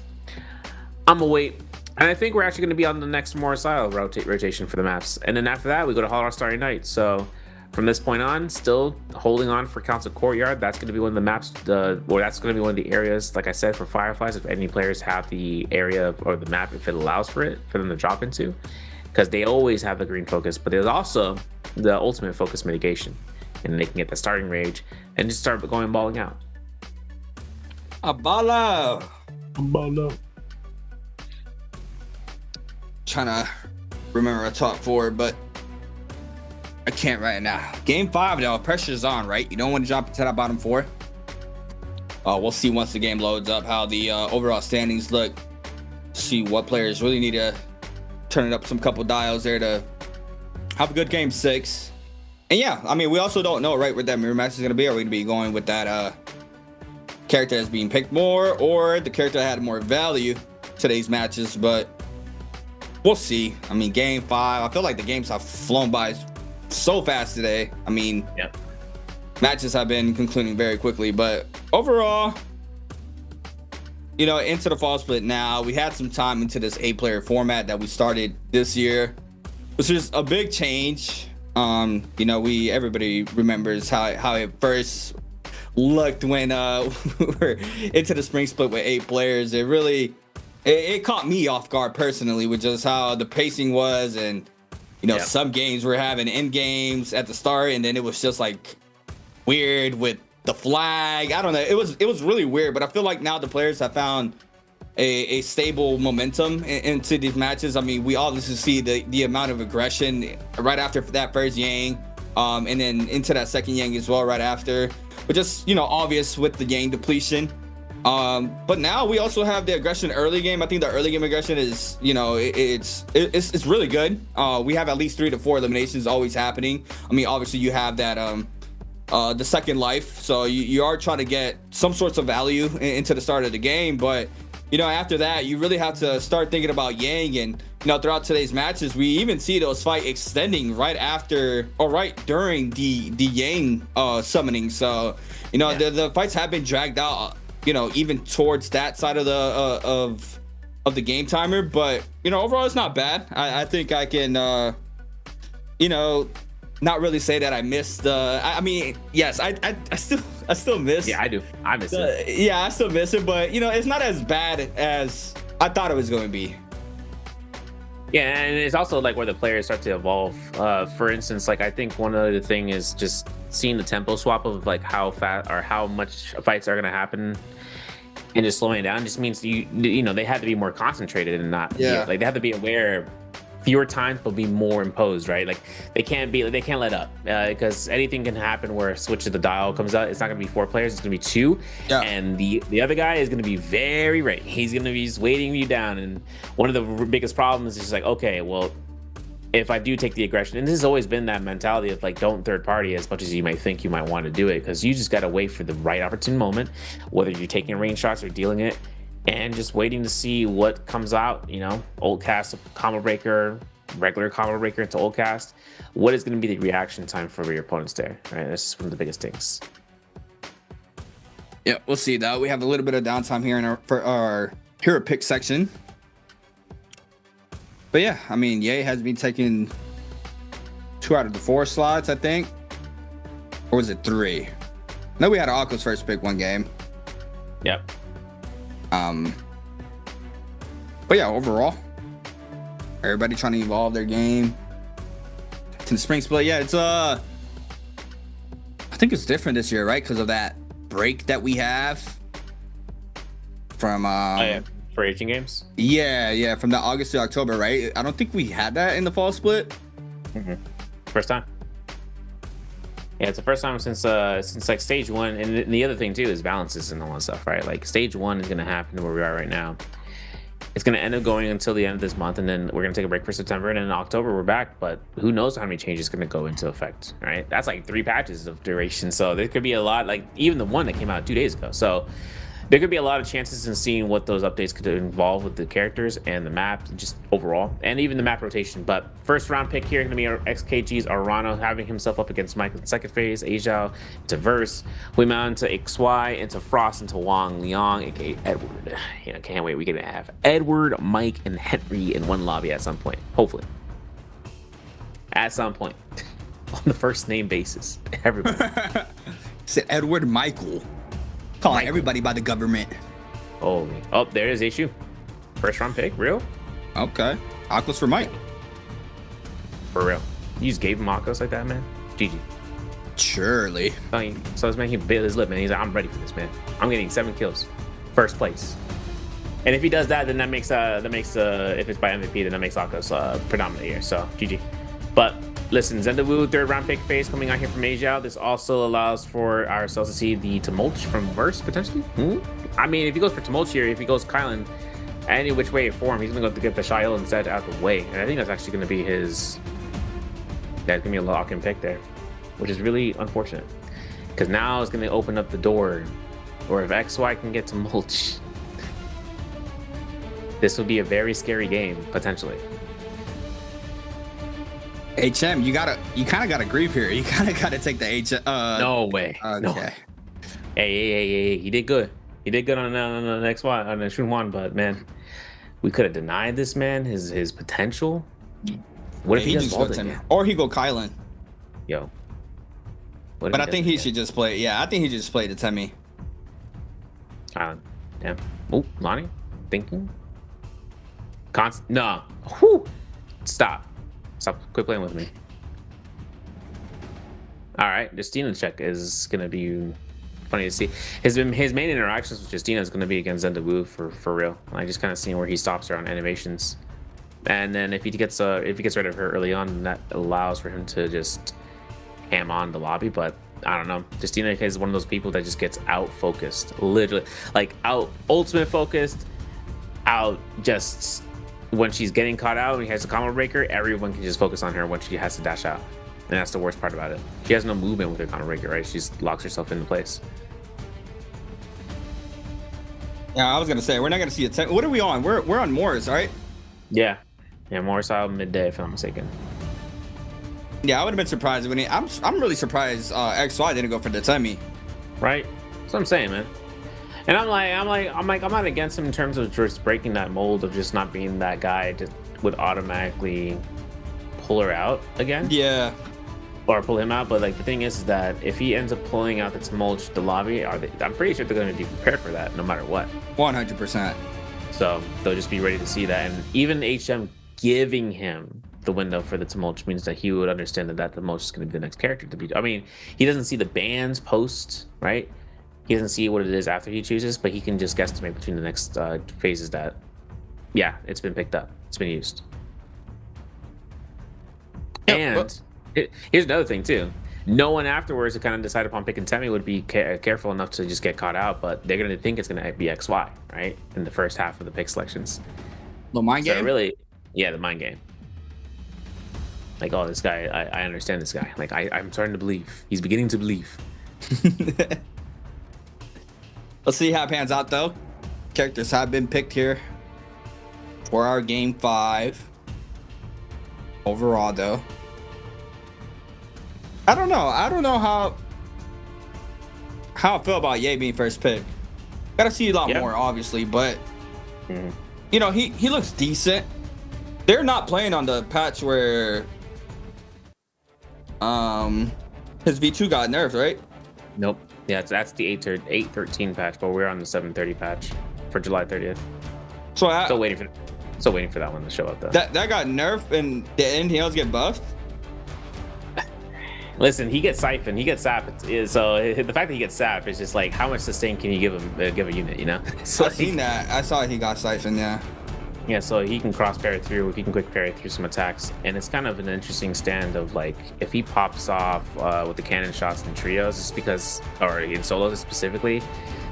I'm going to wait. And I think we're actually going to be on the next Morrisile rotation for the maps. And then after that, we go to Holoroth Starry Night. So from this point on, still holding on for Council Courtyard. That's going to be one of the maps, or that's going to be one of the areas, like I said, for Fireflies, if any players have the area or the map, if it allows for it, for them to drop into. Because they always have the green focus, but there's also the ultimate focus mitigation, and they can get the starting rage and just start going balling out. Abala. Trying to remember a top 4, but I can't right now. Game 5 though, pressure's on, right? You don't want to jump into that bottom 4. We'll see once the game loads up how the overall standings look. See what players really need to turn it up some couple dials there to have a good Game 6. And yeah, I mean, we also don't know, right, what that mirror match is going to be. Are we going to be going with that character that's being picked more, or the character that had more value today's matches? But we'll see. I mean, Game 5, I feel like the games have flown by so fast today. I mean, matches have been concluding very quickly, but overall, you know, into the fall split now, we had some time into this 8-player format that we started this year, which is a big change. You know, everybody remembers how it first looked when we were into the spring split with 8 players. It caught me off guard personally with just how the pacing was, and you know, some games were having end games at the start, and then it was just like weird with the flag. I don't know. It was really weird, but I feel like now the players have found a stable momentum into these matches. I mean, we obviously see the amount of aggression right after that first Yang, and then into that second Yang as well right after, but just, you know, obvious with the Yang depletion. But now we also have the aggression early game. I think the early game aggression is, you know, it's really good. We have at least 3 to 4 eliminations always happening. I mean, obviously you have that the second life, so you are trying to get some sorts of value into the start of the game. But you know, after that, you really have to start thinking about Yang. And you know, throughout today's matches, we even see those fights extending right after or right during the Yang summoning. So you know, the fights have been dragged out, you know, even towards that side of the game timer. But you know, overall, it's not bad. I think I can you know, not really say that I missed the. I mean, yes, I still miss. Yeah, I do. I miss it. Yeah, I still miss it, but you know, it's not as bad as I thought it was going to be. Yeah, and it's also like where the players start to evolve. For instance, like I think one of the thing is just seeing the tempo swap of like how fast or how much fights are going to happen, and just slowing it down just means you know, they have to be more concentrated and not like they have to be aware fewer times, but be more imposed, right? Like they can't let up because anything can happen where a switch of the dial comes out. It's not going to be 4 players; it's going to be 2, and the other guy is going to be very ready. He's going to be just waiting you down. And one of the biggest problems is just like, okay, well, if I do take the aggression, and this has always been that mentality of like, don't third party as much as you might think you might want to do it, because you just got to wait for the right opportune moment, whether you're taking range shots or dealing it, and just waiting to see what comes out. You know, old cast combo breaker, regular combo breaker into old cast. What is going to be the reaction time for your opponents there? Right, that's just one of the biggest things. Yeah, we'll see though. We have a little bit of downtime here for our hero pick section. But yeah, I mean, Ye has been taking 2 out of the 4 slots, I think. Or was it 3? No, we had Akko's first pick one game. Yep. But yeah, overall, everybody trying to evolve their game to the spring split. Yeah, it's I think it's different this year, right? Because of that break that we have from for Asian games. Yeah, from the August to October, right? I don't think we had that in the fall split. First time. Yeah, it's the first time since like stage 1, and the other thing too is balances and all that stuff, right? Like stage 1 is gonna happen where we are right now. It's gonna end up going until the end of this month, and then we're gonna take a break for September, and then in October we're back. But who knows how many changes gonna go into effect, right? That's like 3 patches of duration, so there could be a lot. Like even the one that came out 2 days ago, so there could be a lot of chances in seeing what those updates could involve with the characters and the map, just overall, and even the map rotation. But first round pick here going to be our XKG's Arano, having himself up against Mike in the second phase, Ajiao into Verse, Huiman into XY, into Frost, into Wang Liang, aka Edward. You know, can't wait. We're going to have Edward, Mike, and Henry in one lobby at some point, hopefully. At some point. On the first name basis. Everybody. Said Edward Michael. Calling everybody by the government. Holy. Oh, there is issue. First round pick, real? Okay. Akko's for Mike. For real. You just gave him Akko's like that, man? GG. Surely. So this man, he bit his lip, man. He's like, I'm ready for this, man. I'm getting 7 kills. First place. And if he does that, then that makes if it's by MVP, then that makes Akko's predominant here. So GG. But listen, Zendawu, 3rd round pick phase coming out here from Ajiao. This also allows for ourselves to see the Tumult from Verse, potentially. I mean, if he goes for Tumult here, if he goes Kylan, any which way for him, he's going to go to get the Shail instead out the way. And I think that's actually going to be his... That's going to be a lock-in pick there, which is really unfortunate. Because now it's going to open up the door, or if XY can get Tumult, this will be a very scary game, potentially. HM, you kind of gotta grieve here. You kind of gotta take the HM. No way. Okay. No. Hey, he did good. He did good on the next one, on the Shunwan, but man, we could have denied this man his potential. What if he does Bald again? Or he go Kylan. Yo. But I think he should just play. Yeah, I think he just played the Temi. Kylan. Damn. Oh, Lonnie. Thinking. No. Whew. Stop. Quit playing with me. All right, Justina check is gonna be funny to see. His main interactions with Justina is gonna be against Zendawu for real. I just kind of seeing where he stops her on animations, and then if he gets rid of her early on, that allows for him to just ham on the lobby. But I don't know. Justina is one of those people that just gets out focused, literally, like out ultimate focused, out just. When she's getting caught out and he has a combo breaker, everyone can just focus on her when she has to dash out. And that's the worst part about it. She has no movement with her combo breaker, right? She just locks herself into place. Yeah, I was gonna say we're not gonna see a tech. What are we on? We're on Morris, right? Yeah, Morris out midday if I'm mistaken. Yeah, I would have been surprised when I'm really surprised XY didn't go for the Temi. Right? That's what I'm saying, man. And I'm not against him in terms of just breaking that mold of just not being that guy that would automatically pull her out again. Yeah. Or pull him out. But like the thing is that if he ends up pulling out the Tumult, the lobby, I'm pretty sure they're going to be prepared for that no matter what. 100%. So they'll just be ready to see that. And even HM giving him the window for the Tumult means that he would understand that Tumult is going to be the next character to be. I mean, he doesn't see the bands post, right? He doesn't see what it is after he chooses, but he can just guesstimate between the next phases that, yeah, it's been picked up. It's been used. And here's another thing too. No one afterwards to kind of decide upon picking Temi would be careful enough to just get caught out, but they're going to think it's going to be XY, right? In the first half of the pick selections. The mind game? Really, yeah, the mind game. Like, oh, this guy, I understand this guy. Like, I'm starting to believe. He's beginning to believe. Let's see how it pans out, though. Characters have been picked here for our game 5. Overall, though. I don't know. I don't know how I feel about Ye being first pick. Gotta see a lot more, obviously, but you know, he looks decent. They're not playing on the patch where his V2 got nerfed, right? Nope. Yeah, that's the 8.13 patch, but we're on the 7.30 patch for July 30th. So still waiting for that one to show up though. That got nerfed, and did anything else get buffed? Listen, he gets siphoned, he gets sapped. So the fact that he gets sapped is just like, how much sustain can you give him? Give a unit, you know? So I've seen that. I saw he got siphoned. Yeah. Yeah, so he can cross parry through. He can quick parry through some attacks, and it's kind of an interesting stand of like if he pops off with the cannon shots in trios, it's because, or in solos specifically,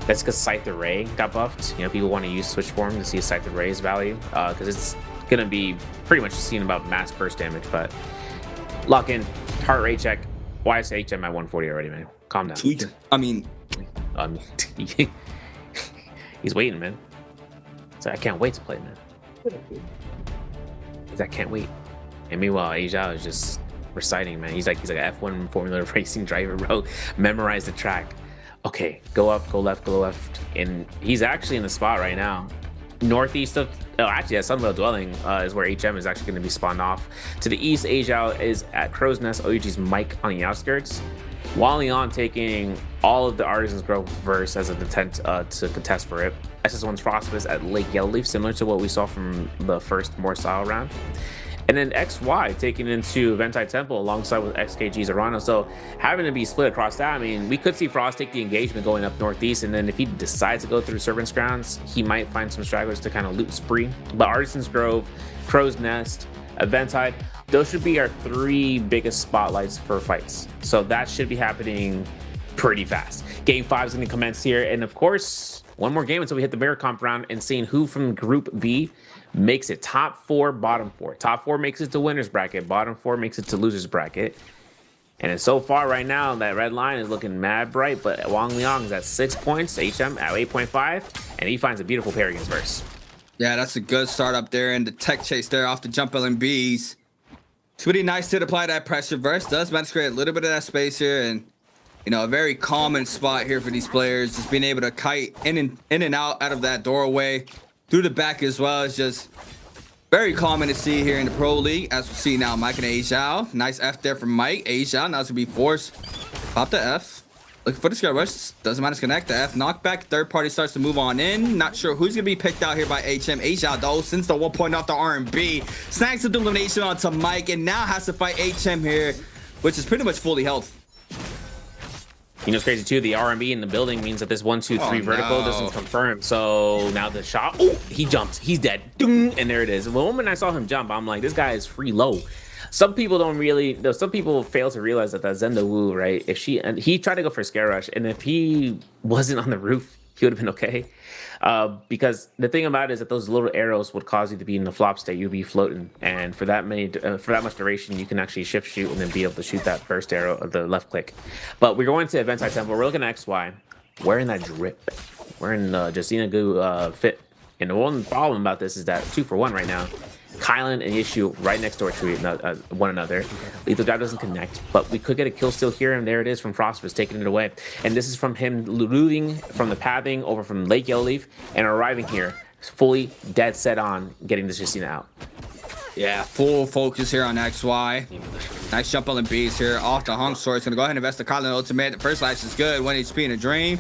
that's because Scythe Array got buffed. You know, people want to use switch form to see Scythe Array's value because it's gonna be pretty much seen about mass burst damage. But lock in, heart rate check. Why is HM at 140 already, man? Calm down. Sweet. I mean, he's waiting, man. So I can't wait to play, man. I can't wait. And meanwhile, Asia is just reciting, man. He's like an F1 Formula racing driver, bro. Memorize the track. Okay, go up, go left, go left. And he's actually in the spot right now. Northeast of, actually at Sunwell Dwelling is where HM is actually going to be spawned off. To the east, Asia is at Crow's Nest, OUG's Mike on the outskirts. While Leon taking all of the Artisan's Grove verse as an intent to contest for it. SS1's Frostbus at Lake Yellowleaf, similar to what we saw from the first more style round. And then XY taking into Ventai Temple alongside with XKG's Arano. So having to be split across that, I mean, we could see Frost take the engagement going up northeast, and then if he decides to go through Servant's Grounds, he might find some stragglers to kind of loot spree. But Artisan's Grove, Crow's Nest, Ventai, those should be our 3 biggest spotlights for fights. So that should be happening pretty fast. Game 5 is going to commence here, and of course, one more game until we hit the Bear Comp round and seeing who from Group B makes it top 4, bottom 4. Top 4 makes it to winner's bracket. Bottom 4 makes it to loser's bracket. And so far right now, that red line is looking mad bright, but Wang Liang is at 6 points, HM at 8.5, and he finds a beautiful pair against Verse. Yeah, that's a good start up there, and the tech chase there off the jump LMBs. It's really nice to apply that pressure. Verse does manage to create a little bit of that space here, and you know, a very common spot here for these players, just being able to kite in and out of that doorway, through the back as well. It's just very common to see here in the Pro League, as we see now. Mike and Asia, nice F there from Mike. Asia now it's gonna be forced. Pop the F. Looking for the skill rush. Doesn't manage to connect. The F knockback. Third party starts to move on in. Not sure who's gonna be picked out here by HM. Asia though, since the 1 point off the R&B, snags the elimination onto Mike, and now has to fight HM here, which is pretty much fully health. You know, it's crazy too. The RMB in the building means that this 1, 2, 3 vertical doesn't confirm. So now the shot, oh, he jumped. He's dead. And there it is. The moment I saw him jump, I'm like, this guy is free low. Some people don't really, some people fail to realize that Zenda Wu, right? And he tried to go for a scare rush, and if he wasn't on the roof, he would have been okay. Because the thing about it is that those little arrows would cause you to be in the flop state. You'd be floating, and for that much duration, you can actually shift shoot and then be able to shoot that first arrow of the left click. But we're going to Ventai Temple. We're looking at XY. Wearing that drip. Wearing the Justina Goo fit. And the one problem about this is that 2 for 1 right now. Kylan and Yishu right next door to one another. Lethal Drive doesn't connect, but we could get a kill steal here, and there it is from Frostbus taking it away. And this is from him looting from the pathing over from Lake Yellowleaf and arriving here fully dead set on getting this Justina out. Yeah, full focus here on XY. Nice jump on the beast here off the hung sword. It's gonna go ahead and invest the Kylan ultimate. The first lash is good. 1 HP in a dream.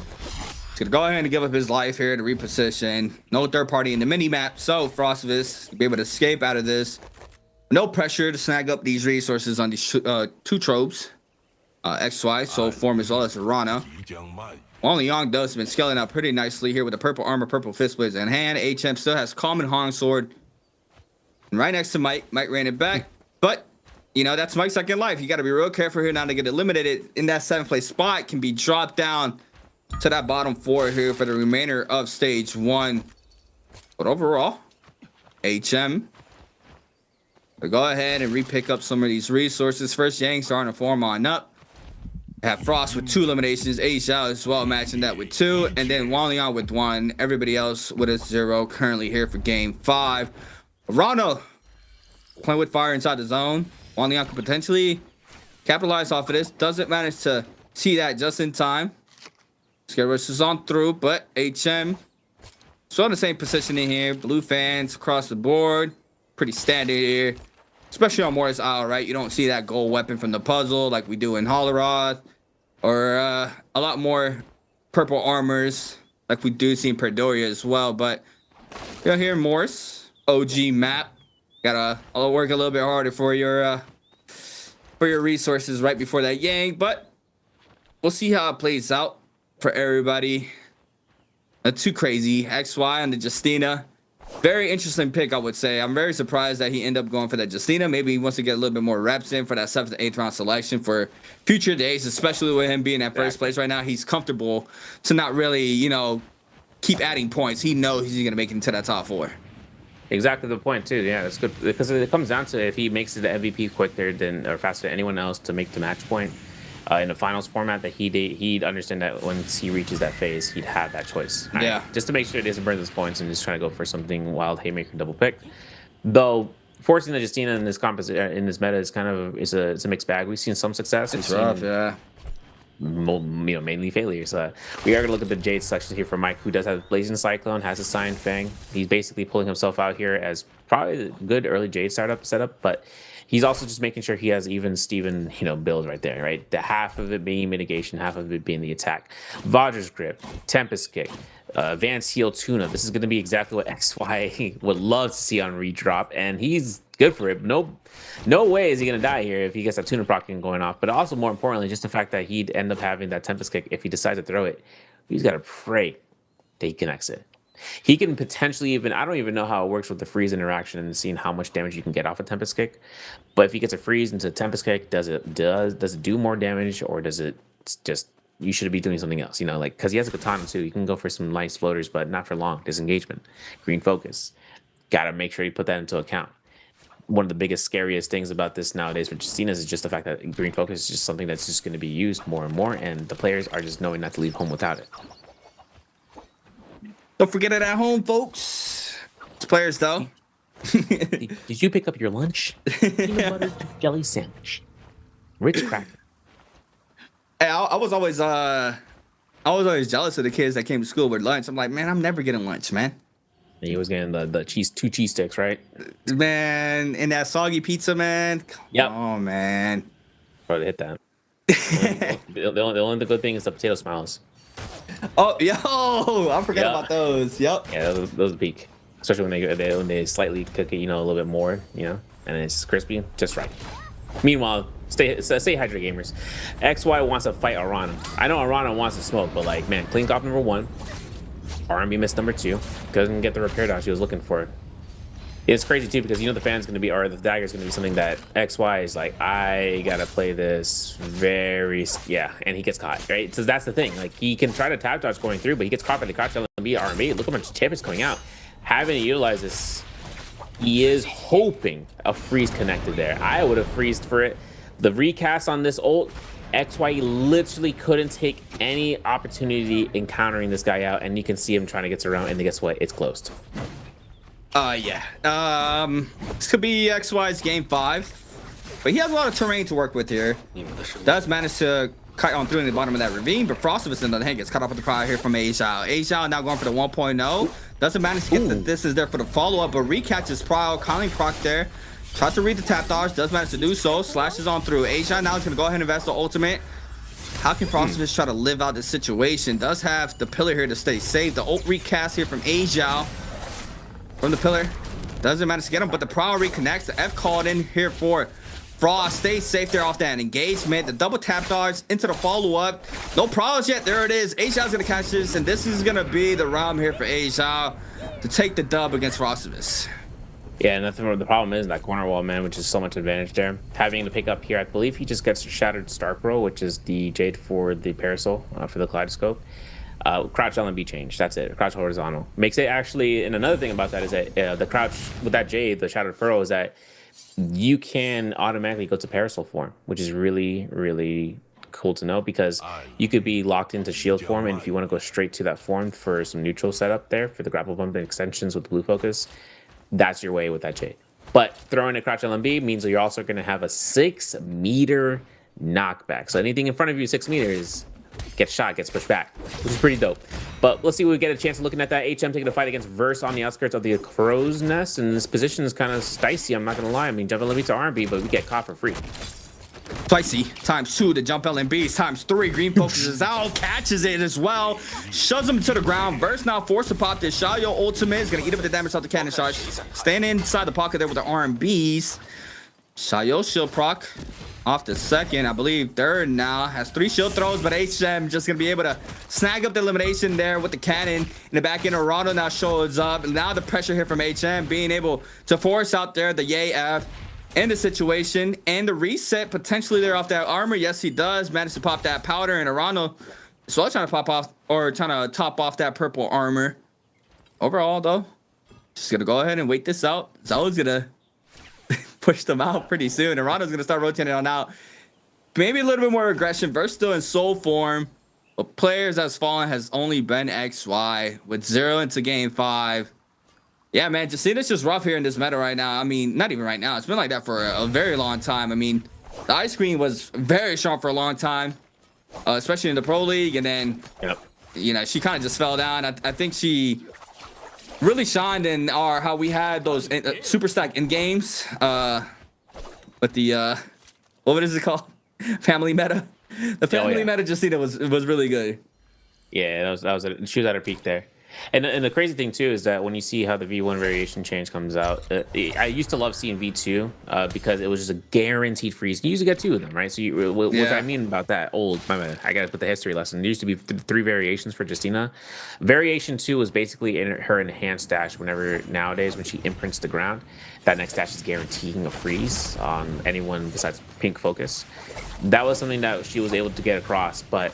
He's gonna go ahead and give up his life here to reposition. No third party in the mini map, so Frostbus will be able to escape out of this. No pressure to snag up these resources on these 2 tropes. XY, so form as well as Rana. Wang Liang does have been scaling out pretty nicely here with the purple armor, purple fist blades in hand. HM still has common Hong sword. And right next to Mike. Mike ran it back, but you know, that's Mike's second life. You got to be real careful here not to get eliminated in that 7th place spot. Can be dropped down to that bottom 4 here for the remainder of stage 1. But overall, HM will go ahead and re-pick up some of these resources. First, Yang starting to form on up. Have Frost with 2 eliminations. Xiao as well, matching that with 2. And then Wang Liang with 1. Everybody else with a 0. Currently here for game 5. Rano playing with fire inside the zone. Wang Liang could potentially capitalize off of this. Doesn't manage to see that just in time. Scare Rush is on through, but HM still in the same positioning here. Blue fans across the board. Pretty standard here. Especially on Morris Isle, right? You don't see that gold weapon from the puzzle like we do in Holoroth. Or a lot more purple armors like we do see in Perdoria as well. But you'll hear Morris, OG map. Gotta work a little bit harder for your resources right before that Yang. But we'll see how it plays out for everybody. Not too crazy. XY on the Justina. Very interesting pick, I would say. I'm very surprised that he ended up going for that Justina. Maybe he wants to get a little bit more reps in for that 7th and 8th round selection for future days, especially with him being at first place right now. He's comfortable to not really, you know, keep adding points. He knows he's going to make it into that top 4. Exactly the point too. Yeah, that's good because it comes down to if he makes it the MVP quicker than or faster than anyone else to make the match point in the finals format, that he'd understand that once he reaches that phase, he'd have that choice. Yeah. Just to make sure he doesn't burn those points and just trying to go for something wild haymaker double pick. Though forcing the Justina in this in this meta is kind of it's a mixed bag. We've seen some success. It's rough, yeah. Mainly failures. We are going to look at the Jade selection here for Mike, who does have Blazing Cyclone, has a Cyan Fang. He's basically pulling himself out here as probably a good early Jade setup, but he's also just making sure he has even Steven, build right there, right? The half of it being mitigation, half of it being the attack. Vajra's Grip, Tempest Kick, Advanced Heal Tuna. This is going to be exactly what XY would love to see on redrop, and he's good for it. No way is he going to die here if he gets that Tuna proccing going off. But also, more importantly, just the fact that he'd end up having that Tempest Kick if he decides to throw it. He's got to pray that he connects it. He can potentially even, I don't even know how it works with the freeze interaction and seeing how much damage you can get off a Tempest Kick. But if he gets a freeze into a Tempest Kick, does it do more damage, or does it just, you should be doing something else, because he has a katana too. You can go for some nice floaters, but not for long. Disengagement, green focus. Got to make sure you put that into account. One of the biggest, scariest things about this nowadays for Justinas is just the fact that green focus is just something that's just going to be used more and more, and the players are just knowing not to leave home without it. Don't forget it at home, folks. It's players, though. Did you pick up your lunch? Peanut butter jelly sandwich, Ritz cracker. Hey, I was always jealous of the kids that came to school with lunch. I'm like, man, I'm never getting lunch, man. And he was getting the two cheese sticks, right? Man, and that soggy pizza, man. Yep. Oh, man. Probably hit that. the only good thing is the potato smiles. Oh, yo, I forgot about those. Yep. Yeah, those are peak. Especially when they slightly cook it, a little bit more, and it's crispy, just right. Meanwhile, stay hydrated, gamers. XY wants to fight Arana. I know Arana wants to smoke, but man, clean off number 1. R&B missed number 2. Doesn't get the repair dodge he was looking for. It's crazy too because the fan's gonna be, or the dagger's gonna be something that XY is like, I gotta play this very, and he gets caught, right? So that's the thing. He can try to tap dodge going through, but he gets caught by the crouch LMB R&B. Look how much champions coming out. Having to utilize this, he is hoping a freeze connected there. I would have freezed for it. The recast on this ult, XY literally couldn't take any opportunity encountering this guy out, and you can see him trying to get around, and guess what? It's closed. Yeah. This could be XY's game 5, but he has a lot of terrain to work with here. Does manage to kite on through in the bottom of that ravine, but Frostivus in the hand gets cut off with the crowd here from Aishao. Aishao now going for the 1.0. Doesn't manage to get the distance there for the follow-up, but recatches Prowl, calling proc there. Tries to read the tap dodge, does manage to do so. Slashes on through. Aishao now is going to go ahead and invest the ultimate. How can Frostivus try to live out this situation? Does have the pillar here to stay safe. The ult recast here from Aishao. From the pillar, doesn't manage to get him, but the Prowl reconnects. The F called in here for Frost. Stays safe there off that engagement. The double tap dodge into the follow-up. No Prowls yet. There it is. Aishao's gonna catch this, and this is gonna be the round here for Aishao to take the dub against Frostivus. Yeah, and that's the problem is that corner wall, man, which is so much advantage there. Having to pick up here, I believe he just gets Shattered Stark Roll, which is the Jade for the Parasol for the Kaleidoscope. Crouch LMB change, that's it. Crouch horizontal. Makes it actually, and another thing about that is that the crouch with that Jade, the Shattered Pearl, is that you can automatically go to Parasol form, which is really, really cool to know because you could be locked into shield form, and if you want to go straight to that form for some neutral setup there for the grapple bump and extensions with blue focus, that's your way with that Jade. But throwing a crouch LMB means that you're also going to have a 6 meter knockback. So anything in front of you 6 meters gets shot, gets pushed back, which is pretty dope. But let's see if we get a chance of looking at that. HM taking a fight against Verse on the outskirts of the Crow's Nest, and this position is kind of dicey, I'm not going to lie. I mean, jump LMB to RB, but we get caught for free. Spicy ×2 to jump LMBs ×3. Green focuses out, catches it as well, shoves him to the ground. Verse now forced to pop this. Xiaoyo ultimate is gonna eat up the damage off the cannon shot. Standing inside the pocket there with the RMBs. Xiaoyo shield proc off the second, I believe third now. Has 3 shield throws, but HM just gonna be able to snag up the elimination there with the cannon. In the back end, Arano now shows up. And now the pressure here from HM being able to force out there the Yay F in the situation, and the reset potentially there off that armor. Yes, he does manage to pop that powder, and Arano as well trying to pop off or trying to top off that purple armor. Overall, though, just gonna go ahead and wait this out. Zalo's gonna push them out pretty soon. Arano's gonna start rotating on out. Maybe a little bit more aggression. Verse still in soul form, but players as fallen has only been XY with 0 into game 5. Yeah, man, Jusina's just rough here in this meta right now. I mean, not even right now. It's been like that for a very long time. I mean, the ice screen was very strong for a long time, especially in the Pro League. And then, you know, she kind of just fell down. I think she really shined in how we had those super stack in games with the, what is it called? Family meta. The family meta Jusina was really good. Yeah, she was at her peak there. And the crazy thing too is that when you see how the V1 variation change comes out, I used to love seeing V2 because it was just a guaranteed freeze. You used to get 2 of them, right? So what I mean about that I gotta put the history lesson. There used to be 3 variations for Justina. Variation 2 was basically in her enhanced dash. Whenever nowadays when she imprints the ground, that next dash is guaranteeing a freeze on anyone besides pink focus. That was something that she was able to get across, but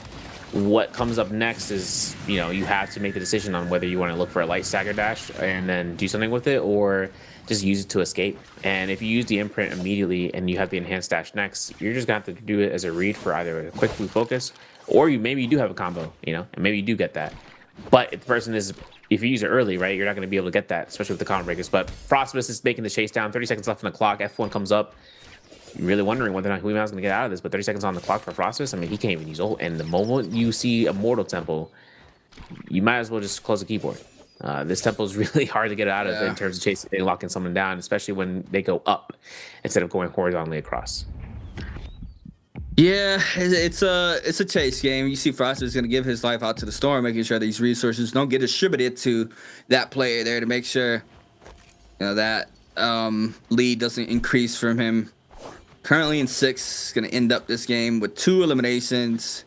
what comes up next is, you know, you have to make the decision on whether you want to look for a light stagger dash and then do something with it, or just use it to escape. And if you use the imprint immediately and you have the enhanced dash next, you're just gonna have to do it as a read for either a quick blue focus, or maybe you do have a combo, you know, and maybe you do get that. But if the person is, if you use it early, right, you're not gonna be able to get that, especially with the combo breakers. But Frostbus is making the chase down. 30 seconds left on the clock. F1 comes up. You're really wondering whether or not Huimao's gonna get out of this, but 30 seconds on the clock for Frostbus. I mean, he can't even use ult. And the moment you see a Mortal Temple, you might as well just close the keyboard. This temple is really hard to get out of in terms of chasing and locking someone down, especially when they go up instead of going horizontally across. Yeah, it's a chase game. You see Frostbus is gonna give his life out to the storm, making sure these resources don't get distributed to that player there to make sure, you know, that lead doesn't increase from him. Currently in 6, gonna end up this game with 2 eliminations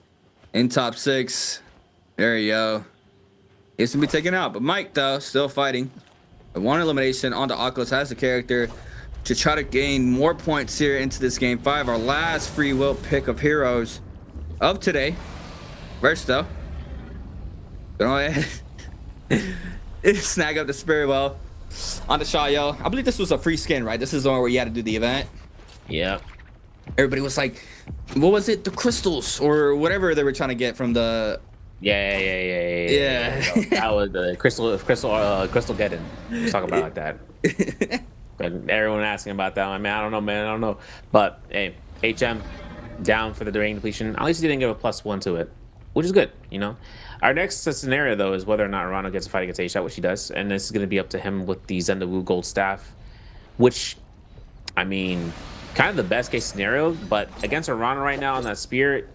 in top 6. There you go. He's gonna be taken out, but Mike though still fighting. 1 elimination on the Oculus has the character to try to gain more points here into this game 5. Our last free will pick of heroes of today. Verse though, go ahead, snag up the Spirit Well on the Xiaoyo. I believe this was a free skin, right? This is the one where you had to do the event. Yeah. Everybody was like, what was it? The crystals or whatever they were trying to get from the. Yeah. That was the crystal Geddon. Let's talk about it like that. But everyone asking about that. I mean, I don't know, man. I don't know. But hey, HM down for the drain depletion. At least he didn't give a +1 to it, which is good, you know. Our next scenario though is whether or not Arano gets a fight against A-Shot, which he does, and this is going to be up to him with the Zendawu Gold Staff, which, I mean, kind of the best case scenario. But against Arano right now on that spear,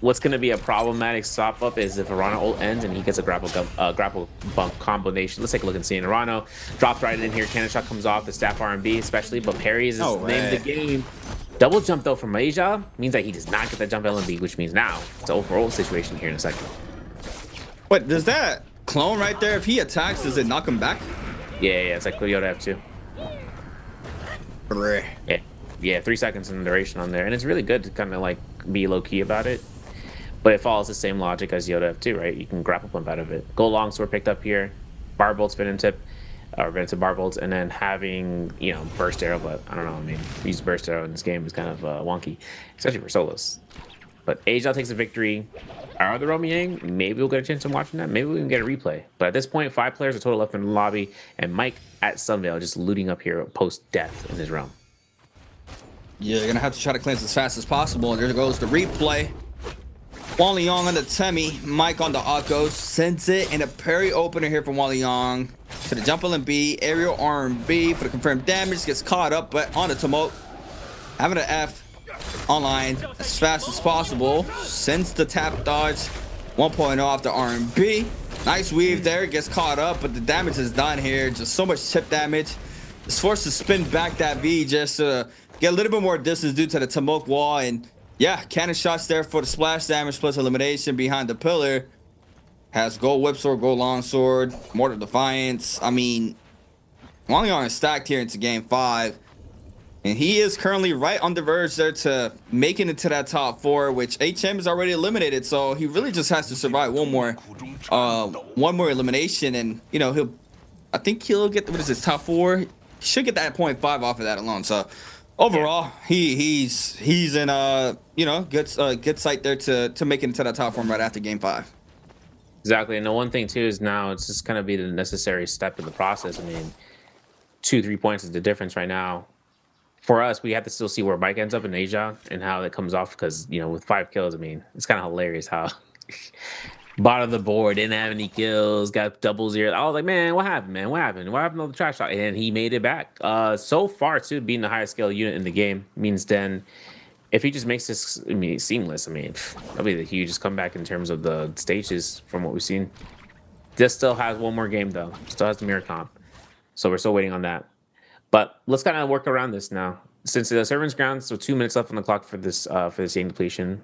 what's going to be a problematic stop up is if Arano ult ends and he gets a grapple bump combination. Let's take a look and see. And Arano drops right in here. Cannon shot comes off the staff R&B, especially, but parries is the name of the game. Double jump though from Asia means that he does not get that jump LMB, which means now it's an overall situation here in a second. What does that clone right there? If he attacks, does it knock him back? Yeah, it's like Yoda F2. Yeah, 3 seconds in duration on there, and it's really good to kind of like be low key about it. But it follows the same logic as Yoda F2, right? You can grapple pump out of it. Gold longsword picked up here, bar bolts, venom tip, or venom tip bar bolts, and then having burst arrow. But I don't know. I mean, use burst arrow in this game is kind of wonky, especially for solos. But Asia takes a victory. Our other Romiang, maybe we'll get a chance to watching that. Maybe we can get a replay. But at this point, 5 players are total left in the lobby, and Mike at Sunvale just looting up here post death in his realm. Yeah, you're gonna have to try to cleanse as fast as possible. And there goes the replay. Wang Liang on the Temi, Mike on the Akko, sends it, and a parry opener here from Wang Liang to the jump LMB, aerial R&B for the confirmed damage, gets caught up, but on the Tumult, having an F online as fast as possible, sends the tap dodge, 1.0 off the R&B, nice weave there, gets caught up, but the damage is done here, just so much chip damage, is forced to spin back that V just to get a little bit more distance due to the Tumult wall, and yeah, cannon shots there for the splash damage plus elimination behind the pillar. Has gold whip sword, gold long sword, mortal defiance. I mean, Wang Liang is stacked here into game 5. And he is currently right on the verge there to making it to that top 4, which HM is already eliminated. So he really just has to survive one more elimination. And, I think he'll get, what is this, top 4? He should get that 0.5 off of that alone. So overall, he's in good sight there to make it into that top 4 right after game 5. Exactly, and the one thing too is now it's just gonna be the necessary step in the process. I mean, 2-3 points is the difference right now. For us, we have to still see where Mike ends up in Asia and how it comes off because with 5 kills, I mean, it's kind of hilarious how bottom of the board, didn't have any kills, got double 0. I was like, man, what happened, man? What happened? What happened to the trash shot? And he made it back. So far, too, being the highest scale unit in the game means then if he just makes this, seamless, that'll be the hugest comeback in terms of the stages from what we've seen. This still has one more game, though. Still has the mirror comp. So we're still waiting on that. But let's kind of work around this now. Since the servant's ground, so 2 minutes left on the clock for this game depletion,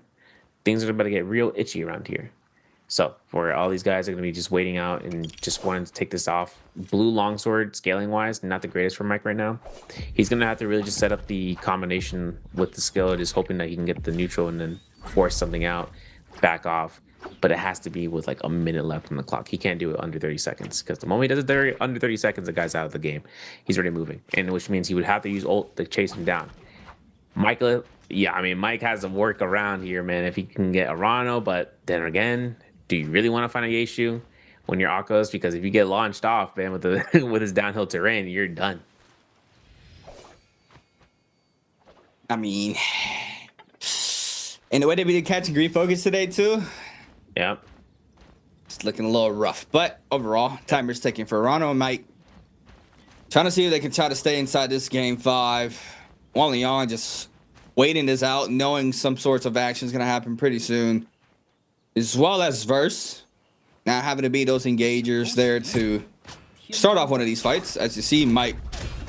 things are about to get real itchy around here. So for all these guys are going to be just waiting out and just wanting to take this off. Blue longsword, scaling wise, not the greatest for Mike right now. He's going to have to really just set up the combination with the skill, just hoping that he can get the neutral and then force something out, back off. But it has to be with like a minute left on the clock. He can't do it under 30 seconds because the moment he does it under 30 seconds, the guy's out of the game. He's already moving, and which means he would have to use ult to chase him down. Michael, yeah, Mike has to work around here, man, if he can get Arano, but then again, do you really want to find a Yeshu when you're Akos? Because if you get launched off, man, with the with his downhill terrain, you're done. And the way they be catching green focus today too. Yep. It's looking a little rough, but overall, timer's ticking for Arano and Mike. Trying to see if they can try to stay inside this game 5. Wang Liang just waiting this out, knowing some sorts of action is going to happen pretty soon. As well as Verse, now having to beat those engagers there to start off one of these fights. As you see, Mike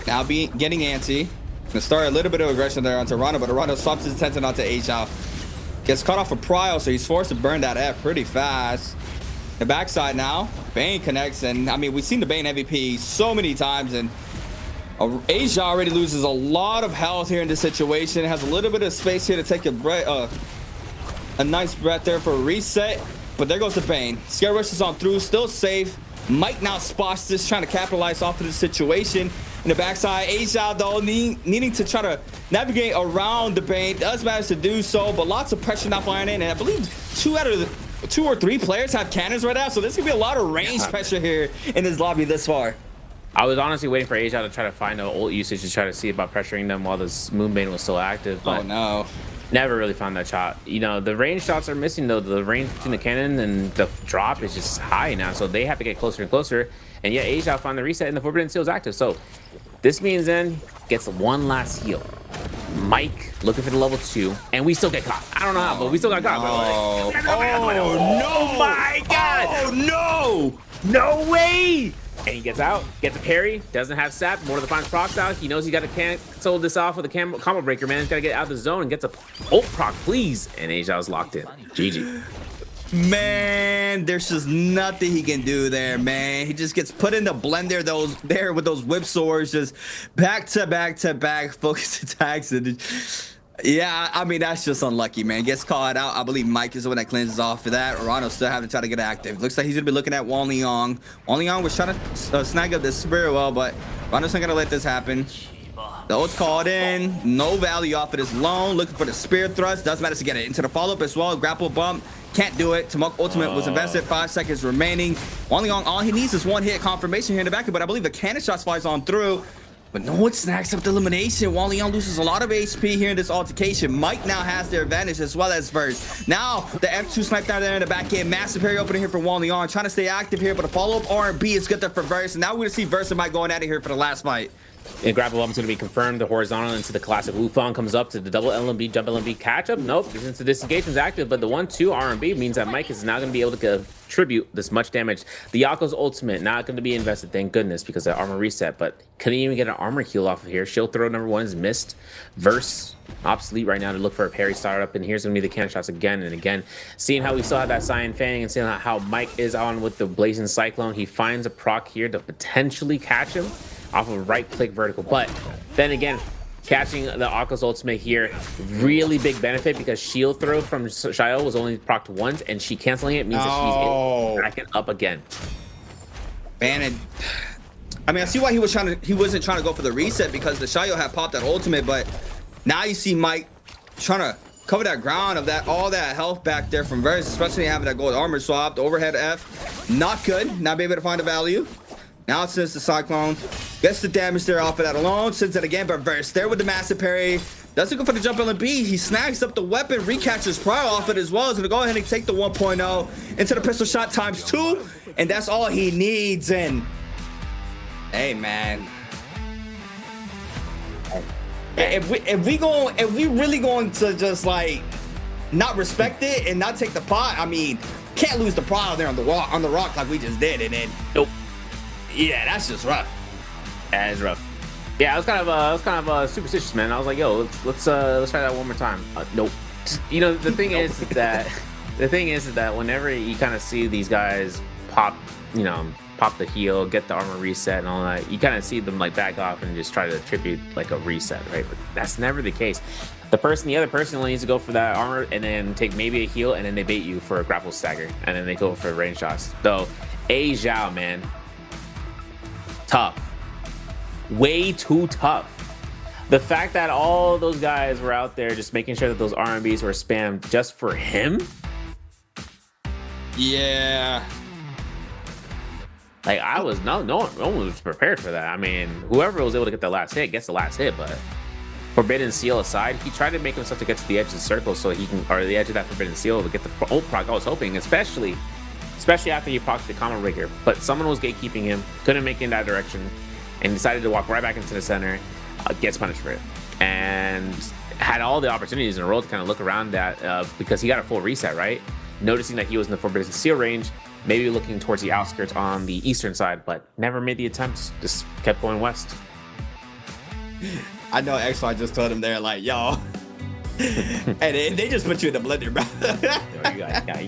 now getting antsy. Gonna start a little bit of aggression there onto Arano, but Arano swaps his attention onto Asia. Gets caught off a prio, so he's forced to burn that F pretty fast. The backside now, Bane connects, and we've seen the Bane MVP so many times, and Asia already loses a lot of health here in this situation. Has a little bit of space here to take a nice breath there for a reset, but there goes the Bane. Scare rushes on through, still safe. Mike now spots this, trying to capitalize off of the situation. In the backside, Asia though needing to try to navigate around the Bane, does manage to do so, but lots of pressure not flying in, and I believe 2 or 3 players have cannons right now, so there's gonna be a lot of range pressure here in this lobby this far. I was honestly waiting for Asia to try to find an ult usage to try to see about pressuring them while this Moonbane was still active, but oh no. Never really found that shot. The range shots are missing though. The range between the cannon and the drop is just high now, so they have to get closer and closer. And yet Asia found the reset and the Forbidden Seal is active. So this means then gets one last heal. Mike looking for the level 2, and we still get caught. I don't know how, but we still got caught. Oh no! My God! Oh no! No way! And he gets out, gets a parry, doesn't have sap, more of the finds procs out. He knows he got to cancel this off with a combo breaker, man. He's got to get out of the zone and gets a ult proc, please. And Asia is locked in. GG. Man, there's just nothing he can do there, man. He just gets put in the blender with those whip swords, just back to back focus attacks. And yeah, I mean, that's just unlucky, man. Gets caught out. I believe Mike is the one that cleanses off for that. Rano's still having to try to get active. Looks like he's going to be looking at Wang Liang. Wang Liang was trying to snag up this spear well, but Rano's not going to let this happen. The ult's called in. No value off of this lone. Looking for the spear thrust. Does manage to get it into the follow-up as well. Grapple bump. Can't do it. Tamok ultimate was invested. 5 seconds remaining. Wang Liang, all he needs is one hit confirmation here in the back, but I believe the cannon shots flies on through. But no one snacks up the elimination. Wang Liang loses a lot of HP here in this altercation. Mike now has their advantage as well as Verse. Now the F2 snipe down there in the back end. Massive parry opening here for Wang Liang. Trying to stay active here, but a follow-up R&B is good there for Verse. And now we're going to see Verse and Mike going at it here for the last fight. And grapple bump is going to be confirmed. The horizontal into the classic Wufang comes up to the double LMB, jump LMB catch up. Nope, since the disengagement is active, but the 1-2 R&B means that Mike is now going to be able to contribute this much damage. The Yako's ultimate not going to be invested, thank goodness, because of the armor reset, but couldn't even get an armor heal off of here. Shield throw number 1 is missed. Verse obsolete right now to look for a parry startup, and here's going to be the cannon shots again and again. Seeing how we still have that Cyan Fang and seeing how Mike is on with the Blazing Cyclone, he finds a proc here to potentially catch him off of right click vertical, but then again, catching the Akko's ultimate here, really big benefit because shield throw from Xiao was only procced once, and she canceling it means that she's racking up again. Man, I mean, I see why he wasn't trying to go for the reset because the Xiao had popped that ultimate, but now you see Mike trying to cover that ground of all that health back there from Verse, especially having that gold armor swap. The overhead F, not good. Not be able to find the value. Now it sends the Cyclone, gets the damage there off of that alone, sends it again, but Verse there with the massive parry. Doesn't go for the jump LMB. He snags up the weapon, recatches prior off it as well. He's gonna go ahead and take the 1.0 into the pistol shot ×2, and that's all he needs. And hey, man, if we really going to just like not respect it and not take the pot, I mean, can't lose the pride there on the rock like we just did, and then nope. Yeah, that's just rough. That is rough. Yeah, I was kind of superstitious, man. I was like, yo, let's try that one more time. Nope. You know, the thing is that whenever you kind of see these guys pop the heal, get the armor reset and all that, you kind of see them like back off and just try to attribute like a reset, right? But that's never the case. The other person only needs to go for that armor and then take maybe a heal, and then they bait you for a grapple stagger, and then they go for range shots. So, Zhao, man. Tough. Way too tough. The fact that all those guys were out there just making sure that those R&Bs were spammed just for him. Yeah. Like no one was prepared for that. I mean, whoever was able to get the last hit gets the last hit, but Forbidden Seal aside, he tried to make himself to get to the edge of the circle so he can, or the edge of that Forbidden Seal to get the ult proc. I was hoping, especially after he procced the Comma Rigger, but someone was gatekeeping him, couldn't make it in that direction, and decided to walk right back into the center, gets punished for it, and had all the opportunities in a row to kind of look around that because he got a full reset, right? Noticing that he was in the Forbidden Seal range, maybe looking towards the outskirts on the eastern side, but never made the attempts, just kept going west. I know XY just told him there, like, yo, and they just put you in the blender, bro.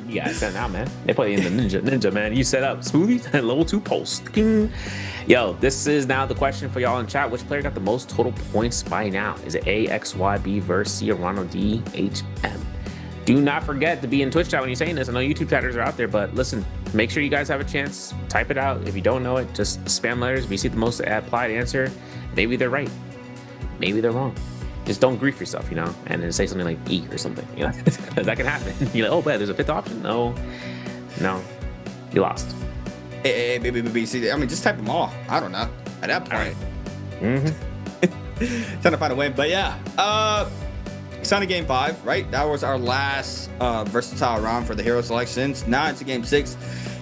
you got sent out, man. They put you in the ninja, man. You set up smoothie and level 2 pulse. Yo, this is now the question for y'all in chat. Which player got the most total points by now? Is it A, X, Y, B, Verse, C, or Ronald, D, H, M? Do not forget to be in Twitch chat when you're saying this. I know YouTube chatters are out there, but listen, make sure you guys have a chance. Type it out. If you don't know it, just spam letters. If you see the most applied answer, maybe they're right. Maybe they're wrong. Just don't grief yourself, you know, and then say something like E or something, you know, because that can happen. You're like, oh, but there's a fifth option. No, you lost. Hey, baby, see, I mean, just type them all. I don't know. At that point, trying to find a way, but yeah. It's on to game 5, right? That was our last versatile round for the hero selections. Now into game 6.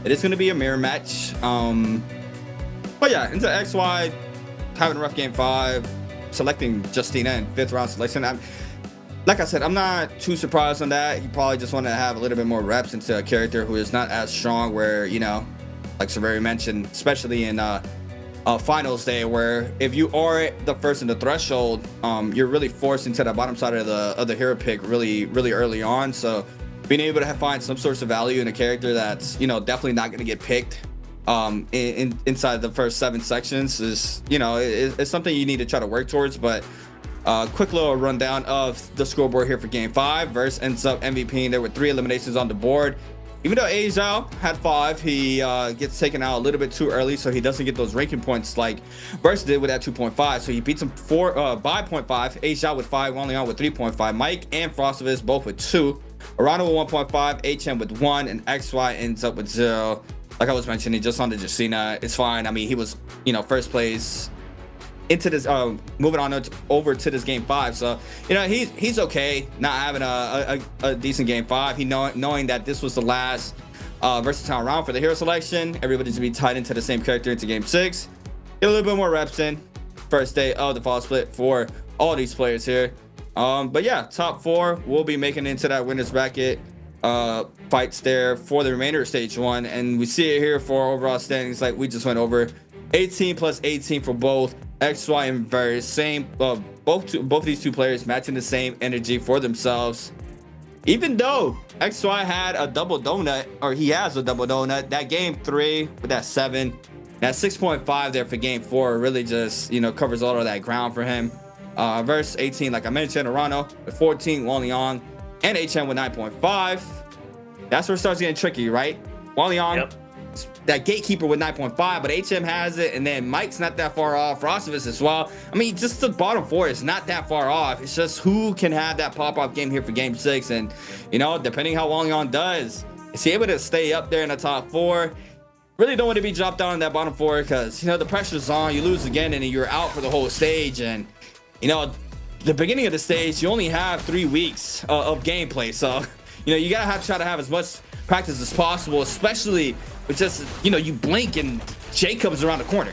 It is going to be a mirror match. But yeah, into XY, having a rough game 5. Selecting Justina in 5th round selection. Like I said, I'm not too surprised on that. He probably just wanted to have a little bit more reps into a character who is not as strong, where, you know, like Severi mentioned, especially in finals day, where if you are the first in the threshold, you're really forced into the bottom side of the hero pick really early on. So being able to find some sorts of value in a character that's, you know, definitely not going to get picked inside the first 7 sections is, you know, it's something you need to try to work towards. But quick little rundown of the scoreboard here for game 5. Verse ends up MVPing. There were 3 eliminations on the board. Even though A Zhao had 5, he gets taken out a little bit too early, so he doesn't get those ranking points like Verse did with that 2.5. So he beats him by 0.5. A Zhao with 5, Wang Liang with 3.5. Mike and Frostivus both with 2. Arano with 1.5, HM with 1, and XY ends up with 0. Like I was mentioning, just on the Justina, it's fine. I mean, he was, you know, first place into this, moving on over to this game 5. So, you know, he's okay not having a decent game 5. He knowing that this was the last versatile round for the hero selection. Everybody's to be tied into the same character into game 6. Get a little bit more reps in. First day of the fall split for all these players here. But yeah, top 4 will be making into that winners bracket fights there for the remainder of stage 1, and we see it here for overall standings like we just went over. 18 plus 18 for both XY and Verse. Same, both these 2 players matching the same energy for themselves. Even though XY had a double donut, or he has a double donut, that game 3 with that 7, that 6.5 there for game 4 really just, you know, covers all of that ground for him. Verse 18, like I mentioned, Arano with 14, Wang Liang and HM with 9.5. That's where it starts getting tricky, right? Wang Liang, that gatekeeper with 9.5, but HM has it, and then Mike's not that far off. Frostivus as well. I mean, just the bottom 4 is not that far off. It's just who can have that pop-off game here for game 6, and, you know, depending how Wang Liang does, is he able to stay up there in the top 4? Really don't want to be dropped down in that bottom 4 because, you know, the pressure's on. You lose again, and you're out for the whole stage, and, you know, the beginning of the stage, you only have 3 weeks of gameplay, so, you know, you gotta try to have as much practice as possible, especially with just, you know, you blink and Jacob's around the corner.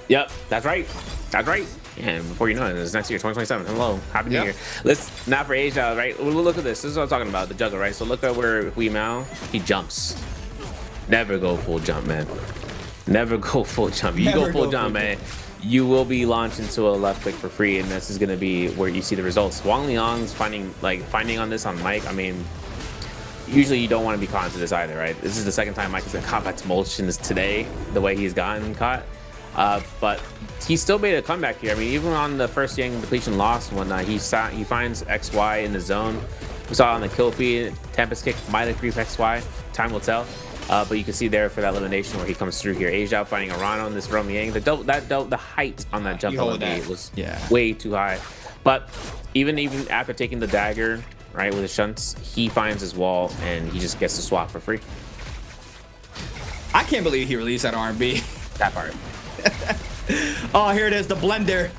Yep, that's right. That's right. And before you know it, it's next year, 2027. Hello, happy New Year. Let's now for Asia, right? Look at this. This is what I'm talking about, the juggler, right? So look at where Hui Mao, he jumps. Never go full jump, man. Never go full jump. You go full jump, man, you will be launched into a left click for free, and this is going to be where you see the results. Wang Liang's finding on this on Mike. I mean, usually you don't want to be caught into this either, right? This is the second time Mike has been caught by Tumultuous today, the way he's gotten caught. But he still made a comeback here. I mean, even on the first Yang depletion loss when he finds XY in the zone. We saw on the kill feed, Tempest Kick might have grief XY. Time will tell. But you can see there for that elimination where he comes through here. Asia finding Arano on this Rom Yang. The height on that jump element was way too high. But even after taking the dagger, right, with the shunts, he finds his wall and he just gets to swap for free. I can't believe he released that R&B. That part. Oh, here it is, the blender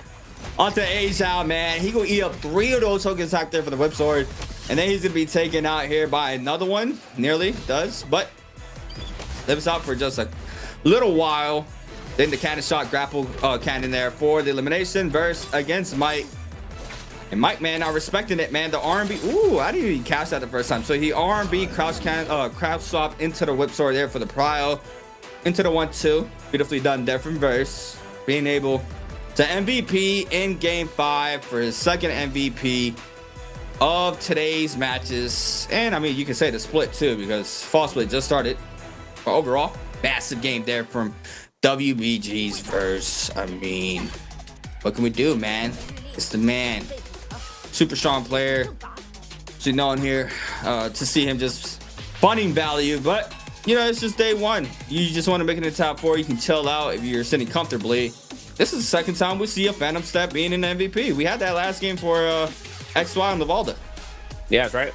onto A Zhao, man. He gonna eat up 3 of those hook attack there for the whip sword, and then he's gonna be taken out here by another one. Nearly does, but lives out for just a little while. Then the cannon shot grapple cannon there for the elimination. Verse against Mike. And Mike, man, not respecting it, man. The R&B, ooh, I didn't even catch that the first time. So he R&B crouch swap into the whip sword there for the prio, into the 1-2. Beautifully done there from Verse, being able to MVP in game 5 for his second MVP of today's matches. And I mean, you can say the split too, because fall split just started. But overall, massive game there from WBG's Verse. I mean, what can we do, man? It's the man. Super strong player. So known here to see him just finding value, but you know, it's just day 1. You just want to make it in the top 4. You can chill out if you're sitting comfortably. This is the second time we see a Phantom Step being an MVP. We had that last game for XY and Lavalda. Yeah, that's right.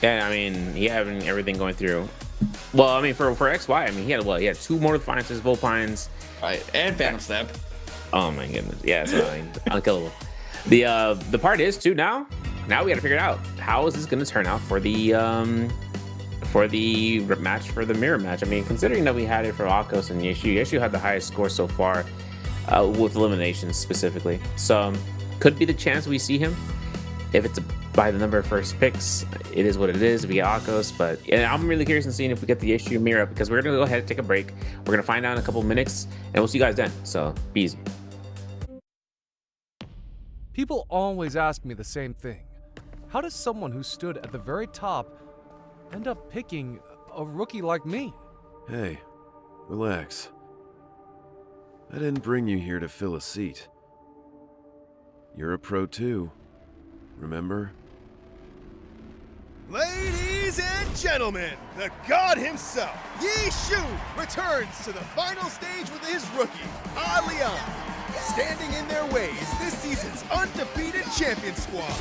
Yeah, I mean, he having everything going through. Well, I mean, for XY, I mean, he had 2 Mortal Defiances, Volpines, right, and Phantom Step. Oh my goodness, yeah, it's unkillable. The part is too now we got to figure it out. How is this going to turn out for the match, for the mirror match? I mean, considering that we had it for Akos and Yeshu had the highest score so far with eliminations specifically. So could be the chance we see him. If it's by the number of first picks, it is what it is. We get Akos, but I'm really curious in seeing if we get the issue mirror up, because we're gonna go ahead and take a break. We're gonna find out in a couple minutes, and we'll see you guys then. So be easy. People always ask me the same thing. How does someone who stood at the very top end up picking a rookie like me? Hey, relax. I didn't bring you here to fill a seat. You're a pro too, remember? Ladies and gentlemen, the god himself, Yi Shu, returns to the final stage with his rookie, Leon. Standing in their way is this season's undefeated champion squad.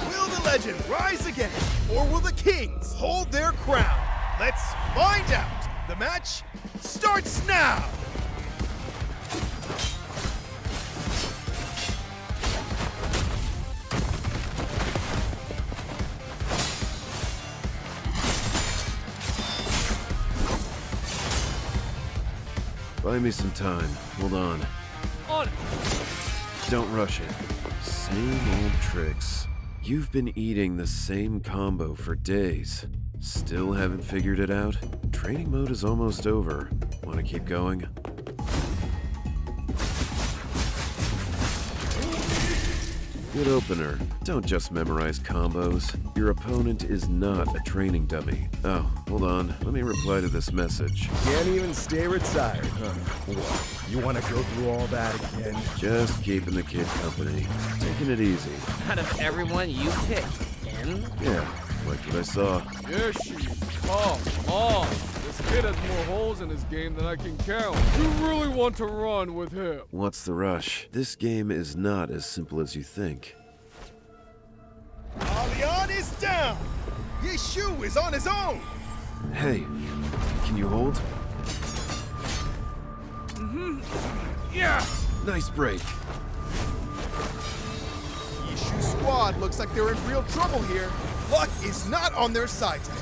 Will the legend rise again, or will the Kings hold their crown? Let's find out. The match starts now. Buy me some time. Hold on. On. Don't rush it. Same old tricks. You've been eating the same combo for days. Still haven't figured it out? Training mode is almost over. Want to keep going? Good opener. Don't just memorize combos. Your opponent is not a training dummy. Oh, hold on. Let me reply to this message. Can't even stay retired, huh? What? You want to go through all that again? Just keeping the kid company. Taking it easy. Out of everyone you picked, N? Yeah, like what I saw. Yoshi, come on. This kid has more holes in his game than I can count. You really want to run with him? What's the rush? This game is not as simple as you think. Leon is down. Yi Shu is on his own. Hey, can you hold? Yeah. Nice break. Yi Shu's squad looks like they're in real trouble here. Luck is not on their side today.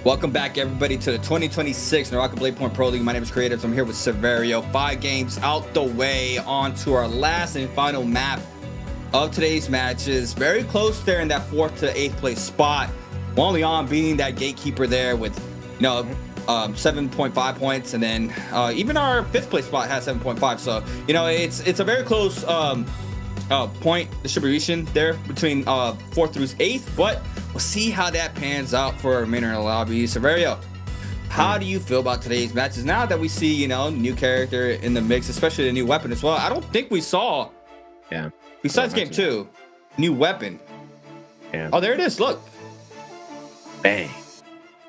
Welcome back, everybody, to the 2026 NARAKA BLADEPOINT Pro League. My name is Creatives. I'm here with Severio. 5 games out the way, on to our last and final map of today's matches. Very close there in that 4th to 8th place spot. Leon beating that gatekeeper there with, 7.5 points, and then even our 5th place spot has 7.5. So it's a very close point distribution there between 4th through 8th, but we'll see how that pans out for our remainder of the lobby. Severio, how do you feel about today's matches now that we see, new character in the mix, especially a new weapon as well? I don't think we saw, besides game 2, new weapon. Yeah. Oh, there it is. Look. Bang.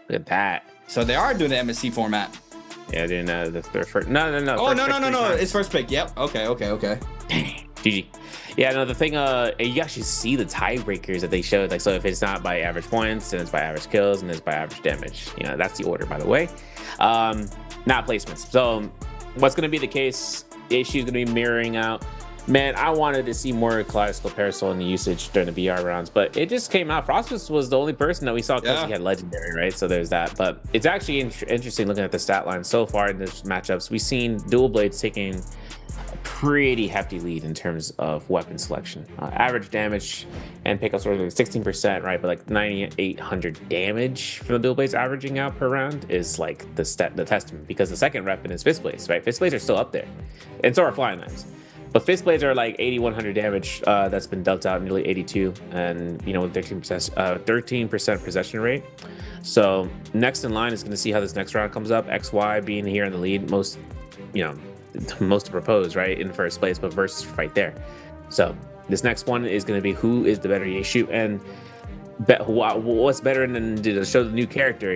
Look at that. So they are doing the MSC format. Yeah, doing their first. No. Oh, no. It's first pick. Yep. Okay. Dang. GG. Yeah, no, the thing, you actually see the tiebreakers that they showed. Like, so if it's not by average points, then it's by average kills, and it's by average damage. That's the order, by the way. Not placements. So what's going to be the case? The issue is going to be mirroring out. Man, I wanted to see more Kaleidoscope Parasol in the usage during the BR rounds, but it just came out. Frostbus was the only person that we saw because he had Legendary, right? So there's that. But it's actually interesting looking at the stat line so far in this matchups. We've seen Dual Blades taking a pretty hefty lead in terms of weapon selection. Average damage and pickups were like 16%, right? But like 9,800 damage from the Dual Blades averaging out per round is like the testament, because the second weapon is Fist Blades, right? Fist Blades are still up there, and so are Flying Knives. But Fist Blades are like 8,100 damage that's been dealt out, nearly 82, and with 13% possession rate. So next in line is going to see how this next round comes up. XY being here in the lead, most to propose, right, in first place, but versus right there. So this next one is going to be who is the better Yeshu, and what's better than to show the new character,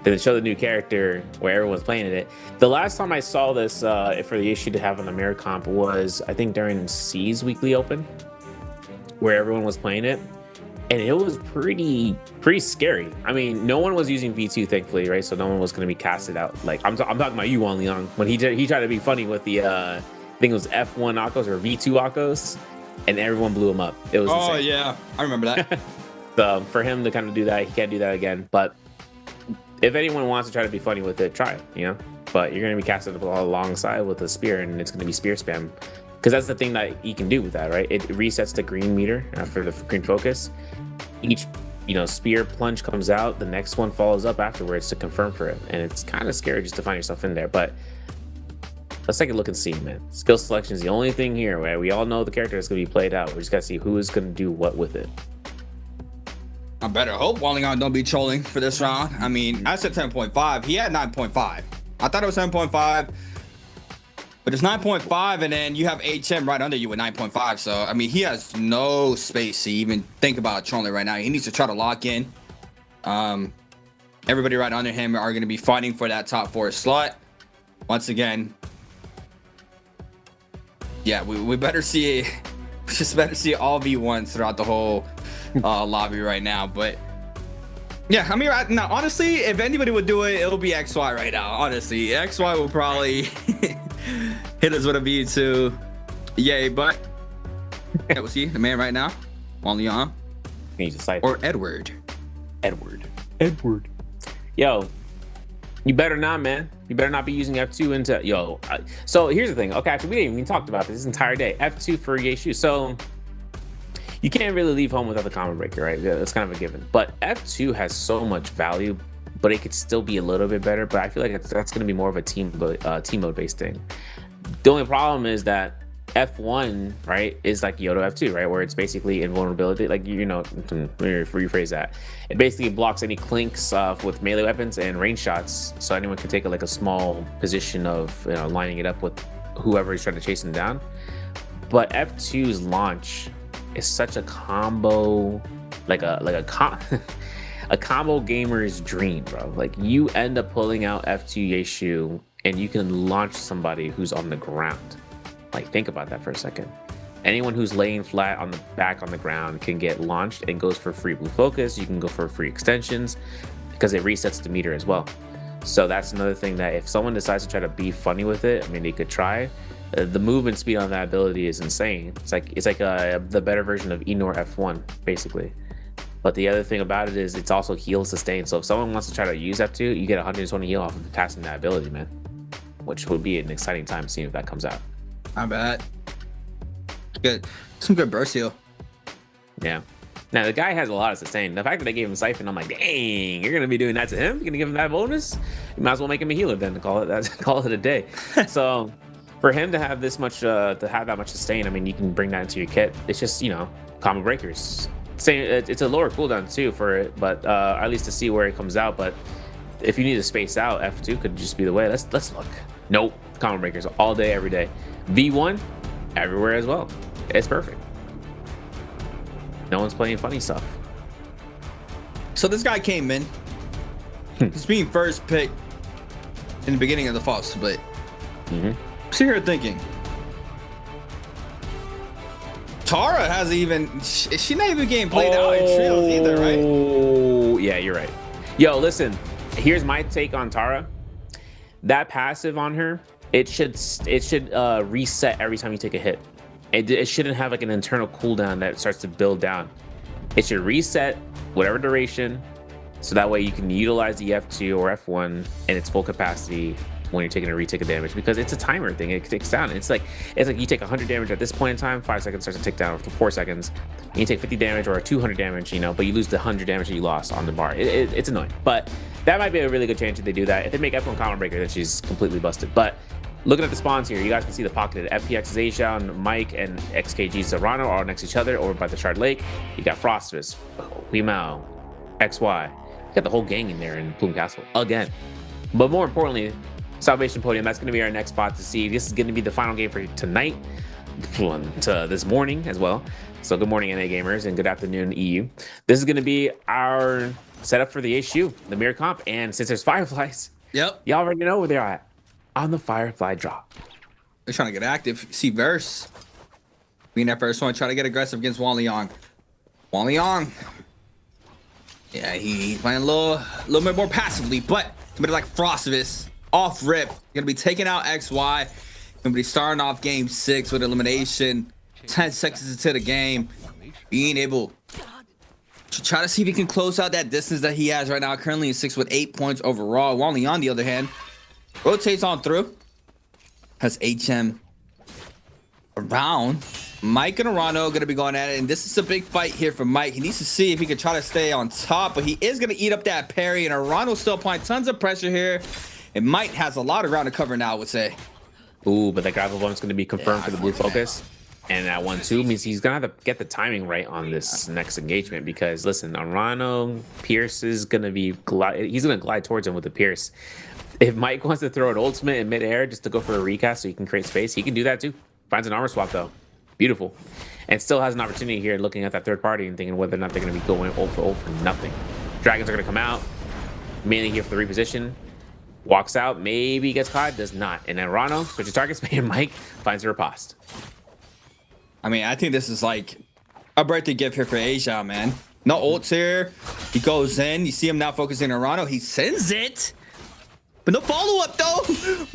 than show the new character where everyone's playing it. The last time I saw this for the issue to have on the mirror comp was, I think, during C's weekly open, where everyone was playing it, and it was pretty scary. I mean, no one was using V2, thankfully, right? So no one was going to be casted out. Like I'm talking about you, Leon, when he tried to be funny with the I think it was F1 Akos or V2 Akos, and everyone blew him up. It was insane. Yeah, I remember that. So for him to kind of do that, he can't do that again. But if anyone wants to try to be funny with it, try it, But you're going to be casted alongside with a spear, and it's going to be spear spam. Because that's the thing that you can do with that, right? It resets the green meter after the green focus. Each, spear plunge comes out. The next one follows up afterwards to confirm for it. And it's kind of scary just to find yourself in there. But let's take a look and see, man. Skill selection is the only thing here where we all know the character is going to be played out. We just got to see who is going to do what with it. I better hope Wallingong don't be trolling for this round. I mean, I said 10.5. He had 9.5. I thought it was 7.5. But it's 9.5, and then you have HM right under you with 9.5. So, I mean, he has no space to even think about trolling right now. He needs to try to lock in. Everybody right under him are going to be fighting for that top 4 slot. Once again, yeah, we better see, we just better see all V1s throughout the whole lobby right now. But yeah, I mean, now, honestly, if anybody would do it, it'll be XY right now. Honestly, XY will probably hit us with a V2. Yay, but yeah, we'll see the man right now. Wallingong. He's a cipher. Or Edward. Edward. Yo, you better not, man. You better not be using F2 into so here's the thing. Okay, actually, we didn't even talk about this entire day. F2 for Yeshu. So you can't really leave home without the combo breaker, right? Yeah, that's kind of a given. But F2 has so much value, but it could still be a little bit better. But I feel like that's going to be more of a team mode based thing. The only problem is that F1, right, is like Yodo F2, right, where it's basically invulnerability. Like, you know, let me rephrase that. It basically blocks any clinks with melee weapons and range shots, so anyone can take a small position of, you know, lining it up with whoever is trying to chase them down. But F2's launch is such a combo, a combo gamer's dream, bro. Like, you end up pulling out F2 Yeshu and you can launch somebody who's on the ground. Like, think about that for a second. Anyone who's laying flat on the back on the ground can get launched and goes for free blue focus. You can go for free extensions because it resets the meter as well. So that's another thing that if someone decides to try to be funny with it, I mean, they could try. The movement speed on that ability is insane. It's like the better version of Enor F1, basically. But the other thing about it is it's also heal sustain. So if someone wants to try to use F2, you get 120 heal off of casting that ability, man. Which would be an exciting time seeing if that comes out. I bet. Good. Some good burst heal. Yeah. Now, the guy has a lot of sustain. The fact that they gave him Siphon, I'm like, dang, you're going to be doing that to him? You're going to give him that bonus? You might as well make him a healer then to call it a day. So for him to have this much, that much sustain, I mean, you can bring that into your kit. It's just, you know, combo breakers. It's a lower cooldown too for it, but at least to see where it comes out. But if you need to space out, F2 could just be the way. Let's look. Nope. Combo breakers all day, every day. V1 everywhere as well. It's perfect. No one's playing funny stuff. So this guy came in. He's being first picked in the beginning of the fall split. So you're thinking, Tara hasn't even, she's not even getting played out in trios either, right? Oh, yeah, you're right. Yo, listen, here's my take on Tara. That passive on her, it should reset every time you take a hit. It shouldn't have like an internal cooldown that starts to build down. It should reset whatever duration, so that way you can utilize the F2 or F1 in its full capacity when you're taking a retake of damage, because it's a timer thing. It takes down. It's like you take 100 damage at this point in time, 5 seconds starts to tick down for 4 seconds. And you take 50 damage or 200 damage, you know, but you lose the 100 damage that you lost on the bar. It's annoying, but that might be a really good change if they do that. If they make F1 Combo Breaker, then she's completely busted. But looking at the spawns here, you guys can see the pocketed FPX Zhejiang, Mike, and XKG Serrano are all next to each other over by the Shard Lake. You got Frostfist, Weimao, XY. You got the whole gang in there in Plume Castle again. But more importantly, Salvation Podium, that's going to be our next spot to see. This is going to be the final game for tonight, to this morning as well. So good morning, NA gamers, and good afternoon, EU. This is going to be our setup for the HU, the mirror comp. And since there's Fireflies, y'all already know where they're at. On the Firefly drop. They're trying to get active. See Verse being that first one, trying to get aggressive against Wallingong. Yeah, he's playing a little bit more passively, but somebody like Frostvis off rip, gonna be taking out XY. Gonna be starting off game 6 with elimination. 10 seconds into the game, being able to try to see if he can close out that distance that he has right now. Currently in 6 with 8 points overall. Wallingong, on the other hand, rotates on through, has HM around. Mike and Arano going to be going at it, and this is a big fight here for Mike. He needs to see if he can try to stay on top, but he is going to eat up that parry, and Arano still applying tons of pressure here, and Mike has a lot of ground to cover now, I would say. Ooh, but that grapple bump is going to be confirmed for the blue focus. And that 1-2 means he's gonna have to get the timing right on this next engagement because listen, Arano, Pierce is gonna be he's gonna glide towards him with the Pierce. If Mike wants to throw an ultimate in midair just to go for a recast so he can create space, he can do that too. Finds an armor swap though. Beautiful. And still has an opportunity here looking at that third party and thinking whether or not they're gonna be going 0 for 0 for nothing. Dragons are gonna come out, mainly here for the reposition. Walks out, maybe gets caught, does not. And then Arano switches targets, and Mike finds a riposte. I mean, I think this is like a birthday gift here for Asia, man. No ults here. He goes in. You see him now focusing on Rano. He sends it. But no follow-up, though.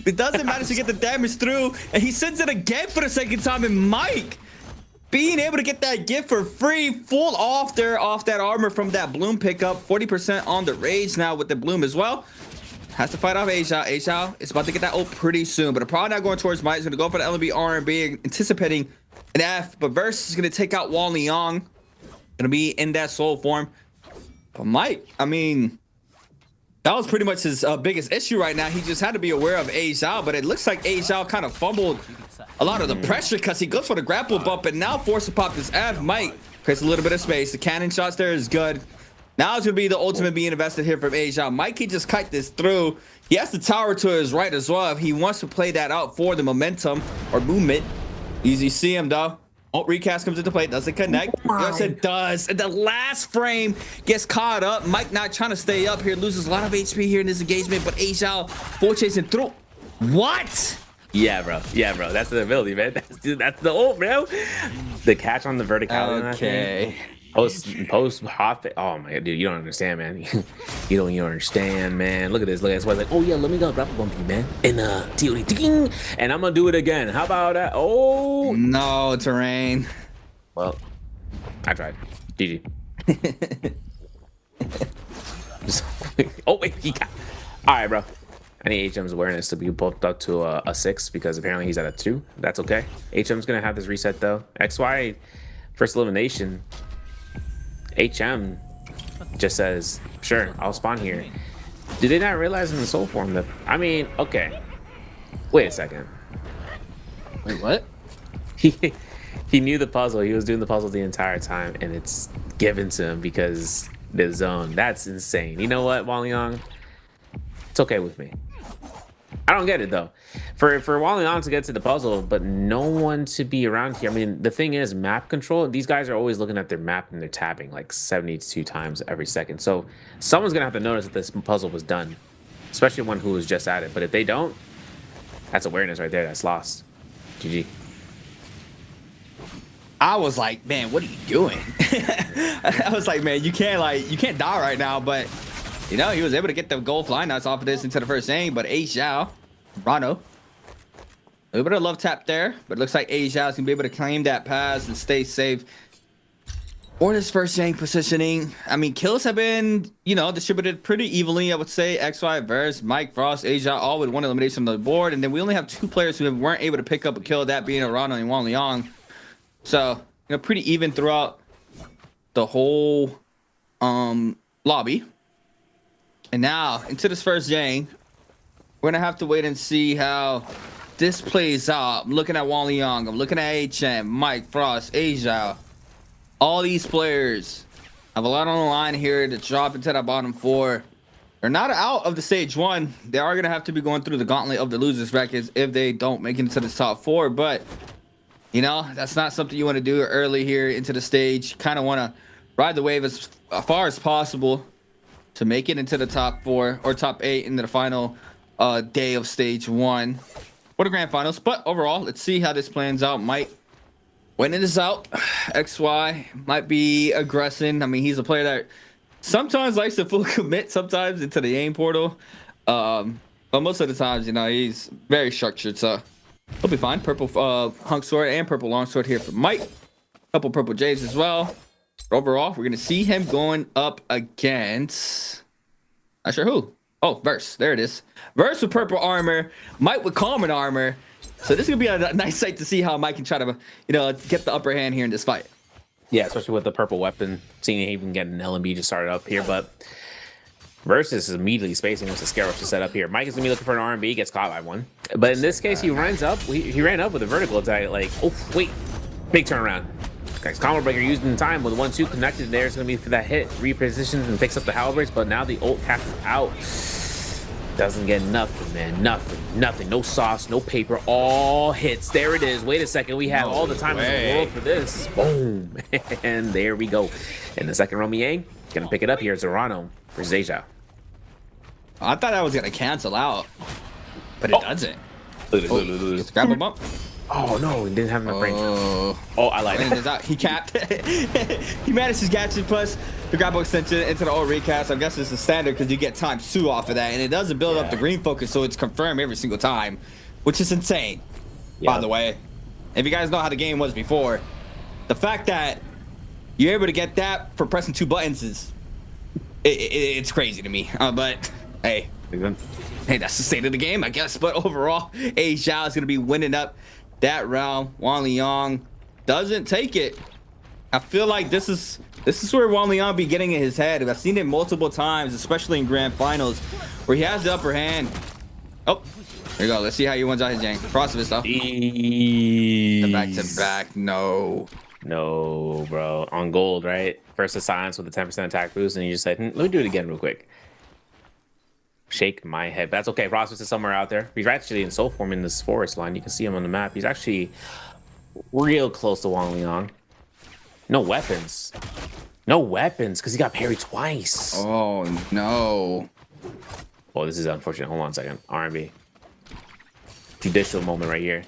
It doesn't manage to get the damage through. And he sends it again for the second time. And Mike being able to get that gift for free. Full off there, off that armor from that Bloom pickup. 40% on the Rage now with the Bloom as well. Has to fight off Asia. Asia is about to get that ult pretty soon. But probably not going towards Mike. He's going to go for the LB R&B, anticipating an F, but Verse is going to take out Wang Liang. Going to be in that soul form. But Mike, I mean, that was pretty much his biggest issue right now. He just had to be aware of A Zhao, but it looks like A Zhao kind of fumbled a lot of the pressure because he goes for the grapple bump and now forced to pop this F. Mike creates a little bit of space. The cannon shots there is good. Now it's going to be the ultimate being invested here from A Zhao. Mike can just kite this through. He has the tower to his right as well if he wants to play that out for the momentum or movement. Easy see him though. Ult recast comes into play, doesn't connect. Yes, it does. And the last frame gets caught up. Mike not trying to stay up here, loses a lot of HP here in this engagement, but A Zhao full chasing through. What? Yeah, bro. Yeah, bro. That's the ability, man. That's the ult, bro. The catch on the verticality. Okay. Post hop. Oh my god, dude, you don't understand, man. you don't understand, man. Look at this. Look at this. Like, oh yeah, let me go grapple bump you, man. And ding, and I'm gonna do it again. How about that? Oh no, terrain. Well, I tried. GG. Oh wait, he got. All right, bro. I need HM's awareness to be bumped up to a 6 because apparently he's at a 2. That's okay. HM's gonna have this reset though. XY first elimination. HM just says, sure, I'll spawn here. Did they not realize in the soul form that, I mean, okay. Wait a second. Wait, what? He knew the puzzle. He was doing the puzzle the entire time, and it's given to him because the zone. That's insane. You know what, Wang Liang? It's okay with me. I don't get it though. For Wang Liang to get to the puzzle, but no one to be around here. I mean, the thing is, map control. These guys are always looking at their map and they're tapping like 72 times every second. So someone's gonna have to notice that this puzzle was done, especially one who was just at it. But if they don't, that's awareness right there. That's lost. GG. I was like, man, what are you doing? I was like, man, you can't die right now. But you know, he was able to get the gold flying knots off of this into the first inning. But A Zhao, Rano, a little bit of love tap there, but it looks like A Zhao is gonna be able to claim that pass and stay safe for this first inning positioning. I mean, kills have been, you know, distributed pretty evenly. I would say XY, Verse, Mike, Frost, A Zhao, all with one elimination on the board, and then we only have 2 players who weren't able to pick up a kill. That being Rano and Wang Liang. So, you know, pretty even throughout the whole lobby. And now into this first game, we're gonna have to wait and see how this plays out. I'm looking at Wang Liang, I'm looking at HM, Mike, Frost, A Zhao. All these players have a lot on the line here to drop into that bottom 4. They're not out of the stage 1. They are gonna have to be going through the gauntlet of the losers brackets if they don't make it into the top 4. But you know, that's not something you want to do early here into the stage. Kind of want to ride the wave as far as possible to make it into the top 4 or top 8 into the final day of stage 1 for the grand finals. But overall, let's see how this plans out. Mike, when it is out, XY might be aggressing. I mean, he's a player that sometimes likes to full commit sometimes into the aim portal. But most of the times, you know, he's very structured. So he'll be fine. Purple hunk sword and purple long sword here for Mike. Couple purple J's as well. Overall, we're going to see him going up against... Not sure who. Oh, Verse. There it is. Verse with purple armor. Mike with common armor. So this is going to be a nice sight to see how Mike can try to, you know, get the upper hand here in this fight. Yeah, especially with the purple weapon. Seeing he can get an LMB just started up here, but Verse is immediately spacing with the scare rush to set up here. Mike is going to be looking for an R&B, gets caught by one. But in this case, he runs up. He ran up with a vertical attack. Like, oh, wait. Big turnaround. Guys, combo breaker used in time with 1-2 connected there. It's going to be for that hit. Repositions and picks up the halberds, but now the ult casts out. Doesn't get nothing, man. Nothing. No sauce, no paper. All hits. There it is. Wait a second. We have all the time in the world for this. Boom. And there we go. And the second Romy Yang going to pick it up here. Zorano for Zhejiao. I thought that was going to cancel out, but it doesn't. Look. Grab him up. Oh no, he didn't have enough range. Oh, I like it. He capped. He managed his gadget plus the grapple extension into the old recast. I guess it's the standard because you get times 2 off of that, and it doesn't build up the green focus, so it's confirmed every single time, which is insane. By the way, if you guys know how the game was before, the fact that you're able to get that for pressing 2 buttons is it's crazy to me. But hey, that's the state of the game, I guess. But overall, Zhao is going to be winning up that round. Wang Liang doesn't take it. I feel like this is where Wang Liang be getting in his head. I've seen it multiple times, especially in grand finals, where he has the upper hand. Oh, there you go. Let's see how he wins out his Yang. Frostvist though. The back to back. No, bro. On gold, right? First a silence with a 10% attack boost, and you just said, let me do it again real quick. Shake my head. But that's okay. Frostfist is somewhere out there. He's actually in soul form in this forest line. You can see him on the map. He's actually real close to Wang Liang. No weapons. Because he got parried twice. Oh, no. Oh, this is unfortunate. Hold on a second. R&B. Judicial moment right here.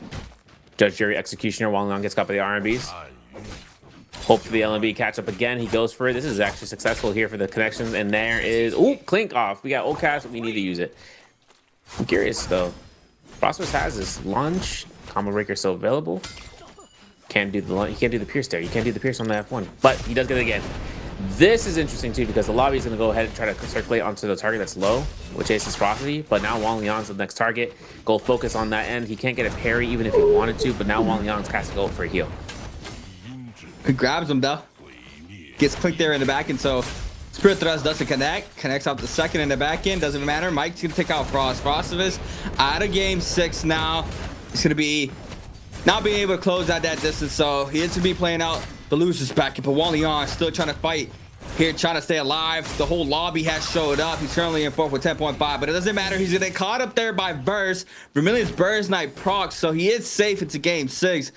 Judge, jury, executioner. Wang Liang gets caught by the R&Bs. Hope for the LNB catch up again. He goes for it. This is actually successful here for the connections. And there is... Ooh, clink off. We got ult cast. We need to use it. I'm curious, though. Frostfist has this launch. Combo breaker still available. Can't do the launch. You can't do the pierce there. You can't do the pierce on the F1. But he does get it again. This is interesting, too, because the lobby is going to go ahead and try to circulate onto the target that's low, which is his Frosty. But now Wang Liang's the next target. Go focus on that end. He can't get a parry even if he wanted to. But now Wang Liang's casting ult for a heal. He grabs him though. Gets clicked there in the back end, so Spirit Thrust doesn't connect. Connects out the second in the back end. Doesn't matter. Mike's gonna take out Frost. Frostivus out of game 6 now. He's gonna be not being able to close out that distance, so he is to be playing out the loser's bracket. But Wang Liang still trying to fight here, trying to stay alive. The whole lobby has showed up. He's currently in 4th with 10.5, but it doesn't matter. He's gonna get caught up there by Burst. Vermilion's Burst Knight proc, so he is safe into game 6.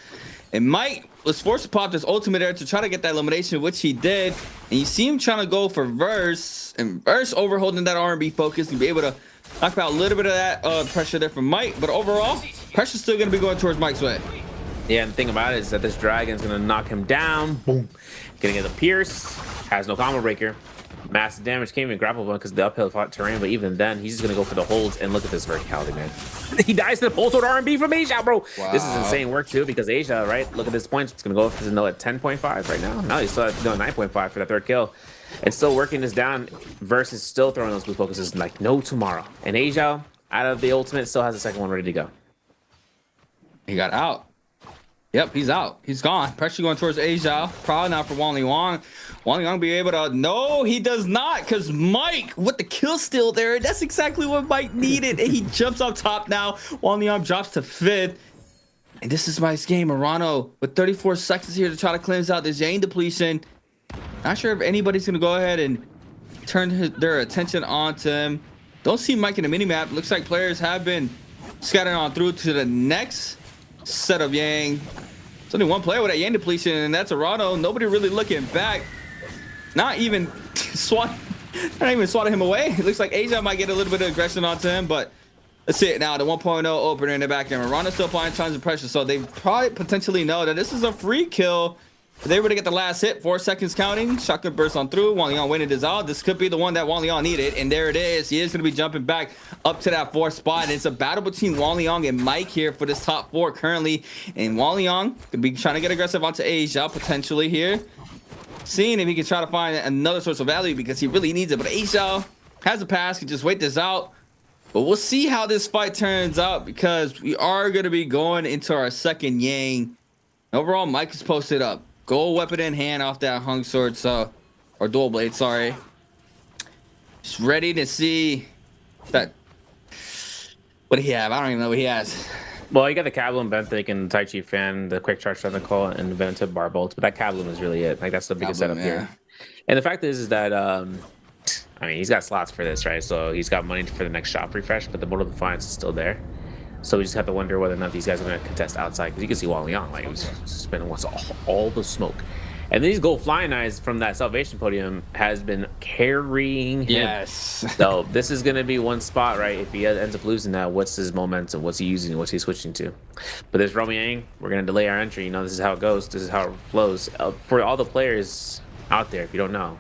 And Mike was forced to pop this ultimate there to try to get that elimination, which he did. And you see him trying to go for Verse, and Verse overholding that R&B focus and be able to knock out a little bit of that pressure there from Mike. But overall, pressure's still going to be going towards Mike's way. Yeah, and the thing about it is that this dragon's going to knock him down. Boom. Gonna get the pierce. Has no combo breaker. Massive damage. Can't even grapple one because of the uphill terrain. But even then, he's just going to go for the holds. And look at this verticality, man. He dies to the pulse sword R&B from Asia, bro. Wow. This is insane work, too, because Asia, right? Look at this points. It's going to go up to no at 10.5 right now. Now he's still at 9.5 for that 3rd kill. And still working this down versus still throwing those blue focuses like no tomorrow. And Asia, out of the ultimate, still has the 2nd one ready to go. He got out. Yep, he's out. He's gone. Pressure going towards Asia. Probably not for Wang Liang. Wang Liang be able to... No, he does not, because Mike with the kill steal there. That's exactly what Mike needed. And he jumps up top now. Wang Liang drops to 5th. And this is Mike's game. Morano with 34 seconds here to try to cleanse out this Yang depletion. Not sure if anybody's going to go ahead and turn their attention onto him. Don't see Mike in the minimap. Looks like players have been scattering on through to the next set of Yang. There's only one player with that Yang depletion, and that's Arano. Nobody really looking back. Not even swatting him away. It looks like Asia might get a little bit of aggression onto him, but let's see it now. The 1.0 opener in the back end. Arano's still applying tons of pressure, so they probably potentially know that this is a free kill. If they were to get the last hit, 4 seconds counting. Shotgun burst on through. Wang Liang winning this out. This could be the one that Wang Liang needed. And there it is. He is going to be jumping back up to that 4th spot. And it's a battle between Wang Liang and Mike here for this top 4 currently. And Wang Liang could be trying to get aggressive onto Asia potentially here. Seeing if he can try to find another source of value because he really needs it. But Asia has a pass. Can just wait this out. But we'll see how this fight turns out because we are going to be going into our 2nd Yang. Overall, Mike is posted up. Gold weapon in hand off that hung sword, so, or dual blade, sorry. Just ready to see that. What do he have? I don't even know what he has. Well, you got the Kabloom, Benthic, and Tai Chi Fan, the Quick Charge Tentacle, and the Venom Tip Bar Bolt. But that Kabloom is really it. Like, that's the biggest setup here. And the fact is that, I mean, he's got slots for this, right? So he's got money for the next shop refresh, but the Mortal Defiance is still there. So we just have to wonder whether or not these guys are going to contest outside. Because you can see Wang Liang, like, he was spending all the smoke. And these gold flying eyes from that Salvation podium has been carrying him. Yes. So this is going to be one spot, right? If he ends up losing that, what's his momentum? What's he using? What's he switching to? But this Romyang, we're going to delay our entry. You know, this is how it goes. This is how it flows. For all the players out there, if you don't know,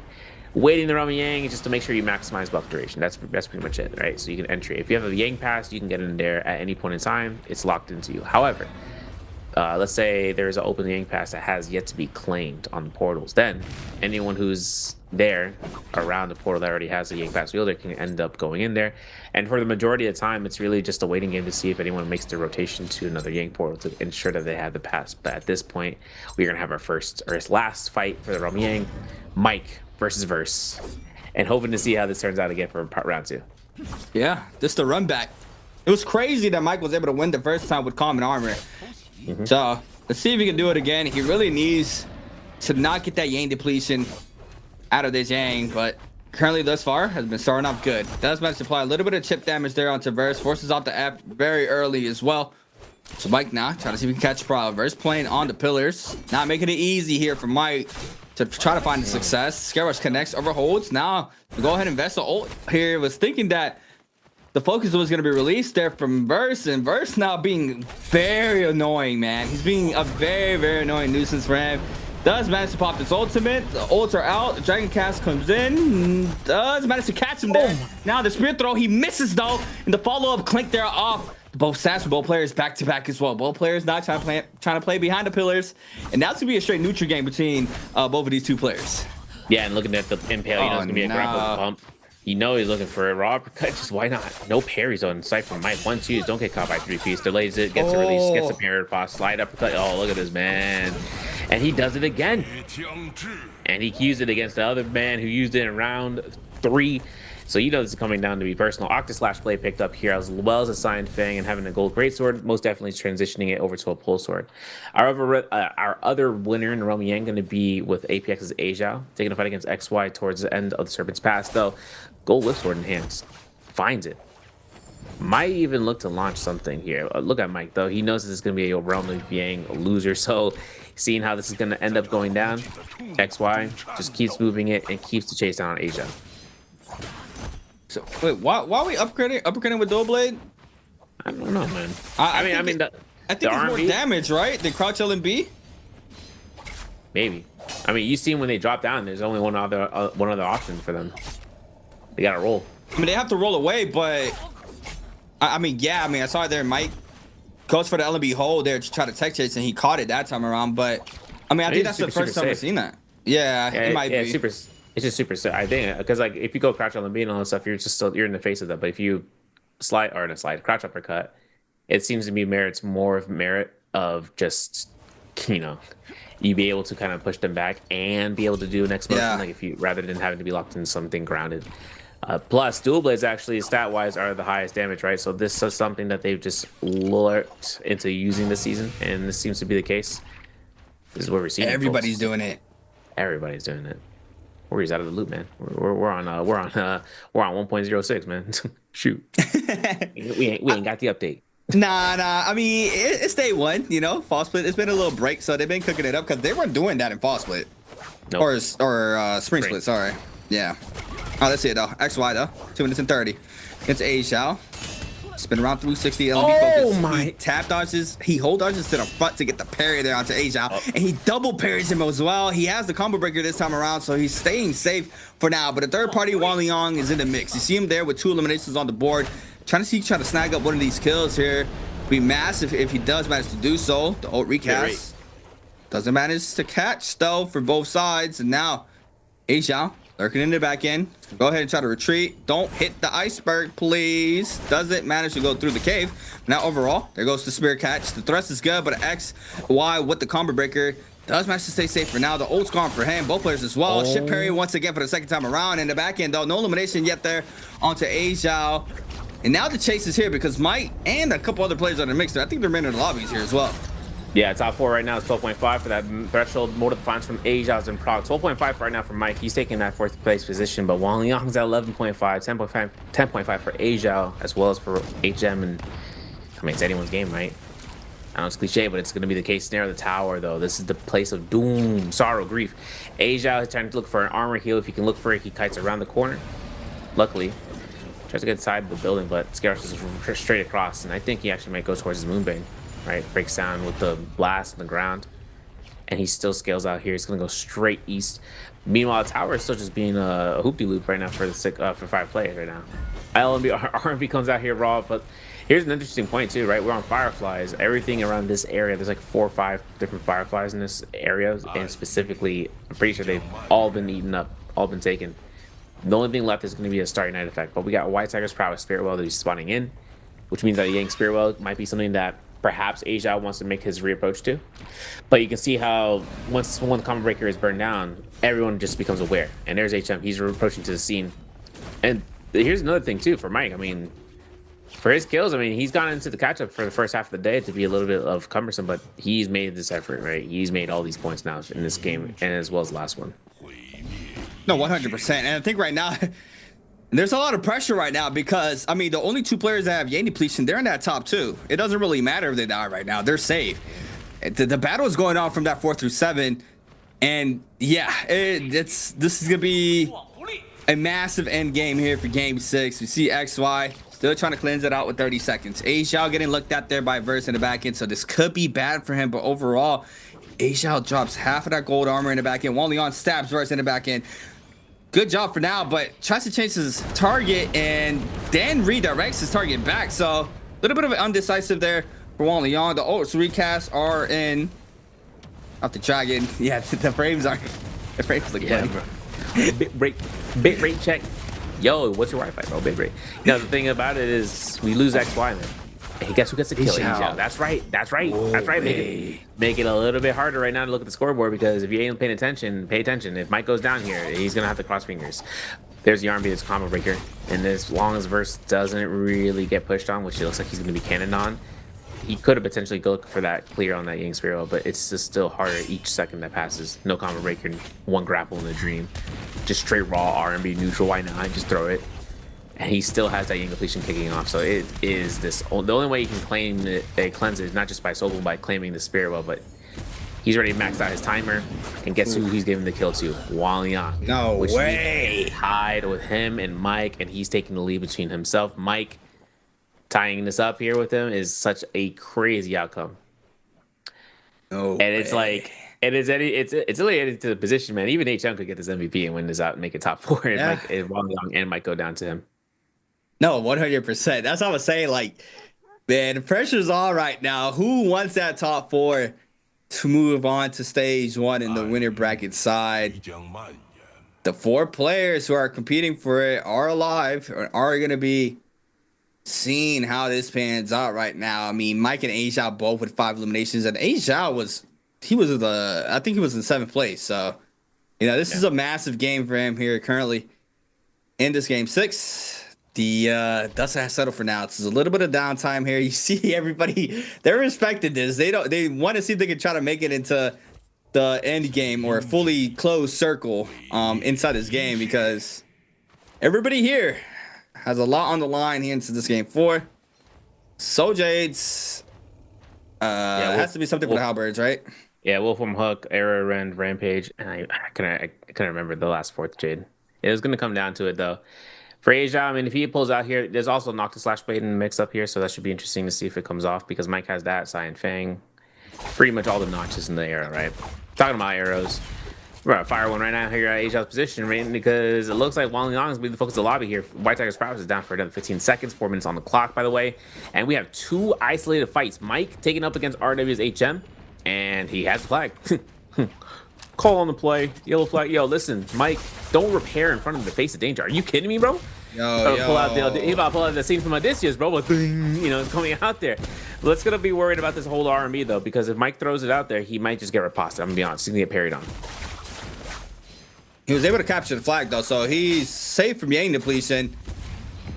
waiting the Romyang is just to make sure you maximize buff duration. That's pretty much it, right? So you can entry. If you have a Yang pass, you can get in there at any point in time. It's locked into you. However, let's say there's an open Yang pass that has yet to be claimed on the portals. Then anyone who's there around the portal that already has a Yang pass wielder can end up going in there. And for the majority of the time, it's really just a waiting game to see if anyone makes the rotation to another Yang portal to ensure that they have the pass. But at this point, we're gonna have our last fight for the Romyang, Mike versus Verse, and hoping to see how this turns out again for round 2. Yeah, just the run back. It was crazy that Mike was able to win the first time with common armor. So let's see if he can do it again. He really needs to not get that Yang depletion out of this Yang, but currently thus far has been starting off good. Does manage to apply a little bit of chip damage there onto Verse, forces out the F very early as well. So Mike now trying to see if he can catch Prowl. Verse playing on the pillars, not making it easy here for Mike to try to find the success. Scare Rush connects, overholds. Now go ahead and invest the ult here. Was thinking that the focus was going to be released there from Verse, and Verse now being very annoying, man. He's being a very, very annoying nuisance for him. Does manage to pop this ultimate. The ults are out. The Dragon Cast comes in. Does manage to catch him there. Now the Spirit Throw, he misses though. And the follow-up Clink there off. Both stats for both players back to back as well. Both players not trying to play behind the pillars. And that's going to be a straight neutral game between both of these two players. Yeah, and looking at the Impale, you know it's going to be a grapple bump. You know he's looking for a raw uppercut. Just why not? No parries on sight from Mike. 1-2s. Don't get caught by 3-piece. Delays it. Gets a release. Gets a parry pause. Slide uppercut. Oh, look at this man. And he does it again. And he used it against the other man who used it in round 3. So you know this is coming down to be personal. Octa/Blade picked up here as well as a Scion Fang and having a gold greatsword. Most definitely transitioning it over to a pole sword. Our other winner in Romyang going to be with APX's Asia, taking a fight against XY towards the end of the Serpent's Pass, though. Gold whip sword in hands. Finds it. Might even look to launch something here. Look at Mike, though. He knows this is going to be a Romyang loser. So seeing how this is going to end up going down, XY just keeps moving it and keeps the chase down on Asia. So wait, why are we upgrading with Dual Blade? I don't know, man. I think it's more damage, right? Than Crouch LMB? Maybe. I mean, you see when they drop down, there's only one other option for them. They gotta roll. I mean, they have to roll away, but I mean, I saw it there. Mike goes for the LMB hold there to try to tech chase, and he caught it that time around. But I mean, I think that's the first time I've seen that. Yeah, it might be. It's just super safe. I think because like if you go crouch LMB and all that stuff, you're in the face of that. But if you crouch uppercut, it seems to be more of merit of just you be able to kind of push them back and be able to do an next motion, like if you rather than having to be locked in something grounded. Plus, dual blades actually stat-wise are the highest damage, right? So this is something that they've just lurked into using this season, and this seems to be the case. This is what we're seeing. Everybody's doing it. Everybody's doing it. Warriors out of the loop, man. We're on 1.06, man. Shoot, we ain't got the update. Nah. I mean, it's day one, Fall Split. It's been a little break, so they've been cooking it up because they weren't doing that in Fall Split. Nope. Or Spring Split, sorry. Yeah. Oh, let's see it though. XY though. 2 minutes and 30. It's A Xiao. Spin around 360. LMB focus. My! He tap dodges. He hold dodges to the front to get the parry there onto A Xiao. And he double parries him as well. He has the combo breaker this time around, so he's staying safe for now. But the third party, Wang Liang, is in the mix. You see him there with 2 eliminations on the board. Trying to snag up one of these kills here. Be massive if he does manage to do so. The ult recast. Doesn't manage to catch though for both sides. And now A Xiao lurking in the back end. Go ahead and try to retreat. Don't hit the iceberg, please. Doesn't manage to go through the cave. Now overall, there goes the spear catch. The thrust is good, but XY with the combo breaker does manage to stay safe for now. The ult's gone for him. Both players as well. Ship parry once again for the second time around. In the back end though, no elimination yet there onto A Xiao. And now the chase is here because Mike and a couple other players are in the mix. I think they're in the lobbies here as well. Yeah, top 4 right now is 12.5 for that threshold. More defiance from Aja's and Prague. 12.5 right now for Mike. He's taking that 4th place position, but Wang Liang's at 11.5, 10.5 for Aja, as well as for HM. And I mean, it's anyone's game, right? I know it's cliche, but it's going to be the case. Snare the tower, though. This is the place of doom, sorrow, grief. Aja is trying to look for an armor heal. If he can look for it, he kites around the corner. Luckily, tries to get inside the building, but Scaros is straight across, and I think he actually might go towards his Moonbane. Right, breaks down with the blast on the ground, and he still scales out here. He's gonna go straight east. Meanwhile, the tower is still just being a hoopty loop right now for the for 5 players right now. RMB comes out here raw, but here's an interesting point too, right? We're on Fireflies. Everything around this area, there's like 4 or 5 different Fireflies in this area, and specifically, I'm pretty sure they've all been eaten up, all been taken. The only thing left is going to be a Starry Night effect, but we got White Tiger's Prowess Spirit Well that he's spawning in, which means that Yang Spirit Well might be something that perhaps Aja wants to make his reapproach to. But you can see how once one Combo Breaker is burned down, everyone just becomes aware. And there's HM, he's approaching to the scene. And here's another thing too for Mike. I mean, for his kills, I mean, he's gone into the catch-up for the first half of the day to be a little bit of cumbersome, but he's made this effort, right? He's made all these points now in this game, and as well as the last one. No, 100%. And I think right now, there's a lot of pressure right now because, I mean, the only 2 players that have Yang depletion, they're in that top 2. It doesn't really matter if they die right now. They're safe. The battle is going on from that 4 through 7. And yeah, this is going to be a massive end game here for game 6. We see XY still trying to cleanse it out with 30 seconds. Aja getting looked at there by Verse in the back end. So this could be bad for him. But overall, Aja drops half of that gold armor in the back end. Wang Liang stabs Verse in the back end. Good job for now, but tries to change his target and then redirects his target back. So a little bit of an undecisive there for Wang Liang. The ults recasts are in. Off the dragon. Yeah, the frames are. The frames look funny. Bit rate check. Yo, what's your Wi-Fi, bro? Bit rate. You know, the thing about it is we lose XY, man. Hey, guess who gets the kill? Aja. That's right. That's right. That's right. Make it a little bit harder right now to look at the scoreboard, because if you ain't paying attention, pay attention. If Mike goes down here, he's gonna have to cross fingers. There's the RMB, this Combo Breaker, and as long as Verse doesn't really get pushed on, which it looks like he's gonna be cannoned on, he could have potentially go for that clear on that Yang Spiral, but it's just still harder each second that passes. No Combo Breaker, 1 grapple in the dream, just straight raw RMB neutral. Why not? Just throw it. And he still has that Yang depletion kicking off, so it is this. The only way you can claim a cleanse is not just by solo, by claiming the Spirit Well, but he's already maxed out his timer, and guess who he's giving the kill to? Wang Liang. No way. Tied with him and Mike, and he's taking the lead between himself. Mike tying this up here with him is such a crazy outcome. No and way. It's like. And it's really headed to the position, man. Even HM could get this MVP and win this out and make it top 4. And yeah. Wang Liang and Mike go down to him. No, 100%. That's what I was saying. Like, man, the pressure's on right now. Who wants that top 4 to move on to stage 1 in the winner bracket side? The 4 players who are competing for it are alive and are going to be seeing how this pans out right now. I mean, Mike and Aja both with 5 eliminations, and Aja was I think he was in 7th place. So, you know, this is a massive game for him here currently in this game 6. The dust has settled for now. It's a little bit of downtime here. You see everybody, they're respecting this. They want to see if they can try to make it into the end game or a fully closed circle inside this game, because everybody here has a lot on the line here into this game 4. Soul Jades has to be something for the Halberds, right? Yeah, Wolfram Hook, Era, Rend, Rampage, and I couldn't remember the last 4th Jade. It was gonna come down to it though. For Aja, I mean, if he pulls out here, there's also Noctis Slash Blade in the mix up here, so that should be interesting to see if it comes off, because Mike has that, Cyan Fang, pretty much all the notches in the arrow, right? Talking about arrows, we're gonna fire one right now here at Aja's position, right? Because it looks like Wang Liang is going to be the focus of the lobby here. White Tiger's Prowess is down for another 15 seconds, 4 minutes on the clock, by the way, and we have 2 isolated fights. Mike taking up against RW's HM, and he has a flag. Call on the play, yellow flag. Yo, listen, Mike, don't repair in front of the face of danger. Are you kidding me, bro? He about to pull out the scene from Odysseus, bro. With, you know, coming out there. Let's gonna be worried about this whole RMB though, because if Mike throws it out there, he might just get riposted. I'm gonna be honest, he's gonna get parried on. He was able to capture the flag though, so he's safe from Yang depletion.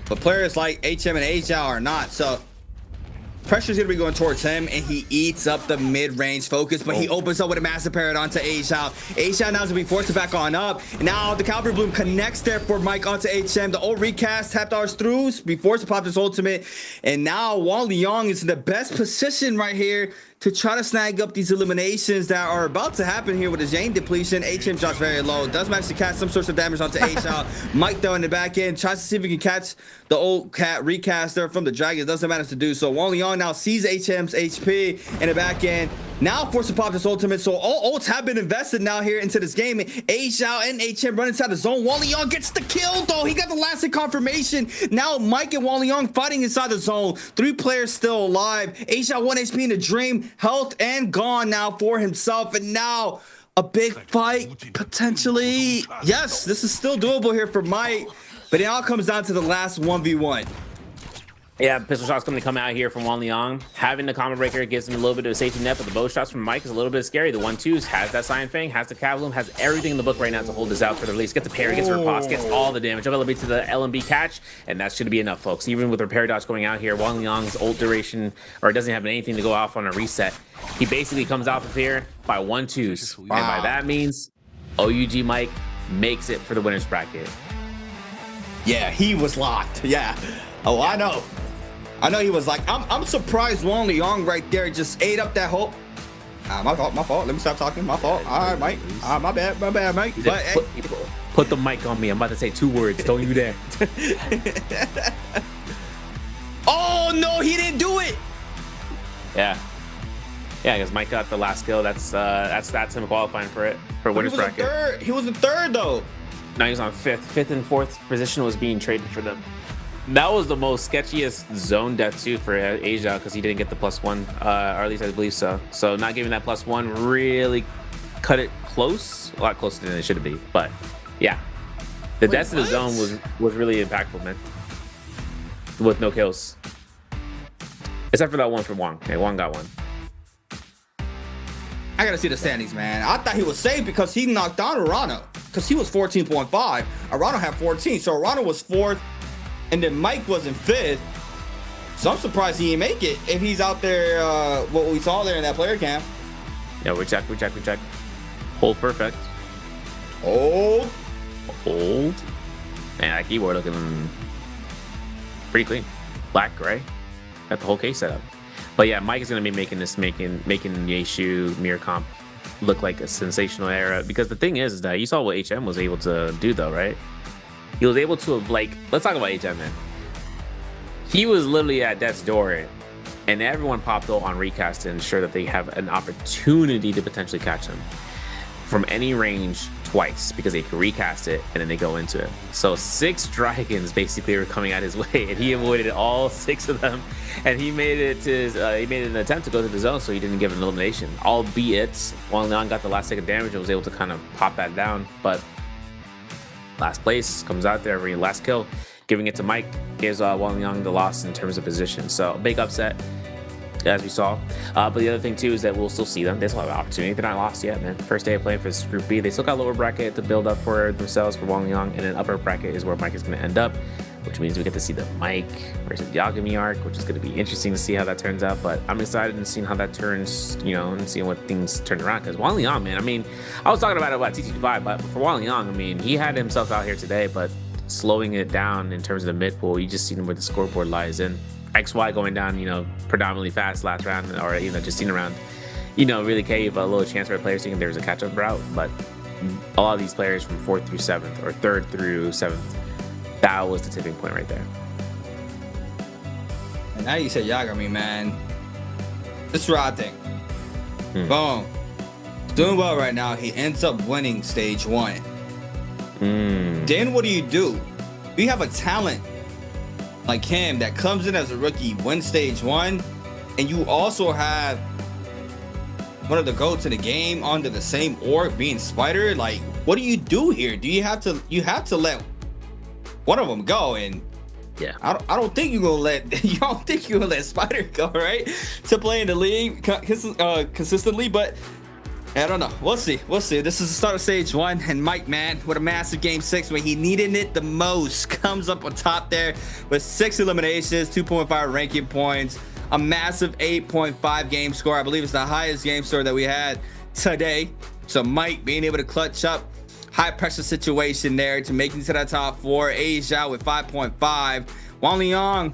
but players like HM and Asia are not. So pressure's gonna be going towards him, and he eats up the mid-range focus, but he opens up with a massive parrot onto Asia. Asia now is gonna be forced to back on up. Now the Calvary Bloom connects there for Mike onto HM. The old recast tapped ours through, be forced to pop this ultimate, and now Wang Liang is in the best position right here to try to snag up these eliminations that are about to happen here with the Jane depletion. HM drops very low, does manage to catch some sorts of damage onto Asia. Mike though in the back end tries to see if he can catch the old cat recaster from the dragon. Doesn't manage to do so. Wang Liang now sees HM's HP in the back end, now forced to pop this ultimate. So all ults have been invested now here into this game. Asia and HM run inside the zone. Wang Liang gets the kill though. He got the last hit confirmation. Now Mike and Wang Liang fighting inside the zone. 3 players still alive. Asia 1 HP in the dream. Health and gone now for himself, and now a big fight potentially. Yes, this is still doable here for Mike, but it all comes down to the last 1v1. Yeah, pistol shots going to come out here from Wang Liang. Having the combo breaker gives him a little bit of a safety net, but the bow shots from Mike is a little bit scary. The 1-2s has that Cyan Fang, has the Cavaloom, has everything in the book right now to hold this out for the release. Gets the parry, gets the riposte, gets all the damage. Up LB to the LMB catch, and that should be enough, folks. Even with repair dodge going out here, Wang Liang's ult duration, or doesn't have anything to go off on a reset. He basically comes off of here by 1-2s. And by that means, OUG Mike makes it for the winner's bracket. Yeah, he was locked. Yeah. Oh, yeah. I know he was like, I'm surprised Wang Liang right there just ate up that whole. My fault. Let me stop talking. My fault. All right, Mike. My bad, Mike. But, put the mic on me. I'm about to say 2 words. Don't you dare. Oh no, he didn't do it. Yeah, because Mike got the last kill. That's him qualifying for it for winner's bracket. He was in third though. No, he was on 5th. 5th and 4th position was being traded for them. That was the most sketchiest zone death too for Asia, because he didn't get the +1, or at least I believe so. So not giving that +1 really cut it close, a lot closer than it should be. But yeah, the death of the zone was really impactful, man. With no kills, except for that one from Wang. Hey, Wang got one. I gotta see the standings, man. I thought he was safe because he knocked down Arano, because he was 14.5. Arano had 14, so Arano was 4th. And then Mike was in 5th. So I'm surprised he didn't make it if he's out there, what we saw there in that player camp. Yeah, we check. Hold perfect. Hold. Man, that keyboard looking pretty clean. Black, gray. Got the whole case set up. But yeah, Mike is going to be making Yeshu mirror comp look like a sensational era. Because the thing is that you saw what HM was able to do though, right? He was able to have, like, let's talk about HM, man. He was literally at death's door, and everyone popped ult on recast to ensure that they have an opportunity to potentially catch him from any range twice, because they can recast it and then they go into it. So 6 dragons basically were coming out his way, and he avoided all 6 of them, and he made it to he made an attempt to go to the zone, so he didn't give an elimination. Albeit Wang Liang got the last second damage and was able to kind of pop that down, but last place comes out there every last kill, giving it to Mike, gives Wang Liang the loss in terms of position. So big upset, as we saw. But the other thing too is that we'll still see them. They still have an opportunity. They're not lost yet, man. First day of playing for this Group B. They still got lower bracket to build up for themselves for Wang Liang, and then upper bracket is where Mike is going to end up, which means we get to see the Mike versus Yagami arc, which is going to be interesting to see how that turns out. But I'm excited in seeing how that turns, you know, and seeing what things turn around. Because Wang Liang, man, I mean, I was talking about TT5, but for Wang Liang, I mean, he had himself out here today, but slowing it down in terms of the mid pool, you just seen where the scoreboard lies in. XY going down, you know, predominantly fast last round, or, you know, just seen around, you know, really gave a little chance for players thinking there was a catch-up route. But a lot of these players from 4th through 7th, or 3rd through 7th, that was the tipping point right there. And now you said Yagami, man. This is what I think. Boom. Doing well right now. He ends up winning stage 1. Then what do? You have a talent like him that comes in as a rookie, wins stage 1, and you also have one of the GOATs in the game under the same org being Spider. Like, what do you do here? Do you have to let one of them go? And yeah, I don't think you're gonna let Spider go, right, to play in the league consistently. But I don't know. We'll see. We'll see. This is the start of stage 1, and Mike, man, with a massive game 6 when he needed it the most, comes up on top there with 6 eliminations, 2.5 ranking points, a massive 8.5 game score. I believe it's the highest game score that we had today. So Mike being able to clutch up high pressure situation there to make it to that top 4. Asia with 5.5. Wang Liang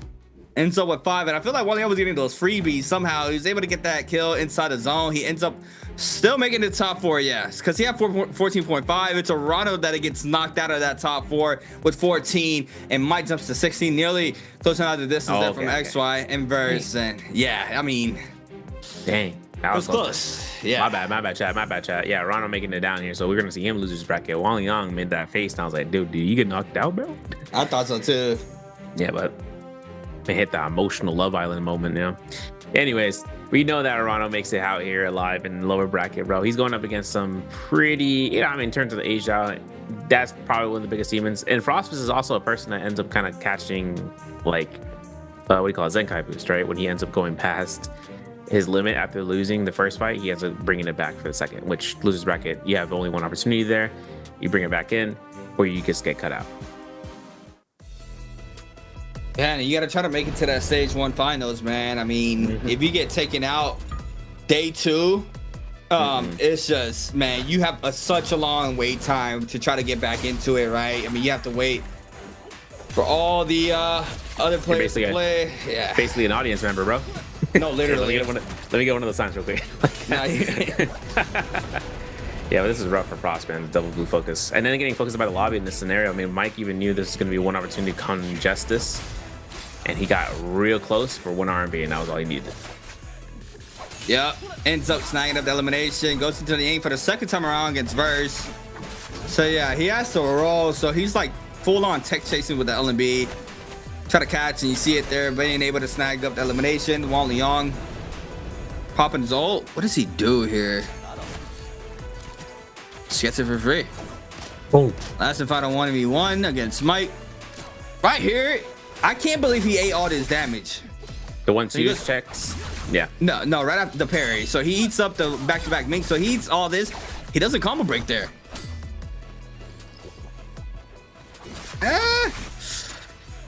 ends up with 5, and I feel like Wang Liang was getting those freebies somehow. He was able to get that kill inside the zone. He ends up still making the top 4, yes, because he had 14.5. It's Arano that gets knocked out of that top 4 with 14, and Mike jumps to 16, nearly closing out the distance there from XY and Verse. And yeah, I mean, dang, that was close. Yeah, my bad, chat. Yeah, Arano making it down here, so we're gonna see him lose his bracket. Wang Liang made that face, and I was like, dude, you get knocked out, bro? I thought so too. Yeah, but it hit the emotional Love Island moment now. Anyways, we know that Arano makes it out here alive in the lower bracket, bro. He's going up against some pretty, I mean, in terms of the Asia, that's probably one of the biggest demons. And Frostbus is also a person that ends up kind of catching, like, what do you call it, Zenkai boost, right? When he ends up going past his limit after losing the first fight, he ends up bringing it back for the second, which loses bracket. You have only one opportunity there. You bring it back in, or you just get cut out. Yeah, and you got to try to make it to that stage 1 finals, man. I mean, if you get taken out day 2, it's just, man, you have such a long wait time to try to get back into it, right? I mean, you have to wait for all the other players to play. Yeah, basically an audience member, bro. No, literally. Let me get one of those signs real quick. Yeah, but this is rough for Frost, man. Double blue focus. And then getting focused by the lobby in this scenario. I mean, Mike even knew this was going to be one opportunity to congest this. And he got real close for 1 RMB, and that was all he needed. Yep. Ends up snagging up the elimination. Goes into the aim for the second time around against Verse. So, yeah, he has to roll. So, he's like full-on tech chasing with the LMB. Try to catch, and you see it there. Being able to snag up the elimination. Wang Liang popping his ult. What does he do here? Just gets it for free. Boom. Last and final 1v1 against Mike. Right here. I can't believe he ate all this damage. The 1-2 checks. Yeah. No, right after the parry. So he eats up the back-to-back mink. So he eats all this. He doesn't combo break there.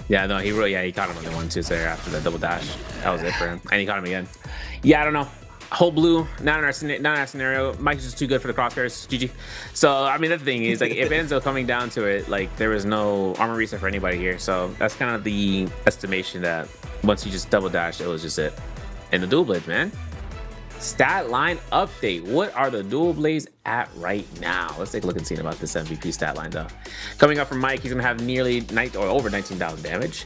Yeah, no, he caught him on the 1-2 there after the double dash. That was it for him. And he caught him again. Yeah, I don't know. Whole blue, not in our scenario. Mike's just too good for the crosshairs. GG. So, I mean, the thing is, like, if it ends up coming down to it, like, there was no armor reset for anybody here. So, that's kind of the estimation that once you just double dash, it was just it. And the dual blades, man. Stat line update. What are the dual blades at right now? Let's take a look and see about this MVP stat line, though. Coming up from Mike, he's going to have nearly over 19,000 damage.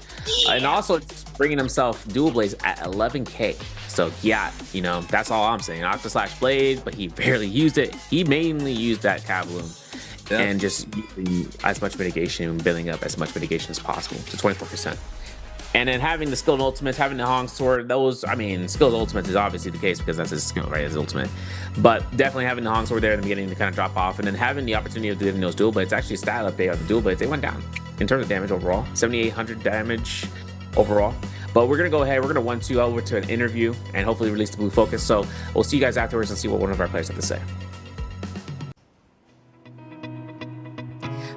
And also, it's bringing himself dual blades at 11K. So, yeah, you know, that's all I'm saying. Octa / blade, but he barely used it. He mainly used that Kavloom and just using as much mitigation and building up as much mitigation as possible to 24%. And then having the skilled ultimates, having the Hong Sword, those, I mean, skilled ultimates is obviously the case because that's his skill, right? His ultimate. But definitely having the Hong Sword there in the beginning to kind of drop off, and then having the opportunity of getting those dual blades. Actually, stat update on the dual blades, they went down in terms of damage overall, 7,800 damage overall. But we're gonna go ahead, we're gonna 1-2 over to an interview and hopefully release the blue focus. So we'll see you guys afterwards and see what one of our players have to say.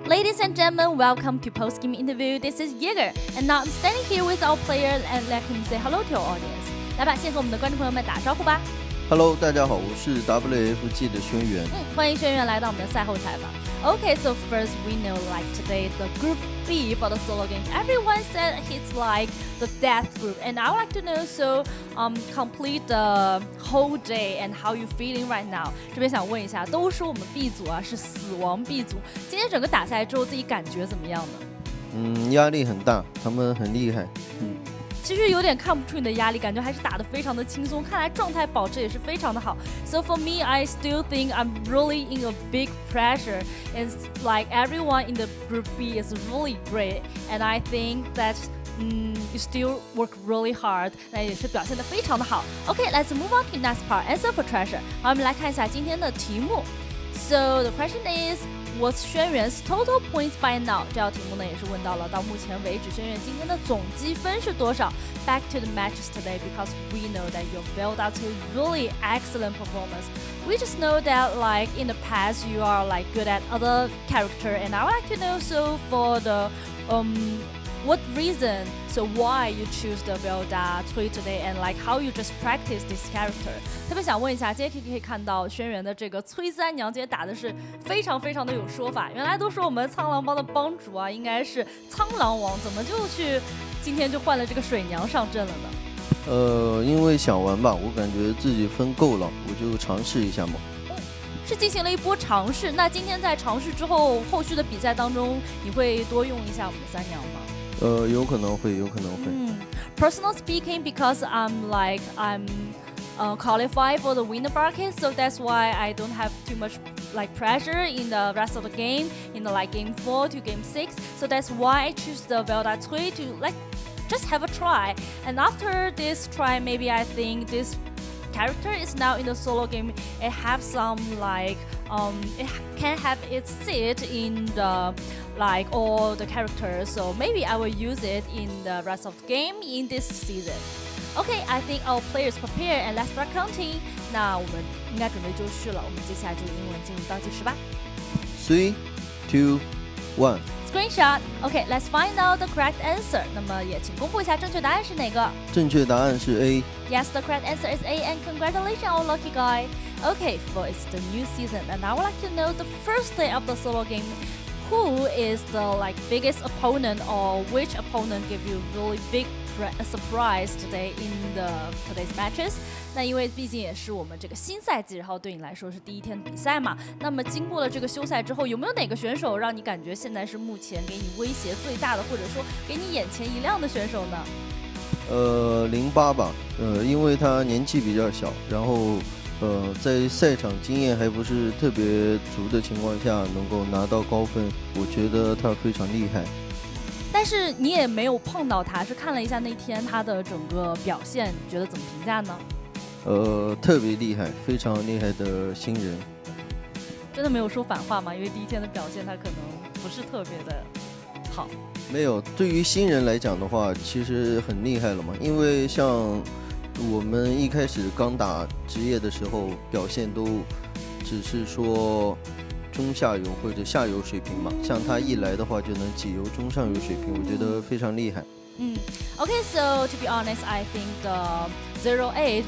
Ladies and gentlemen, welcome to post-game interview. This is Jaeger, and now I'm standing here with our player and let him say hello to our audience. 来吧，先和我们的观众朋友们打招呼吧。Hello， 大家好，我是 WFG 的轩辕。欢迎轩辕来到我们的赛后采访。Okay, so first we know like today the Group B for the solo game. Everyone said it's like the death group, and I would like to know so complete the whole day and how you feeling right now. 这边想问一下，都说我们 B 组啊是死亡 B 组，今天整个打下来之后自己感觉怎么样呢？压力很大，他们很厉害。其实有点看不出你的压力，感觉还是打得非常的轻松，看来状态保持也是非常的好。So for me, I still think I'm really in a big pressure. It's like everyone in the Group B is really great, and I think that you still work really hard. 那也是表现得非常的好。Okay, let's move on to next part. Answer for treasure. 好，我们来看一下今天的题目。So the question is, what's 轩辕 total points by now？ 这道题目呢也是问到了，到目前为止轩辕今天的总积分是多少 ？Back to the matches today because we know that your build-up to really excellent performance. We just know that like in the past you are like good at other character, and I would like to know so for the what reason, so why you choose the Velda Cui today, and like how you just practice this character。 特别想问一下，今天可以看到轩辕的这个崔三娘今天打的是非常非常的有说法。原来都说我们苍狼帮的帮主啊，应该是苍狼王，怎么就今天就换了这个水娘上阵了呢？因为想玩吧，我感觉自己分够了，我就尝试一下嘛。是进行了一波尝试。那今天在尝试之后，后续的比赛当中，你会多用一下我们的三娘吗？有可能会。Personal speaking, because I'm qualified for the winner bracket, so that's why I don't have too much like pressure in the rest of the game, in the like game 4 to game 6. So that's why I choose the Velda Cui to like just have a try. And after this try, maybe I think this character is now in the solo game. It have some like it can have its seat in the like all the characters, so maybe I will use it in the rest of the game in this season. Okay, I think our players prepare and let's start counting. 那我们应该准备就绪了，我们接下来就英文进入倒计时吧。3, 2, 1. Screenshot. Okay, let's find out the correct answer. 那么也请公布一下正确答案是哪个？正确答案是 A. Yes, the correct answer is A, and congratulations, our lucky guy. Okay, for it's the new season, and I would like to know the first day of the solo game. Who is the like biggest opponent, or which opponent give you really big surprise today in today's matches? 那因为毕竟也是我们这个新赛季，然后对你来说是第一天的比赛嘛。那么经过了这个休赛之后，有没有哪个选手让你感觉现在是目前给你威胁最大的，或者说给你眼前一亮的选手呢？08吧，因为他年纪比较小，然后在赛场经验还不是特别足的情况下，能够拿到高分，我觉得他非常厉害。但是你也没有碰到他，是看了一下那天他的整个表现，你觉得怎么评价呢？特别厉害，非常厉害的新人。真的没有说反话吗？因为第一天的表现他可能不是特别的好。没有，对于新人来讲的话，其实很厉害了嘛。因为像我们一开始刚打职业的时候，表现都只是说中下游或者下游水平嘛。像他一来的话，就能挤游中上游水平，我觉得非常厉害。Okay, so to be honest, I think the 08,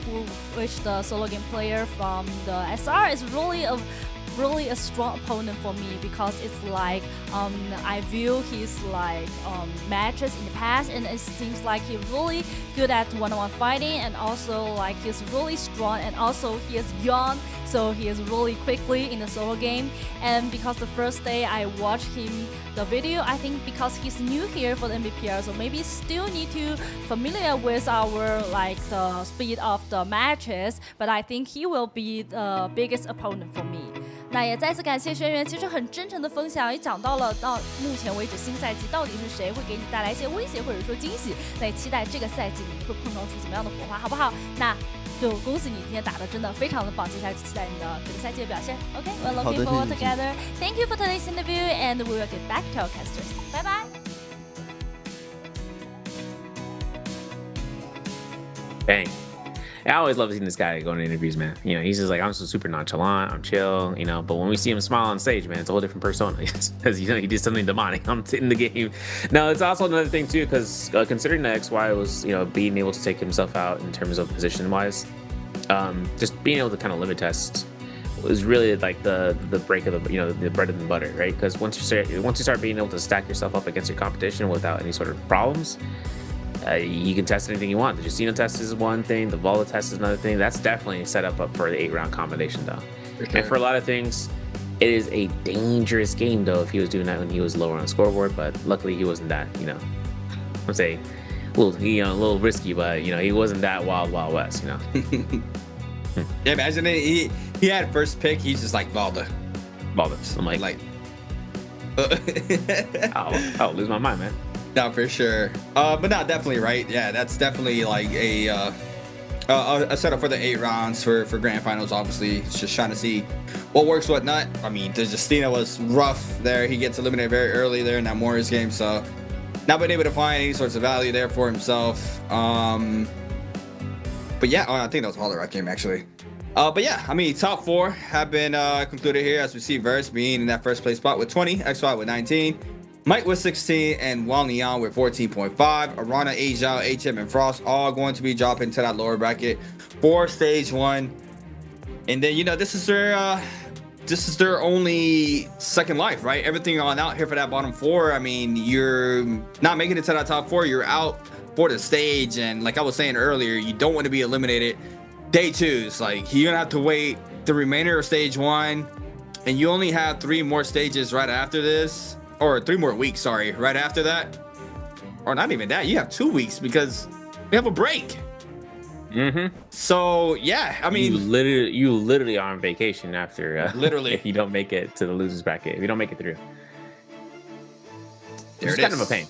which the solo game player from the SR, is really a strong opponent for me, because it's like I view his like matches in the past, and it seems like he's really good at one-on-one fighting, and also like he's really strong, and also he is young, so he is really quickly in the solo game. And because the first day I watched him the video, I think because he's new here for the Nbpl, so maybe still need to familiar with our like the speed of the matches, but I think he will be the biggest opponent for me. 那也再次感谢轩辕，其实很真诚的分享，也讲到了到目前为止新赛季到底是谁会给你带来一些威胁或者说惊喜，那也期待这个赛季你们会碰撞出怎么样的火花，好不好？那就恭喜你今天打的真的非常的棒，接下来期待你的这个赛季的表现。Okay, we're looking forward together. Thank you for today's interview, and we will get back to our casters. Bye bye. Bang. I always love seeing this guy going to interviews, man. You know, he's just like, I'm so super nonchalant, I'm chill, you know. But when we see him smile on stage, man, it's a whole different persona. Because, you know, he did something demonic in the game. Now, it's also another thing, too, because considering the XY was, you know, being able to take himself out in terms of position-wise, just being able to kind of limit test was really like the break of the, you know, the bread and butter, right? Because once you start being able to stack yourself up against your competition without any sort of problems, you can test anything you want. The Justina test is one thing, the Vola test is another thing. That's definitely set up for the 8-round combination, though. Sure. And for a lot of things, it is a dangerous game, though, if he was doing that when he was lower on the scoreboard. But luckily, he wasn't that, you know, let's say, a little risky, but, you know, he wasn't that wild west, you know. Yeah, imagine it, he had first pick, he's just like Valda. I'm like I'll lose my mind, man. No, for sure. But no, definitely right. Yeah, that's definitely like a a setup for the 8 rounds for grand finals. Obviously, just trying to see what works, what not. I mean, the Justina was rough there. He gets eliminated very early there in that Morris game, so not been able to find any sorts of value there for himself. But yeah, I think that was a Holler Rock game actually. But yeah, I mean, top 4 have been concluded here, as we see Verse being in that first place spot with 20, X5 with 19, Mike with 16, and Wang Liang with 14.5. Arana, Asia, HM, and Frost all going to be dropping to that lower bracket for stage 1. And then, you know, this is their only second life, right? Everything on out here for that bottom 4. I mean, you're not making it to that top 4. You're out for the stage, and like I was saying earlier, you don't want to be eliminated day 2s. Like, you're gonna have to wait the remainder of stage 1, and you only have 3 more stages right after this, or 3 more weeks, sorry, right after that, or not even that. You have 2 weeks because we have a break. So yeah, I mean, you literally are on vacation after literally if you don't make it to the losers bracket, if you don't make it through. It's kind of a pain.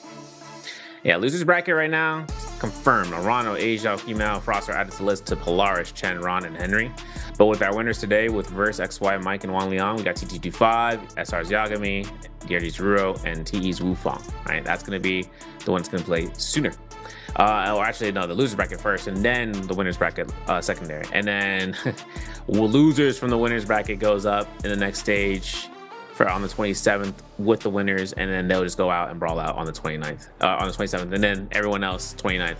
Yeah, losers bracket right now confirmed. Arano, Asia, Female, Frost are added to the list to Polaris, Chen, Ron, and Henry. But with our winners today, with Verse, XY, Mike, and Wang Liang, we got TT25, SR's Yagami, Geri's Ruro, and TE's Wufang. Right, that's going to be the one that's going to play sooner. Actually, no, the loser bracket first, and then the winners bracket secondary. And then losers from the winners bracket goes up in the next stage for on the 27th with the winners, and then they'll just go out and brawl out on the 29th, on the 27th, and then everyone else 29th.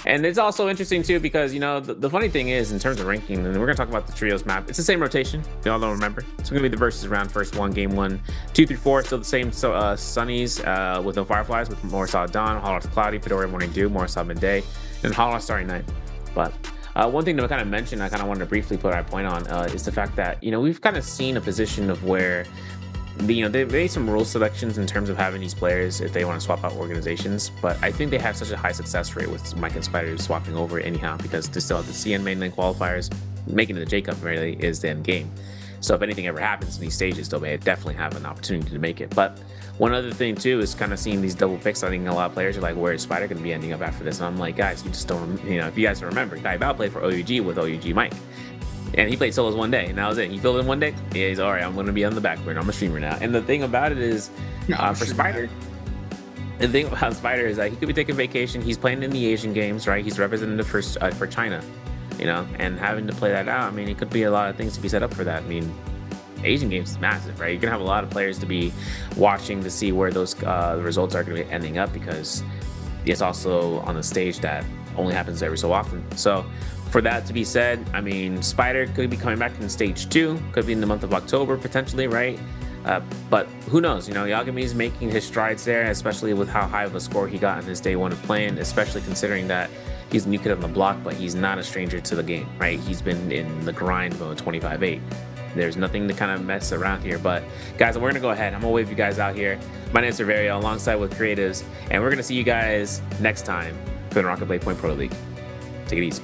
And it's also interesting too, because, you know, the funny thing is, in terms of ranking, and we're gonna talk about the trios map, it's the same rotation. We all don't remember. It's gonna be the versus round, first one, game 1, 2 through 4, still the same. So Sunnies with no Fireflies, with more Solid Dawn, Holler Cloudy, Fedora Morning Dew, more Solid Midday, and Holler Starry Night. But one thing to kind of mention, I kind of wanted to briefly put our point on, is the fact that, you know, we've kind of seen a position of where, you know, they've made some rule selections in terms of having these players if they want to swap out organizations, but I think they have such a high success rate with Mike and Spider swapping over anyhow, because they still have the CN mainland qualifiers. Making it the J Cup really is the end game. So if anything ever happens in these stages, they'll definitely have an opportunity to make it. But one other thing too is kind of seeing these double picks. I think a lot of players are like, where is Spider going to be ending up after this? And I'm like, guys, you just don't, you know, if you guys remember, Val played for OUG with OUG Mike. And he played solos one day, and that was it. He filled in one day. Yeah, he's all right. I'm going to be on the back burner. I'm a streamer now. And the thing about it is, for Spider, the thing about Spider is that he could be taking vacation. He's playing in the Asian games, right? He's representative for China, you know, and having to play that out. I mean, it could be a lot of things to be set up for that. I mean, Asian games is massive, right? You're gonna have a lot of players to be watching to see where those results are going to be ending up, because it's also on a stage that only happens every so often. So for that to be said, I mean, Spider could be coming back in stage 2, could be in the month of October potentially, right? But who knows? You know, Yagami's making his strides there, especially with how high of a score he got in his day 1 of playing, especially considering that he's a new kid on the block, but he's not a stranger to the game, right? He's been in the grind mode 25-8. There's nothing to kind of mess around here. But guys, we're gonna go ahead. I'm gonna wave you guys out here. My name is Cerverio, alongside with Creatives, and we're gonna see you guys next time for the NARAKA BLADEPOINT Pro League. Take it easy.